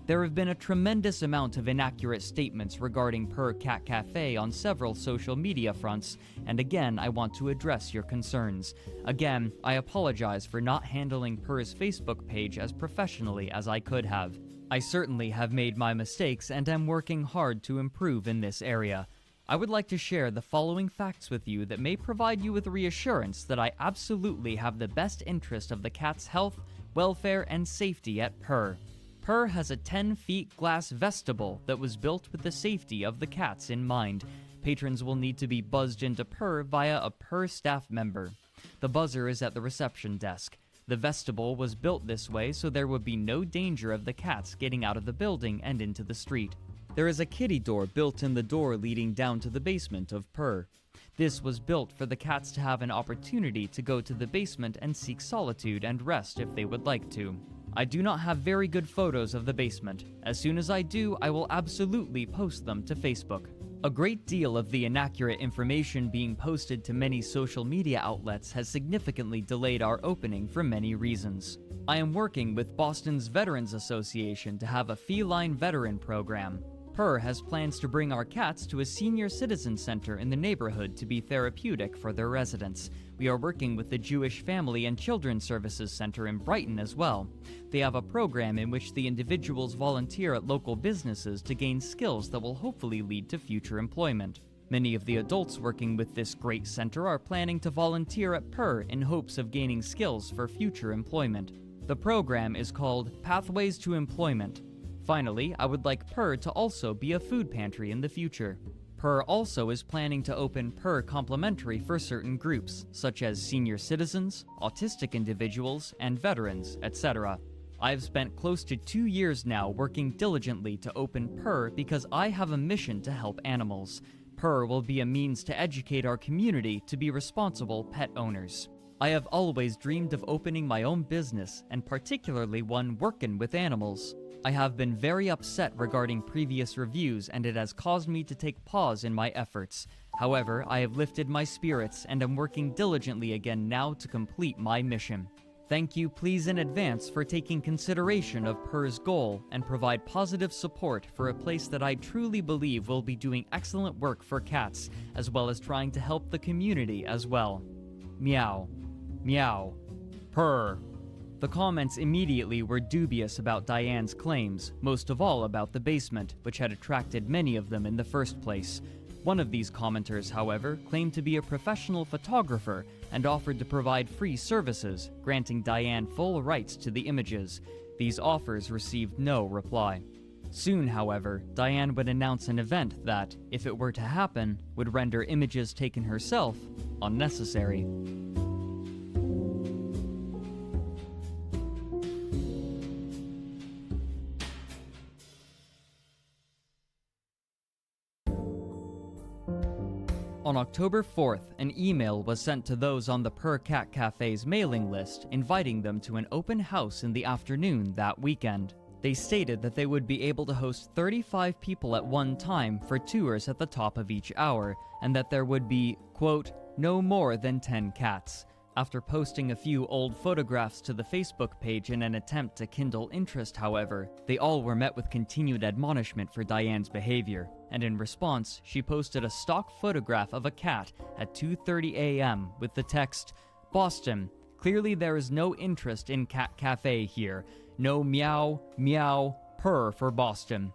There have been a tremendous amount of inaccurate statements regarding Purr Cat Cafe on several social media fronts, and again, I want to address your concerns. Again, I apologize for not handling Purr's Facebook page as professionally as I could have. I certainly have made my mistakes and am working hard to improve in this area. I would like to share the following facts with you that may provide you with reassurance that I absolutely have the best interest of the cat's health, welfare, and safety at Purr. Purr has a 10-feet glass vestibule that was built with the safety of the cats in mind. Patrons will need to be buzzed into Purr via a Purr staff member. The buzzer is at the reception desk. The vestibule was built this way so there would be no danger of the cats getting out of the building and into the street. There is a kitty door built in the door leading down to the basement of Purr. This was built for the cats to have an opportunity to go to the basement and seek solitude and rest if they would like to. I do not have very good photos of the basement. As soon as I do, I will absolutely post them to Facebook. A great deal of the inaccurate information being posted to many social media outlets has significantly delayed our opening for many reasons. I am working with Boston's Veterans Association to have a feline veteran program. Purr has plans to bring our cats to a senior citizen center in the neighborhood to be therapeutic for their residents. We are working with the Jewish Family and Children's Services Center in Brighton as well. They have a program in which the individuals volunteer at local businesses to gain skills that will hopefully lead to future employment. Many of the adults working with this great center are planning to volunteer at Purr in hopes of gaining skills for future employment. The program is called Pathways to Employment. Finally, I would like Purr to also be a food pantry in the future. Purr also is planning to open Purr Complimentary for certain groups, such as senior citizens, autistic individuals, and veterans, etc. I've spent close to 2 years now working diligently to open Purr because I have a mission to help animals. Purr will be a means to educate our community to be responsible pet owners. I have always dreamed of opening my own business, and particularly one working with animals. I have been very upset regarding previous reviews and it has caused me to take pause in my efforts. However, I have lifted my spirits and am working diligently again now to complete my mission. Thank you please in advance for taking consideration of Purr's goal and provide positive support for a place that I truly believe will be doing excellent work for cats, as well as trying to help the community as well. Meow. Meow. Purr. The comments immediately were dubious about Diane's claims, most of all about the basement, which had attracted many of them in the first place. One of these commenters, however, claimed to be a professional photographer and offered to provide free services, granting Diane full rights to the images. These offers received no reply. Soon, however, Diane would announce an event that, if it were to happen, would render images taken herself unnecessary. On October 4th, an email was sent to those on the Purr Cat Cafe's mailing list inviting them to an open house in the afternoon that weekend. They stated that they would be able to host 35 people at one time for tours at the top of each hour, and that there would be, quote, no more than 10 cats. After posting a few old photographs to the Facebook page in an attempt to kindle interest, however, they all were met with continued admonishment for Diane's behavior, and in response, she posted a stock photograph of a cat at 2:30 a.m. with the text, "Boston, clearly there is no interest in cat cafe here. No meow, meow, purr for Boston."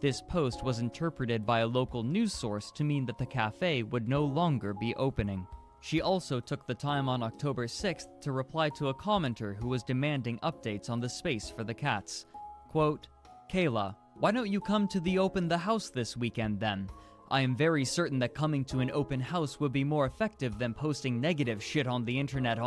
This post was interpreted by a local news source to mean that the cafe would no longer be opening. She also took the time on October 6th to reply to a commenter who was demanding updates on the space for the cats. Quote, "Kayla, why don't you come to the open the house this weekend then? I am very certain that coming to an open house would be more effective than posting negative shit on the internet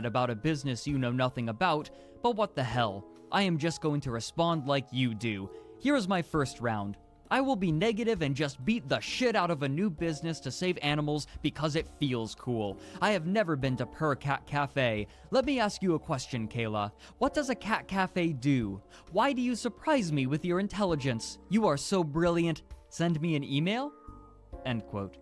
about a business you know nothing about, but what the hell? I am just going to respond like you do. Here is my first round. I will be negative and just beat the shit out of a new business to save animals because it feels cool. I have never been to Per Cat Cafe. Let me ask you a question, Kayla. What does a cat cafe do? Why do you surprise me with your intelligence? You are so brilliant. Send me an email?" End quote.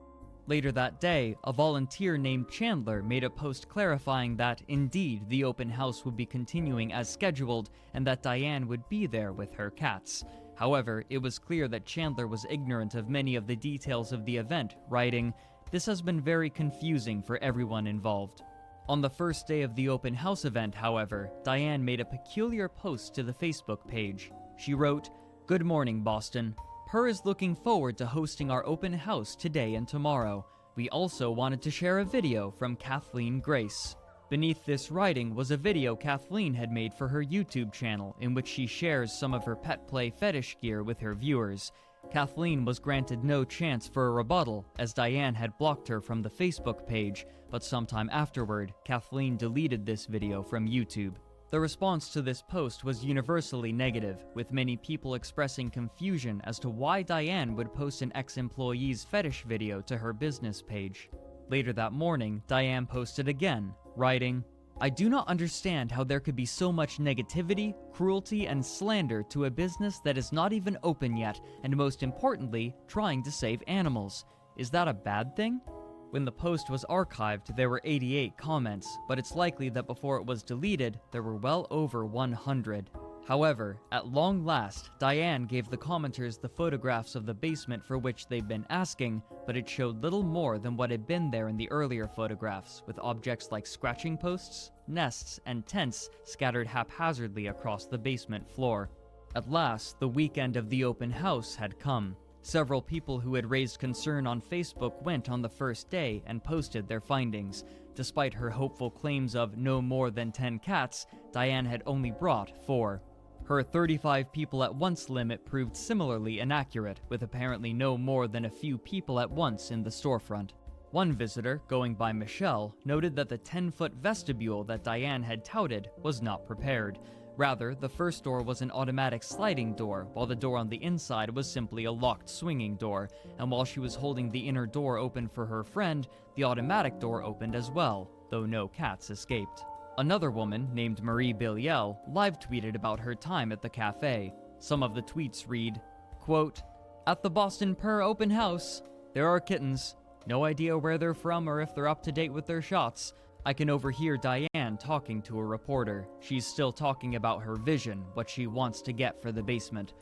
Later that day, a volunteer named Chandler made a post clarifying that, indeed, the open house would be continuing as scheduled and that Diane would be there with her cats. However, it was clear that Chandler was ignorant of many of the details of the event, writing, "This has been very confusing for everyone involved." On the first day of the open house event, however, Diane made a peculiar post to the Facebook page. She wrote, "Good morning, Boston. Per is looking forward to hosting our open house today and tomorrow. We also wanted to share a video from Kathleen Grace." Beneath this writing was a video Kathleen had made for her YouTube channel in which she shares some of her pet play fetish gear with her viewers. Kathleen was granted no chance for a rebuttal as Diane had blocked her from the Facebook page, but sometime afterward, Kathleen deleted this video from YouTube. The response to this post was universally negative, with many people expressing confusion as to why Diane would post an ex-employee's fetish video to her business page. Later that morning, Diane posted again, writing, "I do not understand how there could be so much negativity, cruelty, and slander to a business that is not even open yet, and most importantly, trying to save animals. Is that a bad thing?" When the post was archived, there were 88 comments, but it's likely that before it was deleted, there were well over 100. However, at long last, Diane gave the commenters the photographs of the basement for which they'd been asking, but it showed little more than what had been there in the earlier photographs, with objects like scratching posts, nests, and tents scattered haphazardly across the basement floor. At last, the weekend of the open house had come. Several people who had raised concern on Facebook went on the first day and posted their findings. Despite her hopeful claims of no more than 10 cats, Diane had only brought 4. Her 35 people at once limit proved similarly inaccurate, with apparently no more than a few people at once in the storefront. One visitor, going by Michelle, noted that the 10-foot vestibule that Diane had touted was not prepared. Rather, the first door was an automatic sliding door, while the door on the inside was simply a locked swinging door, and while she was holding the inner door open for her friend, the automatic door opened as well, though no cats escaped. Another woman, named Merryweather, live-tweeted about her time at the cafe. Some of the tweets read, quote, "At the Boston Per open house, there are kittens. No idea where they're from or if they're up to date with their shots. I can overhear Diane talking to a reporter. She's still talking about her vision, what she wants to get for the basement.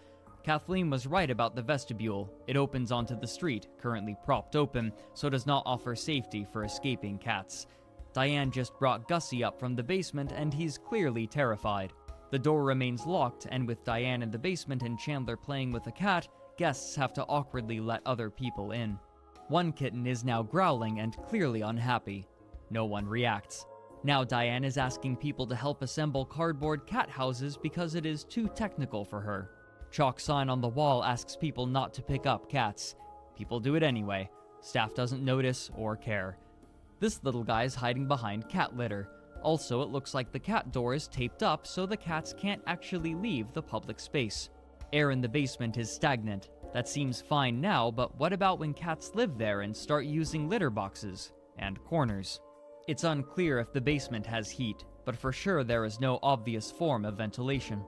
Kathleen was right about the vestibule. It opens onto the street, currently propped open, so does not offer safety for escaping cats. Diane just brought Gussie up from the basement and he's clearly terrified. The door remains locked, and with Diane in the basement and Chandler playing with a cat, guests have to awkwardly let other people in. One kitten is now growling and clearly unhappy. No one reacts. Now Diane is asking people to help assemble cardboard cat houses because it is too technical for her. Chalk sign on the wall asks people not to pick up cats. People do it anyway. Staff doesn't notice or care. This little guy's hiding behind cat litter. Also, it looks like the cat door is taped up so the cats can't actually leave the public space. Air in the basement is stagnant. That seems fine now, but what about when cats live there and start using litter boxes and corners? It's unclear if the basement has heat, but for sure there is no obvious form of ventilation.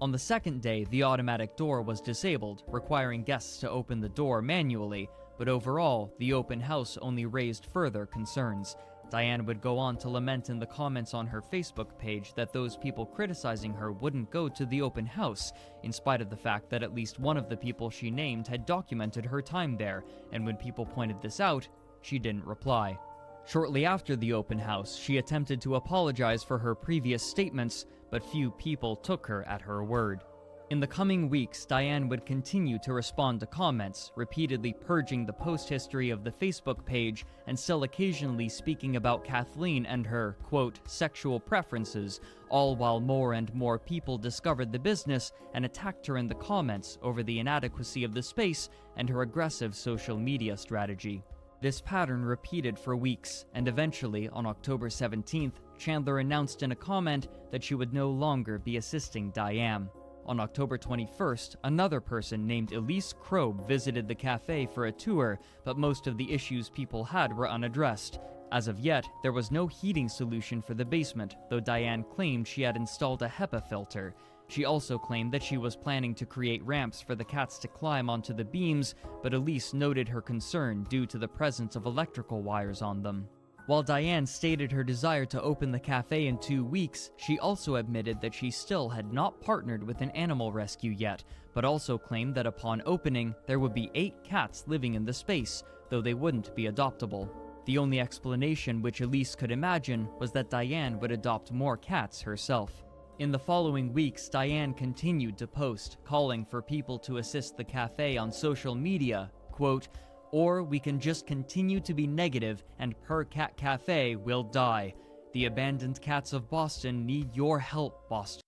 On the second day, the automatic door was disabled, requiring guests to open the door manually, but overall, the open house only raised further concerns. Diane would go on to lament in the comments on her Facebook page that those people criticizing her wouldn't go to the open house, in spite of the fact that at least one of the people she named had documented her time there, and when people pointed this out, she didn't reply. Shortly after the open house, she attempted to apologize for her previous statements, but few people took her at her word. In the coming weeks, Diane would continue to respond to comments, repeatedly purging the post history of the Facebook page and still occasionally speaking about Kathleen and her, quote, sexual preferences, all while more and more people discovered the business and attacked her in the comments over the inadequacy of the space and her aggressive social media strategy. This pattern repeated for weeks, and eventually, on October 17th, Chandler announced in a comment that she would no longer be assisting Diane. On October 21st, another person named Elise Kroeb visited the cafe for a tour, but most of the issues people had were unaddressed. As of yet, there was no heating solution for the basement, though Diane claimed she had installed a HEPA filter. She also claimed that she was planning to create ramps for the cats to climb onto the beams, but Elise noted her concern due to the presence of electrical wires on them. While Diane stated her desire to open the cafe in 2 weeks, she also admitted that she still had not partnered with an animal rescue yet, but also claimed that upon opening, there would be 8 cats living in the space, though they wouldn't be adoptable. The only explanation which Elise could imagine was that Diane would adopt more cats herself. In the following weeks, Diane continued to post, calling for people to assist the cafe on social media, quote, or we can just continue to be negative and Per Cat Cafe will die. The abandoned cats of Boston need your help, Boston.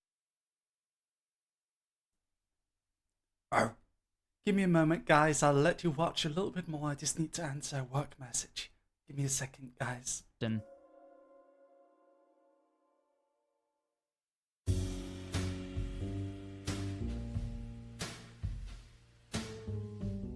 Oh, give me a moment, guys. I'll let you watch a little bit more. I just need to answer a work message. Give me a second, guys.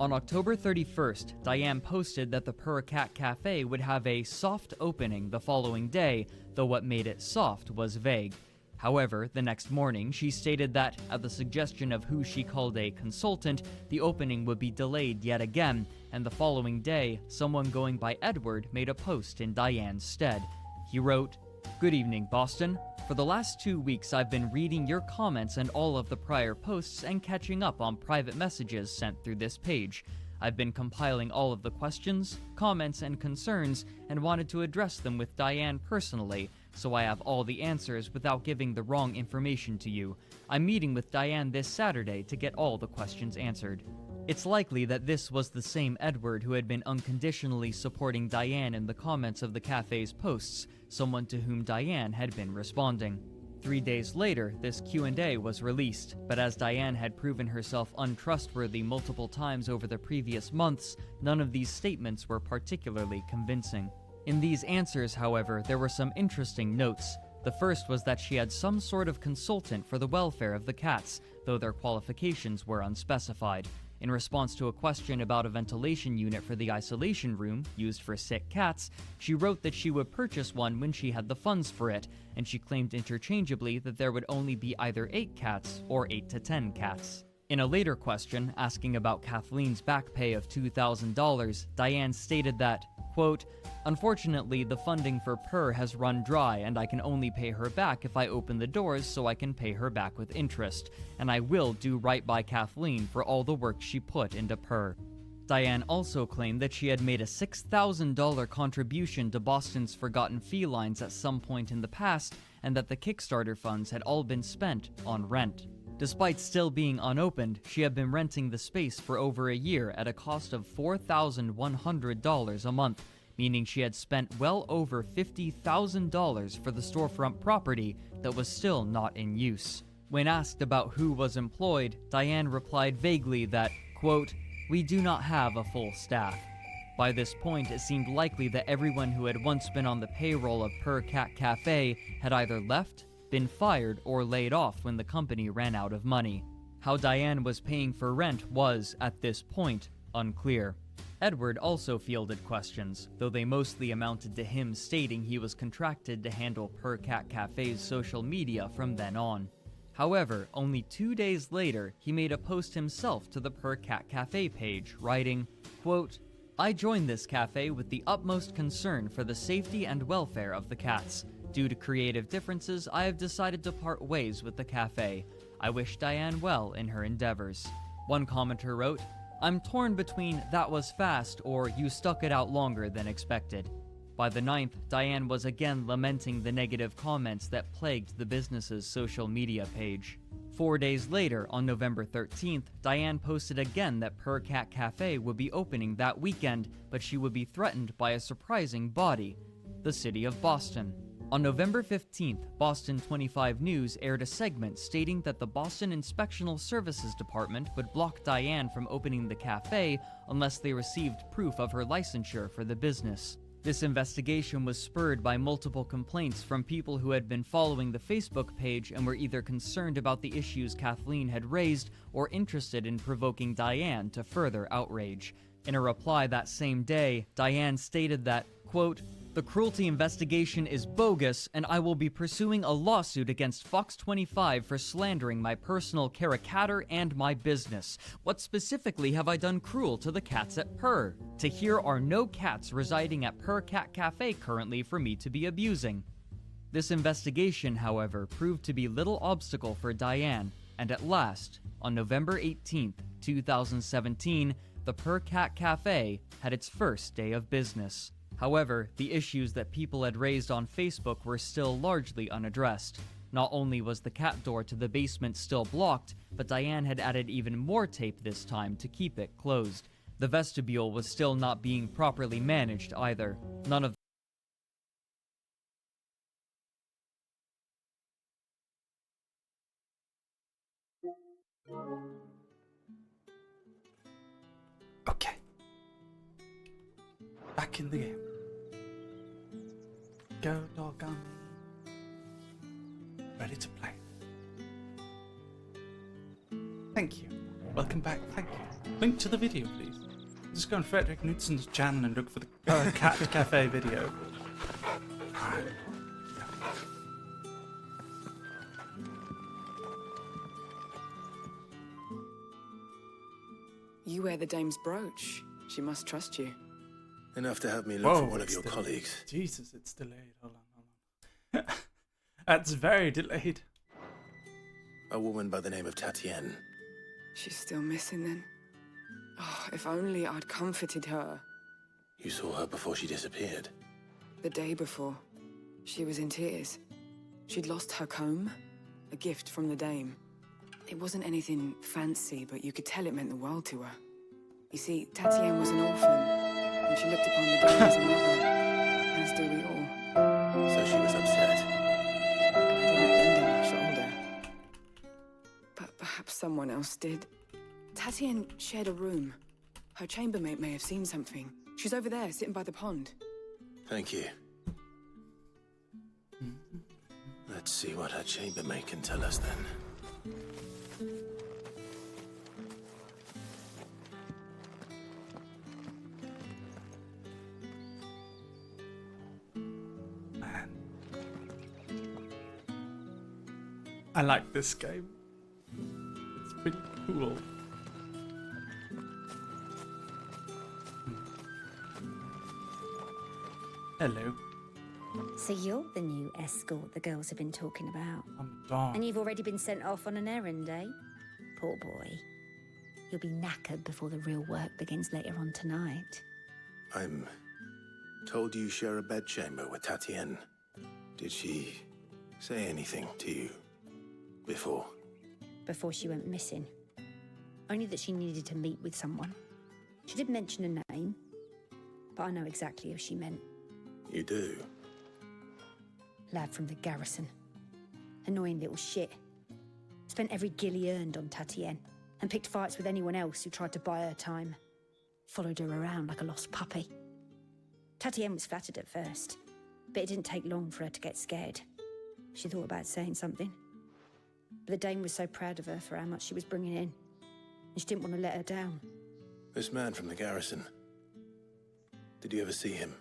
On October 31st, Diane posted that the Per Cat Cafe would have a soft opening the following day, though what made it soft was vague. However, the next morning, she stated that, at the suggestion of who she called a consultant, the opening would be delayed yet again, and the following day, someone going by Edward made a post in Diane's stead. He wrote, "Good evening, Boston. For the last 2 weeks, I've been reading your comments and all of the prior posts and catching up on private messages sent through this page. I've been compiling all of the questions, comments, and concerns and wanted to address them with Diane personally, so I have all the answers without giving the wrong information to you. I'm meeting with Diane this Saturday to get all the questions answered." It's likely that this was the same Edward who had been unconditionally supporting Diane in the comments of the cafe's posts, someone to whom Diane had been responding. 3 days later, this Q&A was released, but as Diane had proven herself untrustworthy multiple times over the previous months, none of these statements were particularly convincing. In these answers, however, there were some interesting notes. The first was that she had some sort of consultant for the welfare of the cats, though their qualifications were unspecified. In response to a question about a ventilation unit for the isolation room, used for sick cats, she wrote that she would purchase one when she had the funds for it, and she claimed interchangeably that there would only be either 8 cats or 8 to 10 cats. In a later question, asking about Kathleen's back pay of $2,000, Diane stated that, quote, "Unfortunately, the funding for Per has run dry and I can only pay her back if I open the doors so I can pay her back with interest, and I will do right by Kathleen for all the work she put into Per." Diane also claimed that she had made a $6,000 contribution to Boston's Forgotten Felines at some point in the past, and that the Kickstarter funds had all been spent on rent. Despite still being unopened, she had been renting the space for over a year at a cost of $4,100 a month, meaning she had spent well over $50,000 for the storefront property that was still not in use. When asked about who was employed, Diane replied vaguely that, quote, "We do not have a full staff." By this point, it seemed likely that everyone who had once been on the payroll of Per Cat Cafe had either left, been fired, or laid off when the company ran out of money. How Diane was paying for rent was, at this point, unclear. Edward also fielded questions, though they mostly amounted to him stating he was contracted to handle Per Cat Cafe's social media from then on. However, only 2 days later, he made a post himself to the Per Cat Cafe page, writing, quote, I joined this cafe with the utmost concern for the safety and welfare of the cats. Due to creative differences, I have decided to part ways with the cafe. I wish Diane well in her endeavors. One commenter wrote, I'm torn between that was fast or you stuck it out longer than expected. By the 9th, Diane was again lamenting the negative comments that plagued the business's social media page. 4 days later, on November 13th, Diane posted again that Per Cat Cafe would be opening that weekend, but she would be threatened by a surprising body, the city of Boston. On November 15th, Boston 25 News aired a segment stating that the Boston Inspectional Services Department would block Diane from opening the cafe unless they received proof of her licensure for the business. This investigation was spurred by multiple complaints from people who had been following the Facebook page and were either concerned about the issues Kathleen had raised or interested in provoking Diane to further outrage. In a reply that same day, Diane stated that, quote, the cruelty investigation is bogus, and I will be pursuing a lawsuit against Fox 25 for slandering my personal caricature and my business. What specifically have I done cruel to the cats at Per? To here are no cats residing at Per Cat Cafe currently for me to be abusing. This investigation, however, proved to be little obstacle for Diane, and at last, on November 18th, 2017, the Per Cat Cafe had its first day of business. However, the issues that people had raised on Facebook were still largely unaddressed. Not only was the cat door to the basement still blocked, but Diane had added even more tape this time to keep it closed. The vestibule was still not being properly managed either. None of Okay. Back in the game. Go dog on me. Ready to play. Thank you. Welcome back. Thank you. Link to the video, please. Just go on Frederick Knutson's channel and look for the Cat Cafe video. Alright. You wear the dame's brooch. She must trust you. Enough to have me look for one of your colleagues. Jesus, it's delayed. Hold on. That's very delayed. A woman by the name of Tatienne. She's still missing then. Oh, if only I'd comforted her. You saw her before she disappeared? The day before. She was in tears. She'd lost her comb, a gift from the dame. It wasn't anything fancy, but you could tell it meant the world to her. You see, Tatienne was an orphan, and she looked upon the dame as a mother, as do we all. So she was upset. And I didn't lend her my shoulder. But perhaps someone else did. Tatienne shared a room. Her chambermaid may have seen something. She's over there, sitting by the pond. Thank you. Let's see what her chambermaid can tell us then. I like this game. It's pretty cool. Hello. So you're the new escort the girls have been talking about. I'm done. And you've already been sent off on an errand, eh? Poor boy. You'll be knackered before the real work begins later on tonight. I'm told you share a bedchamber with Tatienne. Did she say anything to you before? Before she went missing. Only that she needed to meet with someone. She did mention a name, but I know exactly who she meant. You do? Lad from the garrison. Annoying little shit. Spent every guil he earned on Tatienne, and picked fights with anyone else who tried to buy her time. Followed her around like a lost puppy. Tatienne was flattered at first, but it didn't take long for her to get scared. She thought about saying something. But the dame was so proud of her for how much she was bringing in, and she didn't want to let her down. This man from the garrison. Did you ever see him?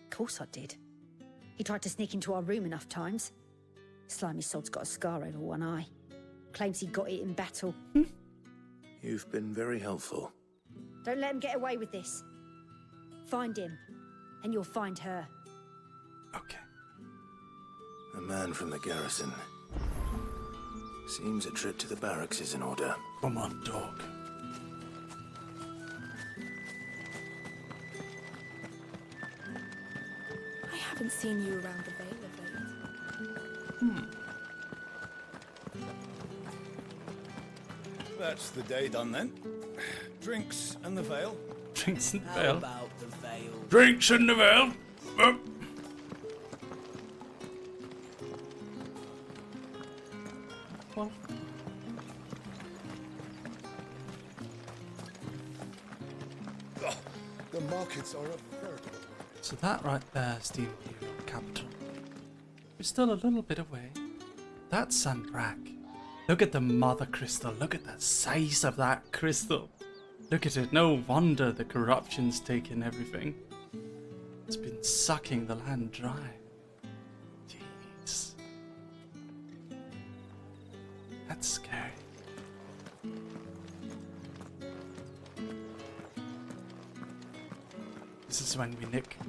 Of course I did. He tried to sneak into our room enough times. Slimy sod's got a scar over one eye. Claims he got it in battle. You've been very helpful. Don't let him get away with this. Find him, and you'll find her. Okay. A man from the garrison. Seems a trip to the barracks is in order. Come on, dog. I haven't seen you around the Vale of late. That's the day done then. Drinks and the Vale. Drinks and the How Vale. about the Vale? Drinks in the Vale. Well. Oh, the markets are a veritable. So that right there is the Imperial capital. We're still a little bit away. That's Sandbrak. Look at the mother crystal. Look at the size of that crystal. Look at it. No wonder the corruption's taken everything. It's been sucking the land dry. Jeez. That's scary. This is when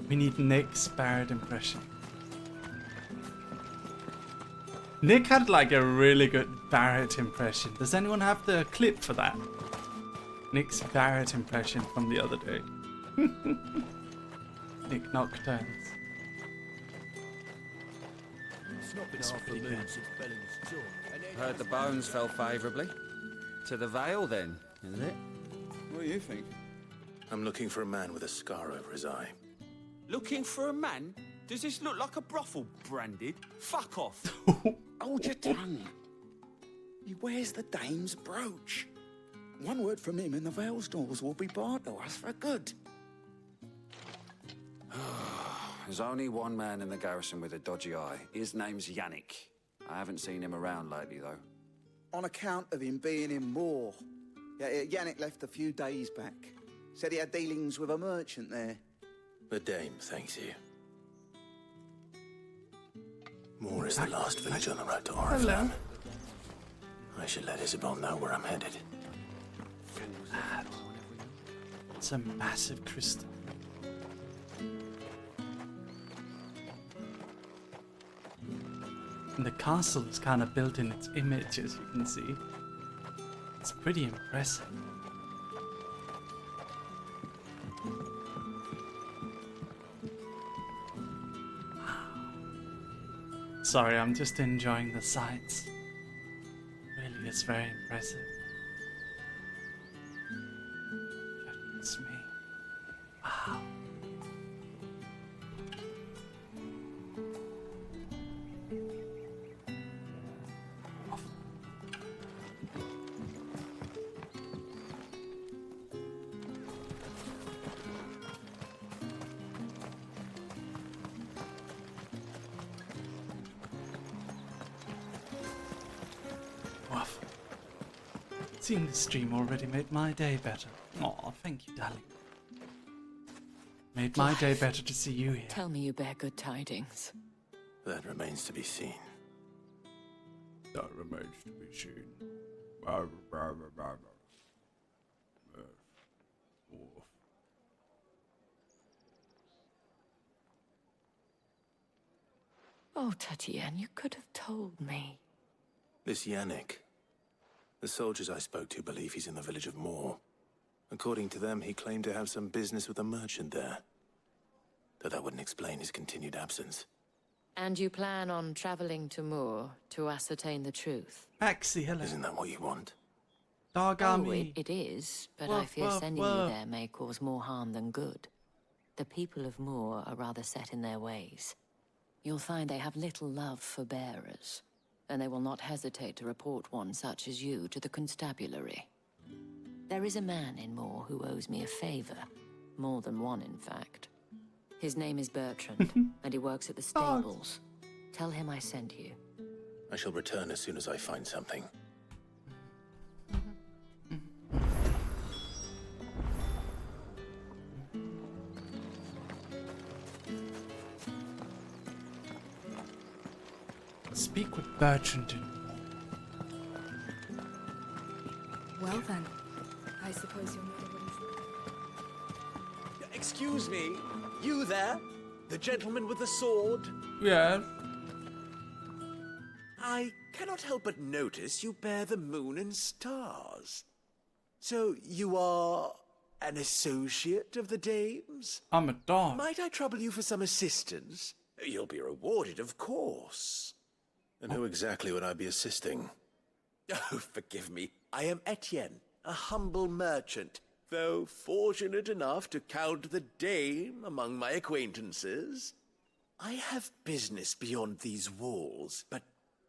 we need Nick's Barrett impression. Nick had like a really good Barrett impression. Does anyone have the clip for that? Nick's Barrett impression from the other day. Nick Nocturnes. It's not been That's half a pretty moon good. since Bellamy's talk. Heard the bones fell favourably. To the Vale, then, is it? What do you think? I'm looking for a man with a scar over his eye. Looking for a man? Does this look like a brothel, Branded? Fuck off. Hold your tongue. He wears the dame's brooch. One word from him and the Vale's doors will be barred to us for good. There's only one man in the garrison with a dodgy eye. His name's Yannick. I haven't seen him around lately, though. On account of him being in Moor. Yeah, Yannick left a few days back. Said he had dealings with a merchant there. The dame thanks you. Moor is the last village on the road to Oriflamme. I should let Isabel know where I'm headed. It's a massive crystal. And the castle is kind of built in its image, as you can see. It's pretty impressive. Sorry, I'm just enjoying the sights. Really, it's very impressive. Goodness me. Wow. Woof. Seeing the stream already made my day better. Aw, thank you, darling. Made my day better to see you here. Tell me you bear good tidings. That remains to be seen. That remains to be seen. Oh, Tatienne, you could have told me. This Yannick. The soldiers I spoke to believe he's in the village of Moor. According to them, he claimed to have some business with a merchant there. Though that wouldn't explain his continued absence. And you plan on traveling to Moor to ascertain the truth? Maxie, hello. Isn't that what you want? Dog Oh, army. it is, but Woof, I fear woof, sending woof. you there may cause more harm than good. The people of Moor are rather set in their ways. You'll find they have little love for bearers, and they will not hesitate to report one such as you to the constabulary. There is a man in Moor who owes me a favor. More than one, in fact. His name is Bertrand, and he works at the stables. Tell him I sent you. I shall return as soon as I find something. Speak with Bertrand. Well then, I suppose you're not the one. Excuse me, you there? The gentleman with the sword? Yeah. I cannot help but notice you bear the moon and stars. So you are an associate of the dames? I'm a dog. Might I trouble you for some assistance? You'll be rewarded, of course. And who exactly would I be assisting? Oh, forgive me. I am Etienne, a humble merchant, though fortunate enough to count the dame among my acquaintances. I have business beyond these walls, but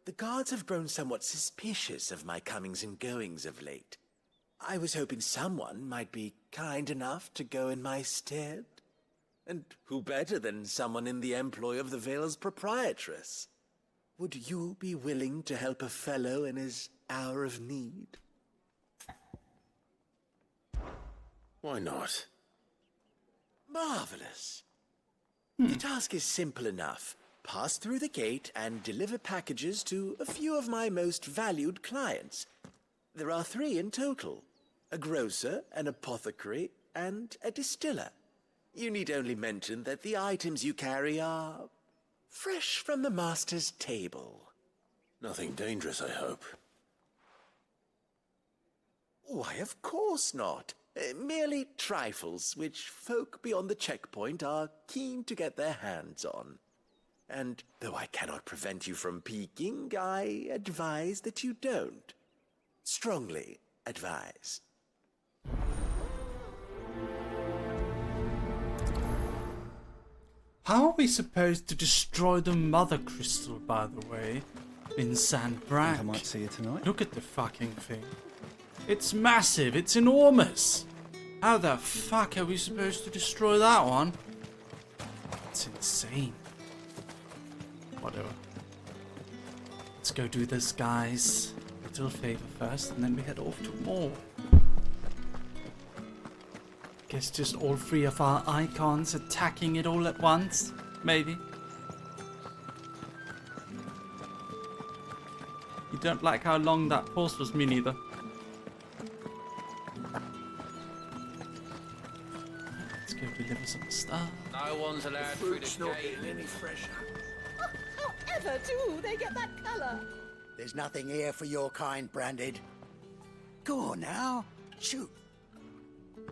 the guards have grown somewhat suspicious of my comings and goings of late. I was hoping someone might be kind enough to go in my stead. And who better than someone in the employ of the Vale's proprietress? Would you be willing to help a fellow in his hour of need? Why not? Marvelous. The task is simple enough. Pass through the gate and deliver packages to a few of my most valued clients. There are 3 in total: a grocer, an apothecary, and a distiller. You need only mention that the items you carry are fresh from the master's table. Nothing dangerous, I hope. Why, of course not. Merely trifles which folk beyond the checkpoint are keen to get their hands on. And though I cannot prevent you from peeking, I advise that you don't. Strongly advise. How are we supposed to destroy the mother crystal, by the way, in Sandbranch? I might see you tonight. Look at the fucking thing. It's massive. It's enormous. How the fuck are we supposed to destroy that one? It's insane. Whatever. Let's go do this, guys. Little favor first, and then we head off to more. Guess just all 3 of our icons attacking it all at once, maybe. You don't like how long that pause was, me neither. Let's go deliver some stuff. No one's allowed through the gate. Any fresher. However do they get that colour? There's nothing here for your kind, Branded. Go on now, shoot.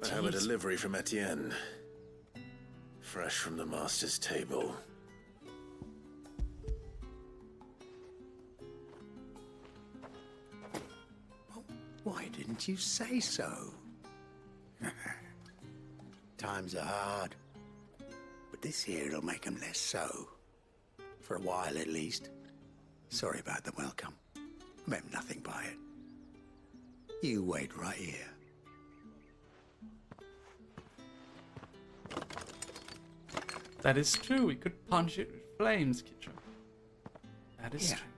I have a delivery from Etienne. Fresh from the master's table. Why didn't you say so? Times are hard. But this here'll make 'em less so. For a while, at least. Sorry about the welcome. Meant nothing by it. You wait right here. That is true. We could punch it with flames, Kitchen. That is true.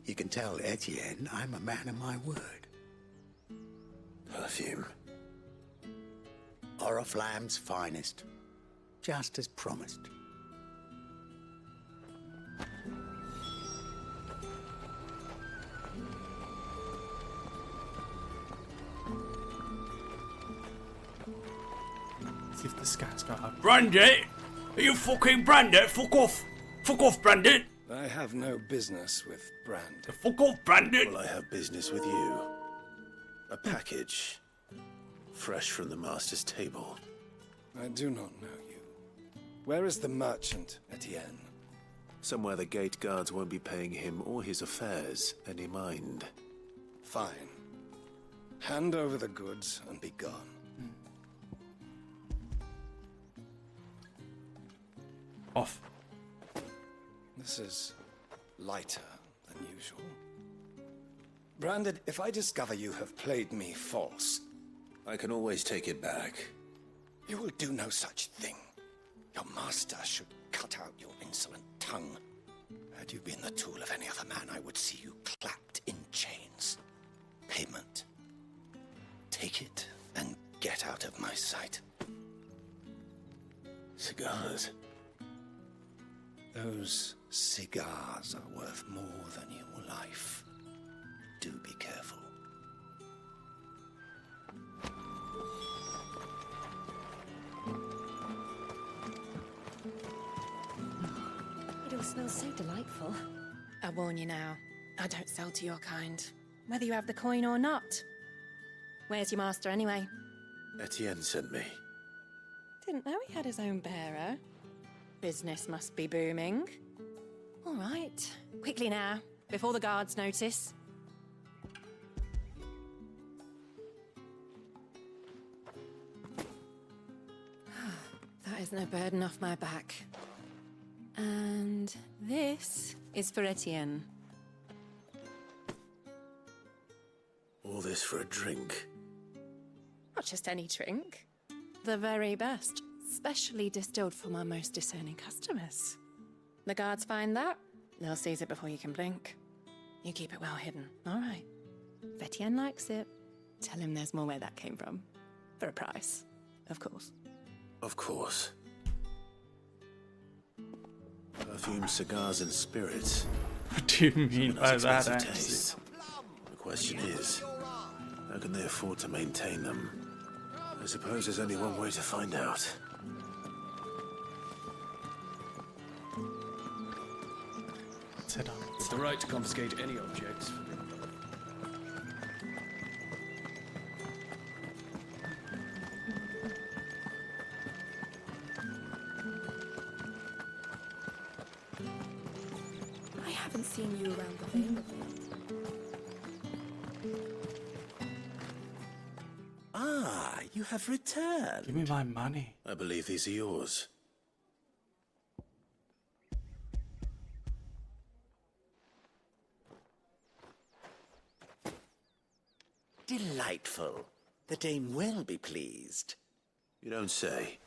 You can tell Etienne I'm a man of my word. Perfume. Oriflamme's finest. Just as promised. See if this guy's got a... Brandy! Are you fucking Brandy? Fuck off! Fuck off, Brandy! I have no business with Brand. Fuck off, Brandy! Well, I have business with you. A package. Fresh from the master's table. I do not know you. Where is the merchant, Etienne? Somewhere the gate guards won't be paying him or his affairs any mind. Fine. Hand over the goods and be gone. Off. This is lighter than usual. Branded, if I discover you have played me false... I can always take it back. You will do no such thing. Your master should cut out your insolent tongue. Had you been the tool of any other man, I would see you clapped in chains. Payment. Take it and get out of my sight. Cigars. Those cigars are worth more than your life. Do be careful. smells so delightful. I warn you now, I don't sell to your kind, whether you have the coin or not. Where's your master anyway? Etienne sent me. Didn't know he had his own bearer. Business must be booming. All right, quickly now, before the guards notice. That is no burden off my back. And this is for Etienne. All this for a drink? Not just any drink. The very best, specially distilled for my most discerning customers. The guards find that, they'll seize it before you can blink. You keep it well hidden, all right? If Etienne likes it, tell him there's more where that came from. For a price, of course. Of course. Perfume, cigars, and spirits. What do you mean by that, actually? Taste. The question is, how can they afford to maintain them? I suppose there's only one way to find out. It's the right to confiscate any objects. I haven't seen you around the Vale of late. Ah, you have returned. Give me my money. I believe these are yours. Delightful. The dame will be pleased. You don't say.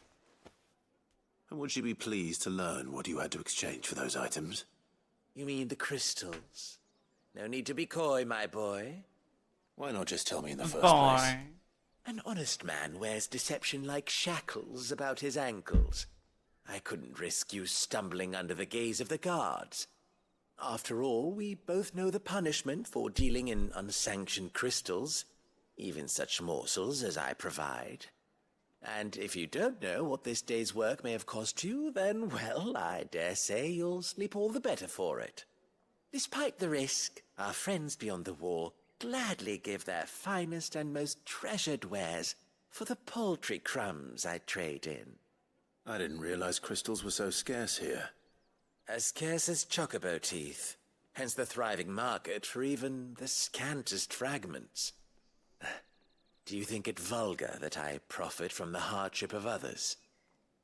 And would she be pleased to learn what you had to exchange for those items? You mean the crystals? No need to be coy, my boy. Why not just tell me in the first place? An honest man wears deception like shackles about his ankles. I couldn't risk you stumbling under the gaze of the guards. After all, we both know the punishment for dealing in unsanctioned crystals, even such morsels as I provide. And if you don't know what this day's work may have cost you, then, well, I dare say you'll sleep all the better for it. Despite the risk, our friends beyond the wall gladly give their finest and most treasured wares for the paltry crumbs I trade in. I didn't realize crystals were so scarce here. As scarce as chocobo teeth, hence the thriving market for even the scantest fragments. Do you think it vulgar that I profit from the hardship of others?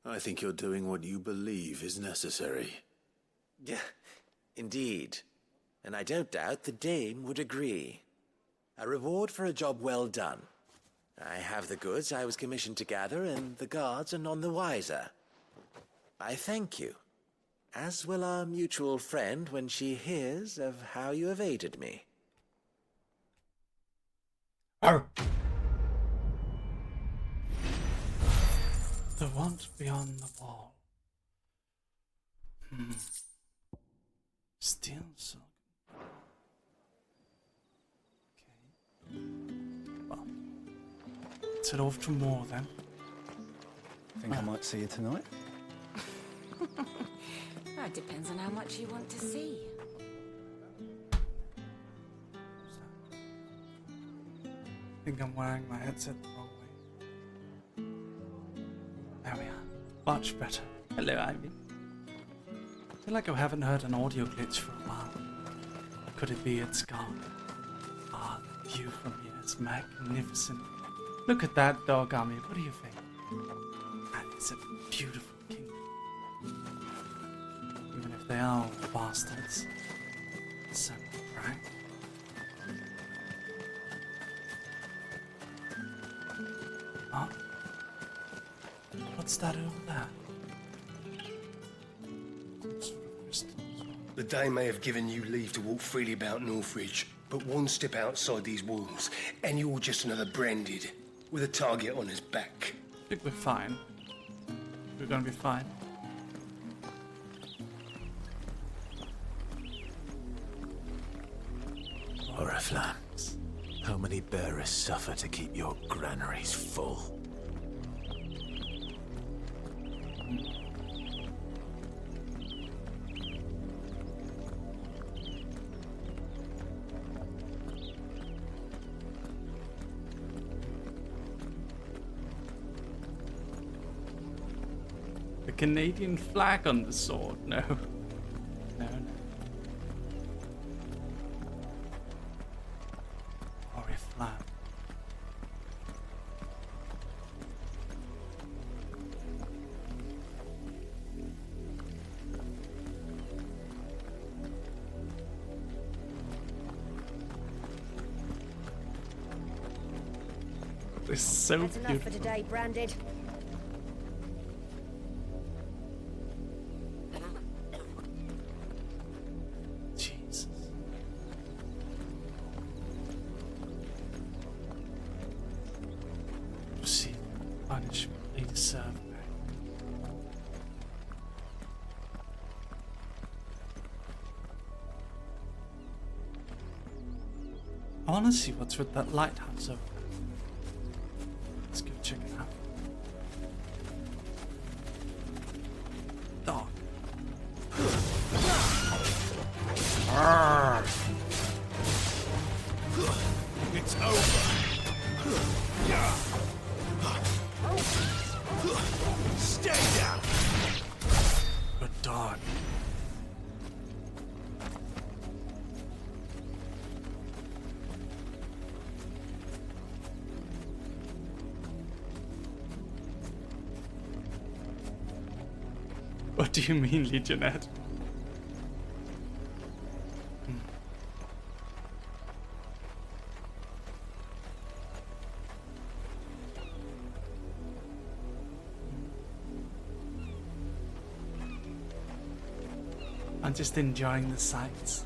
I think you're doing what you believe is necessary. Yeah, indeed. And I don't doubt the dame would agree. A reward for a job well done. I have the goods I was commissioned to gather, and the guards are none the wiser. I thank you, as will our mutual friend when she hears of how you have aided me. Arr. The want beyond the wall. Steel silk. Okay. Well, let's head off to more then. Think I might see you tonight? Well, it depends on how much you want to see. I think I'm wearing my headset the wrong way. There we are. Much better. Hello, Ivy. I feel like I haven't heard an audio glitch for a while. Could it be it's gone? Ah, the view from here is magnificent. Look at that dog army. What do you think? That is a beautiful kingdom. Even if they are all bastards. So, right? Oh. What's that over there? The Dame may have given you leave to walk freely about Northridge, but one step outside these walls, and you're just another branded, with a target on his back. I think we're fine. We're gonna be fine. Oriflamme, how many bearers suffer to keep your granaries full? Canadian flag on the sword. No. No, no. Oriflamme. It's so That's enough beautiful. for today, Branded. Jesus. Receive punishment they deserve. I want to see what's with that lighthouse over there. Let's go check it out. Dog. It's over. Stay down. Good dog. What do you mean, Legionette? I'm just enjoying the sights.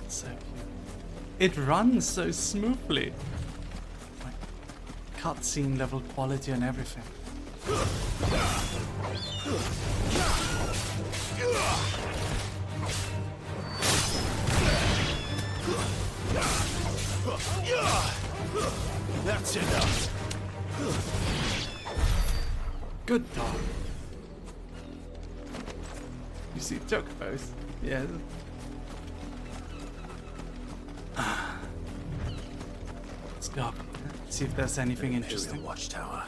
So cute. It runs so smoothly. Cutscene level quality and everything. That's enough. Good dog. You see chocobos? Yeah. Let's go. See if there's anything interesting. Watchtower.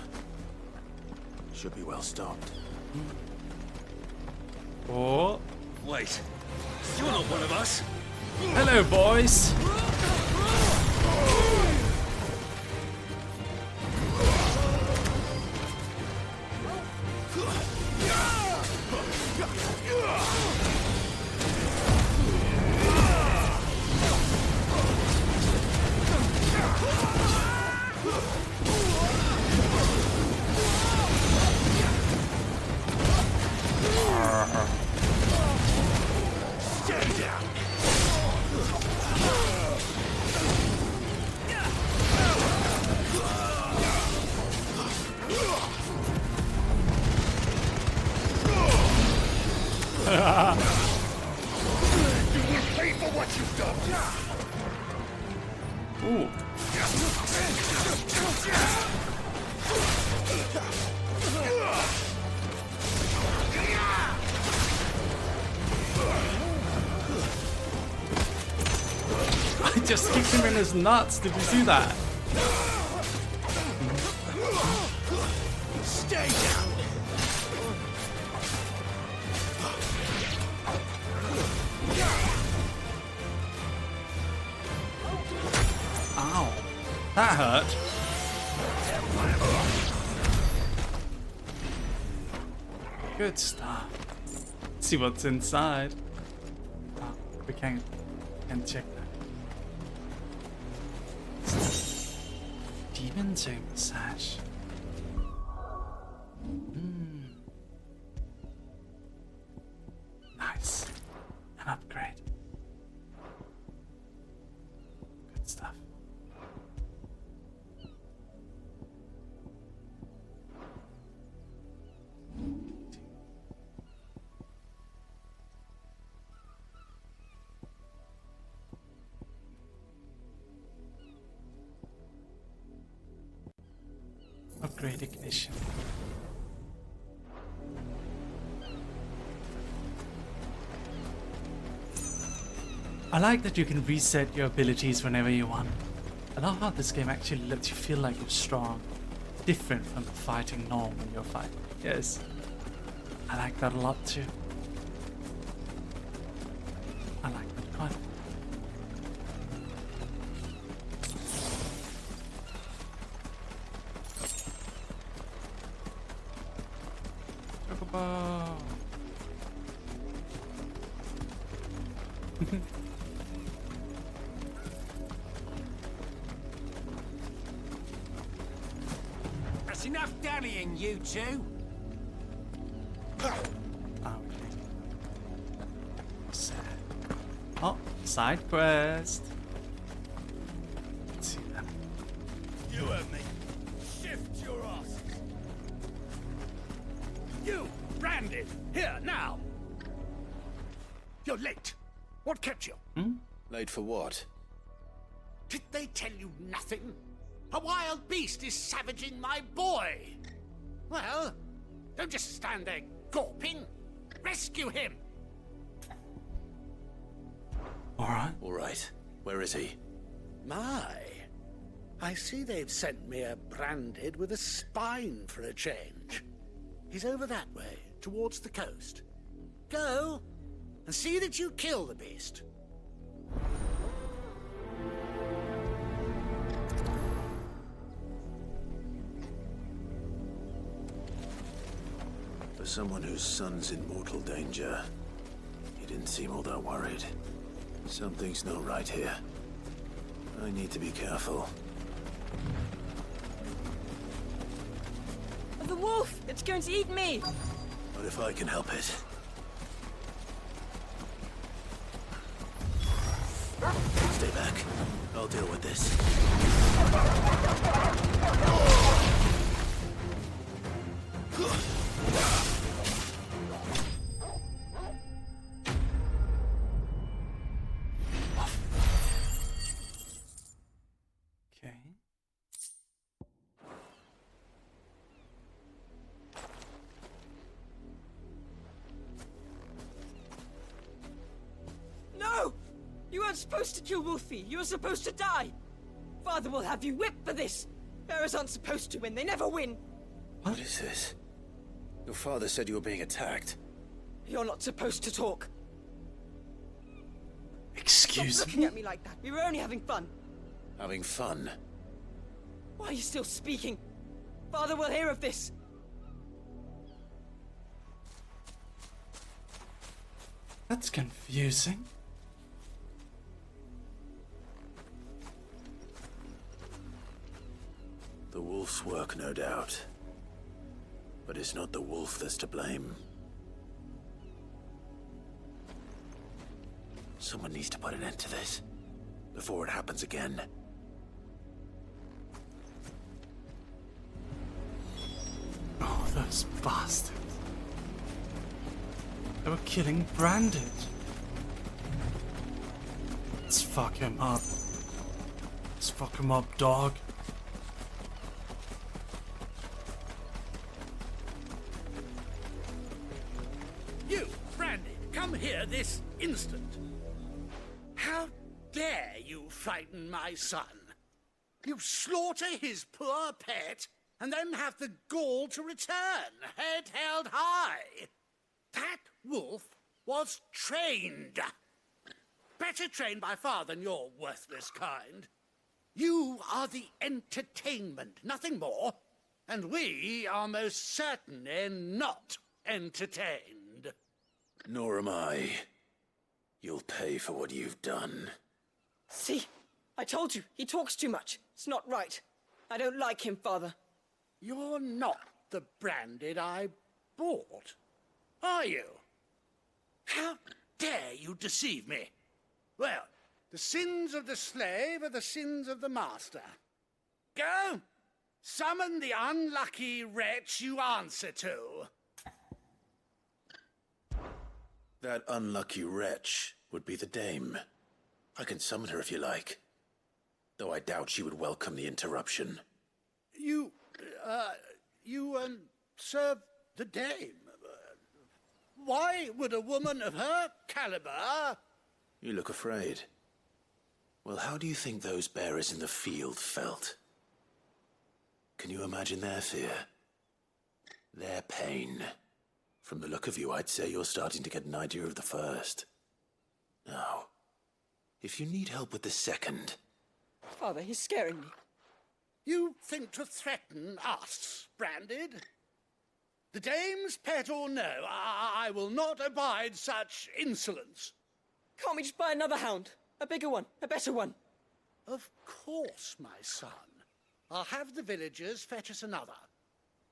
Should be well stocked. Oh. Wait. You're not one of us. Hello, boys. Ooh. I just kicked him in his nuts. Did you see that? Stay down. Ow. That hurt. Good stuff. Let's see what's inside. Oh, we can check that. Demon Zone Massage. Nice. An upgrade. Good stuff. Upgrade ignition. I like that you can reset your abilities whenever you want. I love how this game actually lets you feel like you're strong. Different from the fighting norm when you're fighting. Yes. I like that a lot too. I like that quite a lot. Chocobo! That's enough dallying, you two. Oh, side quest. Let's see that. You and me. Shift your ass. You, Branded, here, now. You're late. What kept you? Late for what? Did they tell you nothing? A wild beast is savaging my boy. Well, don't just stand there gawping. Rescue him. All right. Where is he? My. I see they've sent me a Branded with a spine for a change. He's over that way, towards the coast. Go, and see that you kill the beast. For someone whose son's in mortal danger, he didn't seem all that worried. Something's not right here. I need to be careful. The wolf! It's going to eat me! What if I can help it? Stay back. I'll deal with this. Okay. No! You weren't supposed to kill Wolfie. You were supposed to die. Father will have you whipped for this. Bearers aren't supposed to win. They never win. What is this? Your father said you were being attacked. You're not supposed to talk. Excuse Stop looking at me like that. We were only having fun. Having fun? Why are you still speaking? Father will hear of this. That's confusing. The wolf's work, no doubt. But it's not the wolf that's to blame. Someone needs to put an end to this before it happens again. Oh, those bastards. They were killing Branded. Let's fuck him up. Let's fuck him up, dog. You, Branded, come here this instant. How dare you frighten my son? You slaughter his poor pet and then have the gall to return, head held high. That wolf was trained. Better trained by far than your worthless kind. You are the entertainment, nothing more. And we are most certainly not entertained. Nor am I. You'll pay for what you've done. See? I told you. He talks too much. It's not right. I don't like him, Father. You're not the Branded I bought, are you? How dare you deceive me? Well, the sins of the slave are the sins of the master. Go! Summon the unlucky wretch you answer to. That unlucky wretch would be the dame. I can summon her if you like. Though I doubt she would welcome the interruption. You serve the dame. Why would a woman of her caliber... You look afraid. Well, how do you think those bearers in the field felt? Can you imagine their fear? Their pain? From the look of you, I'd say you're starting to get an idea of the first. Now, if you need help with the second... Father, he's scaring me. You think to threaten us, Branded? The dame's pet or no, I will not abide such insolence. Can't we just buy another hound? A bigger one, a better one. Of course, my son. I'll have the villagers fetch us another.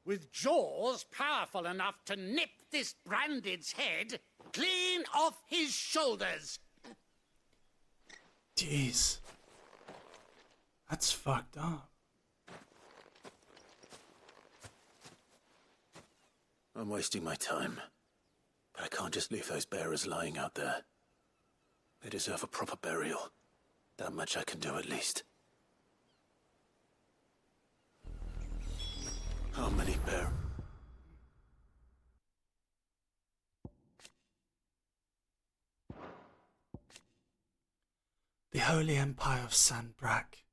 With jaws powerful enough to nip this Branded's head clean off his shoulders. Jeez. That's fucked up. I'm wasting my time. But I can't just leave those bearers lying out there. They deserve a proper burial. That much I can do at least. How many bear... The Holy Empire of Sandbrak,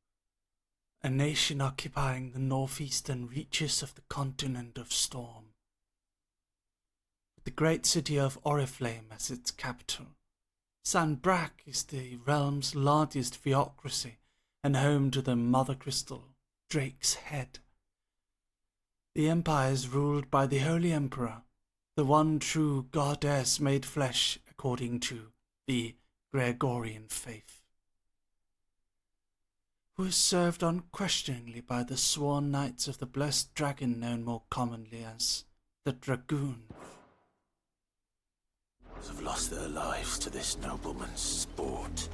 a nation occupying the northeastern reaches of the continent of Storm. With the great city of Oriflame as its capital, Sandbrak is the realm's largest theocracy and home to the Mother Crystal, Drake's Head. The empire is ruled by the Holy Emperor, the one true goddess made flesh according to the Gregorian faith, who is served unquestioningly by the sworn knights of the blessed dragon known more commonly as the Dragoon. Have lost their lives to this nobleman's sport.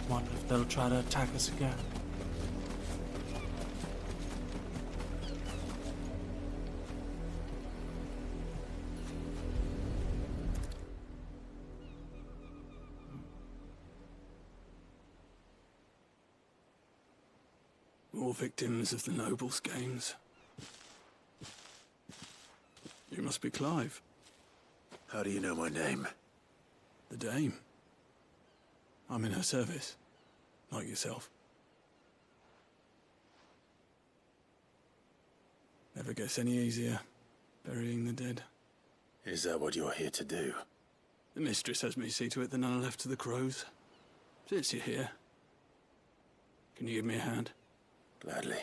Wonder if they'll try to attack us again. More victims of the nobles' games. You must be Clive. How do you know my name? The Dame. I'm in her service, like yourself. Never gets any easier, burying the dead. Is that what you're here to do? The mistress has me see to it that none are left to the crows. Since you're here, can you give me a hand? Gladly.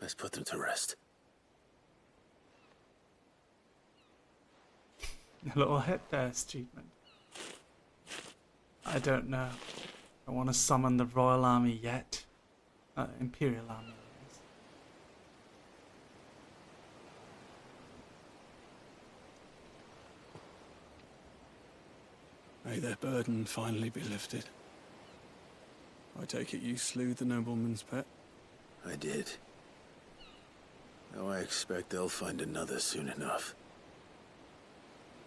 Let's put them to rest. A little head dash treatment. I don't know. I want to summon the Royal Army yet. Imperial Army. May their burden finally be lifted. I take it you slew the nobleman's pet? I did. Now I expect they'll find another soon enough.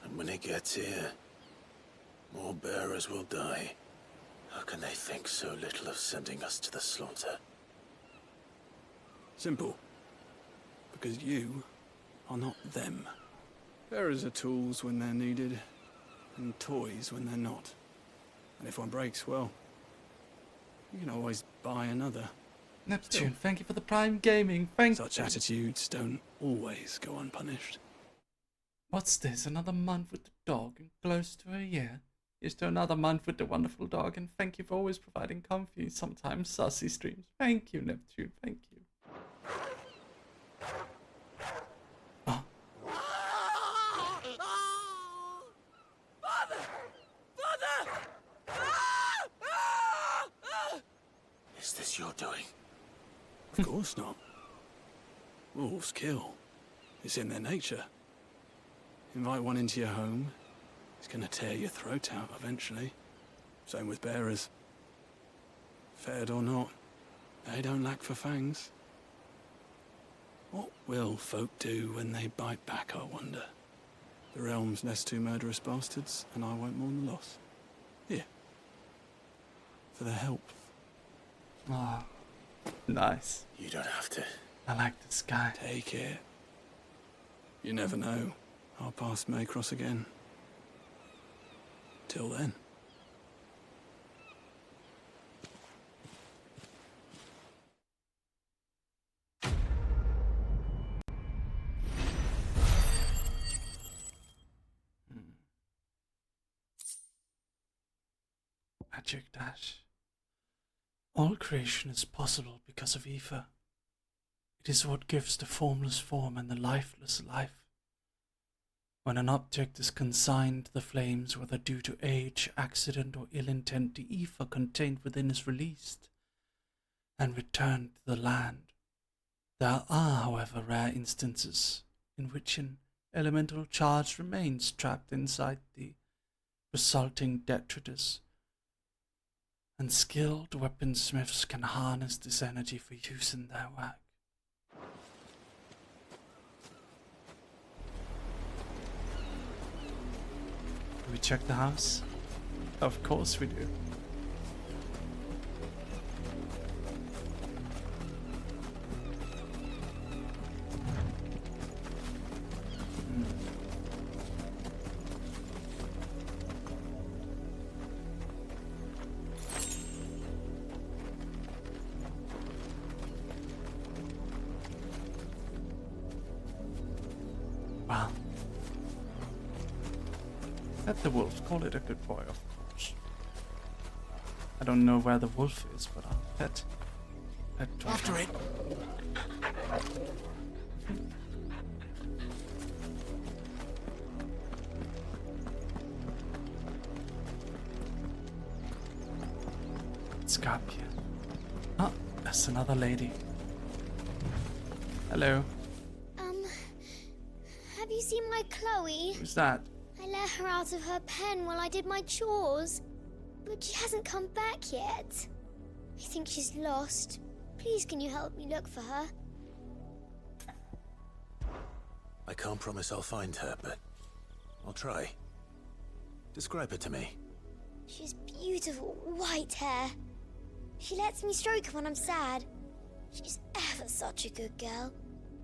And when it gets here, more bearers will die. How can they think so little of sending us to the slaughter? Simple. Because you are not them. Bearers are tools when they're needed, and toys when they're not. And if one breaks, well, you can always buy another. Neptune, thank you for the Prime Gaming. Thank you. Such attitudes don't always go unpunished. What's this? Another month with the dog and close to a year? Here's to another month with the wonderful dog, and thank you for always providing comfy, sometimes sassy streams. Thank you, Neptune. Thank you. Oh. Father! Father! Is this your doing? Of course not. Wolves kill. It's in their nature. Invite one into your home, it's gonna tear your throat out eventually. Same with bearers. Fed or not, they don't lack for fangs. What will folk do when they bite back, I wonder? The realm's nest two murderous bastards, and I won't mourn the loss. Here. For their help. Ah, nice. You don't have to. I like this guy. Take it. You never know. Our paths may cross again. Till then. Magic dash. All creation is possible because of ether. It is what gives the formless form and the lifeless life. When an object is consigned to the flames, whether due to age, accident, or ill intent, the ether contained within is released and returned to the land. There are, however, rare instances in which an elemental charge remains trapped inside the resulting detritus, and skilled weaponsmiths can harness this energy for use in their work. Do we check the house? Of course we do. Well, let the wolf call it a good boy, of course. I don't know where the wolf is, but I'll pet After it. Scorpion. Oh, that's another lady. Hello. Have you seen my Chloe? Who's that? I let her out of her pen while I did my chores, but she hasn't come back yet. I think she's lost. Please, can you help me look for her? I can't promise I'll find her, but I'll try. Describe her to me. She has beautiful white hair. She lets me stroke her when I'm sad. She's ever such a good girl.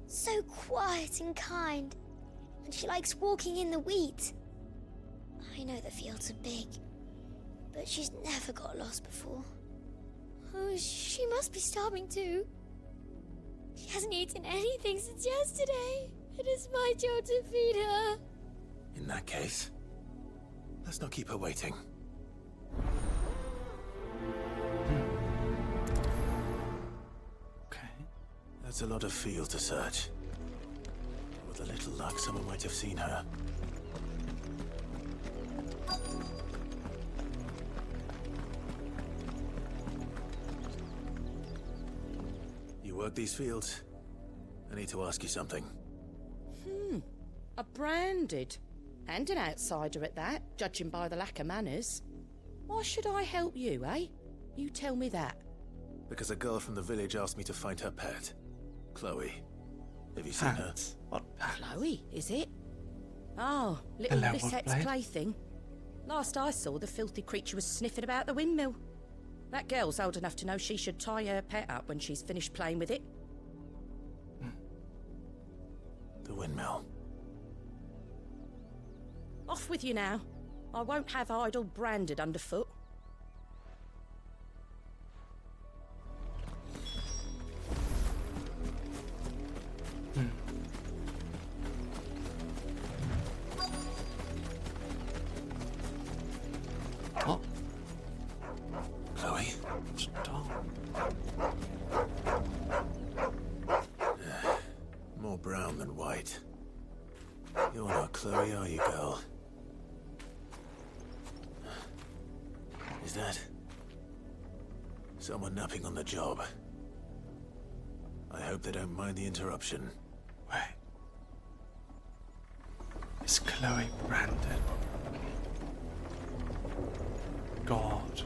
So quiet and kind. And she likes walking in the wheat. I know the fields are big, but she's never got lost before. Oh, she must be starving too. She hasn't eaten anything since yesterday. It is my job to feed her. In that case, let's not keep her waiting. Okay. That's a lot of field to search. With a little luck, someone might have seen her. You work these fields? I need to ask you something. A branded. And an outsider at that, judging by the lack of manners. Why should I help you, eh? You tell me that. Because a girl from the village asked me to find her pet, Chloe. Have you seen her? What? Chloe, is it? Oh, little Lisette's plaything. Last I saw, the filthy creature was sniffing about the windmill. That girl's old enough to know she should tie her pet up when she's finished playing with it. The windmill. Off with you now. I won't have idle branded underfoot. Oh. Chloe? Stop. More brown than white. You're not Chloe, are you, girl? Is that someone napping on the job? I hope they don't mind the interruption. Wait. Is Chloe branded? God.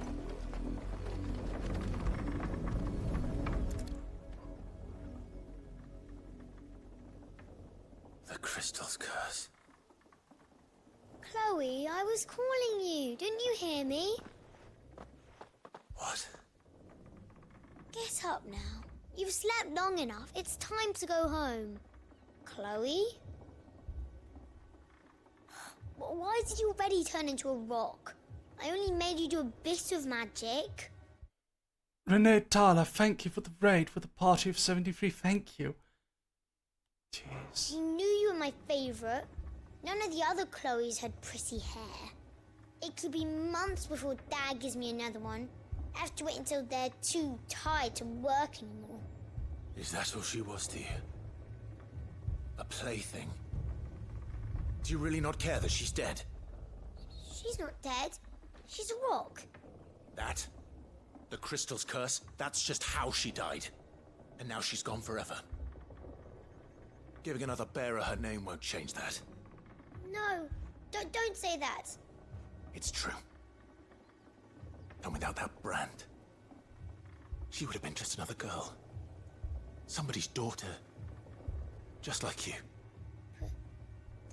The crystal's curse. Chloe, I was calling you. Didn't you hear me? What? Get up now. You've slept long enough. It's time to go home. Chloe? Why did you already turn into a rock? I only made you do a bit of magic. Renee Tala, thank you for the raid for the party of 73. Thank you. Jeez. You knew you were my favourite. None of the other Chloes had pretty hair. It could be months before Dad gives me another one. I have to wait until they're too tired to work anymore. Is that all she was to you? A plaything? Do you really not care that she's dead? She's not dead. She's a rock. That? The crystal's curse? That's just how she died. And now she's gone forever. Giving another bearer her name won't change that. No, don't say that. It's true. And without that brand, she would have been just another girl. Somebody's daughter. Just like you.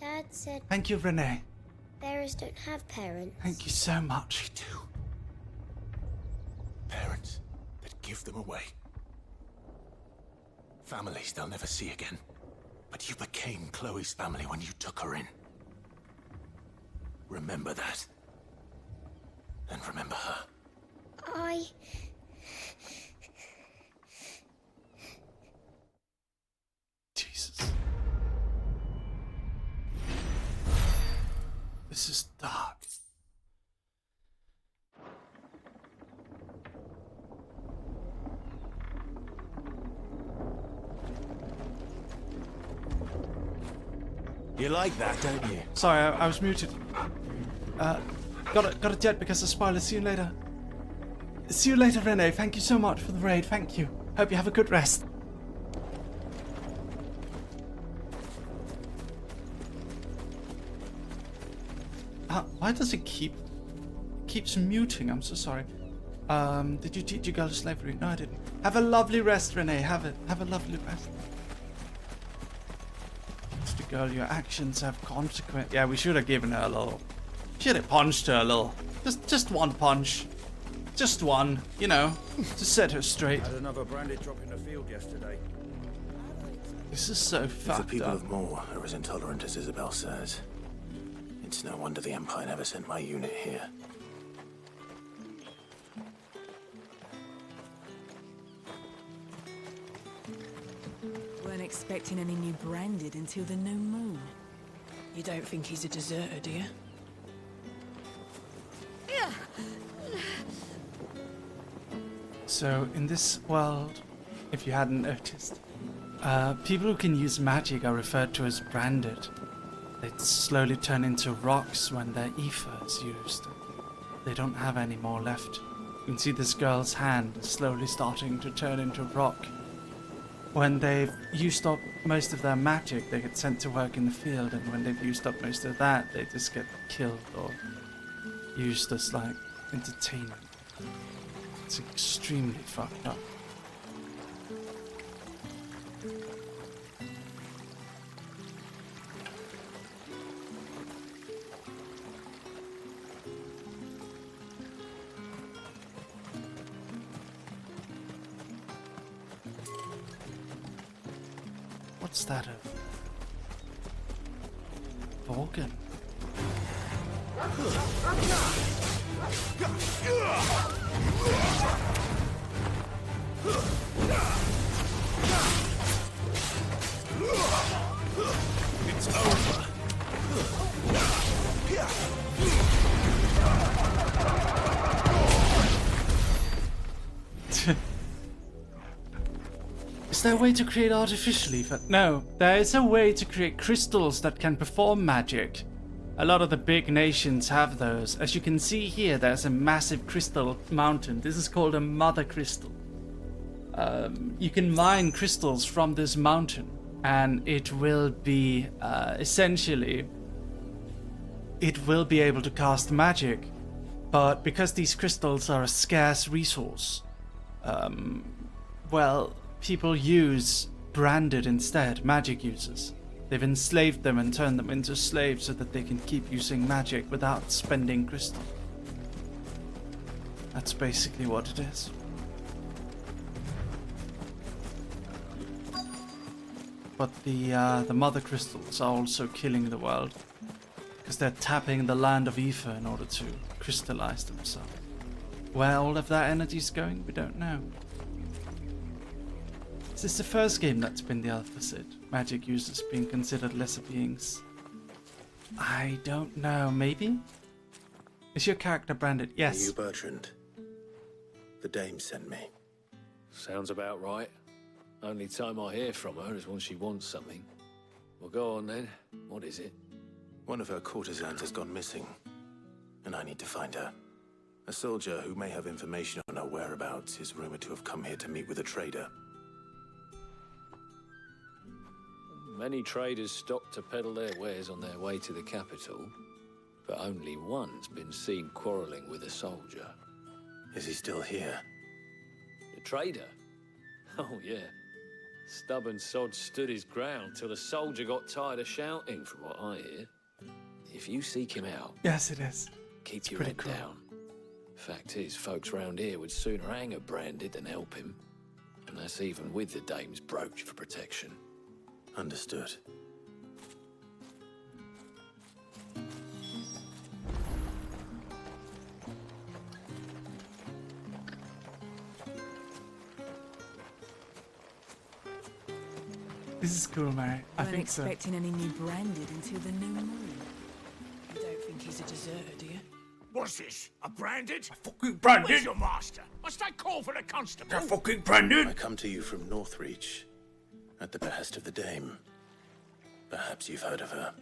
Dad said... Thank you, Renee. Bearers don't have parents. Thank you so much. They do. Parents that give them away. Families they'll never see again. But you became Chloe's family when you took her in. Remember that. And remember her. Jesus. This is dark. You like that, don't you? Sorry, I was muted. Got a jet because of spoilers. See you later. See you later, Renee. Thank you so much for the raid. Thank you. Hope you have a good rest. Why does it keeps muting? I'm so sorry. Did you teach your girl to slavery? No, I didn't. Have a lovely rest, Renee. Have a lovely rest. Mr. Girl, your actions have consequence. Yeah, we should have given her a little. Should have punched her a little. Just one punch. Just one, you know, to set her straight. Had another branded drop in the field yesterday. This is so fucked up. The people of Moor are as intolerant as Isabel says. It's no wonder the Empire never sent my unit here. Weren't expecting any new branded until the new moon. You don't think he's a deserter, do you? So, in this world, if you hadn't noticed, people who can use magic are referred to as branded. They slowly turn into rocks when their ether is used. They don't have any more left. You can see this girl's hand slowly starting to turn into rock. When they've used up most of their magic, they get sent to work in the field, and when they've used up most of that, they just get killed or used as, like, entertainment. It's extremely fucked up. What's that of? Organ. It's over. Is there a way to create artificially? No, there is a way to create crystals that can perform magic. A lot of the big nations have those. As you can see here, there's a massive crystal mountain. This is called a mother crystal. You can mine crystals from this mountain, and it will be essentially, it will be able to cast magic. But because these crystals are a scarce resource, well, people use branded instead, magic users. They've enslaved them and turned them into slaves so that they can keep using magic without spending crystal. That's basically what it is. But the mother crystals are also killing the world, because they're tapping the land of ether in order to crystallize themselves. Where all of that energy is going, we don't know. Is this the first game that's been the opposite? Magic users being considered lesser beings? I don't know, maybe? Is your character branded? Yes. Are you Bertrand? The dame sent me. Sounds about right. Only time I hear from her is when she wants something. Well, go on then. What is it? One of her courtesans has gone missing, and I need to find her. A soldier who may have information on her whereabouts is rumored to have come here to meet with a trader. Many traders stop to peddle their wares on their way to the capital, but only one's been seen quarreling with a soldier. Is he still here? The trader? Oh, yeah. Stubborn sod stood his ground till the soldier got tired of shouting, from what I hear. If you seek him out... Yes, it is. Keep It's your pretty head cool. down. Fact is, folks round here would sooner hang a branded than help him. And that's even with the dame's brooch for protection. Understood. This is cool, Mary. I Weren't think so. expecting any new branded until the new moon. You don't think he's a deserter, do you? What's this? A branded? Fucking branded? Where's your master? Must I call for the constable? Fucking branded? I come to you from Northreach, at the behest of the dame. Perhaps you've heard of her.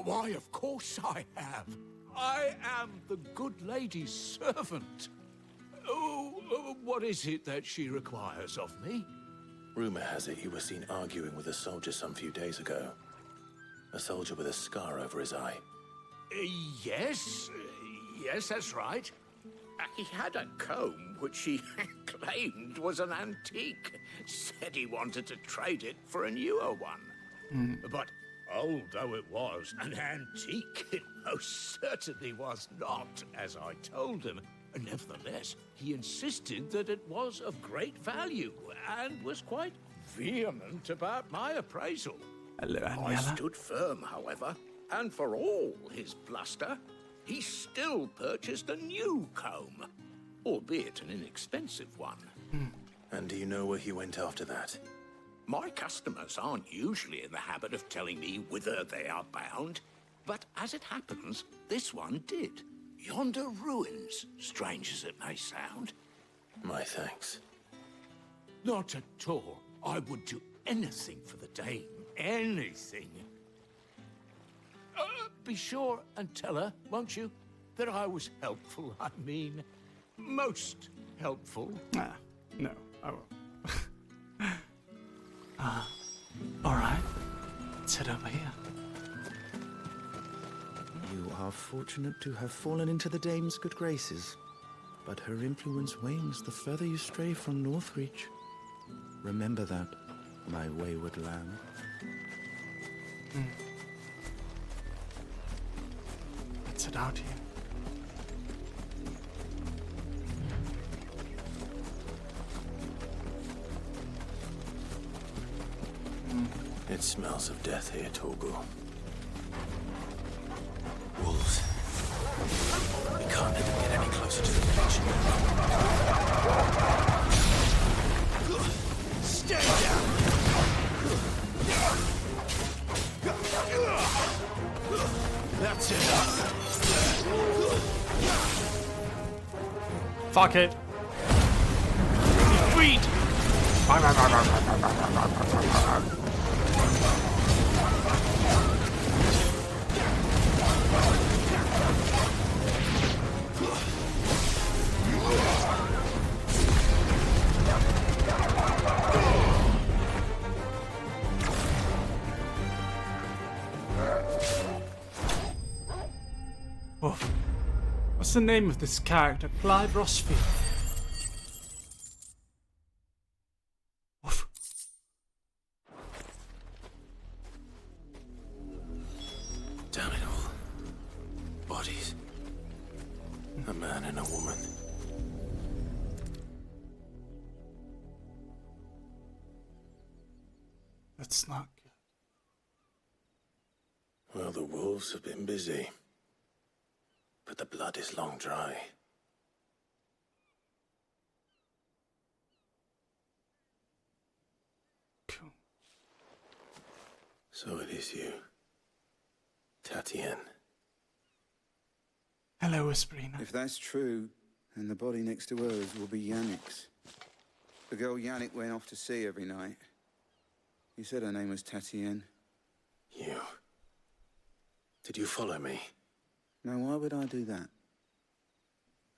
Why, of course I have. I am the good lady's servant. Oh, what is it that she requires of me? Rumor has it you were seen arguing with a soldier some few days ago. A soldier with a scar over his eye. Yes, that's right. He had a comb which he claimed was an antique. Said he wanted to trade it for a newer one. But old though it was, an antique it most certainly was not, as I told him. Nevertheless, he insisted that it was of great value and was quite vehement about my appraisal. Hello, I Aniela. stood firm, however, and for all his bluster, he still purchased a new comb, albeit an inexpensive one. And do you know where he went after that? My customers aren't usually in the habit of telling me whither they are bound, but as it happens, this one did. Yonder ruins, strange as it may sound. My thanks. Not at all. I would do anything for the dame. Anything. Be sure and tell her, won't you, that I was helpful. I mean, most helpful. No, I won't. Alright. Let's head over here. You are fortunate to have fallen into the dame's good graces, but her influence wanes the further you stray from Northreach. Remember that, my wayward lamb. Let's head out here. It smells of death here, Torgal. Wolves. We can't let them get any closer to the village. Stay down! That's enough. Fuck it. Freed! Oh. What's the name of this character? Clyde Rosfield. Oof. Damn it all. Bodies. A man and a woman. That's not good. Well, the wolves have been busy. But the blood is long dry. Cool. So it is you, Tatienne. Hello, Whisperina. If that's true, then the body next to hers will be Yannick's. The girl Yannick went off to sea every night. You said her name was Tatienne. You? Did you follow me? Now, why would I do that?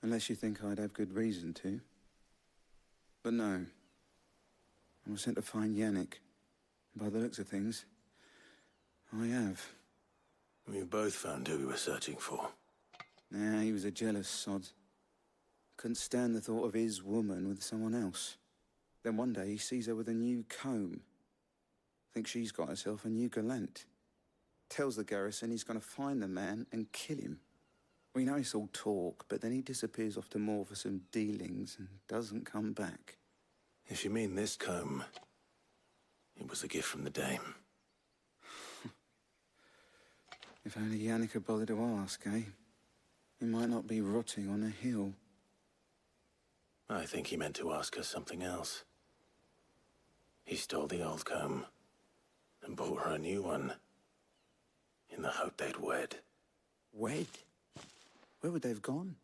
Unless you think I'd have good reason to. But no. I was sent to find Yannick. By the looks of things, I have. We both found who we were searching for. Nah, he was a jealous sod. Couldn't stand the thought of his woman with someone else. Then one day he sees her with a new comb. Thinks she's got herself a new gallant. Tells the garrison he's going to find the man and kill him. We know it's all talk, but then he disappears off to Moor for some dealings and doesn't come back. If you mean this comb, it was a gift from the dame. If only Yannick had bothered to ask, eh? He might not be rotting on a hill. I think he meant to ask her something else. He stole the old comb and bought her a new one in the hope they'd wed. Wed? Where would they have gone?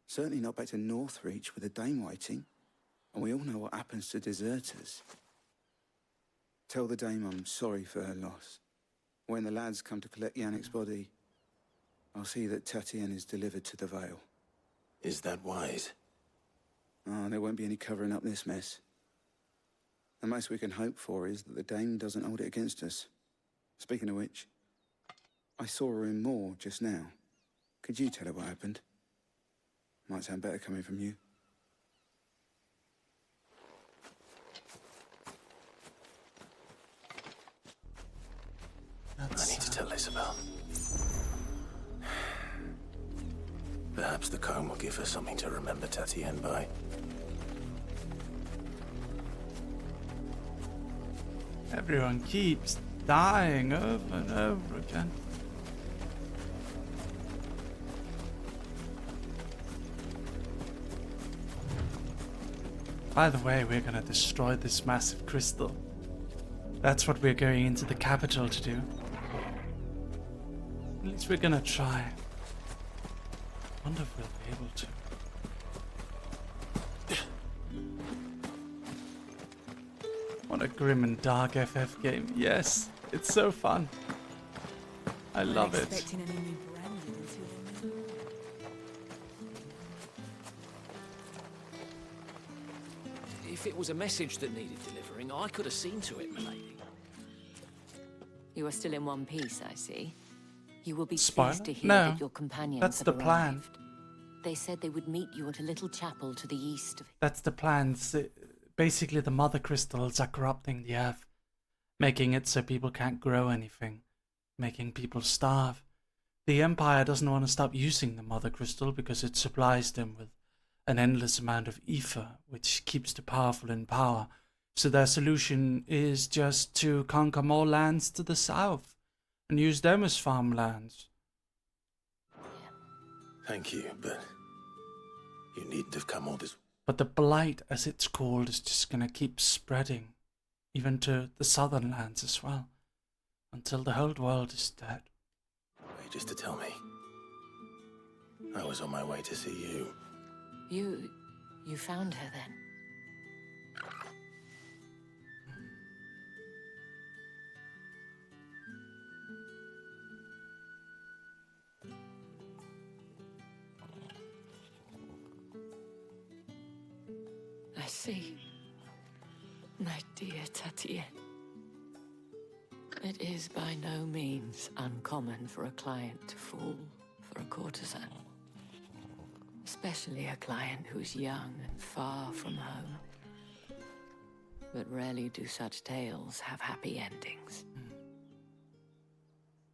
Certainly not back to Northreach with the dame waiting. And we all know what happens to deserters. Tell the dame I'm sorry for her loss. When the lads come to collect Yannick's body, I'll see that Tatienne is delivered to the Vale. Is that wise? Ah, there won't be any covering up this mess. The most we can hope for is that the dame doesn't hold it against us. Speaking of which, I saw her in Moor just now. Could you tell her what happened? Might sound better coming from you. I need to tell Isabel. Perhaps the comb will give her something to remember Tatienne by. Everyone keeps dying over and over again. By the way, we're gonna destroy this massive crystal. That's what we're going into the capital to do. At least we're gonna try. Wonder if we'll be able to. What a grim and dark FF game. Yes, it's so fun. I love it. If it was a message that needed delivering, I could have seen to it, milady. You are still in one piece, I see. You will be Spoiler? pleased to hear No, that your companions that's have the plan. arrived. They said they would meet you at a little chapel to the east of... That's the plan. Basically, the mother crystals are corrupting the earth, making it so people can't grow anything, making people starve. The Empire doesn't want to stop using the mother crystal because it supplies them with an endless amount of ether, which keeps the powerful in power. So their solution is just to conquer more lands to the south and use them as farmlands. Thank you, but you needn't have come all this. But the blight, as it's called, is just gonna keep spreading, even to the southern lands as well, until the whole world is dead. Wait, just to tell me. I was on my way to see you. You found her then? I see. My dear Tatienne. It is by no means uncommon for a client to fall for a courtesan. Especially a client who's young and far from home. But rarely do such tales have happy endings.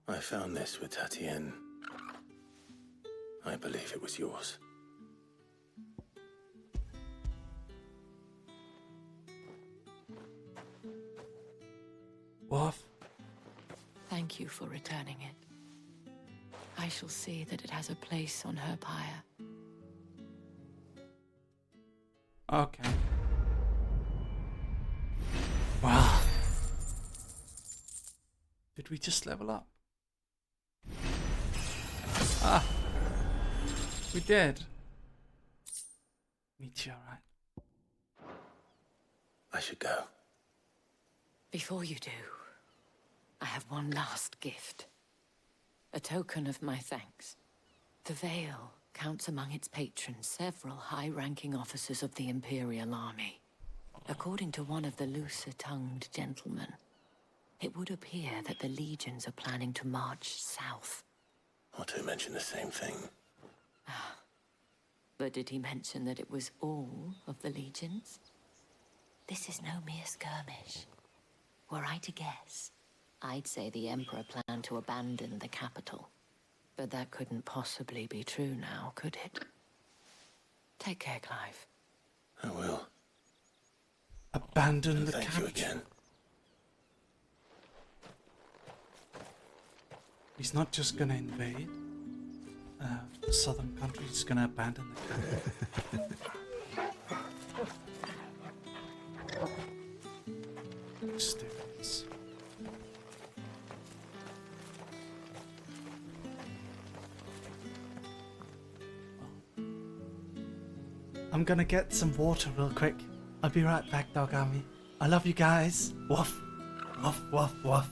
I found this with Tatienne. I believe it was yours. Woof. Thank you for returning it. I shall see that it has a place on her pyre. Okay. Wow. Did we just level up? Ah. We did. Meteorite. I should go. Before you do, I have one last gift. A token of my thanks. The Vale counts among its patrons several high-ranking officers of the Imperial Army. According to one of the looser-tongued gentlemen, it would appear that the legions are planning to march south. Or to mention the same thing. But did he mention that it was all of the legions? This is no mere skirmish. Were I to guess, I'd say the Emperor planned to abandon the capital. But that couldn't possibly be true now, could it? Take care, Clive. I will. Abandon the capital. Thank you again. He's not just gonna invade the southern country, he's gonna abandon the capital. Stupids. I'm gonna get some water real quick. I'll be right back, Dog Army. I love you guys. Woof. Woof, woof, woof.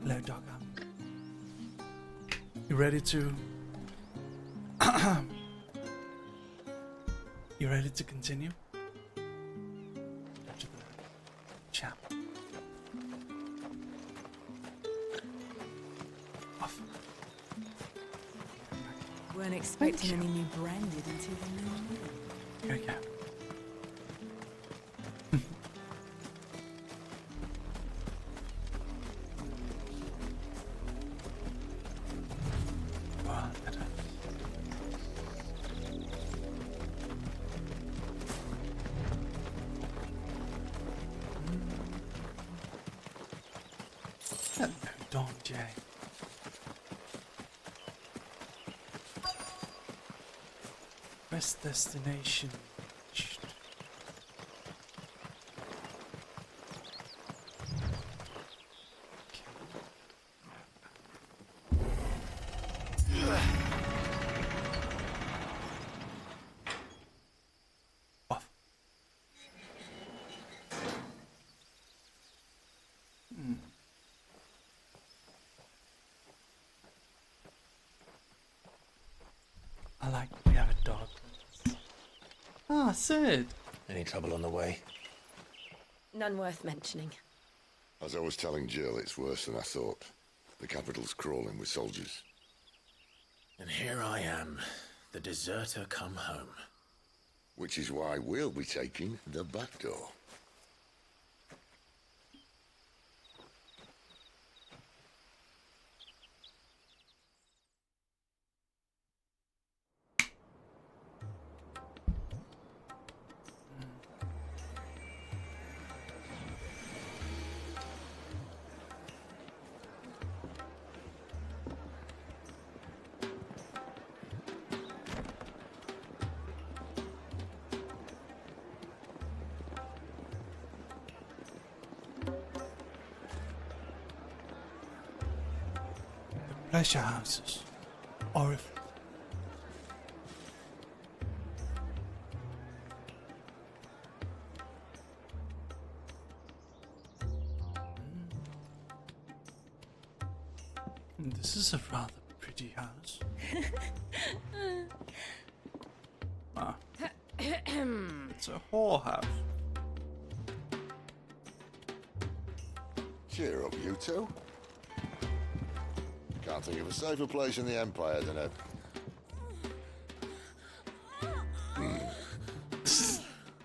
Hello, dog. You ready to... You ready to continue? To the chap. Off. Weren't expecting any new branded until the new year. Here we go. Best destination. I like we have a dog. Ah, Sid. Any trouble on the way? None worth mentioning. As I was telling Jill, it's worse than I thought. The capital's crawling with soldiers. And here I am, the deserter come home. Which is why we'll be taking the back door. Pleasure houses. Or if... This is a rather pretty house. Ah. It's a whorehouse. Cheer up, you two. Can't think of a safer place in the Empire than a...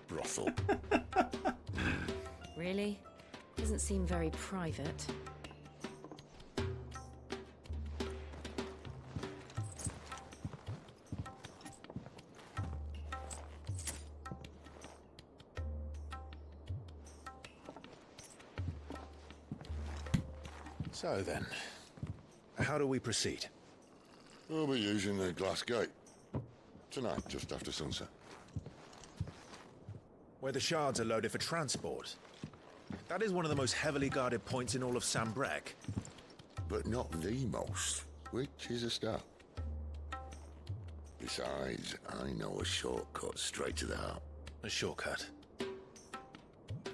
brothel. Really? Doesn't seem very private. So then, how do we proceed? We'll be using the glass gate. Tonight, just after sunset. Where the shards are loaded for transport. That is one of the most heavily guarded points in all of Sambrek. But not the most, which is a start. Besides, I know a shortcut straight to the heart. A shortcut?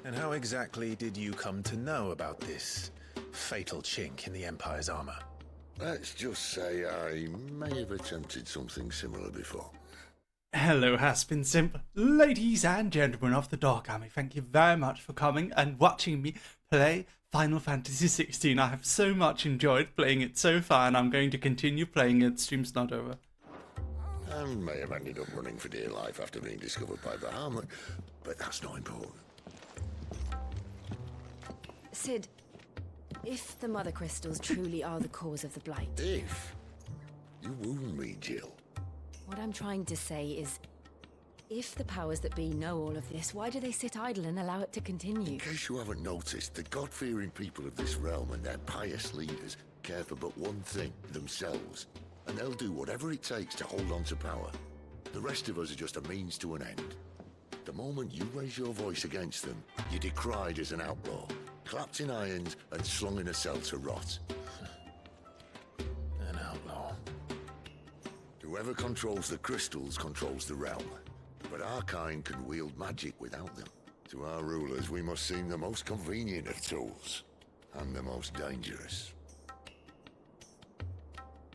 And how exactly did you come to know about this fatal chink in the Empire's armor? Let's just say I may have attempted something similar before. Hello, has been simple. Ladies and gentlemen of the Dark Army, thank you very much for coming and watching me play Final Fantasy XVI. I have so much enjoyed playing it so far, and I'm going to continue playing it. Stream's not over. And may have ended up running for dear life after being discovered by Bahamut, but that's not important. Sid, if the Mother Crystals truly are the cause of the Blight... If? You wound me, Jill. What I'm trying to say is, if the powers that be know all of this, why do they sit idle and allow it to continue? In case you haven't noticed, the God-fearing people of this realm and their pious leaders care for but one thing, themselves. And they'll do whatever it takes to hold on to power. The rest of us are just a means to an end. The moment you raise your voice against them, you're decried as an outlaw, clapped in irons and slung in a cell to rot. An outlaw. Whoever controls the crystals controls the realm. But our kind can wield magic without them. To our rulers, we must seem the most convenient of tools. And the most dangerous.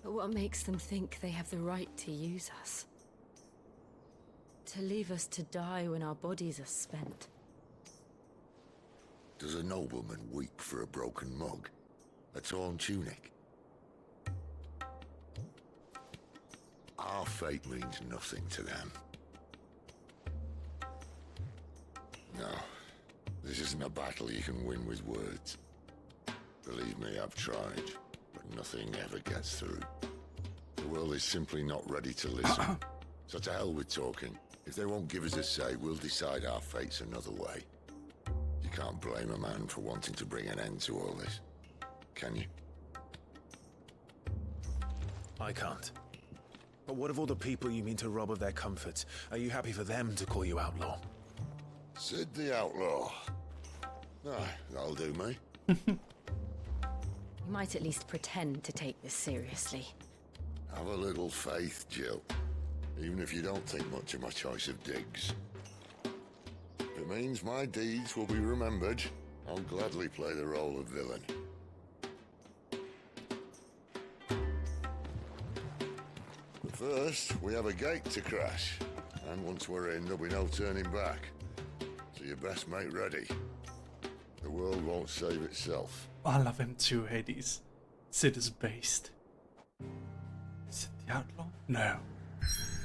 But what makes them think they have the right to use us? To leave us to die when our bodies are spent? Does a nobleman weep for a broken mug? A torn tunic? Our fate means nothing to them. No, this isn't a battle you can win with words. Believe me, I've tried, but nothing ever gets through. The world is simply not ready to listen. So to hell with talking. If they won't give us a say, we'll decide our fates another way. You can't blame a man for wanting to bring an end to all this, can you? I can't. But what of all the people you mean to rob of their comforts? Are you happy for them to call you outlaw? Sid the Outlaw. Ah, that'll do me. You might at least pretend to take this seriously. Have a little faith, Jill. Even if you don't think much of my choice of digs. If it means my deeds will be remembered, I'll gladly play the role of villain. But first, we have a gate to crash. And once we're in, there'll be no turning back. So you best make ready. The world won't save itself. I love him too, Hades. Sid is based. Sid the Outlaw? No.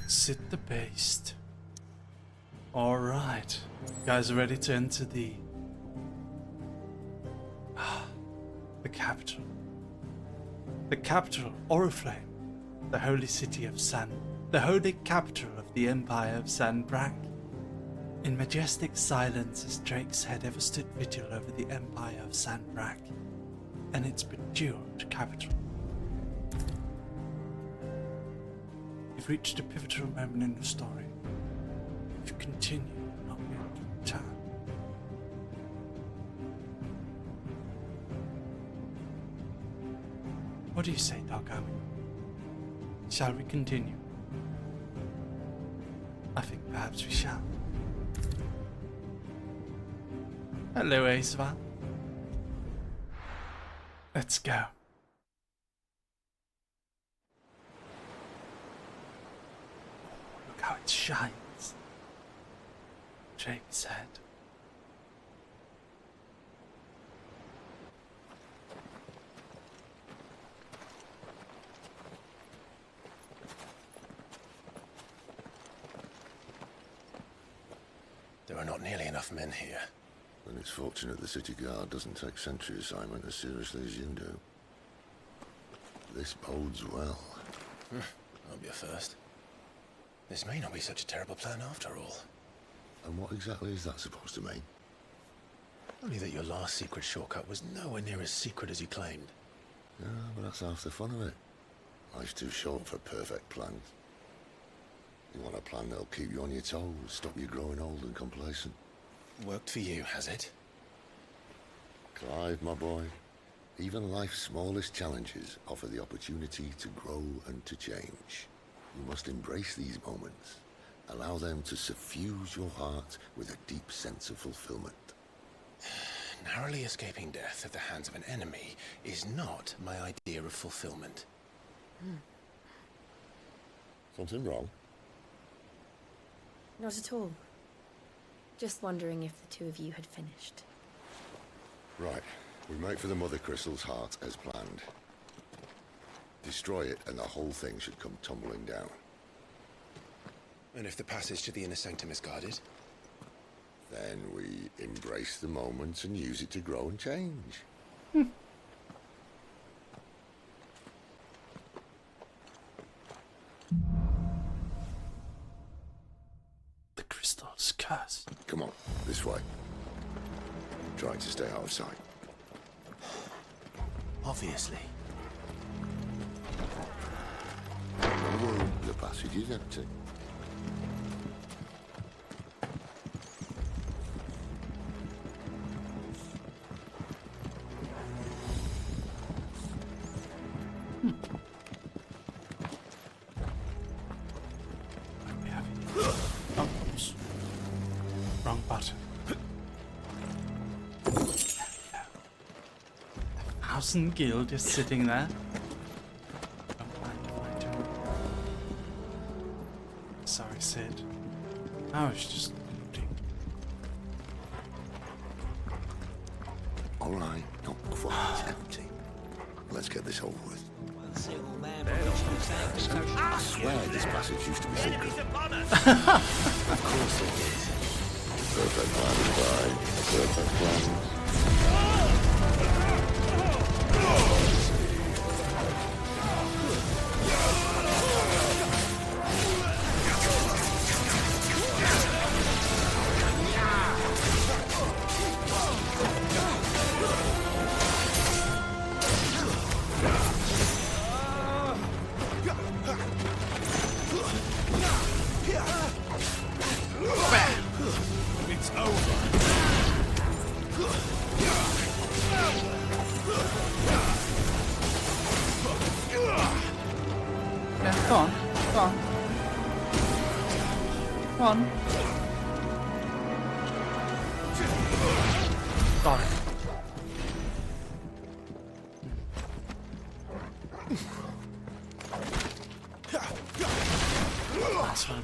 Sid the Based. Alright. You guys are ready to enter the capital. The capital, Oriflame. The holy city of San. The holy capital of the Empire of San Brack. In majestic silence as Drake's head ever stood vigil over the Empire of San Brack and its bejeweled capital. You've reached a pivotal moment in the story. If you continue, you'll not be able to return. What do you say, Dogami? Shall we continue? I think perhaps we shall. Hello, Acevan. Let's go. Look how it shines. Drake's head. There are not nearly enough men here. Then it's fortunate the city guard doesn't take sentry assignment as seriously as you do. This bodes well. That'll be a first. This may not be such a terrible plan after all. And what exactly is that supposed to mean? Only that your last secret shortcut was nowhere near as secret as you claimed. Yeah, but that's half the fun of it. Life's too short for perfect plans. You want a plan that'll keep you on your toes, stop you growing old and complacent. Worked for you, has it? Clive, my boy, even life's smallest challenges offer the opportunity to grow and to change. You must embrace these moments. Allow them to suffuse your heart with a deep sense of fulfillment. Narrowly escaping death at the hands of an enemy is not my idea of fulfillment. Something wrong? Not at all. Just wondering if the two of you had finished. Right. We make for the Mother Crystal's heart as planned. Destroy it and the whole thing should come tumbling down. And if the passage to the inner sanctum is guarded? Then we embrace the moment and use it to grow and change. The crystal's cursed. Come on, this way. Try to stay out of sight. Obviously. The passage is empty. Oops. Wrong button. Thousand Guild is sitting there. Don't mind Sorry, Sid. I was just looting. All right, not quite empty. Let's get this over with. I swear this passage used to be secret. Of course it is. Perfect plan is fine. A perfect plan. It's over. Yeah, go on. Go on. Go on. Got it. Last one.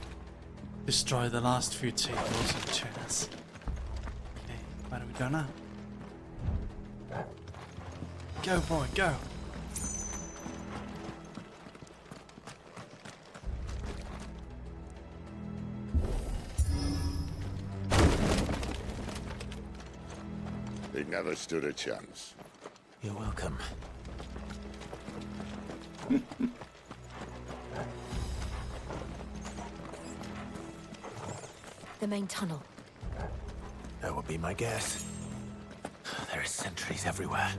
Destroy the last few tables and chairs. Okay, where do we go now? Go, boy, go! He never stood a chance. You're welcome. The main tunnel. That would be my guess. There are sentries everywhere.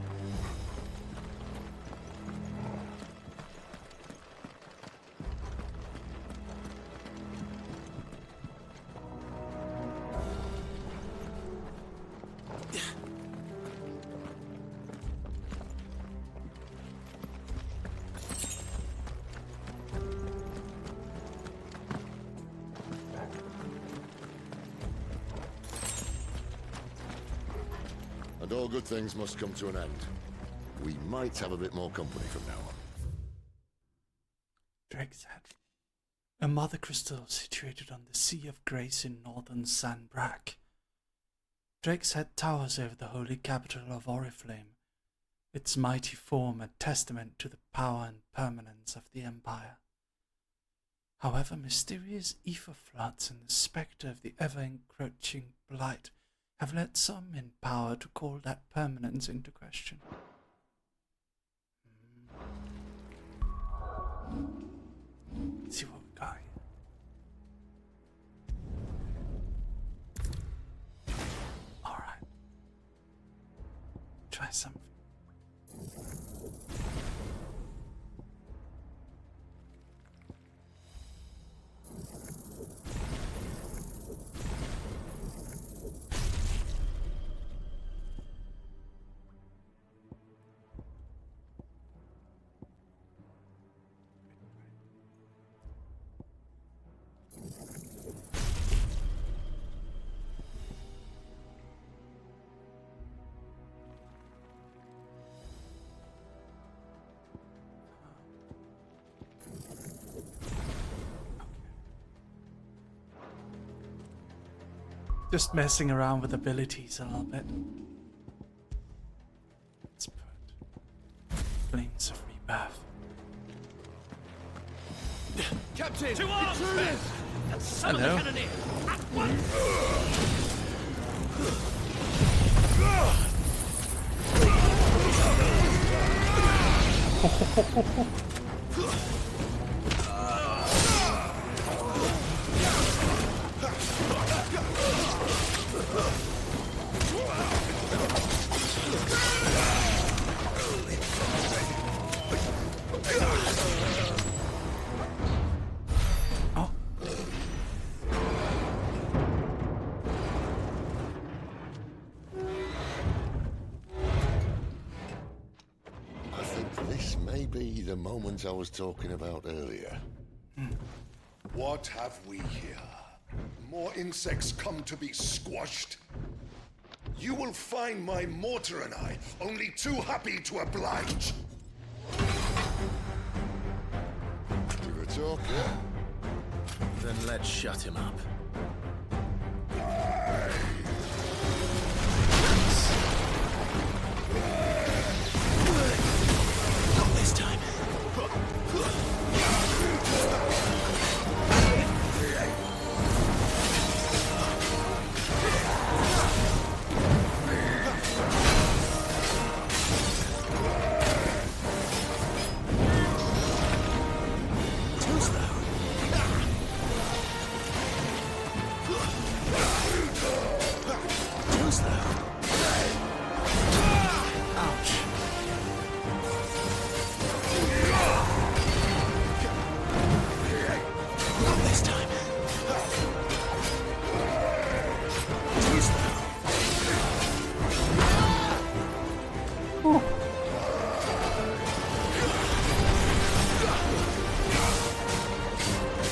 And all good things must come to an end. We might have a bit more company from now on. Drake's Head. A mother crystal situated on the Sea of Grace in northern Sanbrak. Drake's Head towers over the holy capital of Oriflame, its mighty form a testament to the power and permanence of the Empire. However, mysterious ether floods and the spectre of the ever-encroaching blight have led some in power to call that permanence into question. Let's see what we got here. Alright. Try something. Just messing around with abilities a little bit. Let's put Flames of Rebirth. Captain! To arms, men! And summon the cannoneer! At once! The moment I was talking about earlier. What have we here? More insects come to be squashed? You will find my mortar and I only too happy to oblige. Give a talk, yeah? Then let's shut him up. Not this time.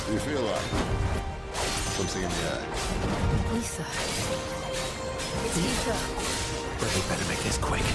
You feel like something in the air? Ether. It's ether. But we better make this quick.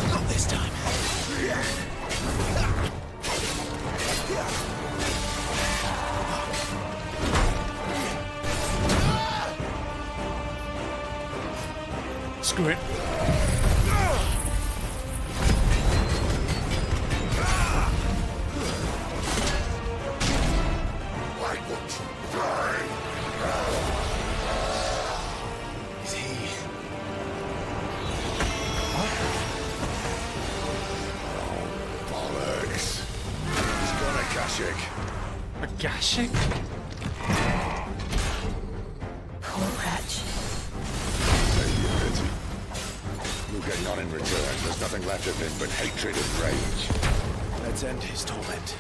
Not this time. Screw it. Why won't you die? Is he? Bollocks. He's got a Kashik. A Gashik? Poor wretch. Idiot. You're getting on in return. There's nothing left of him but hatred and rage. Let's end his torment.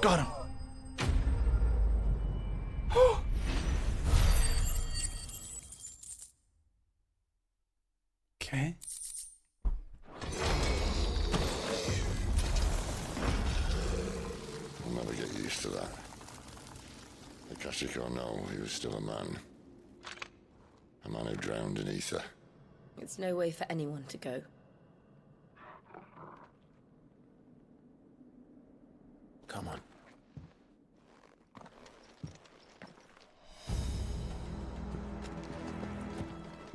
Got him. Okay. I'll never get used to that. Akashic or no, he was still a man. A man who drowned in ether. It's no way for anyone to go. Come on.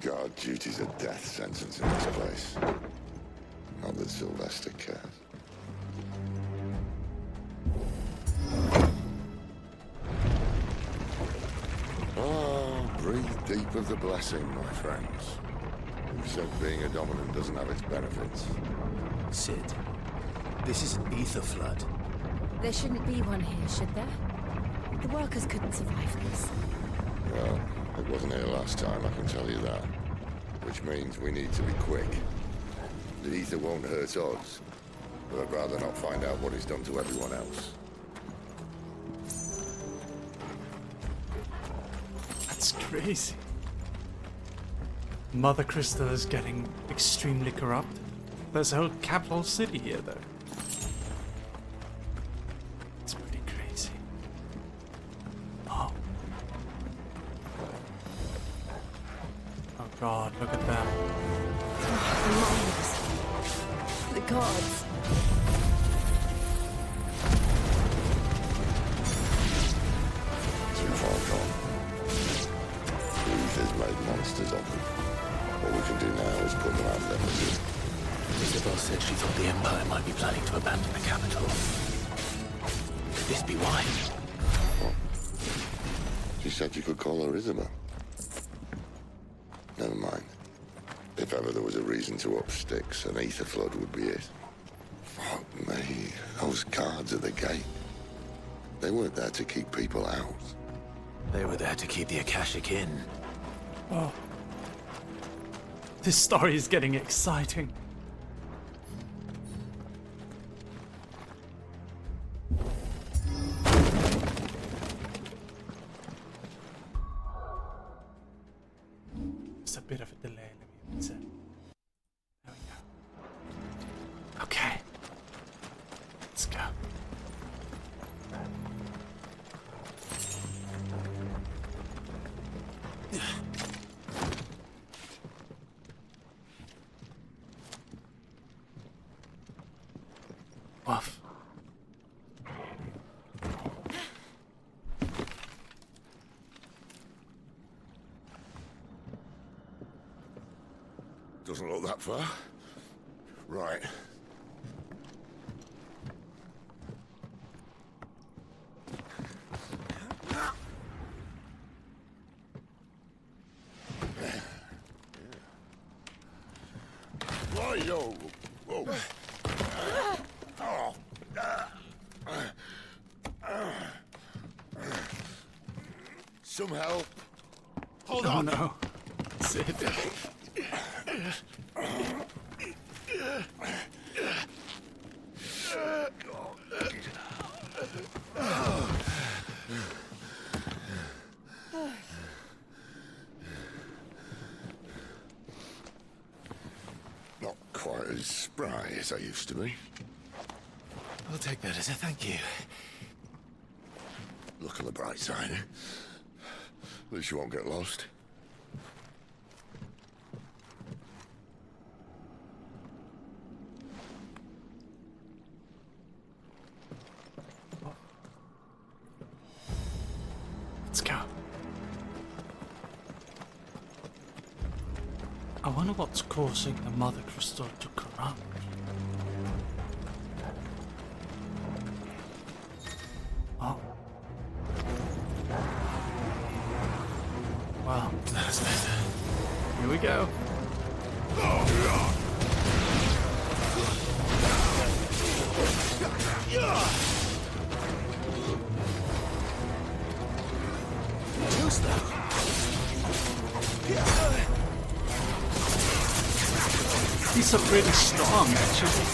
Guard duty's a death sentence in this place. Not that Sylvester cares. Oh, breathe deep of the blessing, my friends. Who said being a dominant doesn't have its benefits? Sid, this is an ether flood. There shouldn't be one here, should there? The workers couldn't survive this. Well, it wasn't here last time, I can tell you that. Which means we need to be quick. The ether won't hurt us, but I'd rather not find out what it's done to everyone else. That's crazy. Mother Crystal is getting extremely corrupt. There's a whole capital city here, though. It's pretty crazy. Oh. Oh god, look at them. The gods. Too far gone. Ether's made monsters of them. All we can do now is put them out of their misery. Isabel said she thought the Empire might be planning to abandon the capital. Could this be why? What? She said you could call her Isabel. Never mind. If ever there was a reason to up sticks, an ether flood would be it. Fuck me. Those guards at the gate. They weren't there to keep people out. They were there to keep the Akashic in. Oh. This story is getting exciting. It's a bit of a delay, let me say. There we go. Okay. Let's go. Woof. Doesn't look that far. Right. Right-o. Whoa. Some help. Hold on. Oh no. Sid. Not quite as spry as I used to be. I'll take that as a thank you. Look on the bright side. At least you won't get lost. Let's go. I wonder what's causing the Mother Crystal to corrupt. Oh. Well, that's better. Here we go. Too slow. These are pretty strong, actually.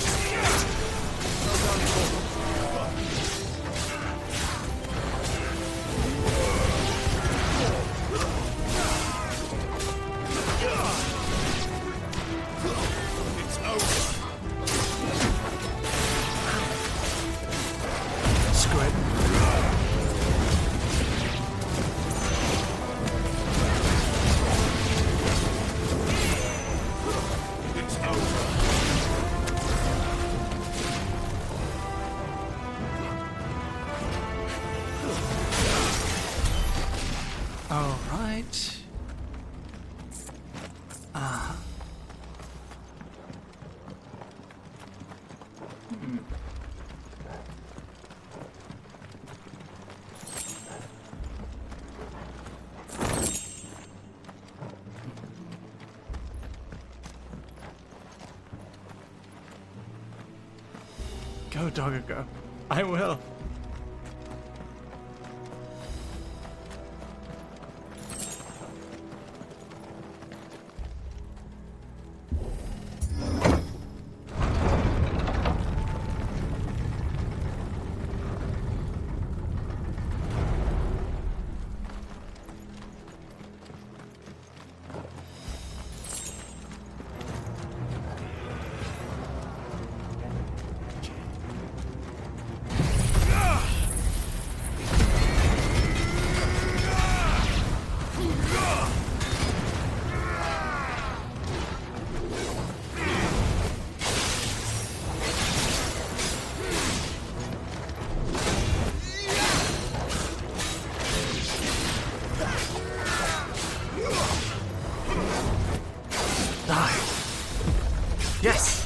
Go, dogger, go. I will. Yes!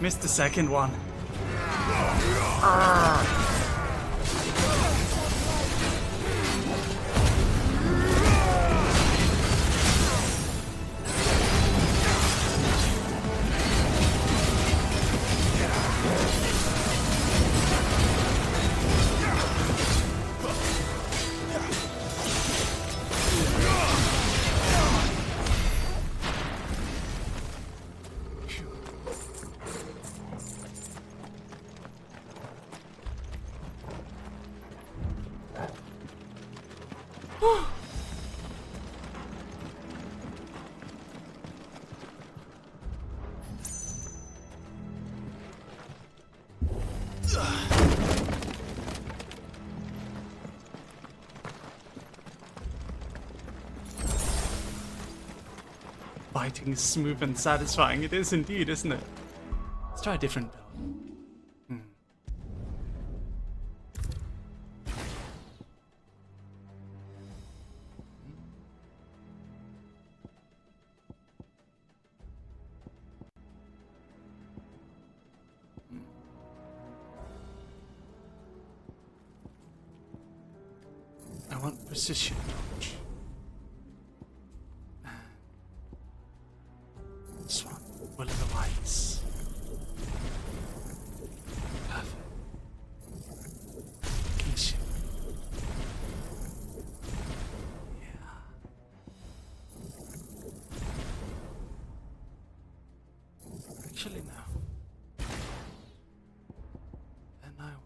Missed the second one. Fighting is smooth and satisfying. It is indeed, isn't it? Let's try a different build. I want precision dodge. This one, Will of the Lights. Perfect. Kingship. Yeah. Actually, no. Then I want.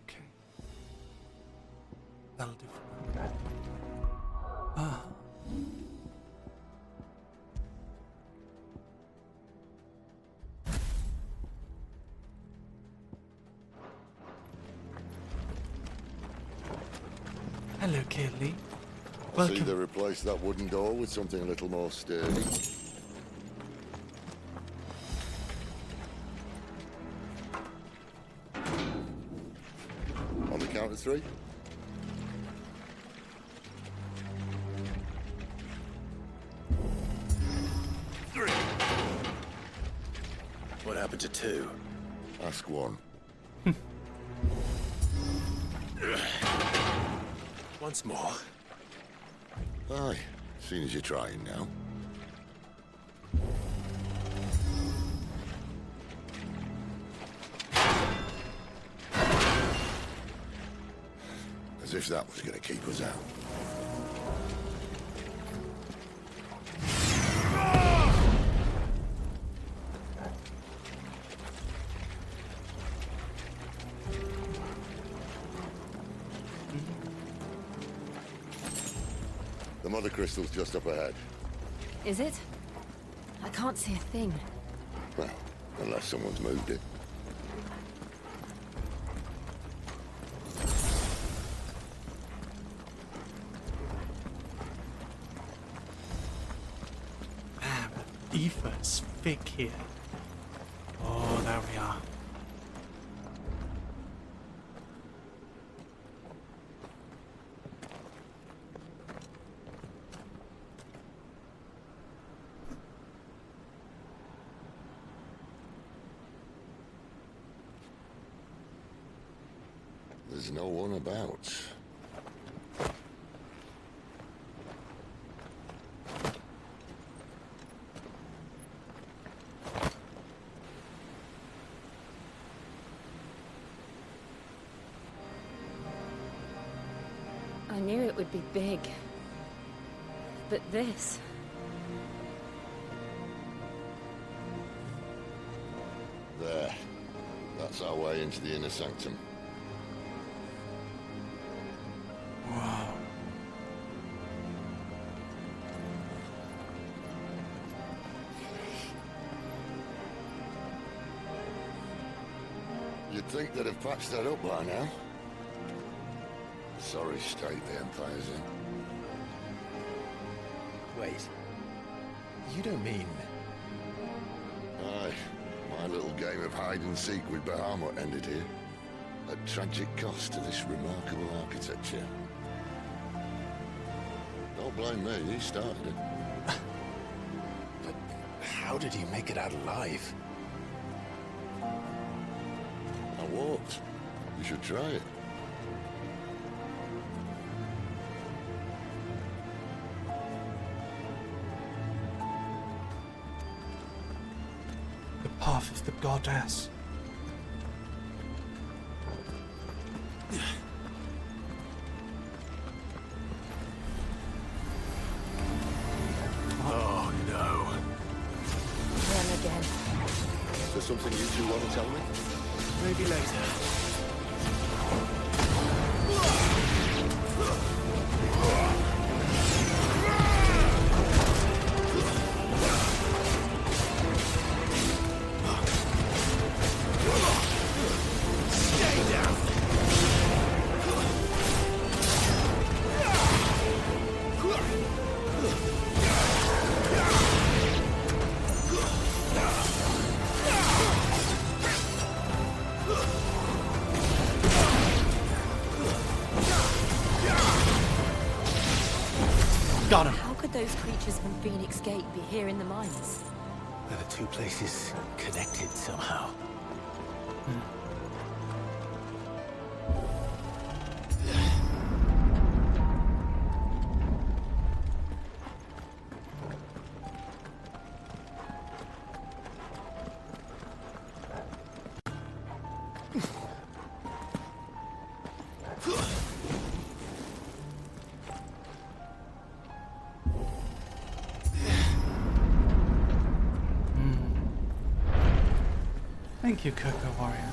Okay. That'll do for now. Ah. Hello, Kaylee. Welcome. See, they replaced that wooden door with something a little more sturdy. On the count of 3. happened to two? Ask one. Once more. Aye, seeing as you're trying now. As if that was going to keep us out. The mother crystal's just up ahead. Is it? I can't see a thing. Well, unless someone's moved it. Man, the ether is thick here. Oh, there we are. There's no one about. I knew it would be big. But this... There. That's our way into the inner sanctum. Wow. You'd think they'd have patched that up by now. Sorry state the Empire's in. Wait. You don't mean... Aye. My little game of hide-and-seek with Bahamut ended here. At tragic cost to this remarkable architecture. Don't blame me, he started it. But how did he make it out alive? I walked. You should try it. The path of the goddess. Oh no. Them again. Is there something you two want to tell me? Maybe later. Stay down. Got him. How could those creatures from Phoenix Gate be here in the mines? Are the two places connected somehow? Thank you, Cocoa Warrior.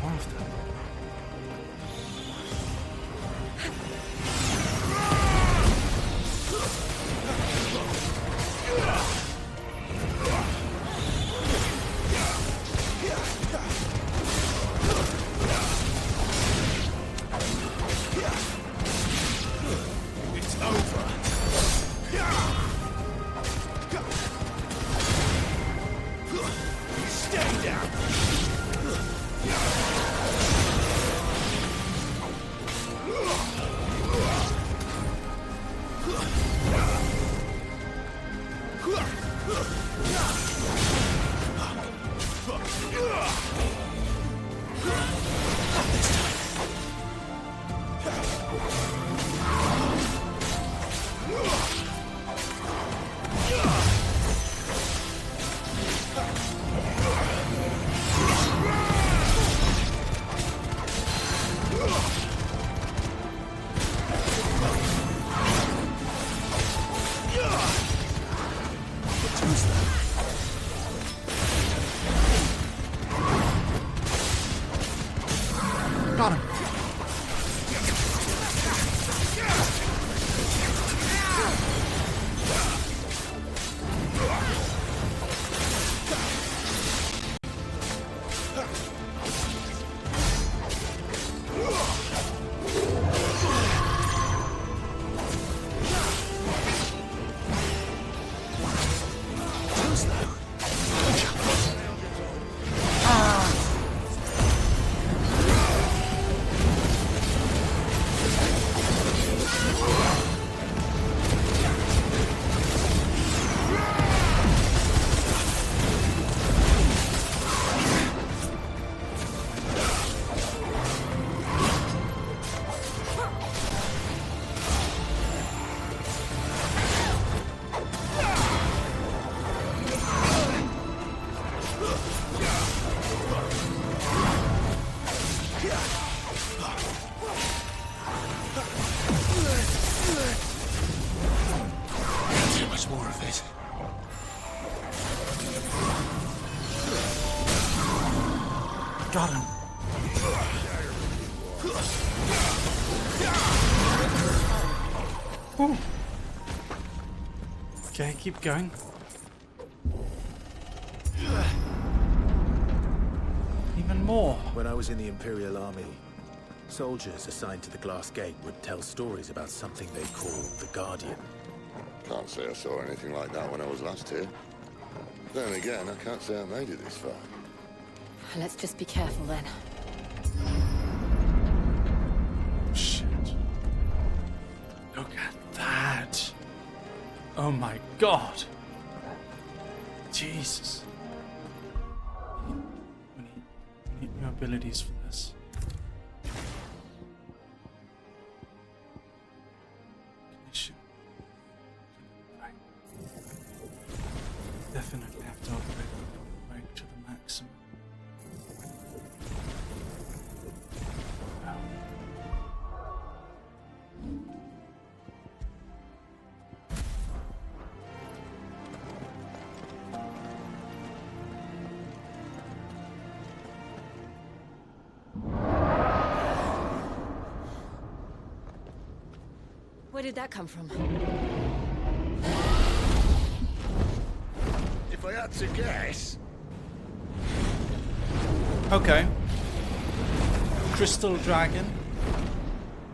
More of them. It's over. Stay down. Got him. Got him. Ooh. Okay, keep going. Even more. When I was in the Imperial Army, soldiers assigned to the Glass Gate would tell stories about something they called the Guardian. Can't say I saw anything like that when I was last here. Then again, I can't say I made it this far. Let's just be careful then. Shit. Look at that. Oh my god. Jesus. We need new abilities for this. Ignition. Right. Definitely have to upgrade the brake to the maximum. Where did that come from? If I had to guess... Okay. Crystal Dragon.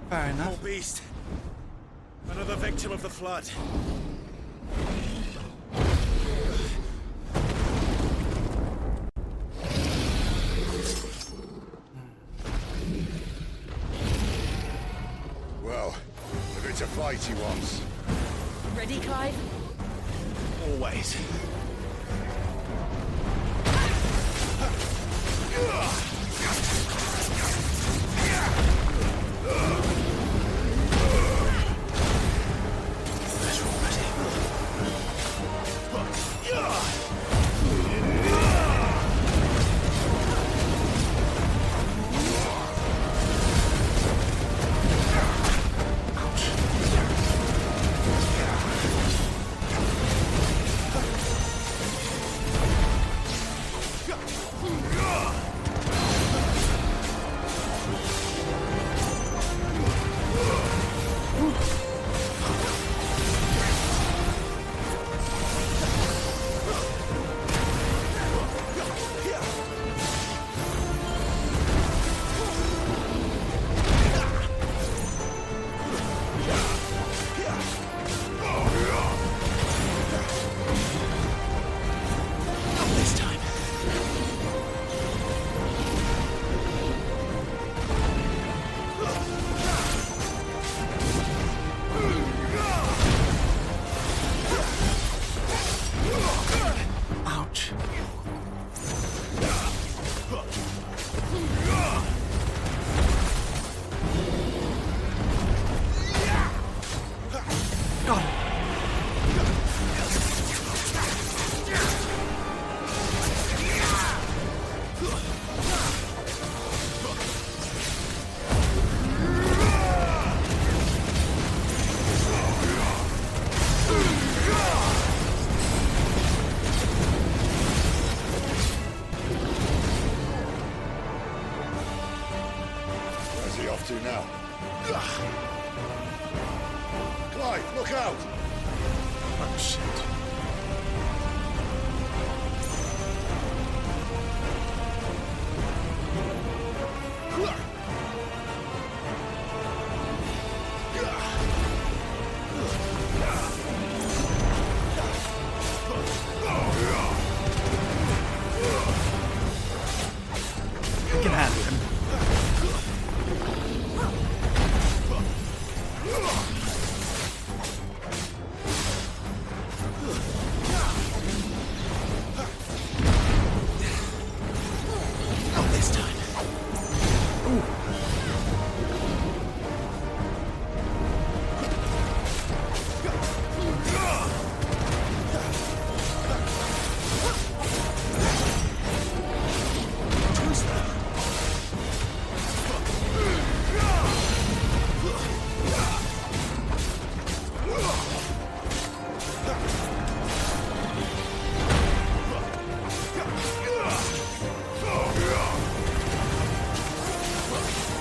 Fair enough. Poor beast. Another victim of the flood. Well, if it's a fight he wants. Ready, Clive? Always. Look out! Oh shit. We can handle him. Not this time.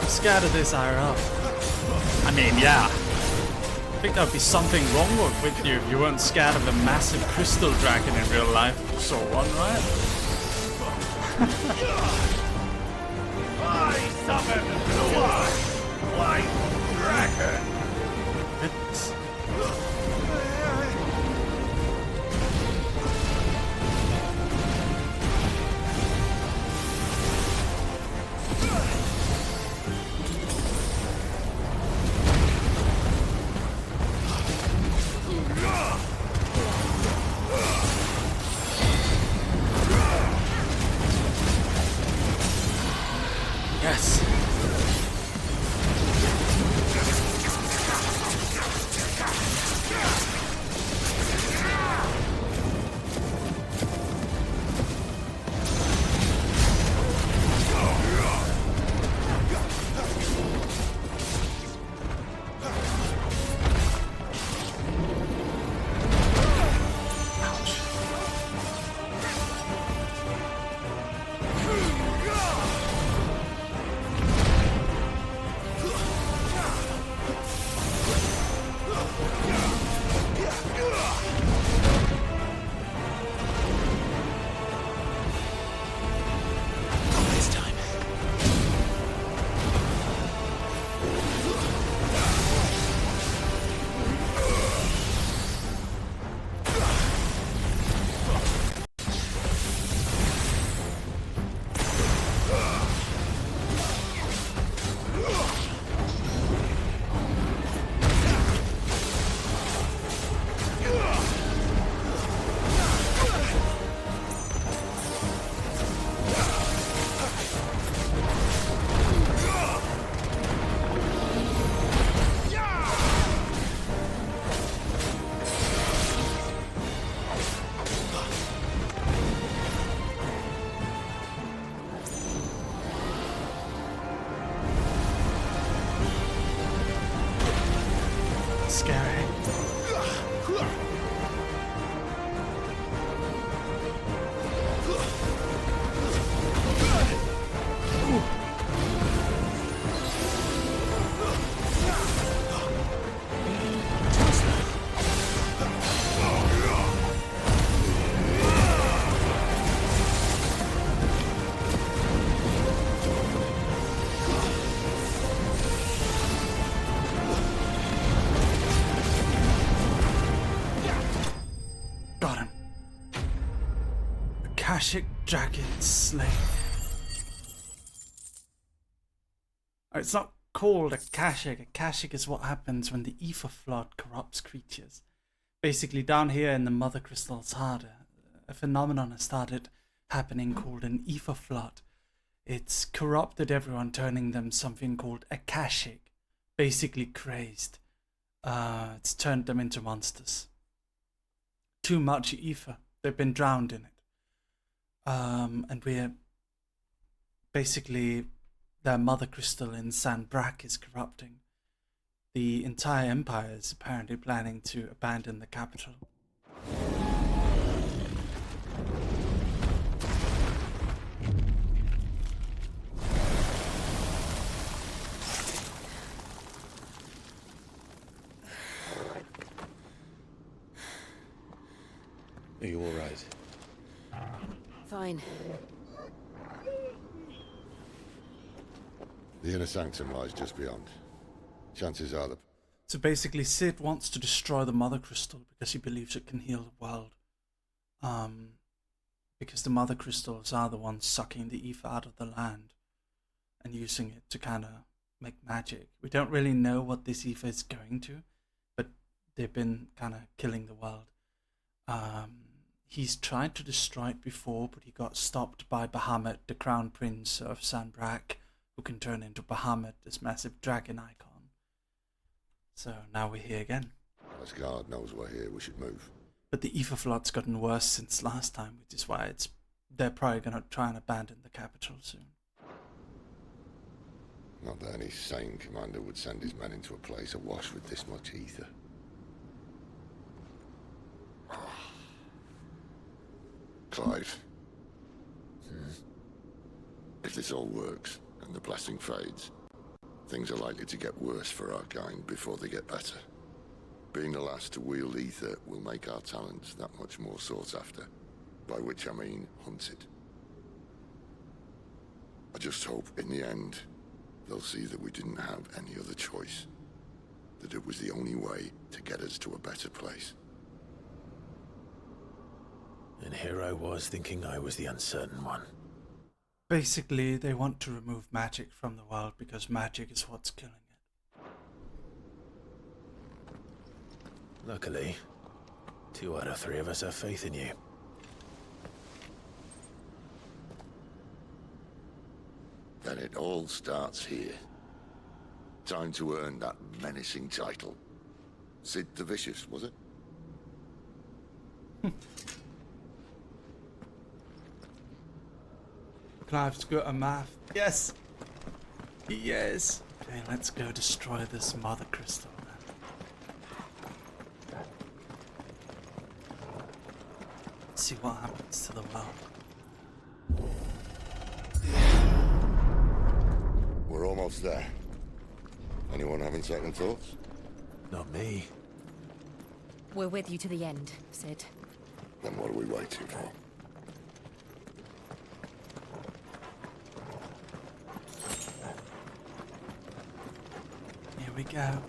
Scared of this IRL. I mean, yeah. I think there'd be something wrong with you if you weren't scared of a massive crystal dragon in real life. So one, right? I summon the white dragon! Goodness. Yes. Scary. Got him. Akashic Dragon Slain. It's not called Akashic. Akashic is what happens when the ether flood corrupts creatures. Basically, down here in the Mother Crystal's heart, a phenomenon has started happening called an ether flood. It's corrupted everyone, turning them something called Akashic. Basically crazed. It's turned them into monsters. Too much ether. They've been drowned in it. And we're basically, their mother crystal in San Brack is corrupting. The entire empire is apparently planning to abandon the capital. Are you all right? Fine. The inner sanctum lies just beyond. Chances are the... So basically, Sid wants to destroy the Mother Crystal because he believes it can heal the world. Because the Mother Crystals are the ones sucking the ether out of the land and using it to kind of make magic. We don't really know what this ether is going to, but they've been kind of killing the world. He's tried to destroy it before, but he got stopped by Bahamut, the Crown Prince of Sanbrak, who can turn into Bahamut, this massive dragon icon. So now we're here again. As God knows we're here, we should move. But the ether flood's gotten worse since last time, which is why they're probably going to try and abandon the capital soon. Not that any sane commander would send his men into a place awash with this much ether. Clive. If this all works, and the blessing fades, things are likely to get worse for our kind before they get better. Being the last to wield ether will make our talents that much more sought after, by which I mean hunted. I just hope, in the end, they'll see that we didn't have any other choice. That it was the only way to get us to a better place. And here I was thinking I was the uncertain one. Basically, they want to remove magic from the world because magic is what's killing it. Luckily, 2 out of 3 of us have faith in you. Then it all starts here. Time to earn that menacing title. Sid the Vicious, was it? Clive's good at math. Yes! Yes! Okay, let's go destroy this Mother Crystal then. Let's see what happens to the world. We're almost there. Anyone having second thoughts? Not me. We're with you to the end, Sid. Then what are we waiting for? Here we go.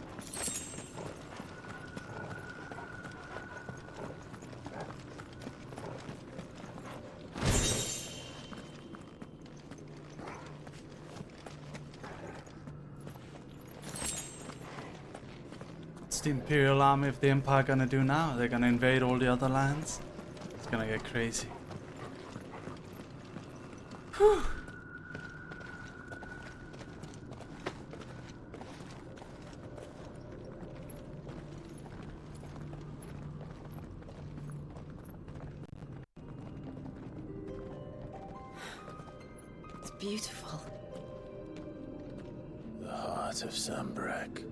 What's the Imperial Army of the Empire gonna do now? They're gonna invade all the other lands? It's gonna get crazy. Whew. It's beautiful. The heart of Sanbrak.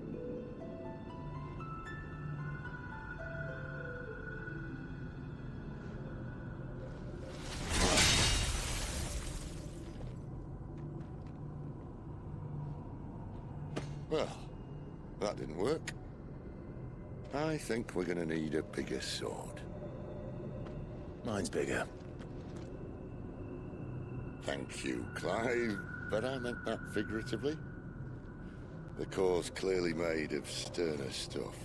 Well, that didn't work. I think we're gonna need a bigger sword. Mine's bigger. Thank you, Clive, but I meant that figuratively. The core's clearly made of sterner stuff.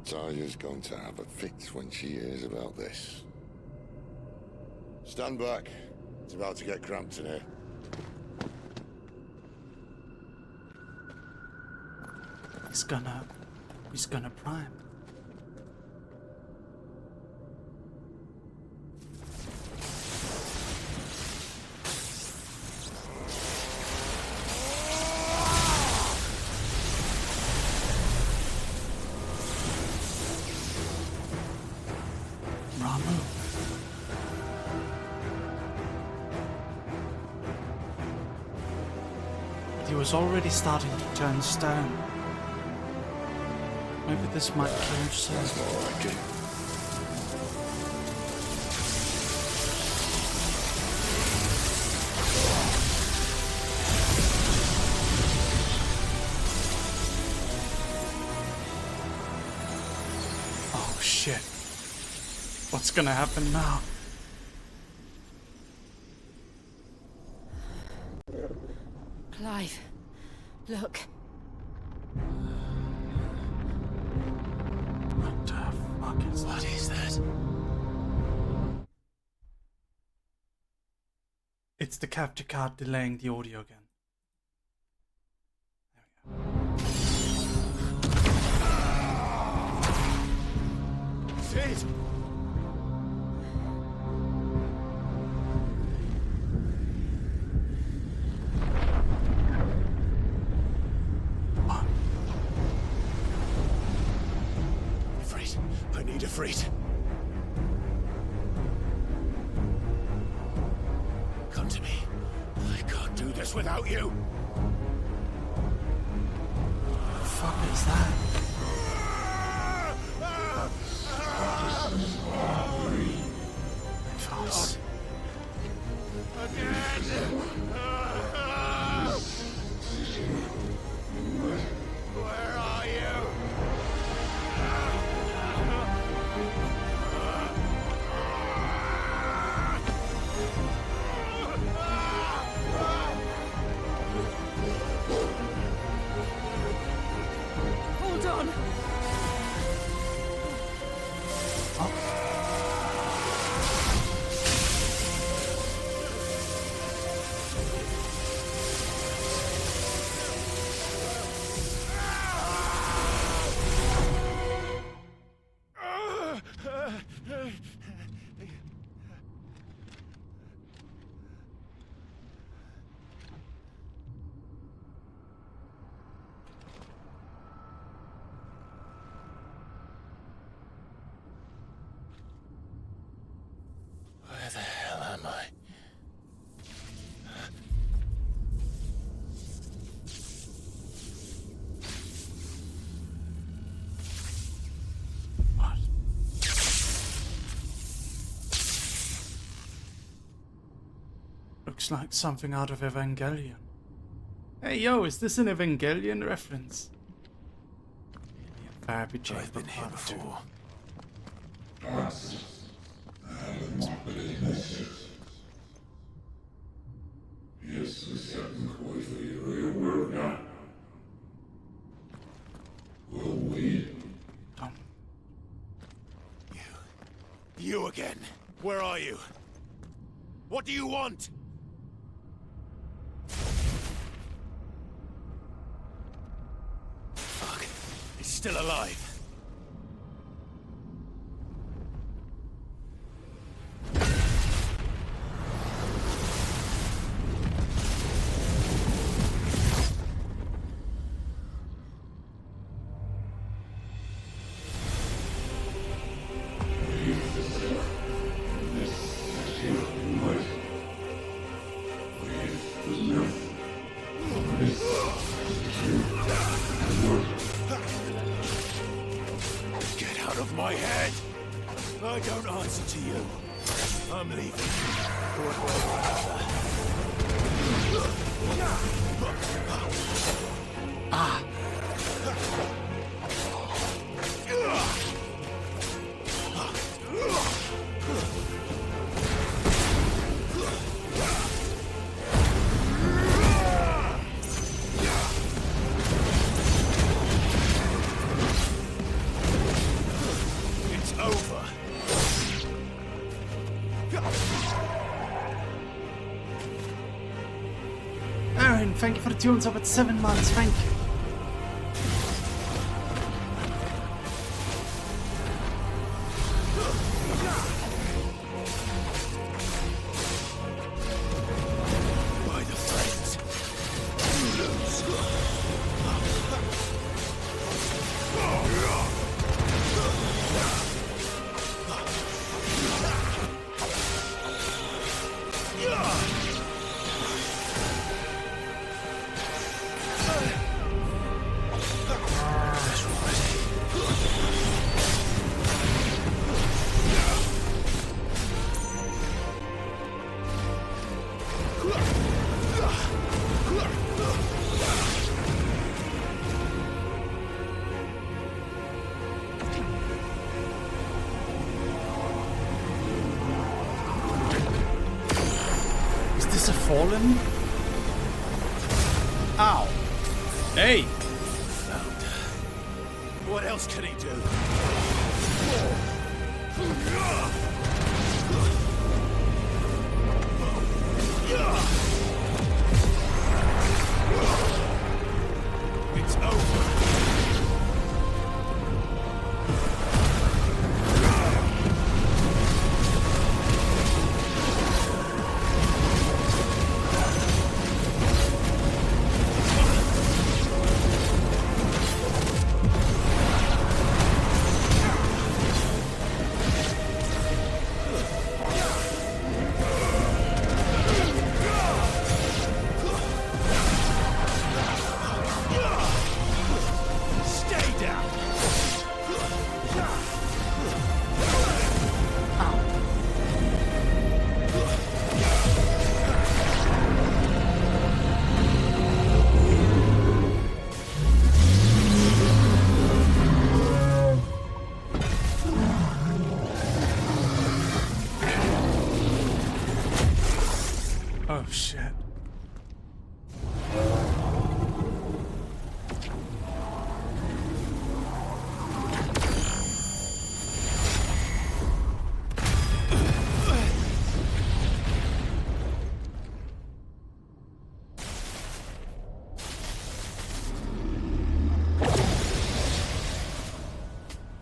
Taya's going to have a fit when she hears about this. Stand back. It's about to get cramped in here. He's gonna prime. He was already starting to turn stone. Maybe this might kill soon. That's more like it. shit. What's gonna happen now? Clive, look. What the fuck is that? What is that? It's the capture card delaying the audio again. Sid! Freight. I need a freight. Come to me. I can't do this without you. What the fuck is that? False. Where are you? Hold on. Where the hell am I? What? Looks like something out of Evangelion. Hey yo, is this an Evangelion reference? I've been here before. You again. Where are you? What do you want? Fuck. It's still alive. Get out of my head! I don't answer to you. I'm leaving. Ah! It's over. Aaron, thank you for the tunes up at 7 months, thank you. By the friends. fallen? Ow. Hey. What else can he do? It's over. Oh shit.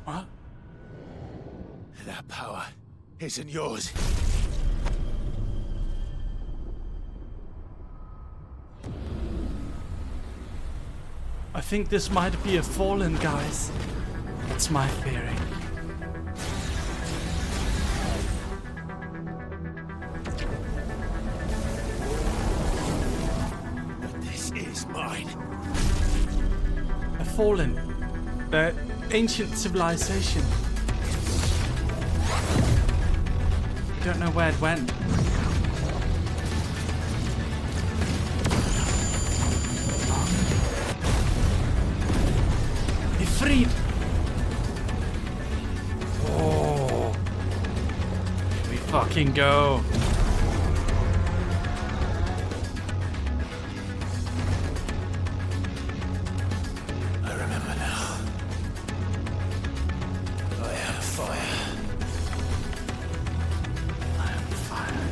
What? That power isn't yours. I think this might be a fallen, guys. That's my theory. But this is mine. A fallen. The ancient civilization. I don't know where it went. Freed. Oh, here we fucking go. I remember now. I am fire. I am fire.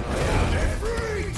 I am freed.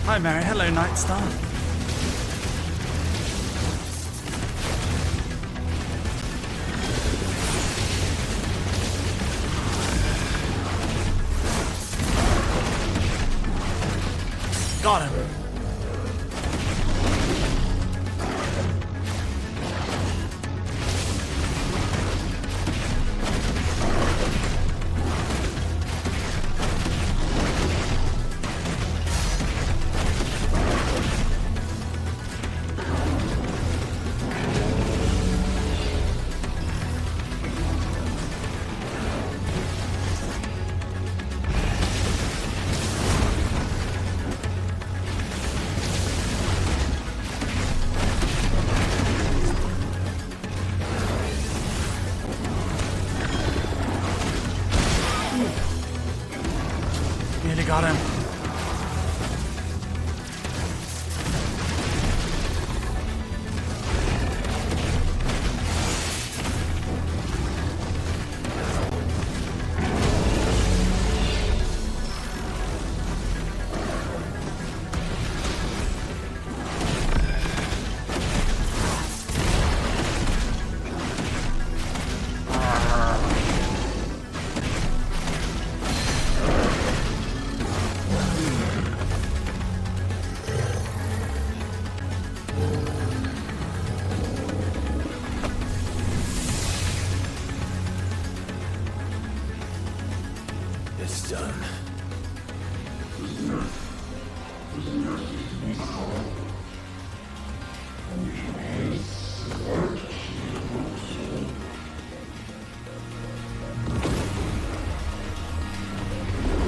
Hi Mary, hello Night Star. Got him. got him. It's done.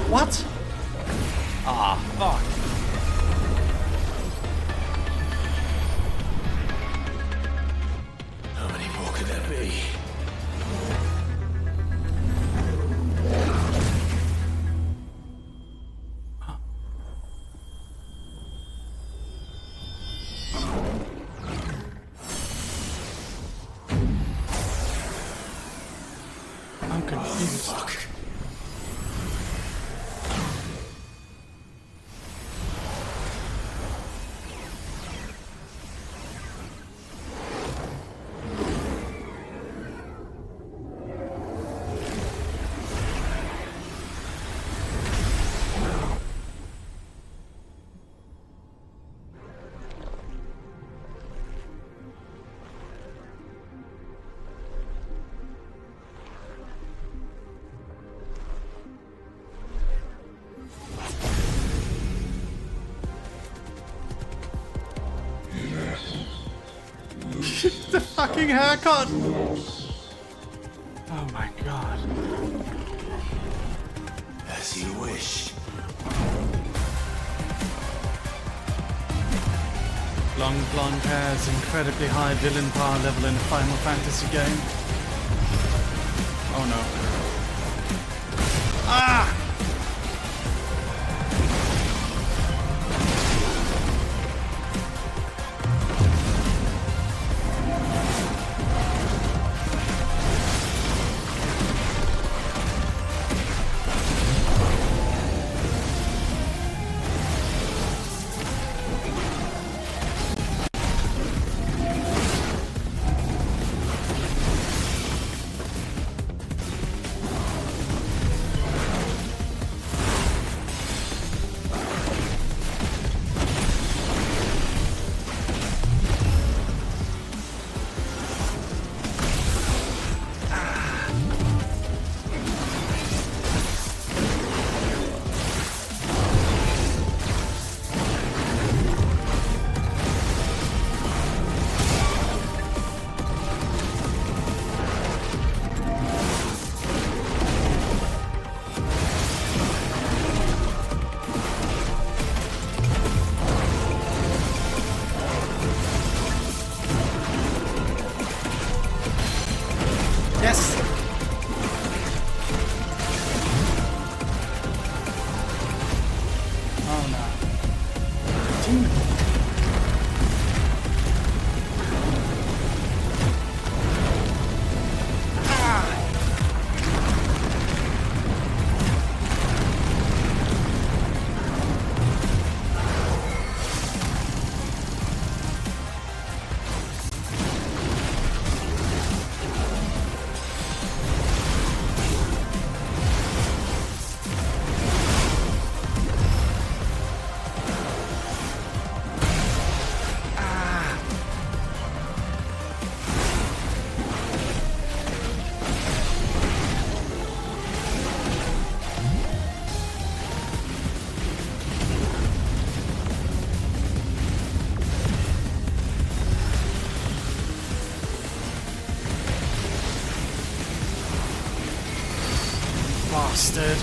What? Ah, fuck. How many more could there be? I'm confused. Oh, fuck. The fucking haircut! Oh my god. As you wish. Long blonde hairs, incredibly high villain power level in a Final Fantasy game. Oh no. Ah! Yes! Oh no. Damn it. Bastard.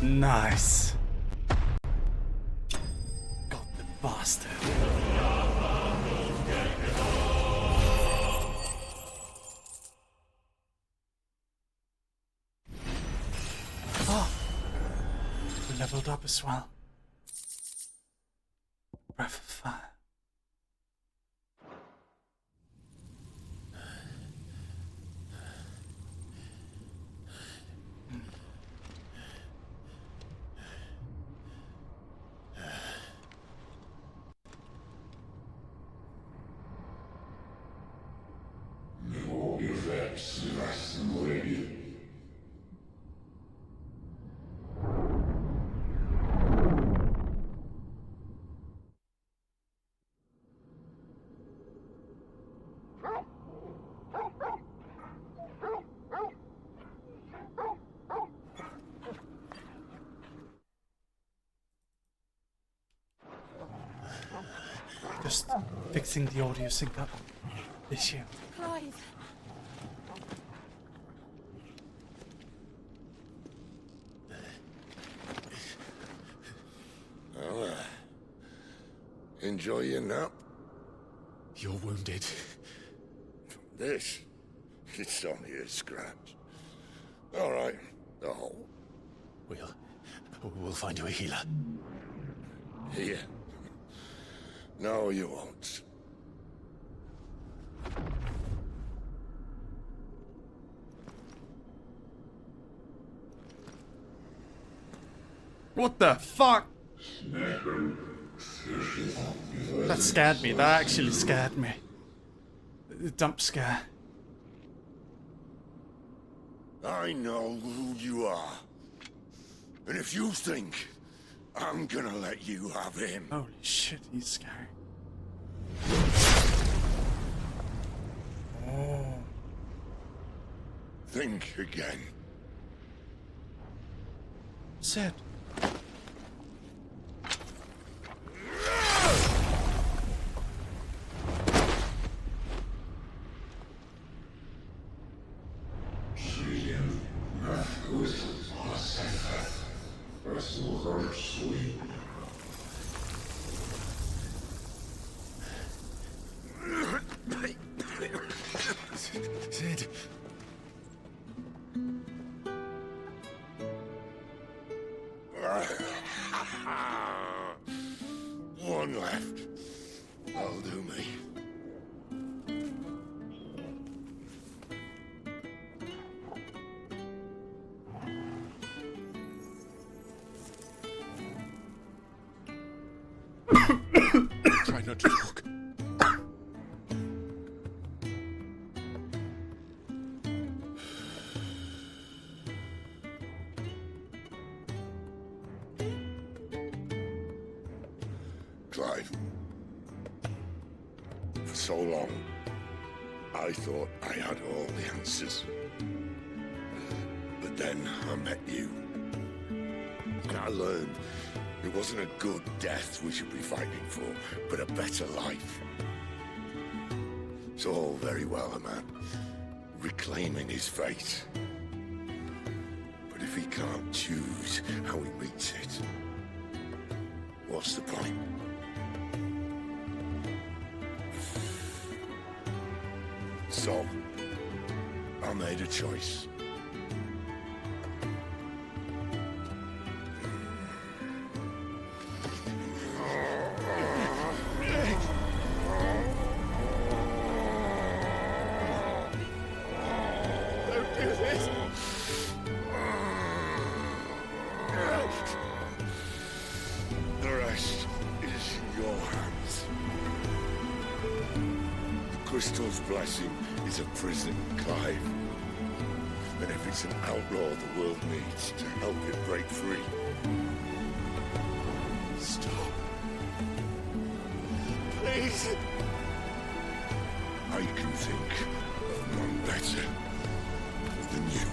Nice. Got the bastard. Oh, we leveled up as well. Breath of fire. Just fixing the audio sync up issue. Clive. Well, enjoy your nap. You're wounded. This? It's only a scratch. All right, the hole. We'll find you a healer. Here. No, you won't. What the fuck? That scared me. That actually scared me. The dump scare. I know who you are. And if you think I'm gonna let you have him... Holy shit, he's scary. Oh. Think again. Sid. Sid. One left. That'll do me. Try not to talk. Clive. For so long, I thought I had all the answers. But then I met you. And I learned it wasn't a good death we should be fighting for, but a better life. It's all very well, a man reclaiming his fate. But if he can't choose how he meets it, what's the point? So, I made a choice. Don't do this. The rest is in your hands. The crystal's blessing is a prison, Clive. And if it's an outlaw the world needs to help it break free. Stop. Please. I can think of none better than you.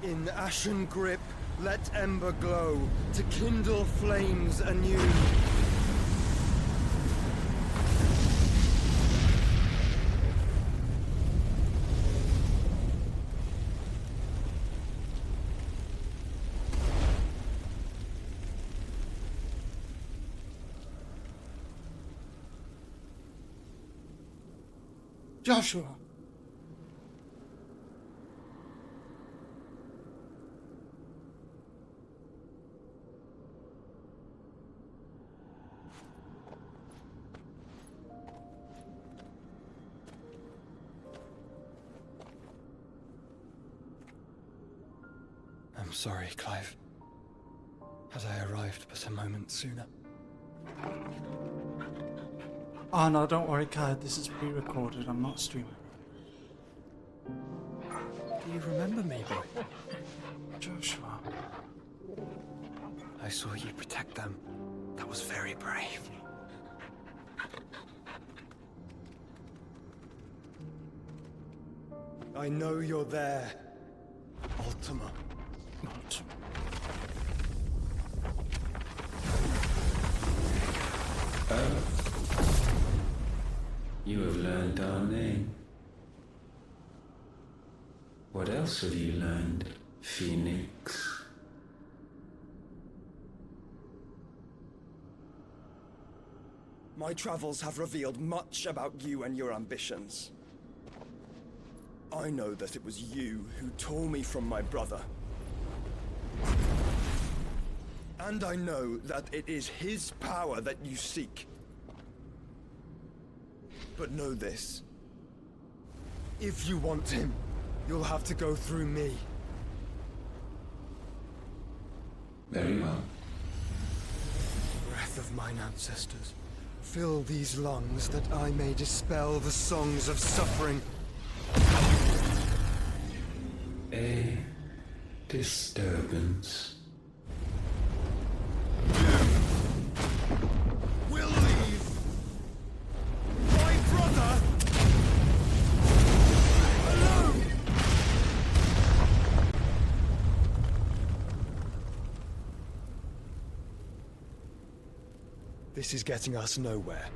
In ashen grip, let ember glow to kindle flames anew. Joshua. I'm sorry, Clive. Had I arrived but a moment sooner. Oh no, don't worry, Clyde. This is pre-recorded. I'm not streaming. Do you remember me, boy? Joshua. I saw you protect them. That was very brave. I know you're there, Ultima. You have learned our name. What else have you learned, Phoenix? My travels have revealed much about you and your ambitions. I know that it was you who tore me from my brother. And I know that it is his power that you seek. But know this. If you want him, you'll have to go through me. Very well. Breath of mine ancestors, fill these lungs that I may dispel the songs of suffering. A disturbance. We'll leave. My brother alone. This is getting us nowhere.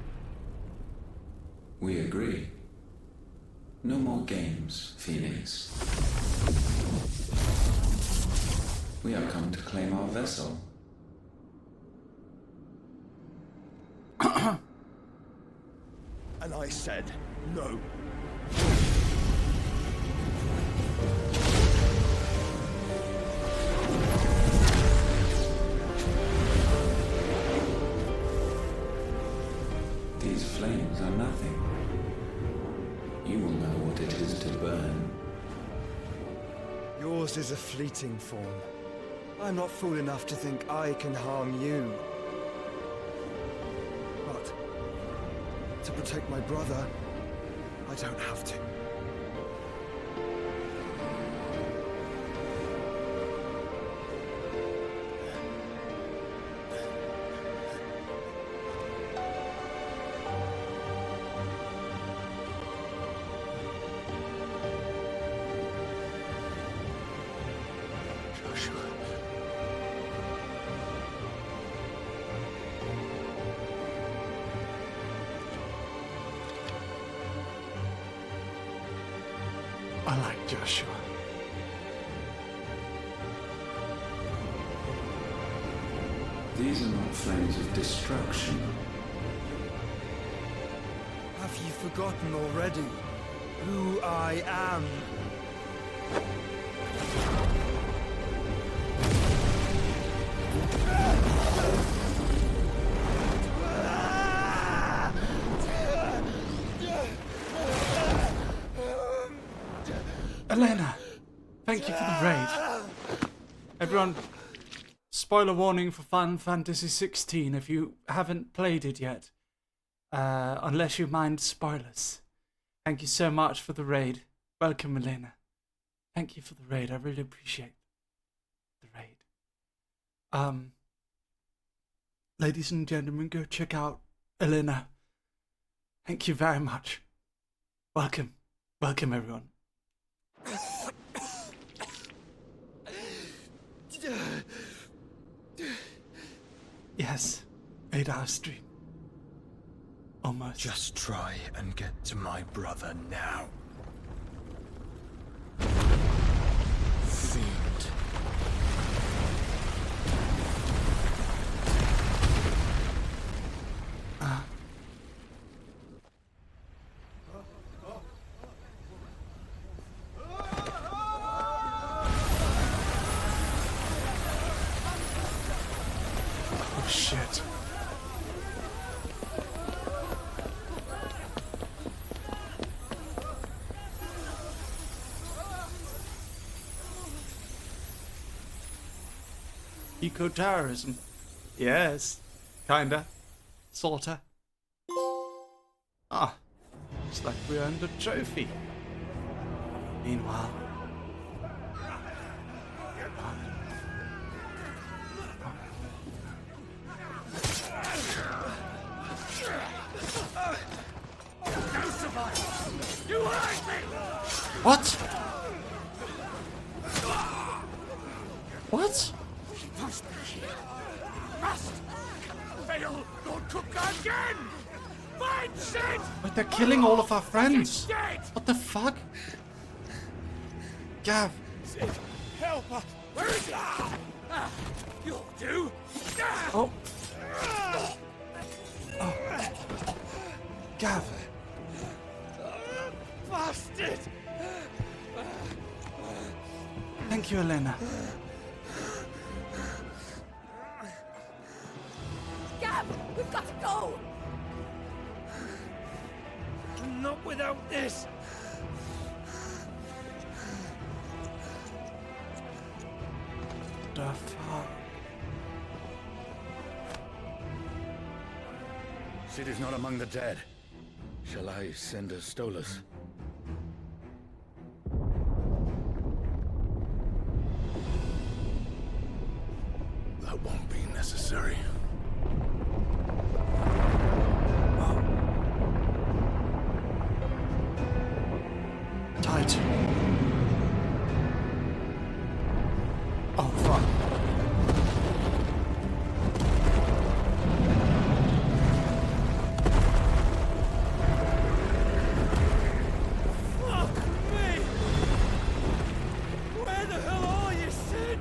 We agree. No more games, Phoenix. We have come to claim our vessel. And I said no. These flames are nothing. You will know what it is to burn. Yours is a fleeting form. I'm not fool enough to think I can harm you. But to protect my brother, I don't have to. I like Joshua. These are not flames of destruction. Have you forgotten already who I am? Elena, thank you for the raid. Everyone, spoiler warning for Final Fantasy XVI if you haven't played it yet. Unless you mind spoilers. Thank you so much for the raid. Welcome, Elena. Thank you for the raid. I really appreciate the raid. Ladies and gentlemen, go check out Elena. Thank you very much. Welcome. Welcome, everyone. Yes. 8-hour stream. Almost. Just try and get to my brother now. Fiend. Oh shit. Eco-terrorism. Yes. Kinda. Sorta. Ah. Looks like we earned a trophy. Meanwhile. You hurt me! What? What? She must be here. Must! Fail, Lord Cook again! Find Sid! But they're killing all of our friends. Dead! What the fuck? Gav. Sid, help us! Where is he? You'll do! Oh. Gav. Bastard! Thank you, Elena. Gab, we've got to go! Not without this! The fuck? Sid is not among the dead. Shall I send a Stolas? That won't be necessary. Tight. Oh, fuck. Fuck me! Where the hell are you, Sid?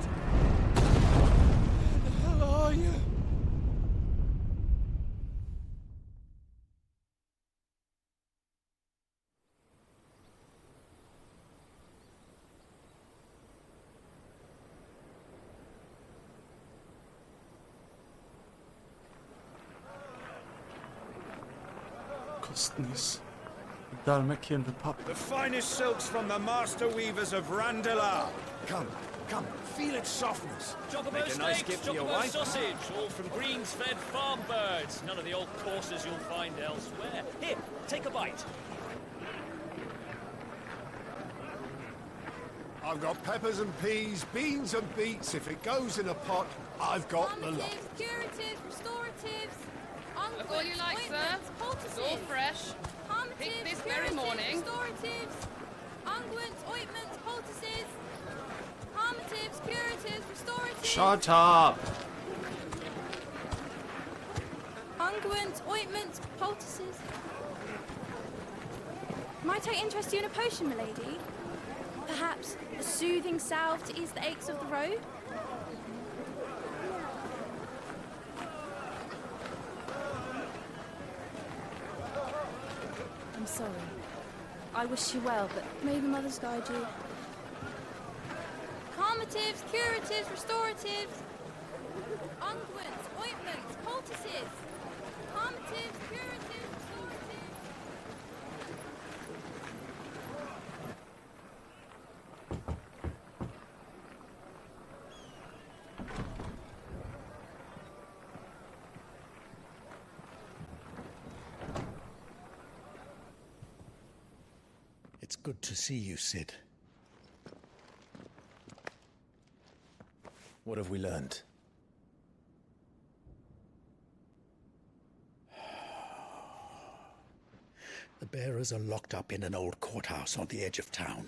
Where the hell are you? Kostnis. Dalmatian Republic. The finest silks from the master weavers of Randalar. Come, come, feel its softness. Chocobo Make a nice steaks, gift for your chocobo wife. sausage, all from greens-fed farm birds. None of the old courses you'll find elsewhere. Here, take a bite. I've got peppers and peas, beans and beets. If it goes in a pot, I've got the lot. Curatives, restoratives, Look all you like, sir. It's all fresh. Picked this very morning. Restoratives, unguents, ointments, poultices, palmatives, curatives, restoratives. Shut up. Unguents, ointments, poultices. Might I interest you in a potion, milady? Perhaps a soothing salve to ease the aches of the road? I'm sorry. I wish you well, but may the mothers guide you. Calmatives, curatives, restoratives, unguents, ointments, poultices. Calmatives, curatives, restoratives. It's good to see you, Sid. What have we learned? The bearers are locked up in an old courthouse on the edge of town.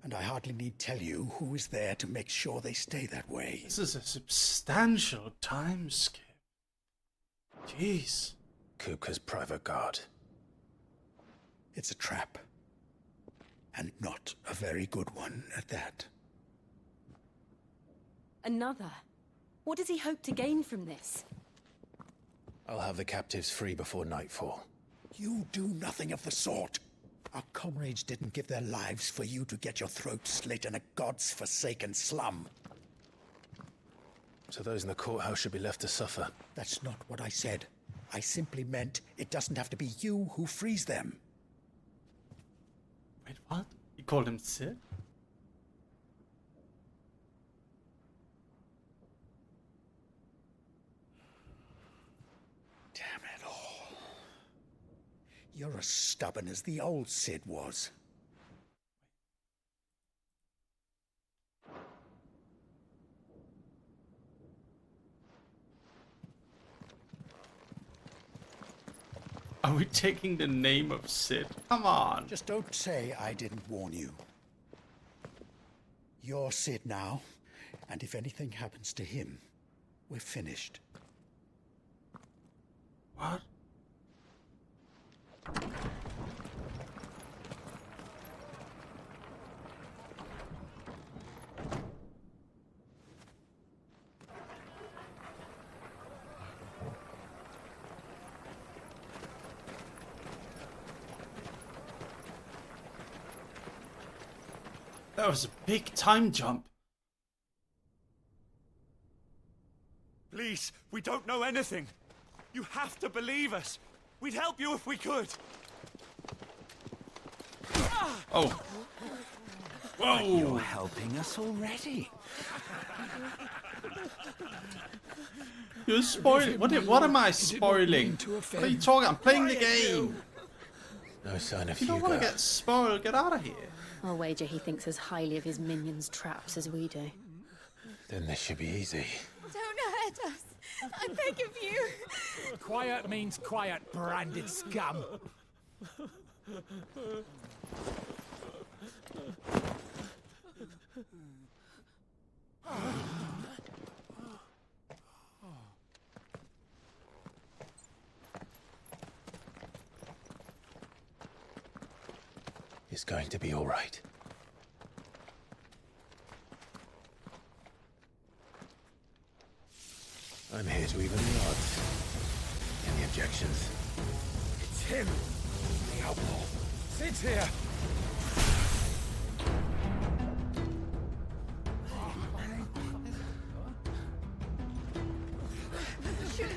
And I hardly need tell you who is there to make sure they stay that way. This is a substantial time skip. Jeez. Kupka's private guard. It's a trap. And not a very good one at that. Another? What does he hope to gain from this? I'll have the captives free before nightfall. You do nothing of the sort. Our comrades didn't give their lives for you to get your throat slit in a god's forsaken slum. So those in the courthouse should be left to suffer. That's not what I said. I simply meant it doesn't have to be you who frees them. Wait, what? You called him Sid? Damn it all. You're as stubborn as the old Sid was. Are we taking the name of Sid? Come on. Just don't say I didn't warn you. You're Sid now, and if anything happens to him, we're finished. What? That was a big time jump. Please, we don't know anything. You have to believe us. We'd help you if we could. Oh. Whoa. You're helping us already. You're spoiling. What am I spoiling? What are you talking? I'm playing the game. No sign of You don't want to get spoiled. Get out of here. I'll wager he thinks as highly of his minions' traps as we do. Then this should be easy. Don't hurt us. I beg of you. Quiet means quiet, branded scum. It's going to be all right. I'm here to even the odds. Any objections? It's him, the outlaw. Sid's here.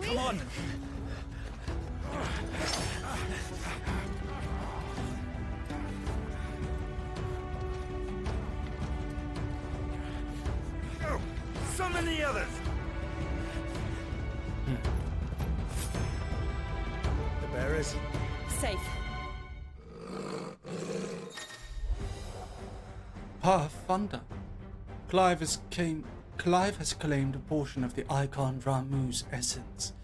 Come on. Go! Summon the others! The bearers? Safe. Pathfinder. Clive has claimed a portion of the icon Ramuh's essence.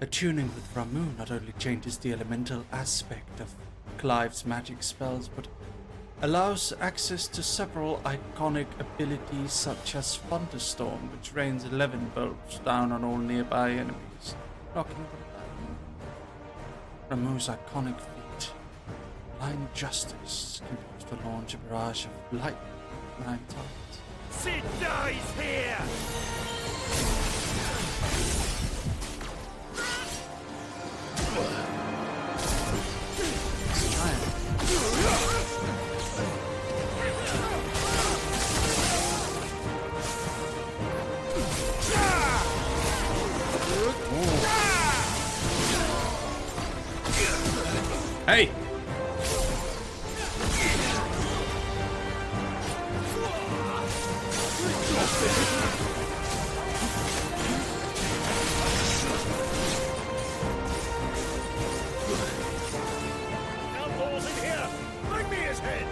Attuning with Ramuh not only changes the elemental aspect of Clive's magic spells, but allows access to several iconic abilities such as Thunderstorm, which rains 11 bolts down on all nearby enemies, knocking them down. Ramuh's iconic feat, Blind Justice, can use to launch a barrage of lightning 9 times. Sid dies here! Hey! Outlaws in here! Bring me his head!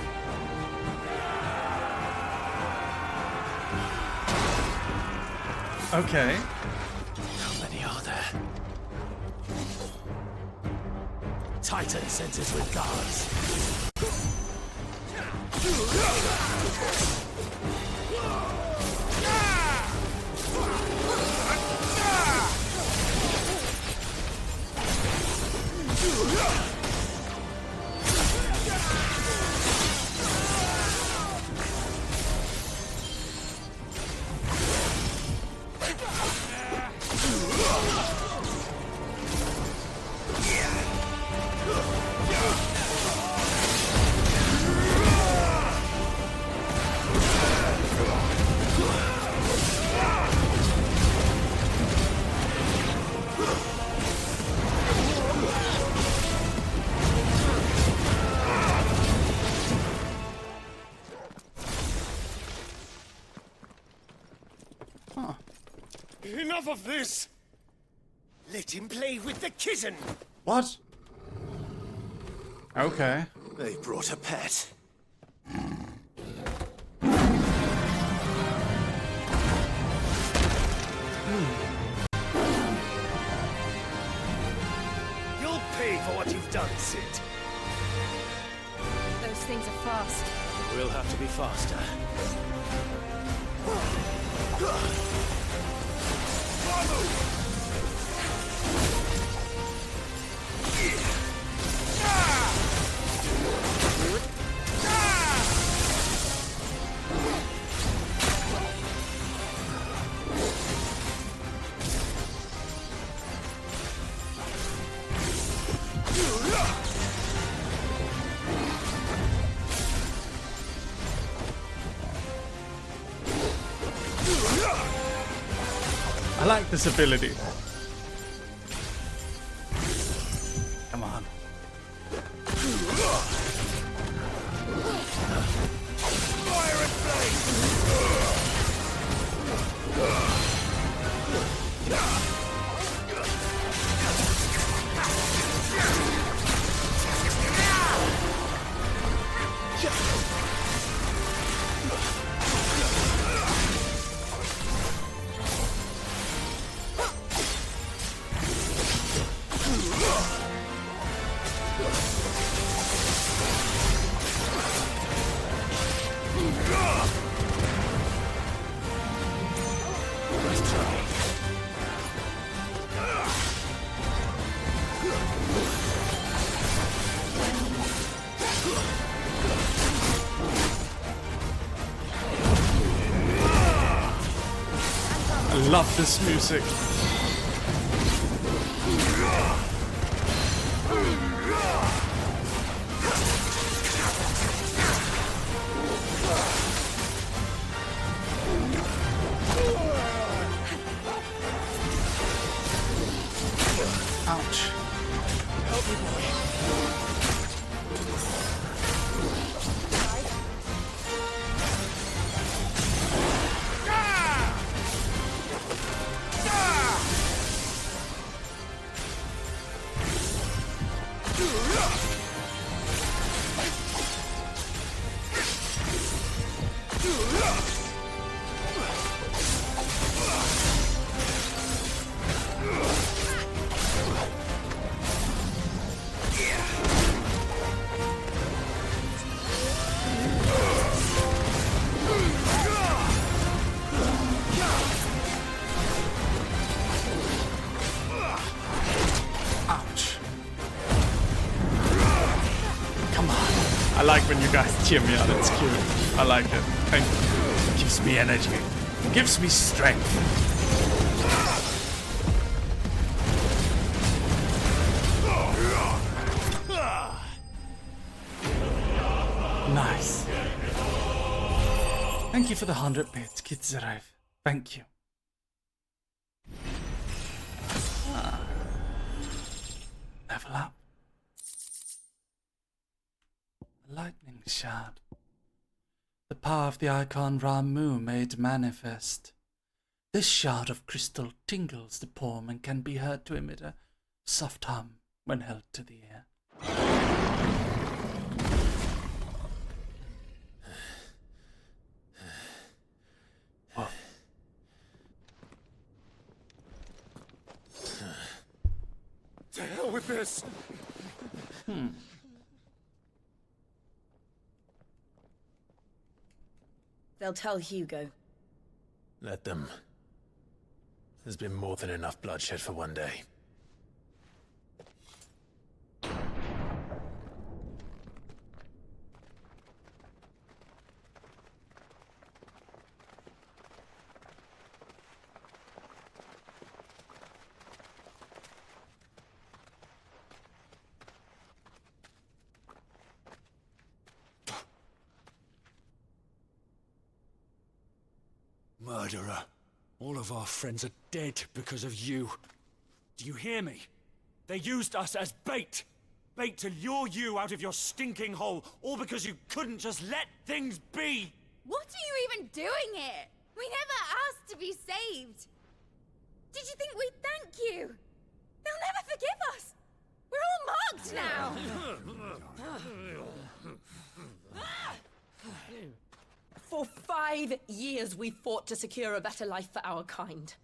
Okay. How many are there? Titan sends his regards. Enough of this! Let him play with the kitten! What? Okay. They brought a pet. You'll pay for what you've done, Sid. Those things are fast. We'll have to be faster. I like this ability. Come on. Fire and I love this music. Ouch. Help me, boy. I like when you guys cheer me on. It's cute. I like it. Thank you. It gives me energy. It gives me strength. Nice. Thank you for the 100 bits, Kids Arrive. Thank you. Level up. Lightning shard. The power of the icon Ramu made manifest. This shard of crystal tingles the palm and can be heard to emit a soft hum when held to the ear. Whoa. To hell with this! They'll tell Hugo. Let them. There's been more than enough bloodshed for one day. Murderer. All of our friends are dead because of you. Do you hear me? They used us as bait. Bait to lure you out of your stinking hole, all because you couldn't just let things be. What are you even doing here? We never asked to be saved. Did you think we'd thank you? They'll never forgive us. We're all marked now. For 5 years we fought to secure a better life for our kind.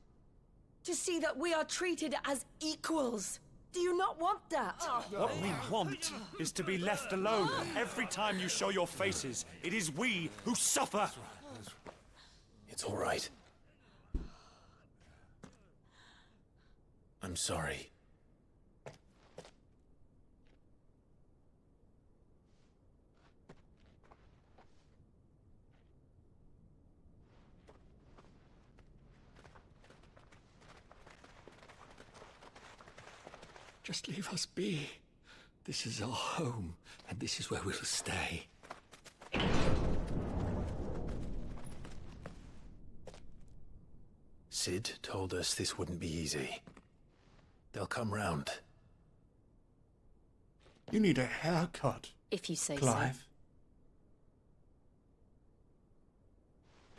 To see that we are treated as equals. Do you not want that? What we want is to be left alone. Every time you show your faces, it is we who suffer. It's all right. I'm sorry. Just leave us be. This is our home, and this is where we'll stay. Sid told us this wouldn't be easy. They'll come round. You need a haircut, if you say Clive.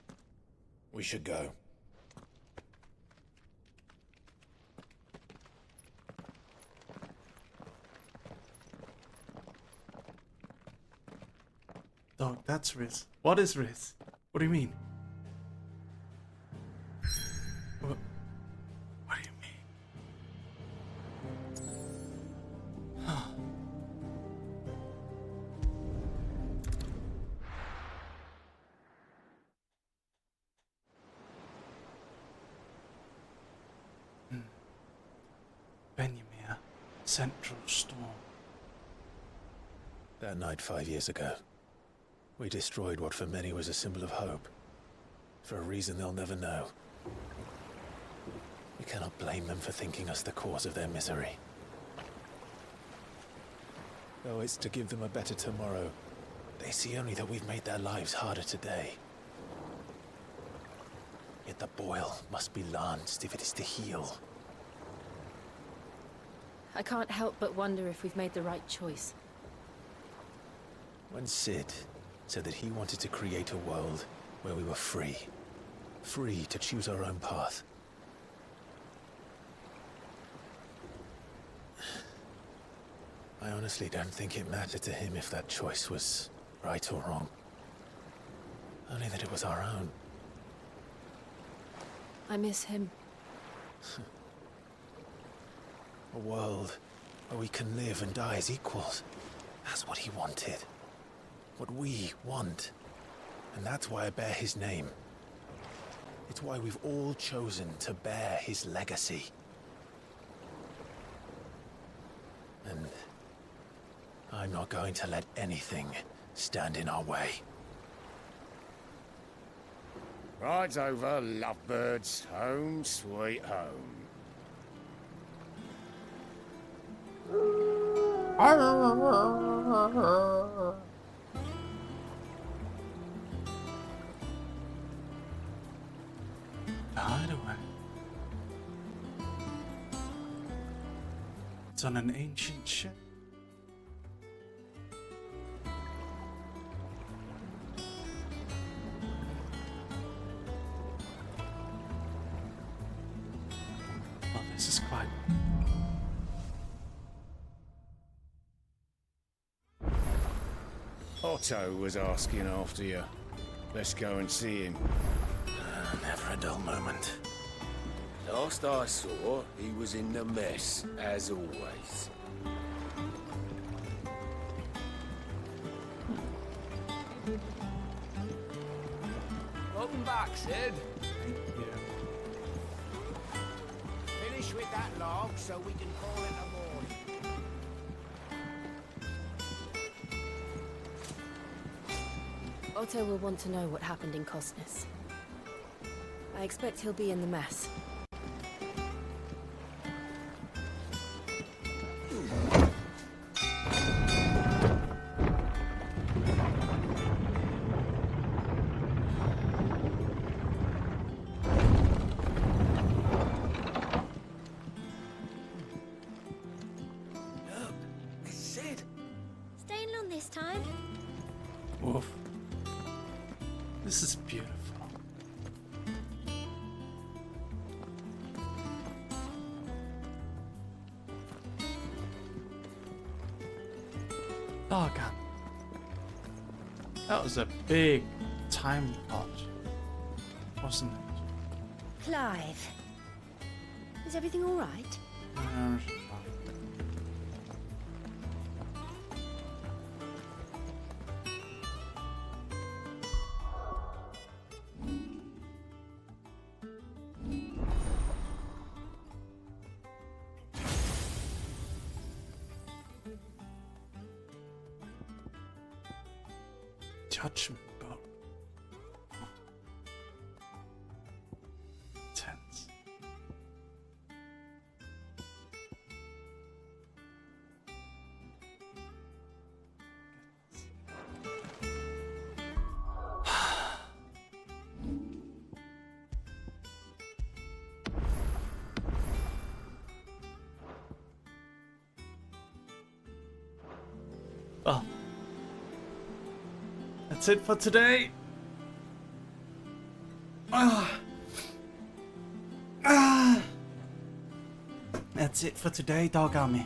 so. We should go. Dog, that's Riz. What is Riz? What do you mean? What do you mean? Huh. Benjamin, Central Storm. That night 5 years ago, we destroyed what for many was a symbol of hope. For a reason they'll never know. We cannot blame them for thinking us the cause of their misery. Though it's to give them a better tomorrow, they see only that we've made their lives harder today. Yet the boil must be lanced if it is to heal. I can't help but wonder if we've made the right choice. When Sid said that he wanted to create a world where we were free. Free to choose our own path. I honestly don't think it mattered to him if that choice was right or wrong. Only that it was our own. I miss him. A world where we can live and die as equals. That's what he wanted. What we want. And that's why I bear his name. It's why we've all chosen to bear his legacy. And I'm not going to let anything stand in our way. Rides over, lovebirds, home sweet home. By the way, it's on an ancient ship. Well, this is quite... Otto was asking after you. Let's go and see him. Never a dull moment. Last I saw, he was in the mess, as always. Welcome back, Sid. Thank you. Finish with that log so we can call it a morning. Otto will want to know what happened in Cosness. I expect he'll be in the mess. Staying long this time? Woof. This is beautiful. Oh god. That was a big time pot, wasn't it? Clive. Is everything all right? Judgment boat. Tense. Well, that's it for today. That's it for today, Dog Army.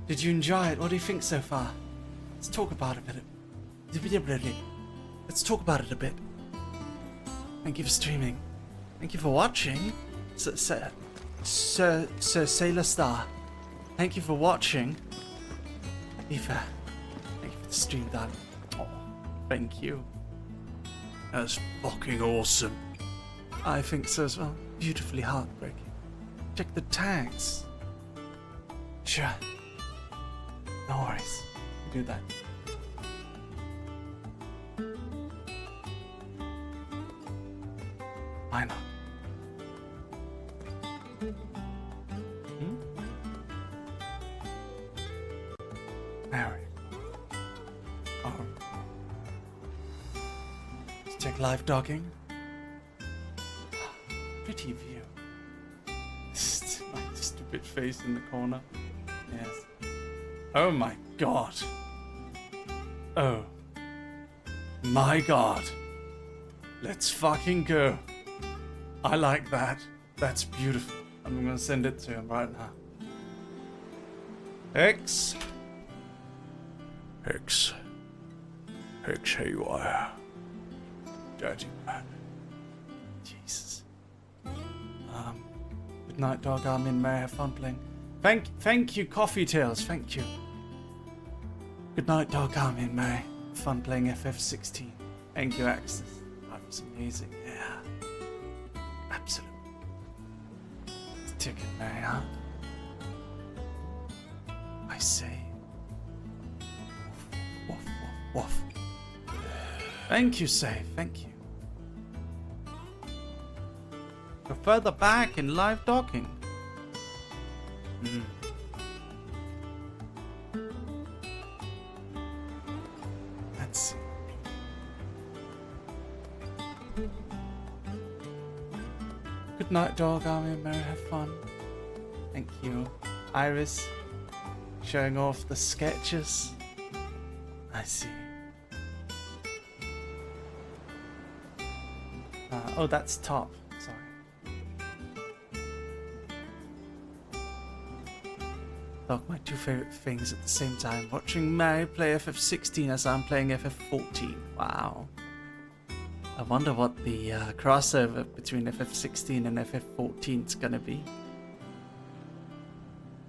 Did you enjoy it? What do you think so far? Let's talk about it a bit. Let's talk about it a bit. Thank you for streaming. Thank you for watching. Sir Sailor Star. Thank you for watching. Eva, thank you for the stream, darling. Oh, thank you. That's fucking awesome. I think so as well. Beautifully heartbreaking. Check the tags. Sure. No worries. Do that. Why not? Mary. Oh. Let's check live dogging. Pretty view. My stupid face in the corner. Yes. Oh my god. Oh. My god. Let's fucking go. I like that. That's beautiful. I'm gonna send it to him right now. X. X, haywire. Dirty man. Jesus. Good night, Dog Armin. May I have fun playing? Thank you, Coffee Tales. Thank you. Good night, Dog Armin. May I have fun playing FF16. Thank you, Axis. That was amazing. Yeah. Absolutely. It's ticking, Mary, huh? I say. Woof. Thank you, Save. Thank you. Go further back in live docking. Let's see. Good night, Dog Army. Mary, have fun. Thank you. Iris, showing off the sketches. I see. Oh, that's top. Sorry. Look, my two favorite things at the same time. Watching Mary play FF16 as I'm playing FF14. Wow. I wonder what the crossover between FF16 and FF14 is gonna be.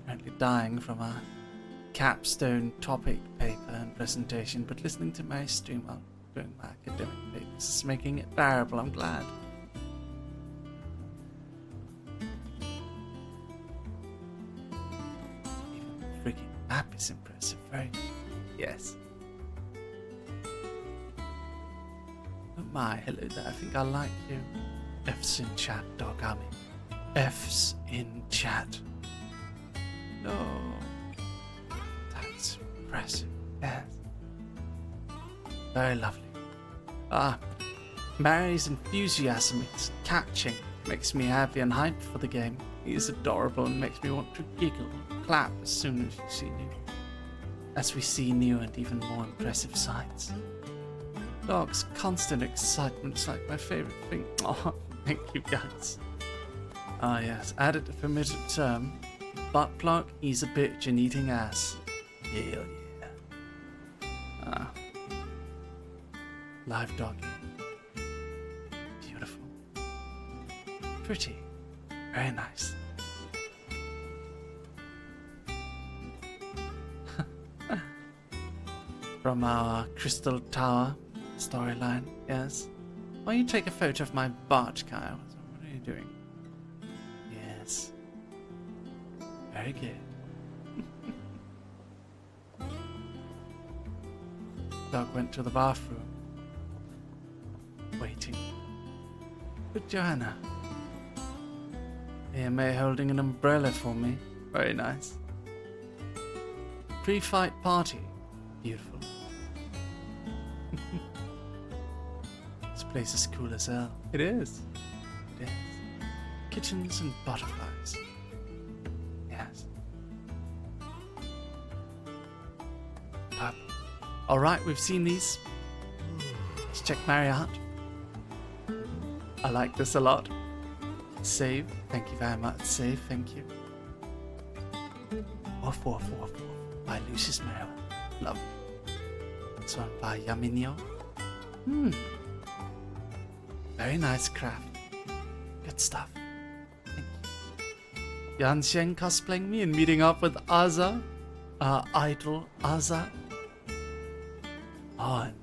Currently dying from a capstone topic paper and presentation, but listening to my stream, I'll doing my academic papers is making it bearable. I'm glad. Even the freaking map is impressive, right? Yes. Oh my, hello there. I think I like you. F's in chat, dog army. F's in chat. No. That's impressive. Yes. Very lovely. Mary's enthusiasm is catching. Makes me happy and hyped for the game. He is adorable and makes me want to giggle and clap as soon as we see new and even more impressive sights. Dog's constant excitement's like my favorite thing. Oh, thank you guys. Ah yes, added a permitted term. Butt plug, he's a bitch and eating ass. Hell yeah. Live doggy. Beautiful. Pretty. Very nice. From our Crystal Tower storyline, yes. Why don't you take a photo of my butt, Kyle? What are you doing? Yes. Very good. Dog went to the bathroom. Waiting. But Johanna. AMA holding an umbrella for me. Very nice. Pre-fight party. Beautiful. This place is cool as hell. It is. It is. Kitchens and butterflies. Yes. Alright, we've seen these. Let's check Marriott. I like this a lot. Save. Thank you very much. Save. Thank you. Woof, woof, woof, woof. By Lucius Merrill. Lovely. This one by Yaminio. Very nice craft. Good stuff. Thank you. Yanxian cosplaying me and meeting up with Aza. Idol Aza. Oh, and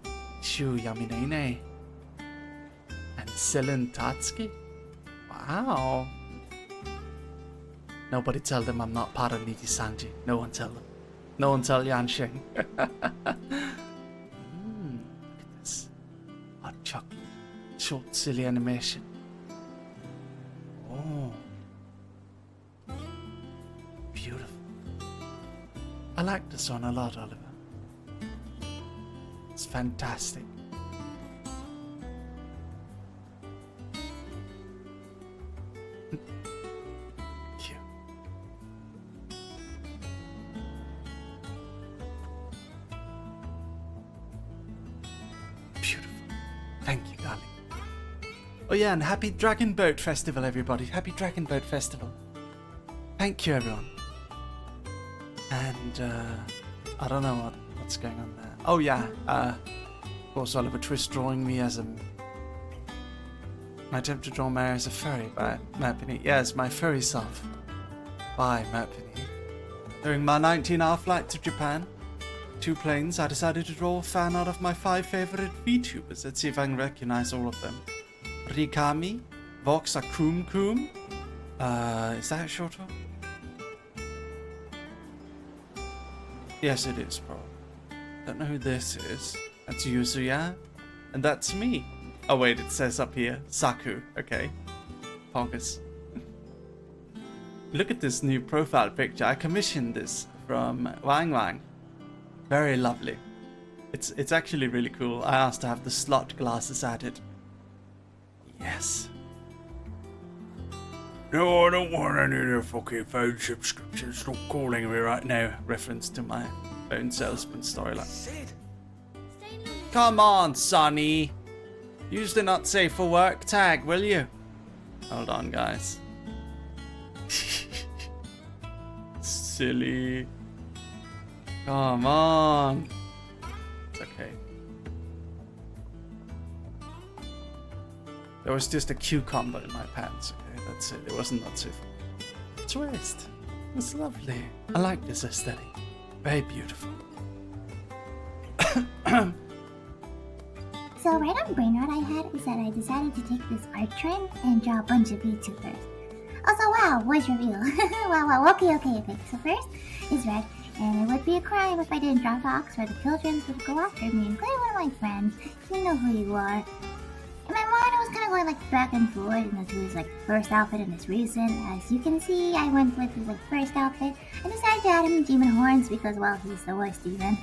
Shu Yaminene. And Selen Tatsuki. Wow. Nobody tell them I'm not part of Niti Sanji. No one tell them. No one tell Yansheng. Look at this. Hot chocolate. Short, silly animation. Oh. Beautiful. I like this one a lot, Oliver. It's fantastic. Cute. Beautiful. Thank you, darling. Oh yeah, and happy Dragon Boat Festival, everybody. Happy Dragon Boat Festival. Thank you, everyone. And, I don't know what's going on there. Oh yeah, of course Oliver Twist drawing me as my attempt to draw Mary as a furry by Merpini. Yes, my furry self by Merpini. During my 19-hour flight to Japan, 2 planes, I decided to draw a fan out of my 5 favorite VTubers. Let's see if I can recognize all of them. Rikami, Vox Akum Kum. Is that Shoto? Yes, it is, bro. Don't know who this is. That's Yuzuya. And that's me. Oh wait, it says up here, Saku. Okay. Pogus. Look at this new profile picture. I commissioned this from Wang Wang. Very lovely. It's actually really cool. I asked to have the slot glasses added. Yes. No, I don't want any of the fucking phone subscriptions. Stop calling me right now. Reference to my phone salesman storyline. Come on, Sonny. Use the not safe for work tag, will you? Hold on, guys. Silly. Come on. It's okay. There was just a cucumber in my pants, okay? That's it. It wasn't not safe. Twist. It's lovely. I like this aesthetic. Very beautiful. so right on brain rot I had is that I decided to take this art trend and draw a bunch of VTubers. Also, wow, voice reveal. wow, okay. So first is Red, and it would be a crime if I didn't draw Fox, where the children would go after me, including one of my friends. You know who you are. In my mind, I was kind of going like back and forth as to his like first outfit and his recent. As you can see, I went with his like first outfit and decided to add him demon horns because, well, he's the worst demon.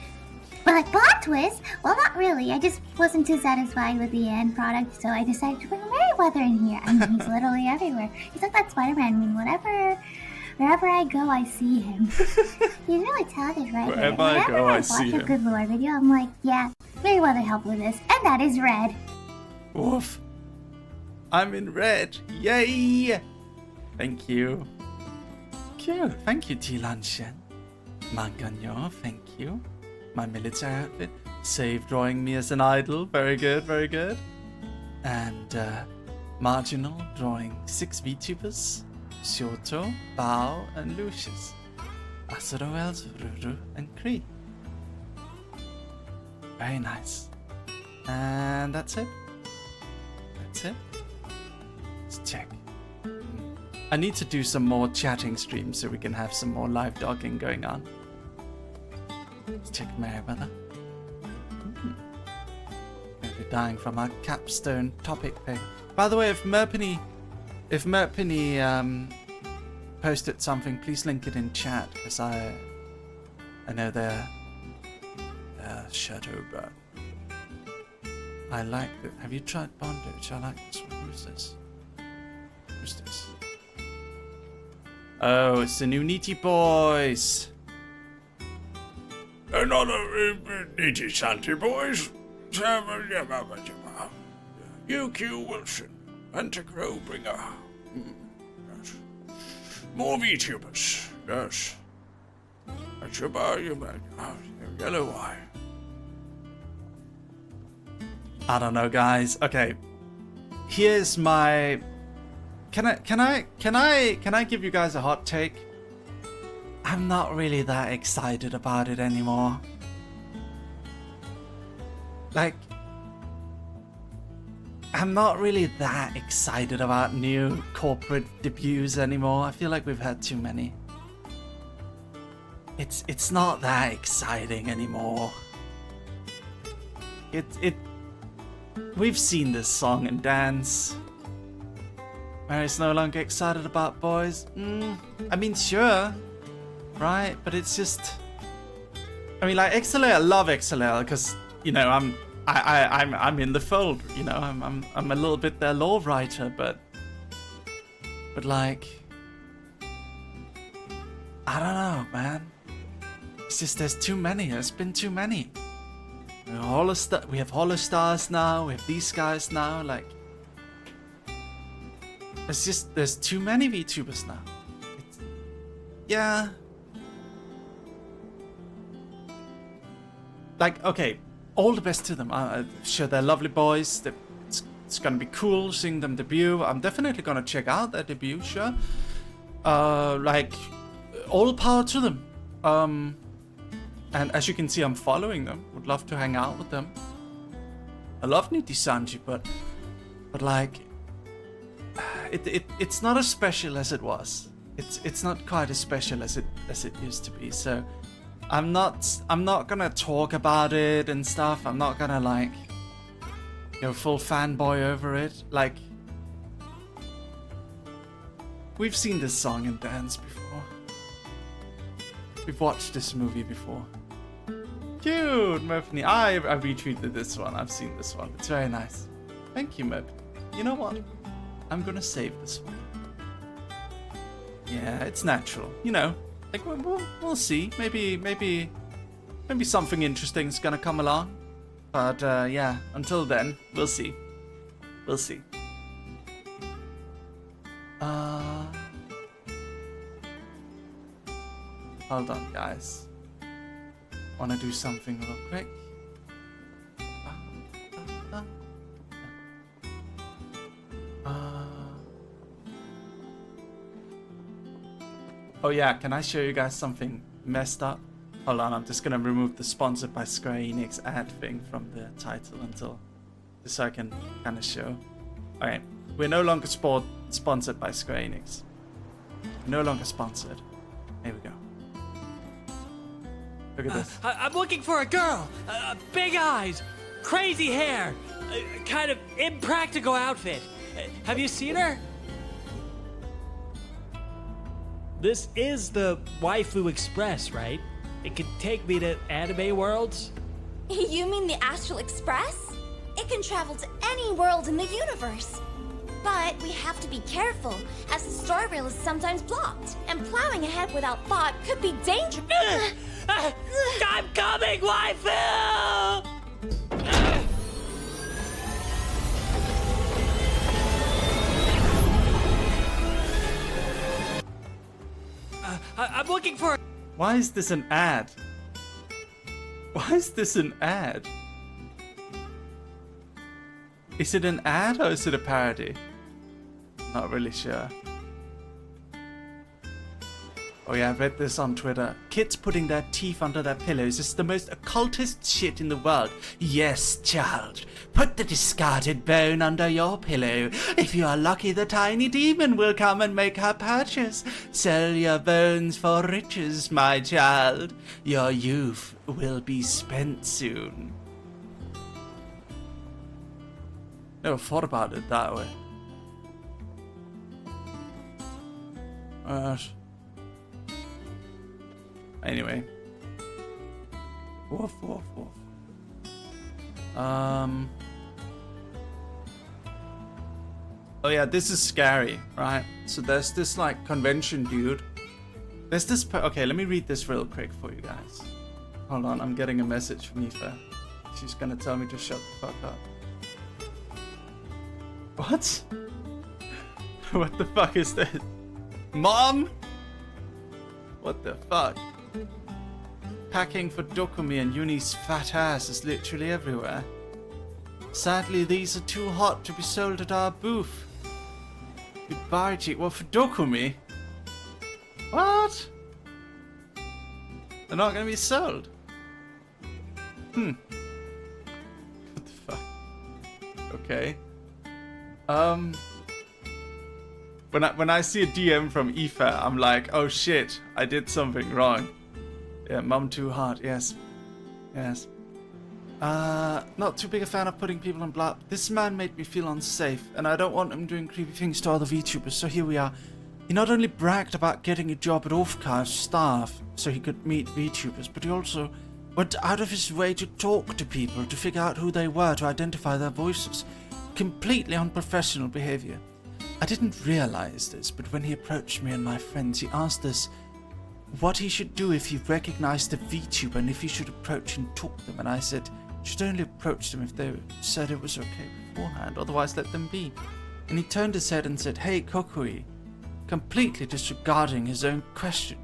But like plot twist, well, not really. I just wasn't too satisfied with the end product, so I decided to bring Merryweather in here. I mean, he's literally everywhere. He's like that Spider-Man. I mean, wherever I go, I see him. He's really talented, right? Wherever I go, I see him. Watch a good lore video, I'm like, yeah, Merryweather helped with this, and that is Red. Woof. I'm in red. Yay! Thank you. Cute. Thank you, Tilan Shen. Manganyo, thank you. My military outfit. Save drawing me as an idol. Very good, very good. And Marginal drawing 6 VTubers. Shoto, Bao, and Lucius. Asuro, Ruru, and Kree. Very nice. And that's it. That's it. Let's check. I need to do some more chatting streams so we can have some more live dogging going on. Let's check Merryweather. Gonna be dying from our capstone topic pick. By the way, if Merpenny posted something, please link it in chat, because I know they're shadow burn. I like it. Have you tried bondage? I like this one. Who's this? Who's this? Oh, it's the new Neaty Boys. Another Neaty Santy Boys. UQ Wilson, Anti-Crow Bringer. Yes. More VTubers. Yes. That's your yellow eye. I don't know, guys. Okay, here's my. Can I give you guys a hot take? I'm not really that excited about it anymore. Like, I'm not really that excited about new corporate debuts anymore. I feel like we've had too many. It's not that exciting anymore. We've seen this song and dance. Mary's no longer excited about boys. I mean, sure, right? But it's just, I mean, like XLA, I love XLA because, you know, I'm in the fold. You know, I'm a little bit their lore writer, but like, I don't know, man. It's just there's too many. There's been too many. We have Hollow Stars now. We have these guys now. Like, it's just there's too many VTubers now. Yeah. Like, okay, all the best to them. I'm sure they're lovely boys. It's gonna be cool seeing them debut. I'm definitely gonna check out their debut. Sure. Like, all power to them. And as you can see, I'm following them. Would love to hang out with them. I love Niti Sanji, but like, it's not as special as it was. It's not quite as special as it used to be. So I'm not gonna talk about it and stuff. I'm not gonna like go full fanboy over it. Like, we've seen this song and dance before. We've watched this movie before. Cute, Merpenny. I retweeted this one. I've seen this one. It's very nice. Thank you, Merpenny. You know what? I'm gonna save this one. Yeah, it's natural. You know, like we'll see. Maybe something interesting is gonna come along. But yeah, until then, we'll see. We'll see. Hold on, guys. Wanna do something real quick? Oh yeah, can I show you guys something messed up? Hold on, I'm just gonna remove the sponsored by Square Enix ad thing from the title until Just so I can kind of show. Alright, we're no longer sponsored by Square Enix. No longer sponsored. Here we go. Look at this. I'm looking for a girl. Big eyes, crazy hair, kind of impractical outfit. Have you seen her? This is the Waifu Express, right? It can take me to anime worlds? You mean the Astral Express? It can travel to any world in the universe. But we have to be careful, as the story rail is sometimes blocked, and plowing ahead without thought could be dangerous. I'm coming, Waifu! I'm looking for... Why is this an ad? Why is this an ad? Is it an ad or is it a parody? Not really sure. Oh yeah, I read this on Twitter. Kids putting their teeth under their pillows is the most occultist shit in the world. Yes, child. Put the discarded bone under your pillow. If you are lucky, the tiny demon will come and make her purchase. Sell your bones for riches, my child. Your youth will be spent soon. Never thought about it that way. Anyway. Woof, woof, woof. Oh yeah, this is scary, right? So there's this like convention dude. There's this okay, let me read this real quick for you guys. Hold on, I'm getting a message from Aoife. She's gonna tell me to shut the fuck up. What? What the fuck is this? Mom? What the fuck? Packing for Dokumi and Yuni's fat ass is literally everywhere. Sadly, these are too hot to be sold at our booth. Goodbye, G. Well, for Dokumi? What? They're not going to be sold? What the fuck? Okay. When I see a DM from Aoife, I'm like, oh shit, I did something wrong. Yeah, mum too hard, yes. Yes. Not too big a fan of putting people on blast. This man made me feel unsafe, and I don't want him doing creepy things to other VTubers, so here we are. He not only bragged about getting a job at Off-Car's staff, so he could meet VTubers, but he also went out of his way to talk to people, to figure out who they were, to identify their voices. Completely unprofessional behavior. I didn't realize this, but when he approached me and my friends, he asked us what he should do if he recognized a VTuber and if he should approach and talk to them. And I said, you should only approach them if they said it was okay beforehand, otherwise let them be. And he turned his head and said, hey, Kokui, completely disregarding his own question.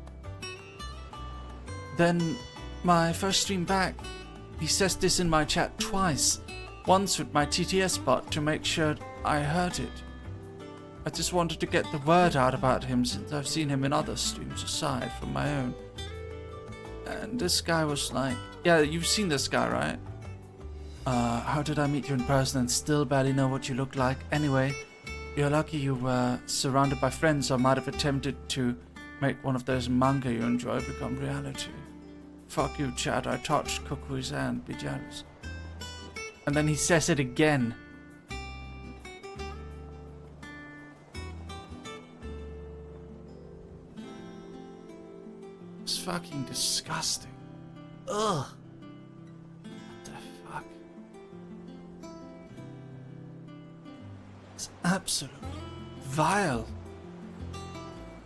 Then, my first stream back, he says this in my chat twice, once with my TTS bot to make sure I heard it. I just wanted to get the word out about him since I've seen him in other streams aside from my own. And this guy was like, yeah, you've seen this guy, right? How did I meet you in person and still barely know what you look like? Anyway, you're lucky you were surrounded by friends, or might have attempted to make one of those manga you enjoy become reality. Fuck you, Chad, I touched Kukui's hand, be jealous. And then he says it again. It's fucking disgusting. Ugh. What the fuck? It's absolutely vile.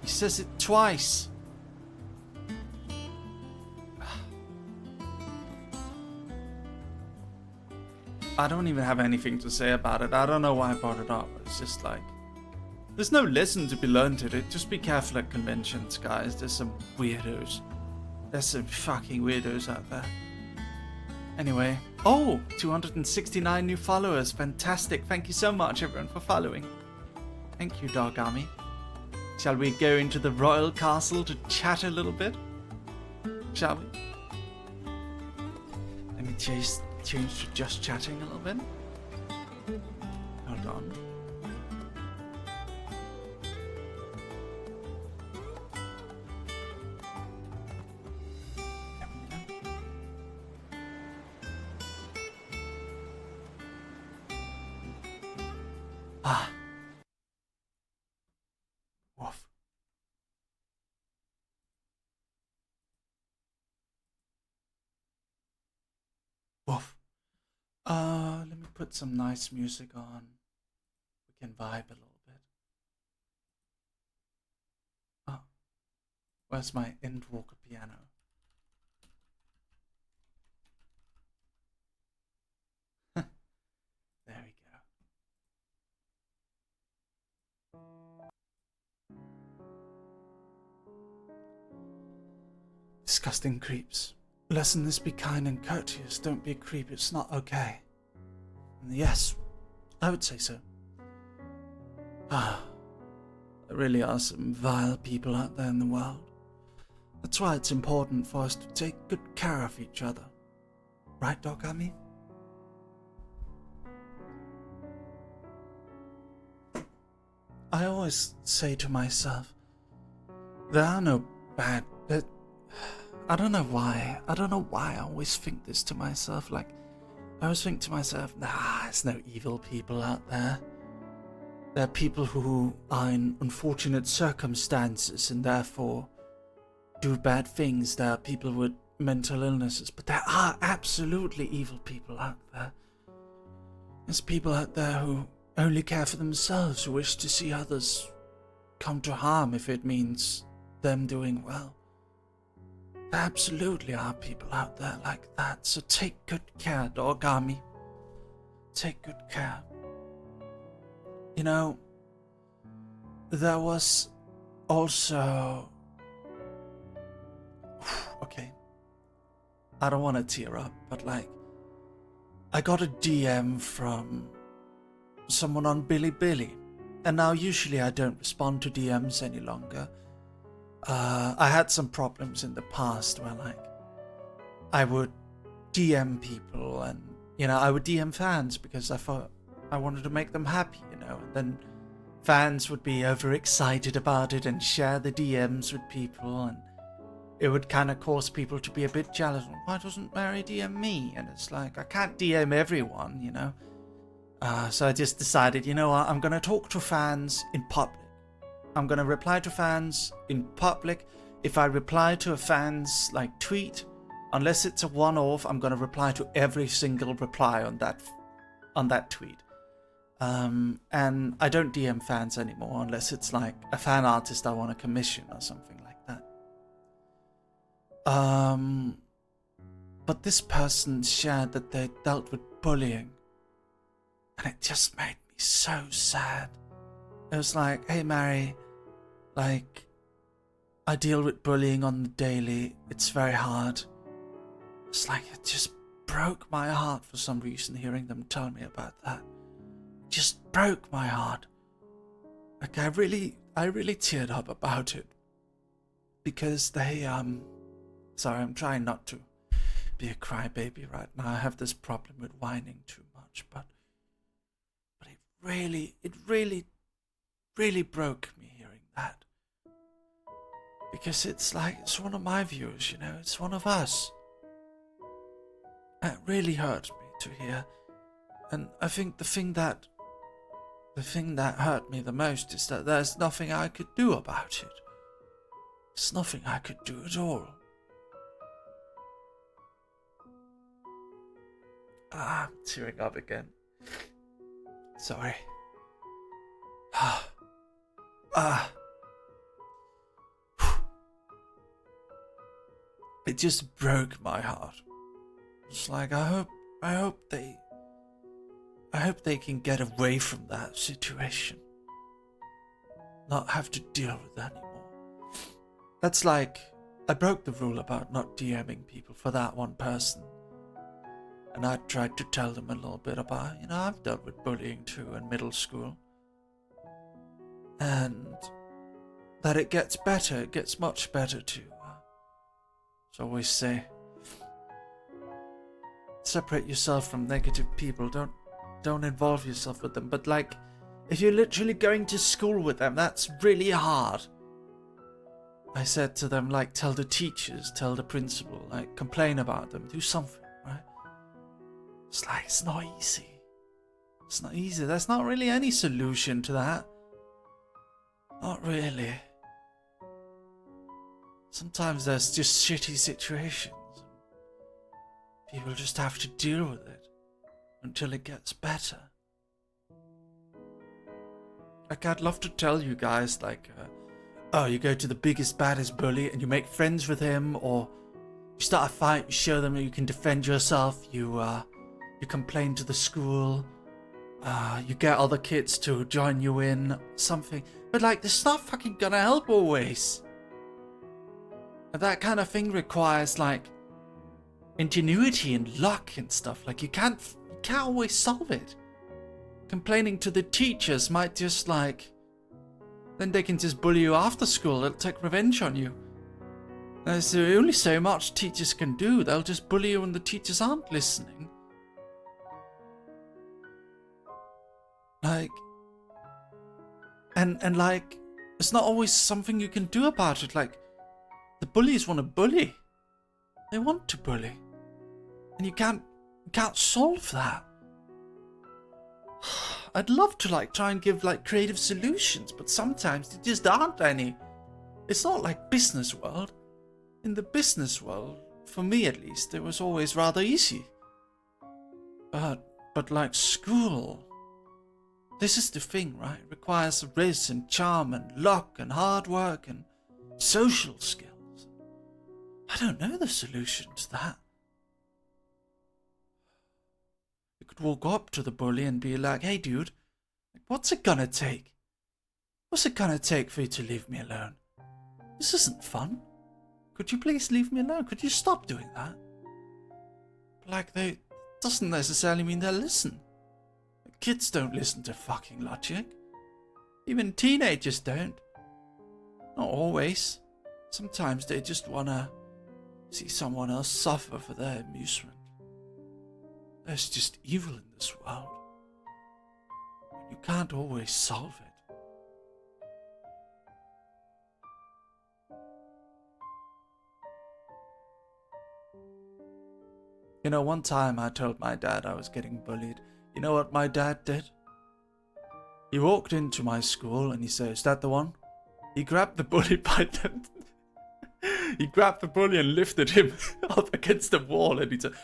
He says it twice. I don't even have anything to say about it. I don't know why I brought it up. It's just like, there's no lesson to be learned in it. Just be careful at conventions, guys. There's some weirdos. There's some fucking weirdos out there. Anyway. Oh, 269 new followers. Fantastic. Thank you so much, everyone, for following. Thank you, Dog Army. Shall we go into the royal castle to chat a little bit? Shall we? Let me change to just chatting a little bit. Hold on. Ah. Woof. Woof. Let me put some nice music on. We can vibe a little bit. Oh. Where's my Endwalker piano? There we go. Disgusting creeps. Lesson is be kind and courteous. Don't be a creep. It's not okay. And yes, I would say so. Ah, there really are some vile people out there in the world. That's why it's important for us to take good care of each other. Right, Dogami? I always say to myself, there are no bad... I don't know why. I don't know why I always think this to myself. Like, I always think to myself, nah, there's no evil people out there. There are people who are in unfortunate circumstances and therefore do bad things. There are people with mental illnesses, but there are absolutely evil people out there. There's people out there who only care for themselves, who wish to see others come to harm if it means them doing well. There absolutely are people out there like that, so take good care, Dogami. Take good care. You know, there was also... Okay. I don't want to tear up, but like, I got a DM from someone on BILIBILI, and now usually I don't respond to DMs any longer. I had some problems in the past where like I would DM people and, you know, I would DM fans because I thought I wanted to make them happy, you know, and then fans would be overexcited about it and share the DMs with people, and it would kind of cause people to be a bit jealous. Why doesn't Mary DM me? And it's like, I can't DM everyone, you know. So I just decided, you know what, I'm going to talk to fans in public. I'm going to reply to fans in public. If I reply to a fan's like tweet, unless it's a one-off, I'm going to reply to every single reply on that tweet. And I don't DM fans anymore unless it's like a fan artist I want to commission or something like that. But this person shared that they dealt with bullying, and it just made me so sad. It was like, hey Mary, like, I deal with bullying on the daily. It's very hard. It's like, it just broke my heart for some reason hearing them tell me about that. It just broke my heart. Like, I really teared up about it. Because they, sorry, I'm trying not to be a crybaby right now. I have this problem with whining too much, but it really broke me hearing that. Because it's like, it's one of my viewers, you know, it's one of us. It really hurt me to hear. And I think the thing that hurt me the most is that there's nothing I could do about it. There's nothing I could do at all. I'm tearing up again. Sorry. It just broke my heart. It's like, I hope they can get away from that situation. Not have to deal with that anymore. That's like, I broke the rule about not DMing people for that one person. And I tried to tell them a little bit about, you know, I've dealt with bullying too in middle school. And that it gets better, it gets much better too. So I always say, separate yourself from negative people. Don't don't involve yourself with them. But like, if you're literally going to school with them, that's really hard. I said to them, like, tell the teachers, tell the principal, like, complain about them, do something, right? It's like, it's not easy. It's not easy. There's not really any solution to that. Not really. Sometimes there's just shitty situations. People just have to deal with it until it gets better. Like, I'd love to tell you guys, like, oh, you go to the biggest, baddest bully and you make friends with him, or you start a fight, you show them that you can defend yourself, you complain to the school, you get other kids to join you in, something. But, like, this not fucking gonna help always. And that kind of thing requires, like, ingenuity and luck and stuff. Like, you can't always solve it. Complaining to the teachers might just, like, then they can just bully you after school. They'll take revenge on you. There's only so much teachers can do. They'll just bully you when the teachers aren't listening. Like, and like, it's not always something you can do about it. Like, the bullies want to bully. They want to bully. And you can't solve that. I'd love to, like, try and give, like, creative solutions, but sometimes there just aren't any. It's not like business world. In the business world, for me at least, it was always rather easy. But like school, this is the thing, right? It requires riz and charm and luck and hard work and social skills. I don't know the solution to that. You could walk up to the bully and be like, hey dude, what's it gonna take? What's it gonna take for you to leave me alone? This isn't fun. Could you please leave me alone? Could you stop doing that? Like, they doesn't necessarily mean they'll listen. Kids don't listen to fucking logic. Even teenagers don't. Not always. Sometimes they just wanna see someone else suffer for their amusement. There's just evil in this world. You can't always solve it. You know, one time I told my dad I was getting bullied. You know what my dad did? He walked into my school and he said, is that the one? He grabbed the bully by the... He grabbed the bully and lifted him up against the wall and he said,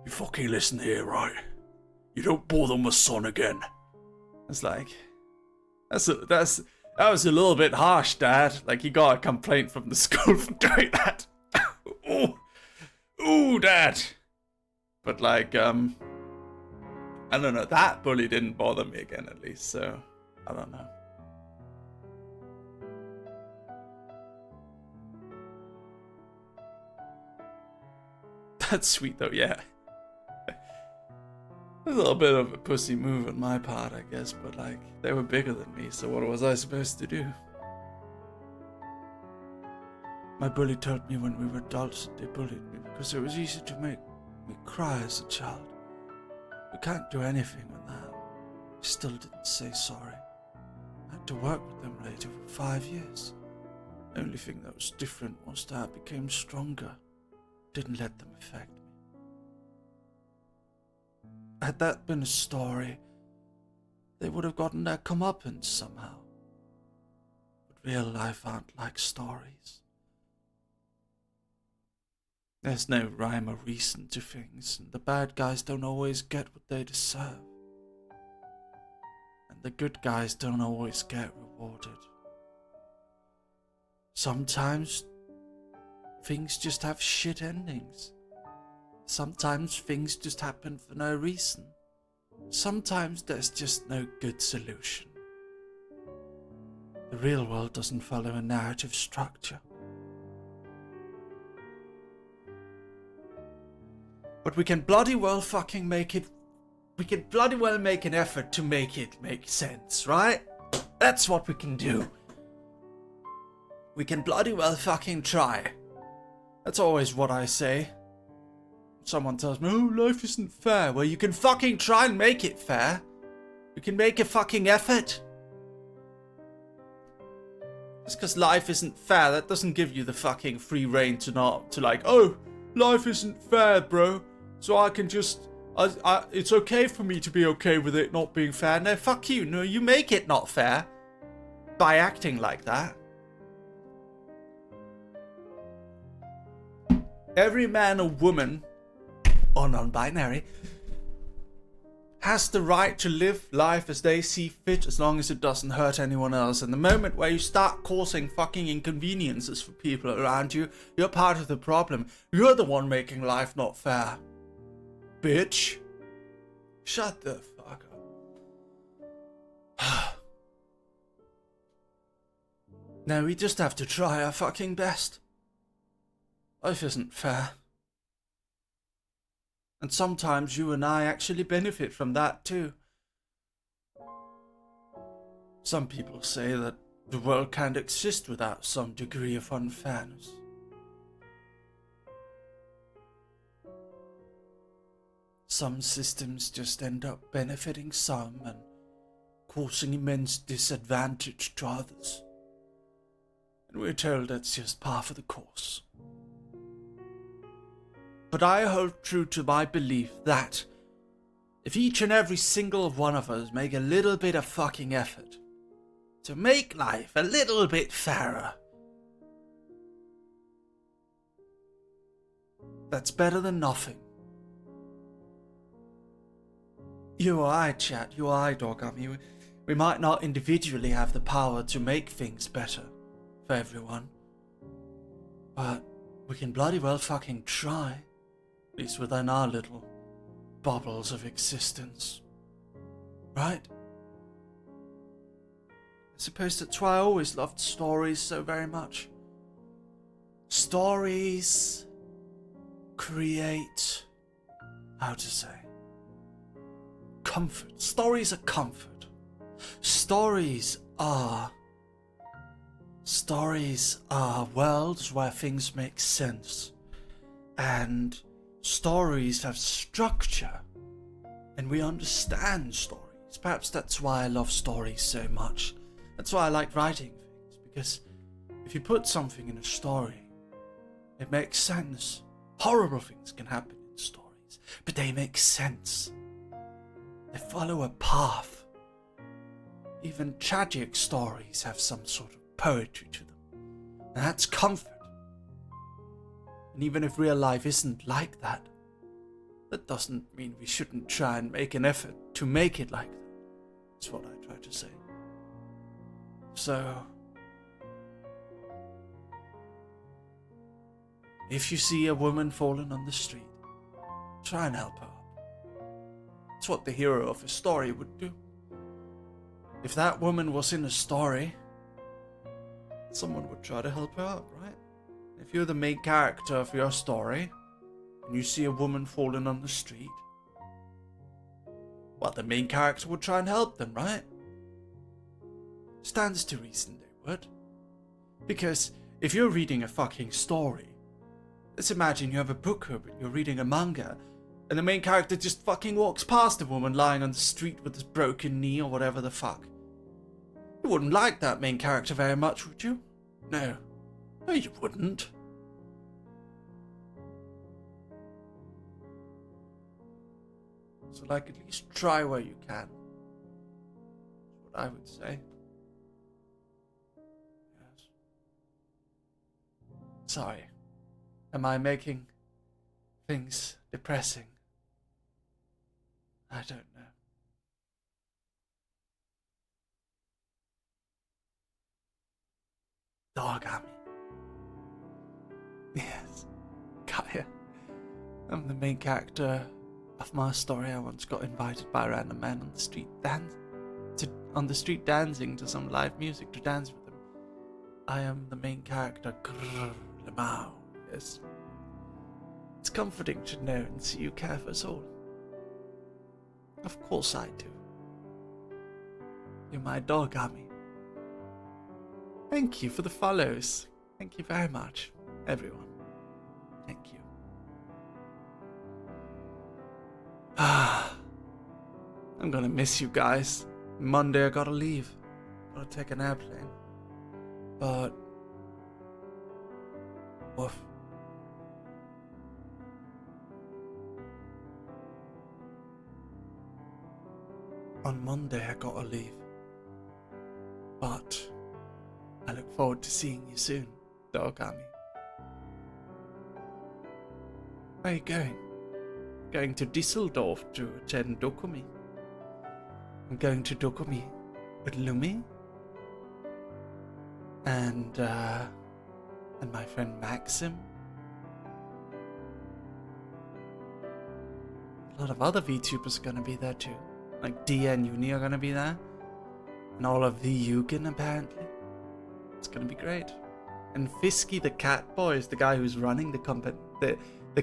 you fucking listen here, right? You don't bother my son again. It's like, that was a little bit harsh, Dad. Like, he got a complaint from the school for doing that. Ooh, Dad. But like, I don't know. That bully didn't bother me again, at least. So, I don't know. That's sweet though, yeah. A little bit of a pussy move on my part, I guess, but like, they were bigger than me, so what was I supposed to do? My bully told me when we were adults that they bullied me because it was easy to make me cry as a child. We can't do anything with that. He still didn't say sorry. I had to work with them later for 5 years. The only thing that was different was that I became stronger. Didn't let them affect me. Had that been a story, they would have gotten their comeuppance somehow. But real life aren't like stories. There's no rhyme or reason to things, and the bad guys don't always get what they deserve. And the good guys don't always get rewarded. Sometimes things just have shit endings. Sometimes things just happen for no reason. Sometimes there's just no good solution. The real world doesn't follow a narrative structure. But we can bloody well fucking make it... We can bloody well make an effort to make it make sense, right? That's what we can do. We can bloody well fucking try. That's always what I say. someone tells me, oh, life isn't fair. Well, you can fucking try and make it fair. You can make a fucking effort. Just because life isn't fair, that doesn't give you the fucking free reign to like, oh, life isn't fair, bro. So I can just, it's okay for me to be okay with it not being fair. No, fuck you. No, you make it not fair by acting like that. Every man or woman, or non-binary, has the right to live life as they see fit as long as it doesn't hurt anyone else. And the moment where you start causing fucking inconveniences for people around you, you're part of the problem. You're the one making life not fair. Bitch. Shut the fuck up. No, we just have to try our fucking best. Life isn't fair. And sometimes you and I actually benefit from that too. Some people say that the world can't exist without some degree of unfairness. Some systems just end up benefiting some and causing immense disadvantage to others. And we're told that's just par for the course. But I hold true to my belief that if each and every single one of us make a little bit of fucking effort to make life a little bit fairer, that's better than nothing. You or I, chat, you or I, dog, I mean, we might not individually have the power to make things better for everyone, but we can bloody well fucking try. At least within our little bubbles of existence. Right? I suppose that's why I always loved stories so very much. Stories create, how to say, comfort. Stories are comfort. Stories are worlds where things make sense. And stories have structure, and we understand stories. Perhaps that's why I love stories so much. That's why I like writing things, because if you put something in a story, it makes sense. Horrible things can happen in stories, but they make sense. They follow a path. Even tragic stories have some sort of poetry to them, and that's comfort. And even if real life isn't like that, that doesn't mean we shouldn't try and make an effort to make it like that. That's what I try to say. So, if you see a woman fallen on the street, try and help her up. It's what the hero of a story would do. If that woman was in a story, someone would try to help her up, right? If you're the main character of your story, and you see a woman falling on the street, well, the main character would try and help them, right? Stands to reason they would. Because if you're reading a fucking story, let's imagine you have a book open, you're reading a manga, and the main character just fucking walks past a woman lying on the street with this broken knee or whatever the fuck. You wouldn't like that main character very much, would you? No. No, you wouldn't. So, like, at least try where you can. That's what I would say. Yes. Sorry. Am I making things depressing? I don't know. Dog Army. Yes. Kaya. I'm the main character of my story. I once got invited by a random man on the street dancing to some live music to dance with him. I am the main character, Grrr Lemao. Yes. It's comforting to know and see you care for us all. Of course I do. You're my dog, Ami. Thank you for the follows. Thank you very much, everyone. Thank you. I'm gonna miss you guys. Monday I gotta leave. Gotta take an airplane. But... woof. On Monday I gotta leave. But... I look forward to seeing you soon, Dogami. Where are you going? Going to Düsseldorf to attend Dokumi. I'm going to Dokumi with Lumi and my friend Maxim. A lot of other VTubers are gonna be there too. Like Dia and Uni are gonna be there. And all of the Yugen apparently. It's gonna be great. And Fisky the cat boy is the guy who's running the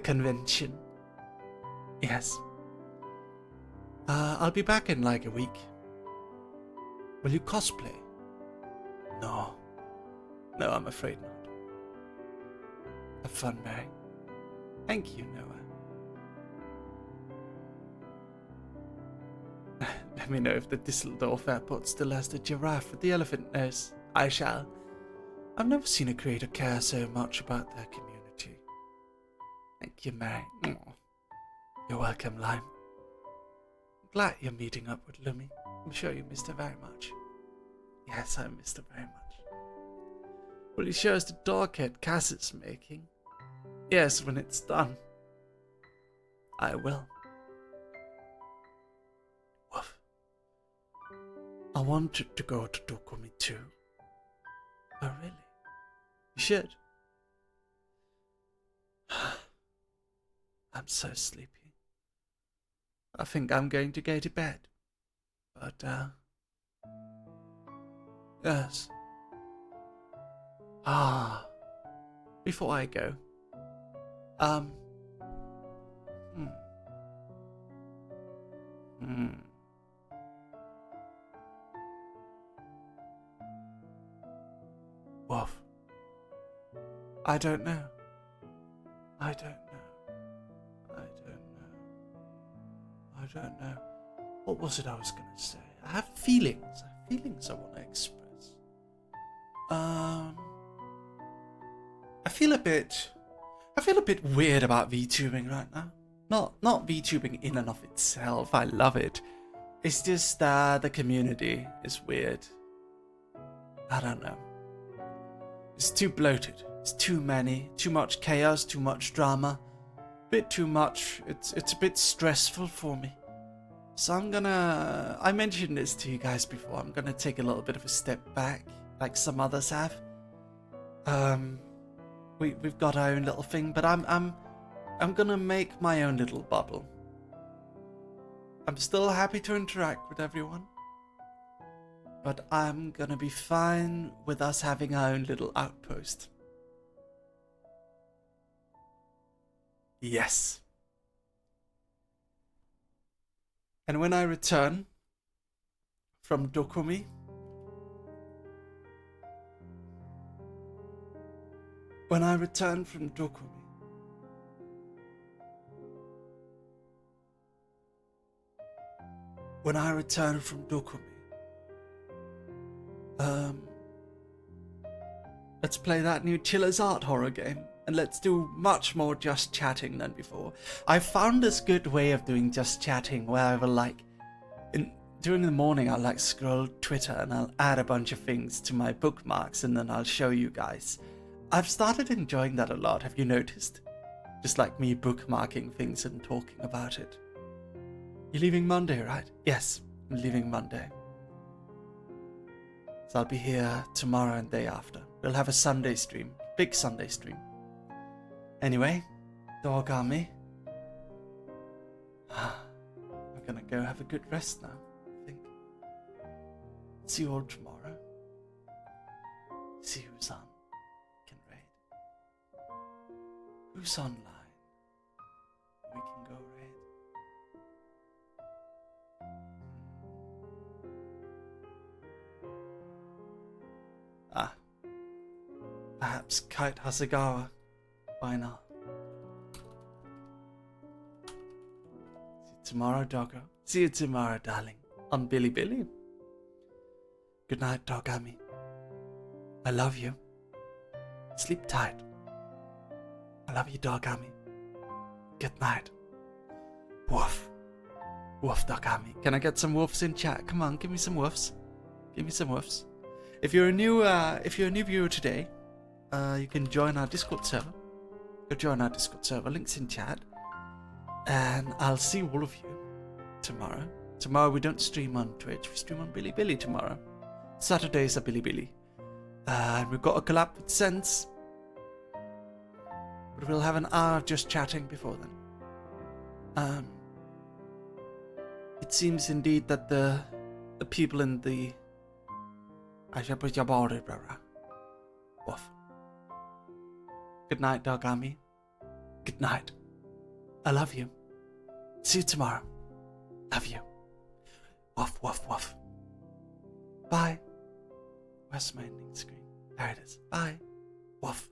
convention. Yes. I'll be back in like a week. Will you cosplay? No. No, I'm afraid not. Have fun, Mary. Thank you, Noah. Let me know if the Düsseldorf airport still has the giraffe with the elephant nose. I shall. I've never seen a creator care so much about their community. Thank you, Mary. You're welcome, Lime. Glad you're meeting up with Lumi. I'm sure you missed her very much. Yes, I missed her very much. Will you show us the dog head Cass is making? Yes, when it's done. I will. Woof. I wanted to go to Dokumi too. Oh, really? You should. I'm so sleepy. I think I'm going to go to bed. But, yes. Before I go, Woof. I don't know. I don't know. What was it I was gonna say? I have feelings. I want to express. I feel a bit weird about VTubing right now. Not VTubing in and of itself. I love it. It's just the community is weird. I don't know. It's too bloated. It's too many. Too much chaos. Too much drama. Bit too much. It's a bit stressful for me. So I mentioned this to you guys before. I'm gonna take a little bit of a step back, like some others have. We've got our own little thing, but I'm gonna make my own little bubble. I'm still happy to interact with everyone, but I'm gonna be fine with us having our own little outpost. Yes. And when I return from Dokumi, when I return from Dokumi, let's play that new Chiller's Art horror game. And let's do much more just chatting than before. I found this good way of doing just chatting where I will during the morning I'll scroll Twitter and I'll add a bunch of things to my bookmarks and then I'll show you guys. I've started enjoying that a lot, have you noticed? Just like me bookmarking things and talking about it. You're leaving Monday, right? Yes, I'm leaving Monday. So I'll be here tomorrow and day after. We'll have a Sunday stream, big Sunday stream. Anyway, dog on me. I'm gonna go have a good rest now, I think. See you all tomorrow. See who's on. Can raid. Who's online? We can go raid. Perhaps Kite Hasegawa. Why not? tomorrow, doggo. See you tomorrow, darling. On Bilibili. Good night, Dogami. I love you. Sleep tight. I love you, Dogami. Good night. Woof. Woof, Dogami. Can I get some woofs in chat? Come on, give me some woofs. Give me some woofs. If you're a new viewer today, you can join our Discord server. Go join our Discord server. Links in chat. And I'll see all of you tomorrow. Tomorrow we don't stream on Twitch. We stream on Bilibili tomorrow. Saturdays are Bilibili. And we've got a collab with Sense. But we'll have an hour of just chatting before then. It seems indeed that the people in the Woof. Good night, Dogami. Good night. I love you. See you tomorrow. Love you. Woof, woof, woof. Bye. Where's my ending screen? There it is. Bye. Woof.